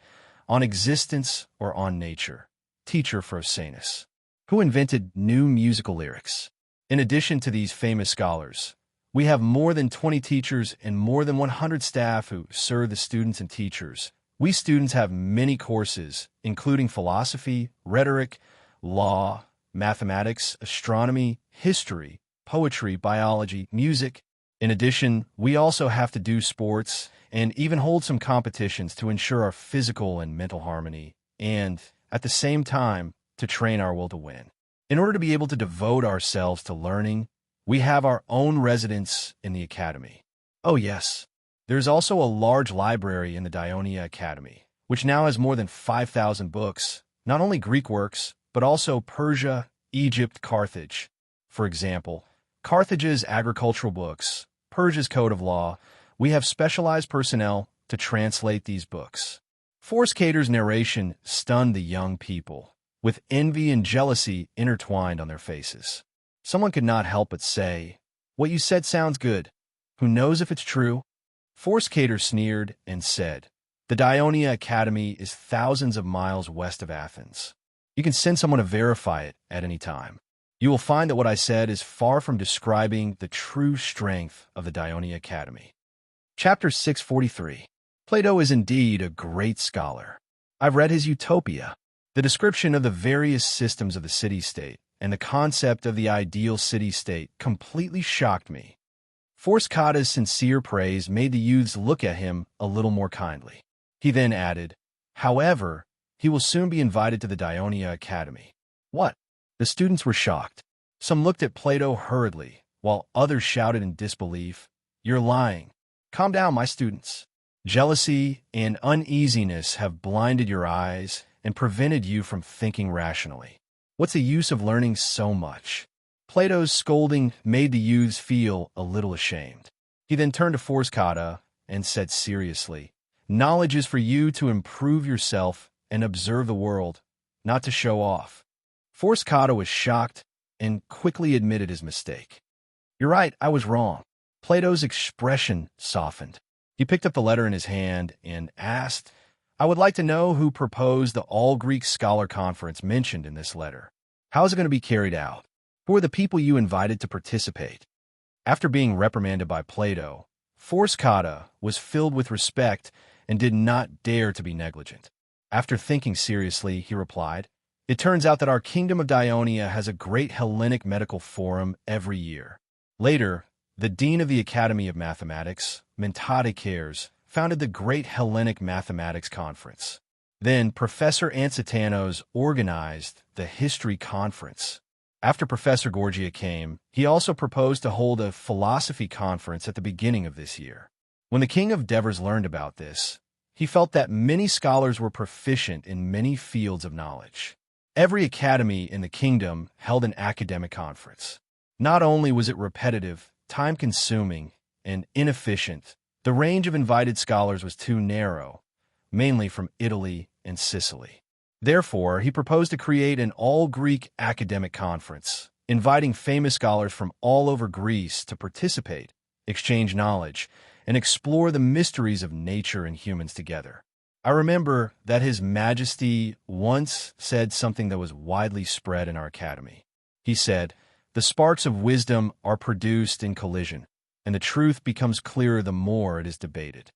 on existence or on nature, teacher Phocenus, who invented new musical lyrics. In addition to these famous scholars, we have more than 20 teachers and more than 100 staff who serve the students and teachers. We students have many courses, including philosophy, rhetoric, law, mathematics, astronomy, history, poetry, biology, music. In addition, we also have to do sports and even hold some competitions to ensure our physical and mental harmony, and, at the same time, to train our will to win. In order to be able to devote ourselves to learning, we have our own residence in the Academy. Oh yes, there is also a large library in the Dionia Academy, which now has more than 5,000 books, not only Greek works, but also Persia, Egypt, Carthage. For example, Carthage's agricultural books, Persia's code of law. We have specialized personnel to translate these books. Forskater's narration stunned the young people, with envy and jealousy intertwined on their faces. Someone could not help but say, "What you said sounds good. Who knows if it's true?" Forskater sneered and said, "The Dionia Academy is thousands of miles west of Athens. You can send someone to verify it at any time. You will find that what I said is far from describing the true strength of the Dionia Academy. Chapter 643. Plato is indeed a great scholar. I've read his Utopia. The description of the various systems of the city-state and the concept of the ideal city-state completely shocked me. Forskata's sincere praise made the youths look at him a little more kindly. He then added, "However, he will soon be invited to the Dionia Academy." What? The students were shocked. Some looked at Plato hurriedly, while others shouted in disbelief, "You're lying. Calm down, my students. Jealousy and uneasiness have blinded your eyes and prevented you from thinking rationally. What's the use of learning so much?" Plato's scolding made the youths feel a little ashamed. He then turned to Forskata and said seriously, "Knowledge is for you to improve yourself and observe the world, not to show off." Forskata was shocked and quickly admitted his mistake. "You're right, I was wrong." Plato's expression softened. He picked up the letter in his hand and asked, "I would like to know who proposed the All-Greek Scholar Conference mentioned in this letter. How is it going to be carried out? Who are the people you invited to participate?" After being reprimanded by Plato, Forskata was filled with respect and did not dare to be negligent. After thinking seriously, he replied, "It turns out that our kingdom of Dionia has a great Hellenic medical forum every year." Later, the dean of the Academy of Mathematics, Mentadicares, founded the Great Hellenic Mathematics Conference. Then Professor Ansitanos organized the History Conference. After Professor Gorgia came, he also proposed to hold a philosophy conference at the beginning of this year. When the king of Devers learned about this, he felt that many scholars were proficient in many fields of knowledge. Every academy in the kingdom held an academic conference. Not only was it repetitive, time-consuming, and inefficient, the range of invited scholars was too narrow, mainly from Italy and Sicily. Therefore, he proposed to create an all-Greek academic conference, inviting famous scholars from all over Greece to participate, exchange knowledge, and explore the mysteries of nature and humans together. I remember that His Majesty once said something that was widely spread in our academy. He said, "The sparks of wisdom are produced in collision, and the truth becomes clearer the more it is debated."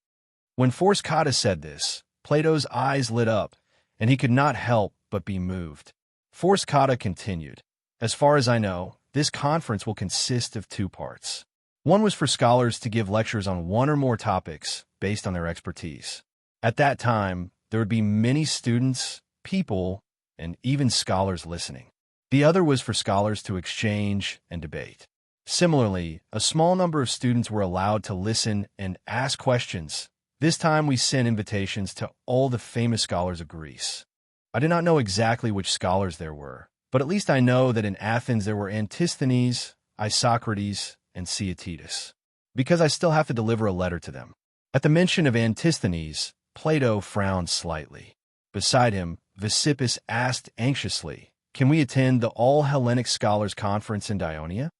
When Forskata said this, Plato's eyes lit up, and he could not help but be moved. Forskata continued, "As far as I know, this conference will consist of two parts. One was for scholars to give lectures on one or more topics based on their expertise. At that time, there would be many students, people, and even scholars listening. The other was for scholars to exchange and debate. Similarly, a small number of students were allowed to listen and ask questions. This time we sent invitations to all the famous scholars of Greece. I do not know exactly which scholars there were, but at least I know that in Athens there were Antisthenes, Isocrates, and Ceatidas, because I still have to deliver a letter to them." At the mention of Antisthenes, Plato frowned slightly. Beside him, Visippus asked anxiously, "Can we attend the All-Hellenic Scholars Conference in Dionia?"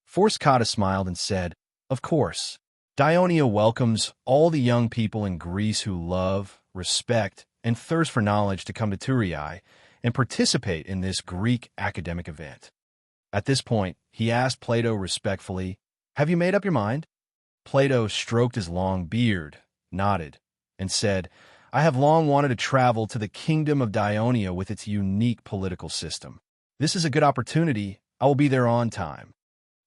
Forskata smiled and said, "Of course. Dionia welcomes all the young people in Greece who love, respect, and thirst for knowledge to come to Thurii and participate in this Greek academic event." At this point, he asked Plato respectfully, "Have you made up your mind?" Plato stroked his long beard, nodded, and said, "I have long wanted to travel to the kingdom of Dionia with its unique political system. This is a good opportunity. I will be there on time."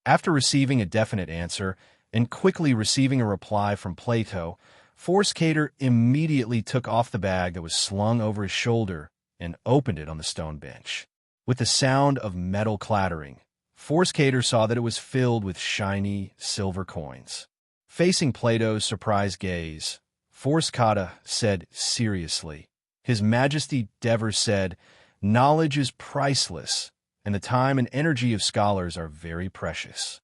After receiving a definite answer and quickly receiving a reply from Plato, Forskata immediately took off the bag that was slung over his shoulder and opened it on the stone bench. With the sound of metal clattering, Forskata saw that it was filled with shiny silver coins. Facing Plato's surprised gaze, Forskata said seriously, "His Majesty Devers said, 'Knowledge is priceless, and the time and energy of scholars are very precious.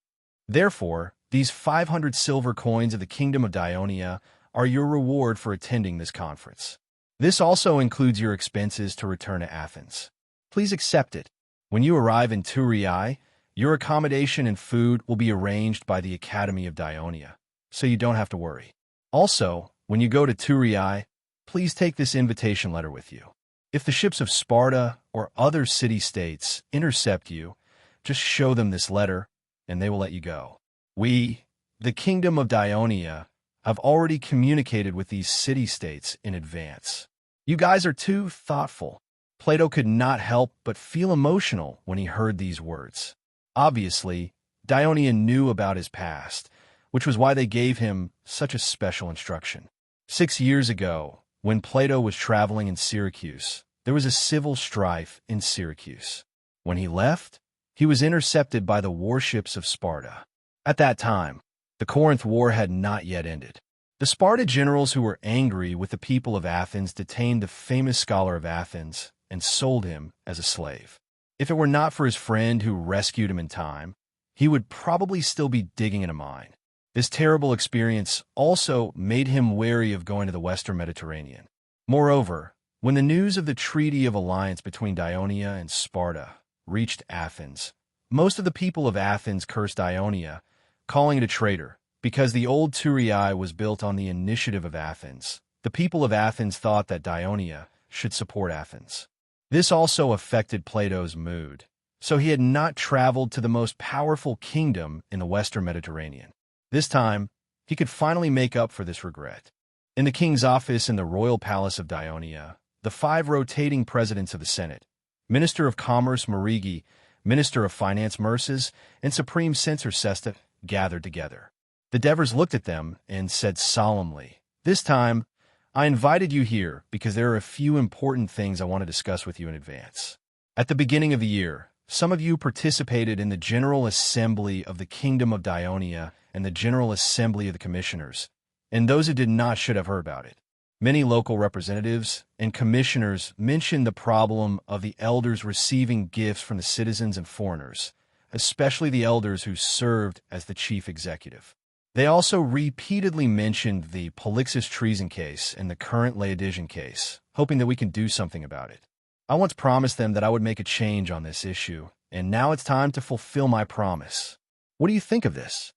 Therefore, these 500 silver coins of the kingdom of Dionia are your reward for attending this conference. This also includes your expenses to return to Athens. Please accept it. When you arrive in Thurii, your accommodation and food will be arranged by the Academy of Dionia, so you don't have to worry. Also, when you go to Thurii, please take this invitation letter with you. If the ships of Sparta or other city-states intercept you, just show them this letter, and they will let you go. We, the kingdom of Dionia, have already communicated with these city-states in advance. You guys are too thoughtful. Plato could not help but feel emotional when he heard these words. Obviously, Dionia knew about his past, which was why they gave him such a special instruction. 6 years ago, when Plato was traveling in Syracuse, there was a civil strife in Syracuse. When he left, he was intercepted by the warships of Sparta. At that time, the Corinth War had not yet ended. The Sparta generals who were angry with the people of Athens detained the famous scholar of Athens and sold him as a slave. If it were not for his friend who rescued him in time, he would probably still be digging in a mine. This terrible experience also made him wary of going to the Western Mediterranean. Moreover, when the news of the treaty of alliance between Dionia and Sparta reached Athens, most of the people of Athens cursed Dionia, calling it a traitor. Because the old Thurii was built on the initiative of Athens, the people of Athens thought that Dionia should support Athens. This also affected Plato's mood, so he had not traveled to the most powerful kingdom in the Western Mediterranean. This time, he could finally make up for this regret. In the king's office in the royal palace of Dionia, the 5 rotating presidents of the Senate, Minister of Commerce Marigi, Minister of Finance Murses, and Supreme Censor Sesta, gathered together. The Devers looked at them and said solemnly, "This time, I invited you here because there are a few important things I want to discuss with you in advance. At the beginning of the year, some of you participated in the General Assembly of the Kingdom of Dionia and the General Assembly of the Commissioners, and those who did not should have heard about it. Many local representatives and commissioners mentioned the problem of the elders receiving gifts from the citizens and foreigners, especially the elders who served as the chief executive. They also repeatedly mentioned the Polixus treason case and the current Laodicean case, hoping that we can do something about it. I once promised them that I would make a change on this issue, and now it's time to fulfill my promise. What do you think of this?"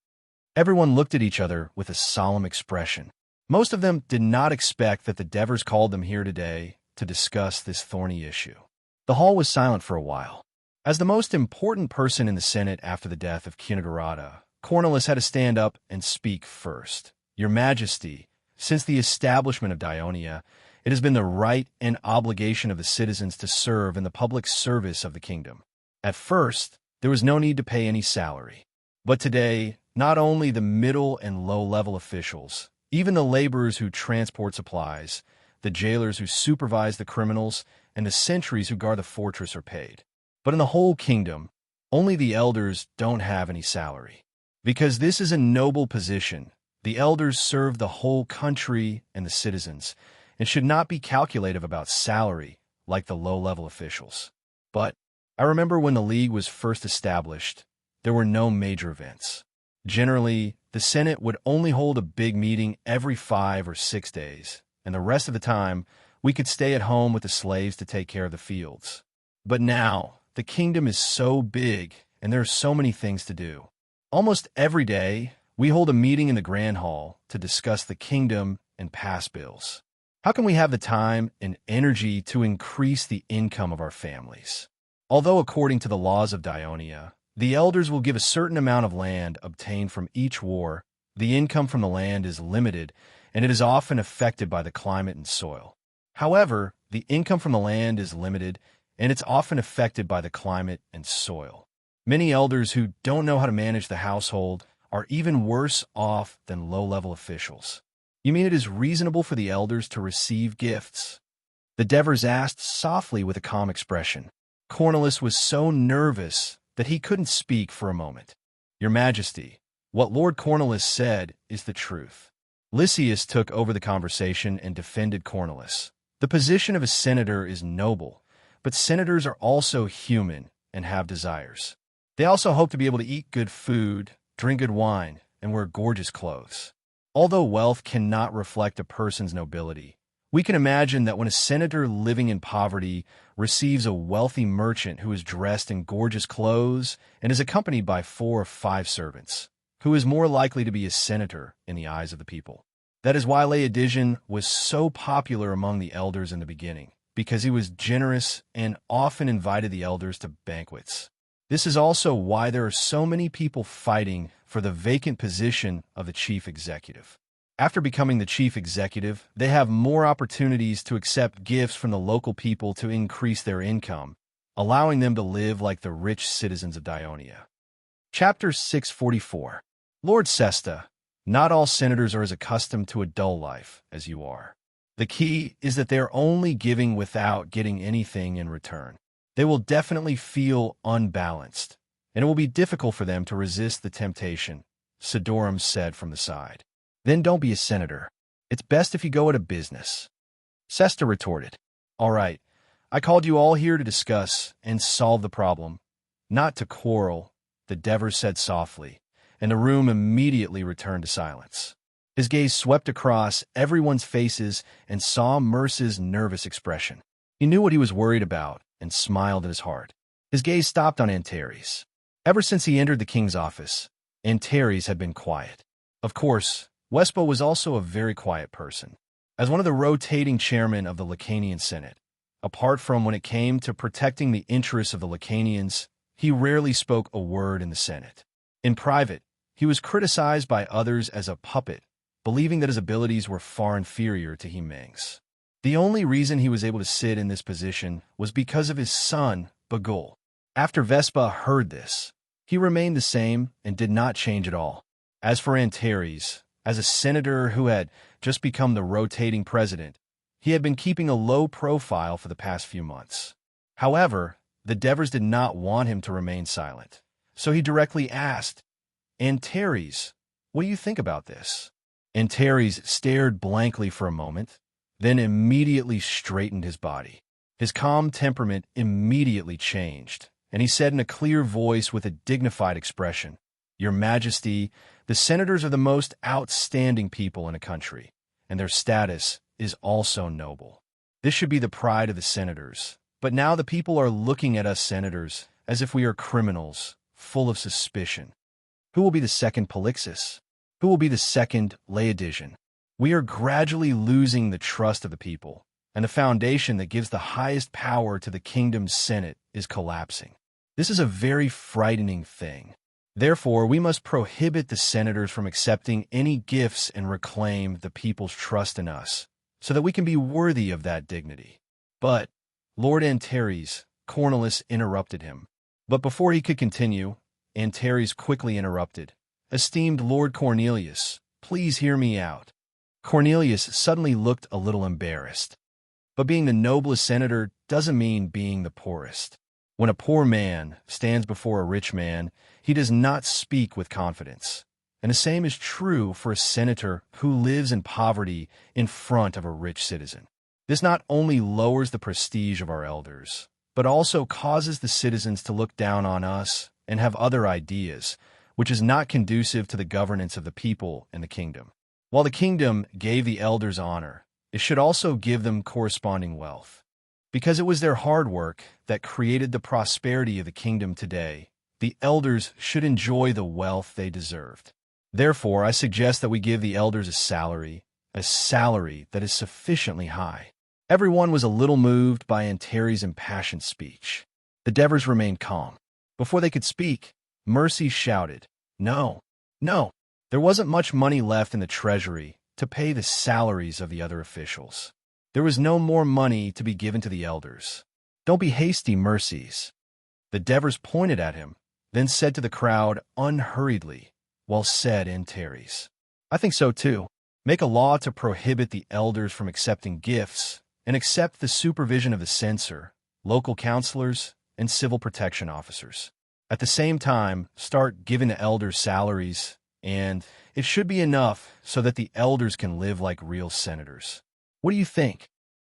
Everyone looked at each other with a solemn expression. Most of them did not expect that the Devers called them here today to discuss this thorny issue. The hall was silent for a while. As the most important person in the Senate after the death of Kinagarata, Cornelius had to stand up and speak first. "Your Majesty, since the establishment of Dionia, it has been the right and obligation of the citizens to serve in the public service of the kingdom. At first, there was no need to pay any salary. But today, not only the middle and low-level officials, even the laborers who transport supplies, the jailers who supervise the criminals, and the sentries who guard the fortress are paid. But in the whole kingdom, only the elders don't have any salary. Because this is a noble position, the elders serve the whole country and the citizens, and should not be calculative about salary like the low-level officials. But I remember when the League was first established, there were no major events. Generally, the Senate would only hold a big meeting every 5 or 6 days, and the rest of the time, we could stay at home with the slaves to take care of the fields. But now, the kingdom is so big, and there are so many things to do. Almost every day, we hold a meeting in the Grand Hall to discuss the kingdom and pass bills. How can we have the time and energy to increase the income of our families? Although according to the laws of Dionia, the elders will give a certain amount of land obtained from each war, the income from the land is limited, and it is often affected by the climate and soil. However, the income from the land is limited, and it's often affected by the climate and soil. Many elders who don't know how to manage the household are even worse off than low-level officials. You mean it is reasonable for the elders to receive gifts?" The Devers asked softly with a calm expression. Cornelius was so nervous that he couldn't speak for a moment. "Your Majesty, what Lord Cornelius said is the truth." Lysias took over the conversation and defended Cornelius. "The position of a senator is noble, but senators are also human and have desires. They also hope to be able to eat good food, drink good wine, and wear gorgeous clothes. Although wealth cannot reflect a person's nobility, we can imagine that when a senator living in poverty receives a wealthy merchant who is dressed in gorgeous clothes and is accompanied by 4 or 5 servants, who is more likely to be a senator in the eyes of the people. That is why Laodicean was so popular among the elders in the beginning, because he was generous and often invited the elders to banquets. This is also why there are so many people fighting for the vacant position of the chief executive. After becoming the chief executive, they have more opportunities to accept gifts from the local people to increase their income, allowing them to live like the rich citizens of Dionia. Chapter 644. Lord Sesta, not all senators are as accustomed to a dull life as you are. The key is that they are only giving without getting anything in return. They will definitely feel unbalanced, and it will be difficult for them to resist the temptation, Sidorum said from the side. Then don't be a senator. It's best if you go into business. Sesta retorted. All right, I called you all here to discuss and solve the problem, not to quarrel, the Devers said softly, and the room immediately returned to silence. His gaze swept across everyone's faces and saw Merce's nervous expression. He knew what he was worried about and smiled in his heart. His gaze stopped on Antares. Ever since he entered the king's office, Antares had been quiet. Of course, Wespo was also a very quiet person. As one of the rotating chairmen of the Lacanian Senate, apart from when it came to protecting the interests of the Lacanians, he rarely spoke a word in the Senate. In private, he was criticized by others as a puppet, believing that his abilities were far inferior to Himeng's. The only reason he was able to sit in this position was because of his son, Bagul. After Vespa heard this, he remained the same and did not change at all. As for Antares, as a senator who had just become the rotating president, he had been keeping a low profile for the past few months. However, the Devers did not want him to remain silent, so he directly asked, Antares, what do you think about this? Antares stared blankly for a moment, then immediately straightened his body. His calm temperament immediately changed, and he said in a clear voice with a dignified expression, Your Majesty, the senators are the most outstanding people in a country, and their status is also noble. This should be the pride of the senators, but now the people are looking at us senators as if we are criminals, full of suspicion. Who will be the second Polixis? Who will be the second Laodigian? We are gradually losing the trust of the people, and the foundation that gives the highest power to the kingdom's Senate is collapsing. This is a very frightening thing. Therefore, we must prohibit the senators from accepting any gifts and reclaim the people's trust in us, so that we can be worthy of that dignity. But, Lord Antares, Cornelius interrupted him. But before he could continue, Antares quickly interrupted. Esteemed Lord Cornelius, please hear me out. Cornelius suddenly looked a little embarrassed. But being the noblest senator doesn't mean being the poorest. When a poor man stands before a rich man, he does not speak with confidence. And the same is true for a senator who lives in poverty in front of a rich citizen. This not only lowers the prestige of our elders, but also causes the citizens to look down on us and have other ideas, which is not conducive to the governance of the people and the kingdom. While the kingdom gave the elders honor, it should also give them corresponding wealth. Because it was their hard work that created the prosperity of the kingdom today, the elders should enjoy the wealth they deserved. Therefore, I suggest that we give the elders a salary that is sufficiently high. Everyone was a little moved by Antares' impassioned speech. The Devers remained calm. Before they could speak, Mercy shouted, No, no, there wasn't much money left in the treasury to pay the salaries of the other officials. There was no more money to be given to the elders. Don't be hasty, Mercies. The Devers pointed at him, then said to the crowd unhurriedly, Well said, Antares. I think so too. Make a law to prohibit the elders from accepting gifts and accept the supervision of the censor, local councilors, and civil protection officers. At the same time, start giving the elders salaries, and it should be enough so that the elders can live like real senators. What do you think?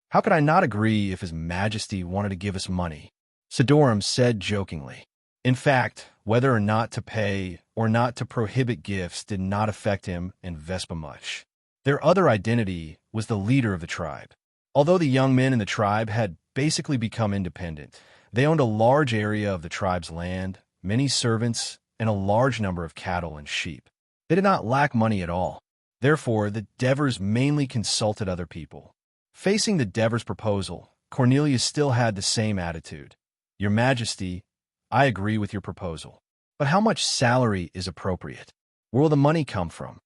How could I not agree if His Majesty wanted to give us money? Sidorum said jokingly. In fact, whether or not to pay or not to prohibit gifts did not affect him and Vespa much. Their other identity was the leader of the tribe. Although the young men in the tribe had basically become independent, they owned a large area of the tribe's land, many servants, and a large number of cattle and sheep. They did not lack money at all. Therefore, the Devers mainly consulted other people. Facing the Devers' proposal, Cornelius still had the same attitude. "Your Majesty, I agree with your proposal. But how much salary is appropriate? Where will the money come from?"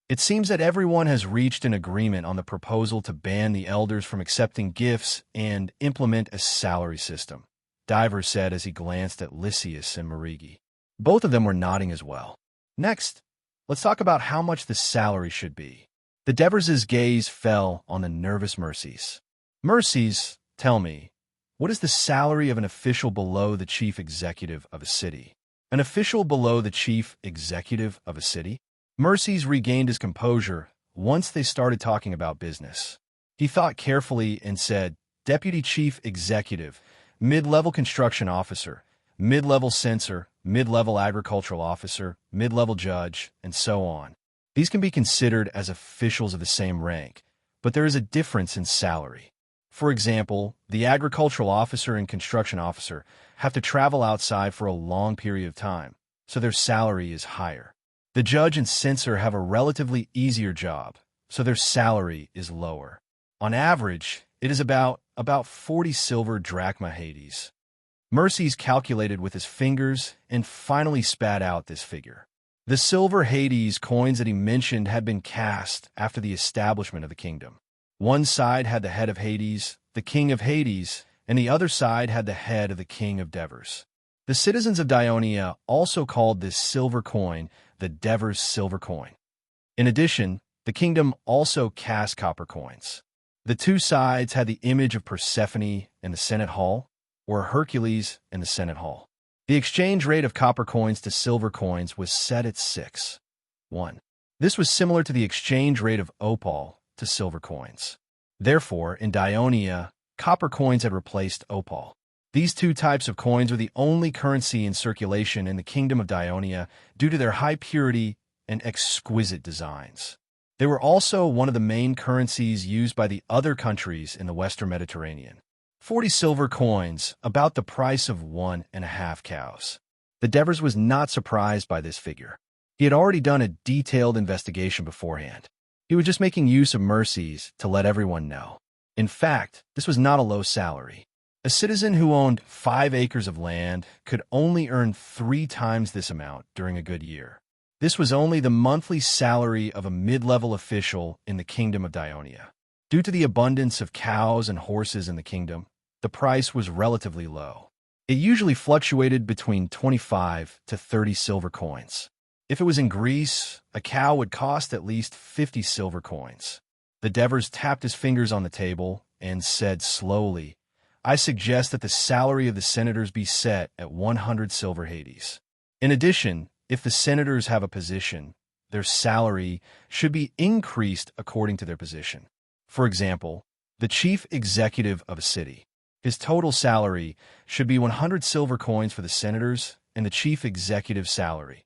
It seems that everyone has reached an agreement on the proposal to ban the elders from accepting gifts and implement a salary system, Diver said as he glanced at Lysias and Marigi. Both of them were nodding as well. Next, let's talk about how much the salary should be. The Devers' gaze fell on the nervous Mercies. "Mercies, tell me, what is the salary of an official below the chief executive of a city?" An official below the chief executive of a city? Mercies regained his composure once they started talking about business. He thought carefully and said, "Deputy Chief Executive, mid-level construction officer, mid-level censor, mid-level agricultural officer, mid-level judge, and so on. These can be considered as officials of the same rank, but there is a difference in salary. For example, the agricultural officer and construction officer have to travel outside for a long period of time, so their salary is higher. The judge and censor have a relatively easier job, so their salary is lower. On average, it is about 40 silver drachma Hades." Mercies calculated with his fingers and finally spat out this figure. The silver Hades coins that he mentioned had been cast after the establishment of the kingdom. One side had the head of Hades, the king of Hades, and the other side had the head of the king of Devers. The citizens of Dionia also called this silver coin the Devers silver coin. In addition, the kingdom also cast copper coins. The two sides had the image of Persephone in the Senate Hall, or Hercules in the Senate Hall. The exchange rate of copper coins to silver coins was set at 6:1. This was similar to the exchange rate of opal to silver coins. Therefore, in Dionia, copper coins had replaced opal. These two types of coins were the only currency in circulation in the Kingdom of Dionia due to their high purity and exquisite designs. They were also one of the main currencies used by the other countries in the Western Mediterranean. 40 silver coins, about the price of 1.5 cows. The Devers was not surprised by this figure. He had already done a detailed investigation beforehand. He was just making use of Mercies to let everyone know. In fact, this was not a low salary. A citizen who owned 5 acres of land could only earn 3 times this amount during a good year. This was only the monthly salary of a mid-level official in the Kingdom of Dionia. Due to the abundance of cows and horses in the kingdom, the price was relatively low. It usually fluctuated between 25 to 30 silver coins. If it was in Greece, a cow would cost at least 50 silver coins. The Devers tapped his fingers on the table and said slowly, "I suggest that the salary of the senators be set at 100 silver Hades. In addition, if the senators have a position, their salary should be increased according to their position. For example, the chief executive of a city. His total salary should be 100 silver coins for the senators and the chief executive salary.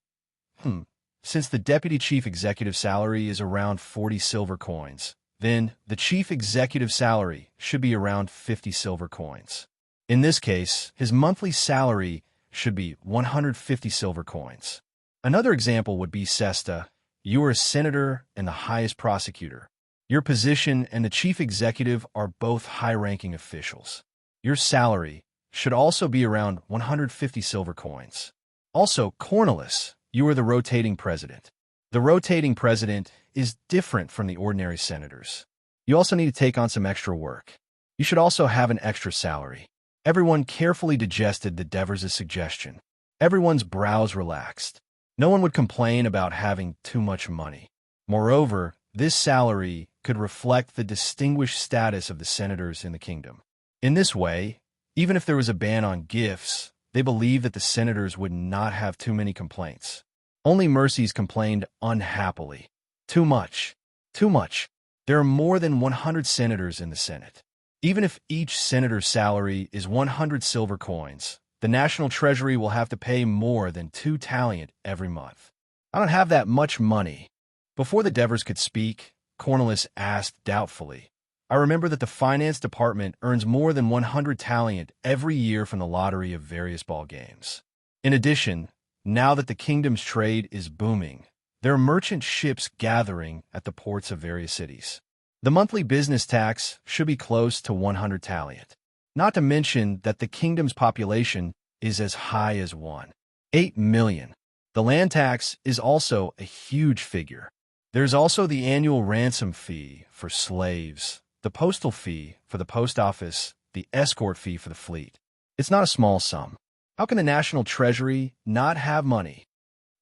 Since the deputy chief executive salary is around 40 silver coins, then the chief executive salary should be around 50 silver coins. In this case, his monthly salary should be 150 silver coins. Another example would be Sesta. You are a senator and the highest prosecutor. Your position and the chief executive are both high-ranking officials. Your salary should also be around 150 silver coins. Also, Cornelius, you are the rotating president. The rotating president is different from the ordinary senators. You also need to take on some extra work. You should also have an extra salary." Everyone carefully digested the Devers' suggestion. Everyone's brows relaxed. No one would complain about having too much money. Moreover, this salary could reflect the distinguished status of the senators in the kingdom. In this way, even if there was a ban on gifts, they believed that the senators would not have too many complaints. Only Mercies complained unhappily. Too much. Too much. There are more than 100 senators in the Senate. Even if each senator's salary is 100 silver coins, the national treasury will have to pay more than 2 talent every month. I don't have that much money. Before the Devers could speak, Cornelius asked doubtfully, "I remember that the finance department earns more than 100 talent every year from the lottery of various ball games. In addition, now that the kingdom's trade is booming, there are merchant ships gathering at the ports of various cities. The monthly business tax should be close to 100 talent. Not to mention that the kingdom's population is as high as 1.8 million. The land tax is also a huge figure. There's also the annual ransom fee for slaves, the postal fee for the post office, the escort fee for the fleet. It's not a small sum. How can the national treasury not have money?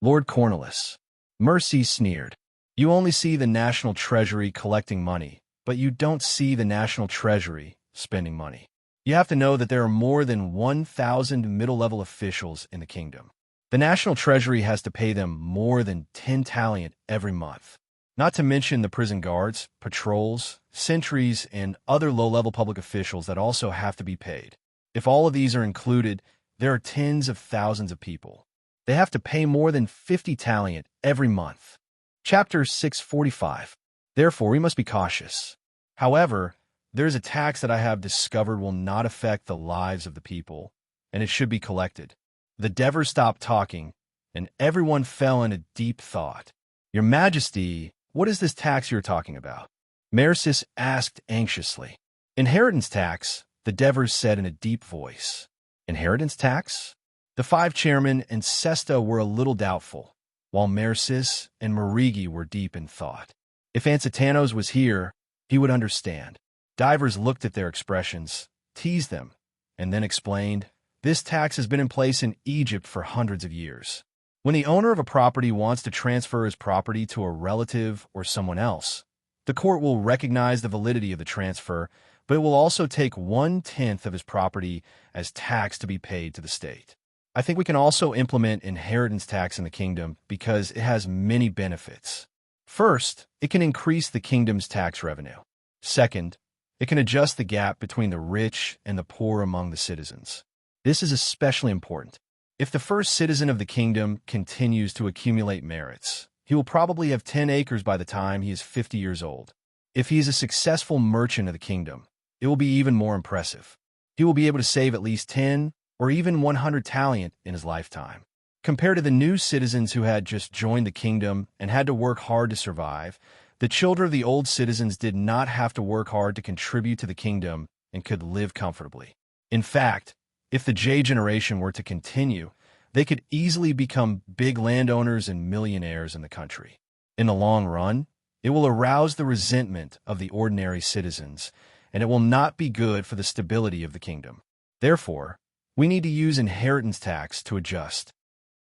Lord Cornwallis. Mercy sneered. You only see the national treasury collecting money, but you don't see the national treasury spending money. You have to know that there are more than 1,000 middle-level officials in the kingdom. The national treasury has to pay them more than 10 talent every month. Not to mention the prison guards, patrols, sentries, and other low-level public officials that also have to be paid. If all of these are included, there are tens of thousands of people. They have to pay more than 50 talent every month. Chapter 645. Therefore, we must be cautious. However, there is a tax that I have discovered will not affect the lives of the people, and it should be collected. The Devers stopped talking, and everyone fell into deep thought. Your Majesty, what is this tax you're talking about? Mercis asked anxiously. Inheritance tax, the Devers said in a deep voice. Inheritance tax? The 5 chairmen and Sesta were a little doubtful, while Mercis and Marigi were deep in thought. If Ansitanos was here, he would understand. Divers looked at their expressions, teased them, and then explained, this tax has been in place in Egypt for hundreds of years. When the owner of a property wants to transfer his property to a relative or someone else, the court will recognize the validity of the transfer, but it will also take 1/10 of his property as tax to be paid to the state. I think we can also implement inheritance tax in the kingdom because it has many benefits. First, it can increase the kingdom's tax revenue. Second, it can adjust the gap between the rich and the poor among the citizens. This is especially important. If the first citizen of the kingdom continues to accumulate merits, he will probably have 10 acres by the time he is 50 years old. If he is a successful merchant of the kingdom, it will be even more impressive. He will be able to save at least 10 or even 100 talent in his lifetime. Compared to the new citizens who had just joined the kingdom and had to work hard to survive, the children of the old citizens did not have to work hard to contribute to the kingdom and could live comfortably. In fact, if the J generation were to continue, they could easily become big landowners and millionaires in the country. In the long run, it will arouse the resentment of the ordinary citizens, and it will not be good for the stability of the kingdom. Therefore, we need to use inheritance tax to adjust.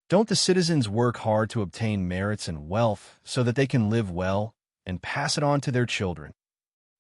Don't the citizens work hard to obtain merits and wealth so that they can live well and pass it on to their children?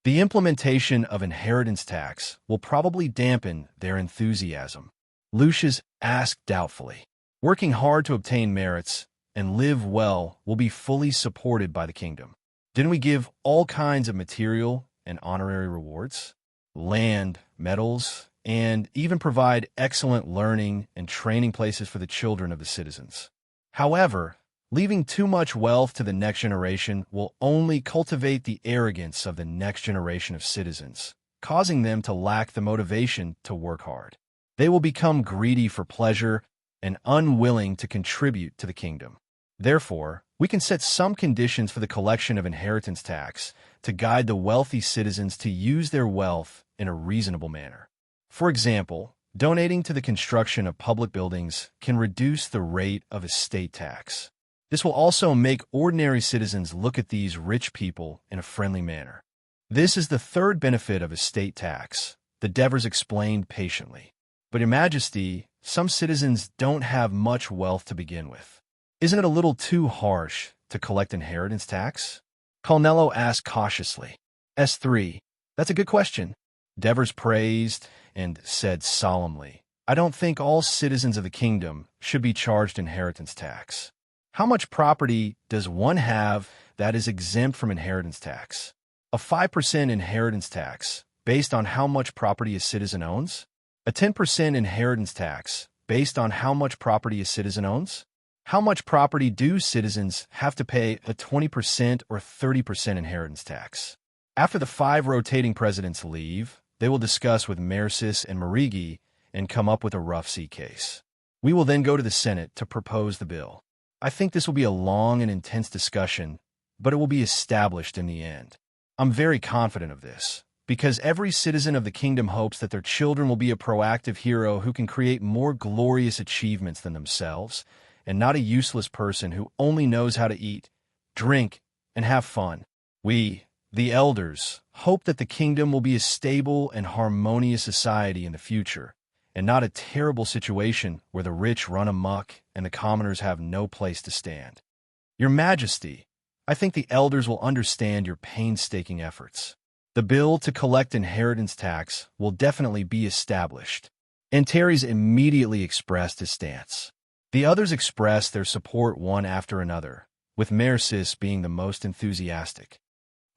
The implementation of inheritance tax will probably dampen their enthusiasm. Lucius asked doubtfully. Working hard to obtain merits and live well will be fully supported by the kingdom. Didn't we give all kinds of material and honorary rewards? Land, medals, and even provide excellent learning and training places for the children of the citizens. However, leaving too much wealth to the next generation will only cultivate the arrogance of the next generation of citizens, causing them to lack the motivation to work hard. They will become greedy for pleasure and unwilling to contribute to the kingdom. Therefore, we can set some conditions for the collection of inheritance tax to guide the wealthy citizens to use their wealth in a reasonable manner. For example, donating to the construction of public buildings can reduce the rate of estate tax. This will also make ordinary citizens look at these rich people in a friendly manner. This is the third benefit of estate tax, the Devers explained patiently. But Your Majesty, some citizens don't have much wealth to begin with. Isn't it a little too harsh to collect inheritance tax? Colnello asked cautiously. S3, that's a good question. Devers praised and said solemnly, I don't think all citizens of the kingdom should be charged inheritance tax. How much property does one have that is exempt from inheritance tax? A 5% inheritance tax based on how much property a citizen owns? A 10% inheritance tax based on how much property a citizen owns? How much property do citizens have to pay a 20% or 30% inheritance tax? After the 5 rotating presidents leave, they will discuss with Mercis and Marigi and come up with a rough sea case. We will then go to the Senate to propose the bill. I think this will be a long and intense discussion, but it will be established in the end. I'm very confident of this, because every citizen of the kingdom hopes that their children will be a proactive hero who can create more glorious achievements than themselves, and not a useless person who only knows how to eat, drink, and have fun. We, the elders, hope that the kingdom will be a stable and harmonious society in the future, and not a terrible situation where the rich run amok and the commoners have no place to stand. Your Majesty, I think the elders will understand your painstaking efforts. The bill to collect inheritance tax will definitely be established. Antares immediately expressed his stance. The others expressed their support one after another, with Mercis being the most enthusiastic.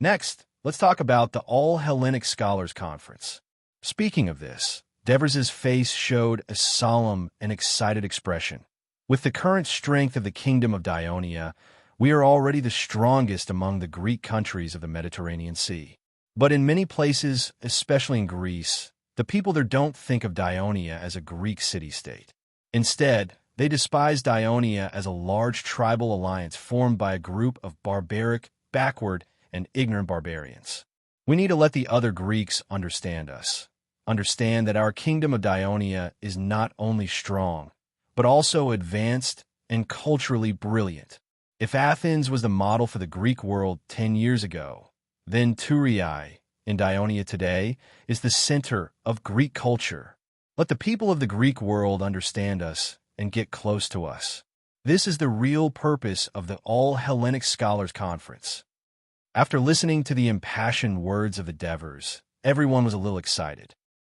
Next, let's talk about the All-Hellenic Scholars Conference. Speaking of this, Devers's face showed a solemn and excited expression. With the current strength of the Kingdom of Dionia, we are already the strongest among the Greek countries of the Mediterranean Sea. But in many places, especially in Greece, the people there don't think of Dionia as a Greek city-state. Instead, they despise Dionia as a large tribal alliance formed by a group of barbaric, backward, and ignorant barbarians. We need to let the other Greeks understand us. Understand that our kingdom of Dionia is not only strong, but also advanced and culturally brilliant. If Athens was the model for the Greek world 10 years ago, then Thurii, in Dionia today, is the center of Greek culture. Let the people of the Greek world understand us and get close to us. This is the real purpose of the All-Hellenic Scholars Conference. After listening to the impassioned words of the Devers, everyone was a little excited.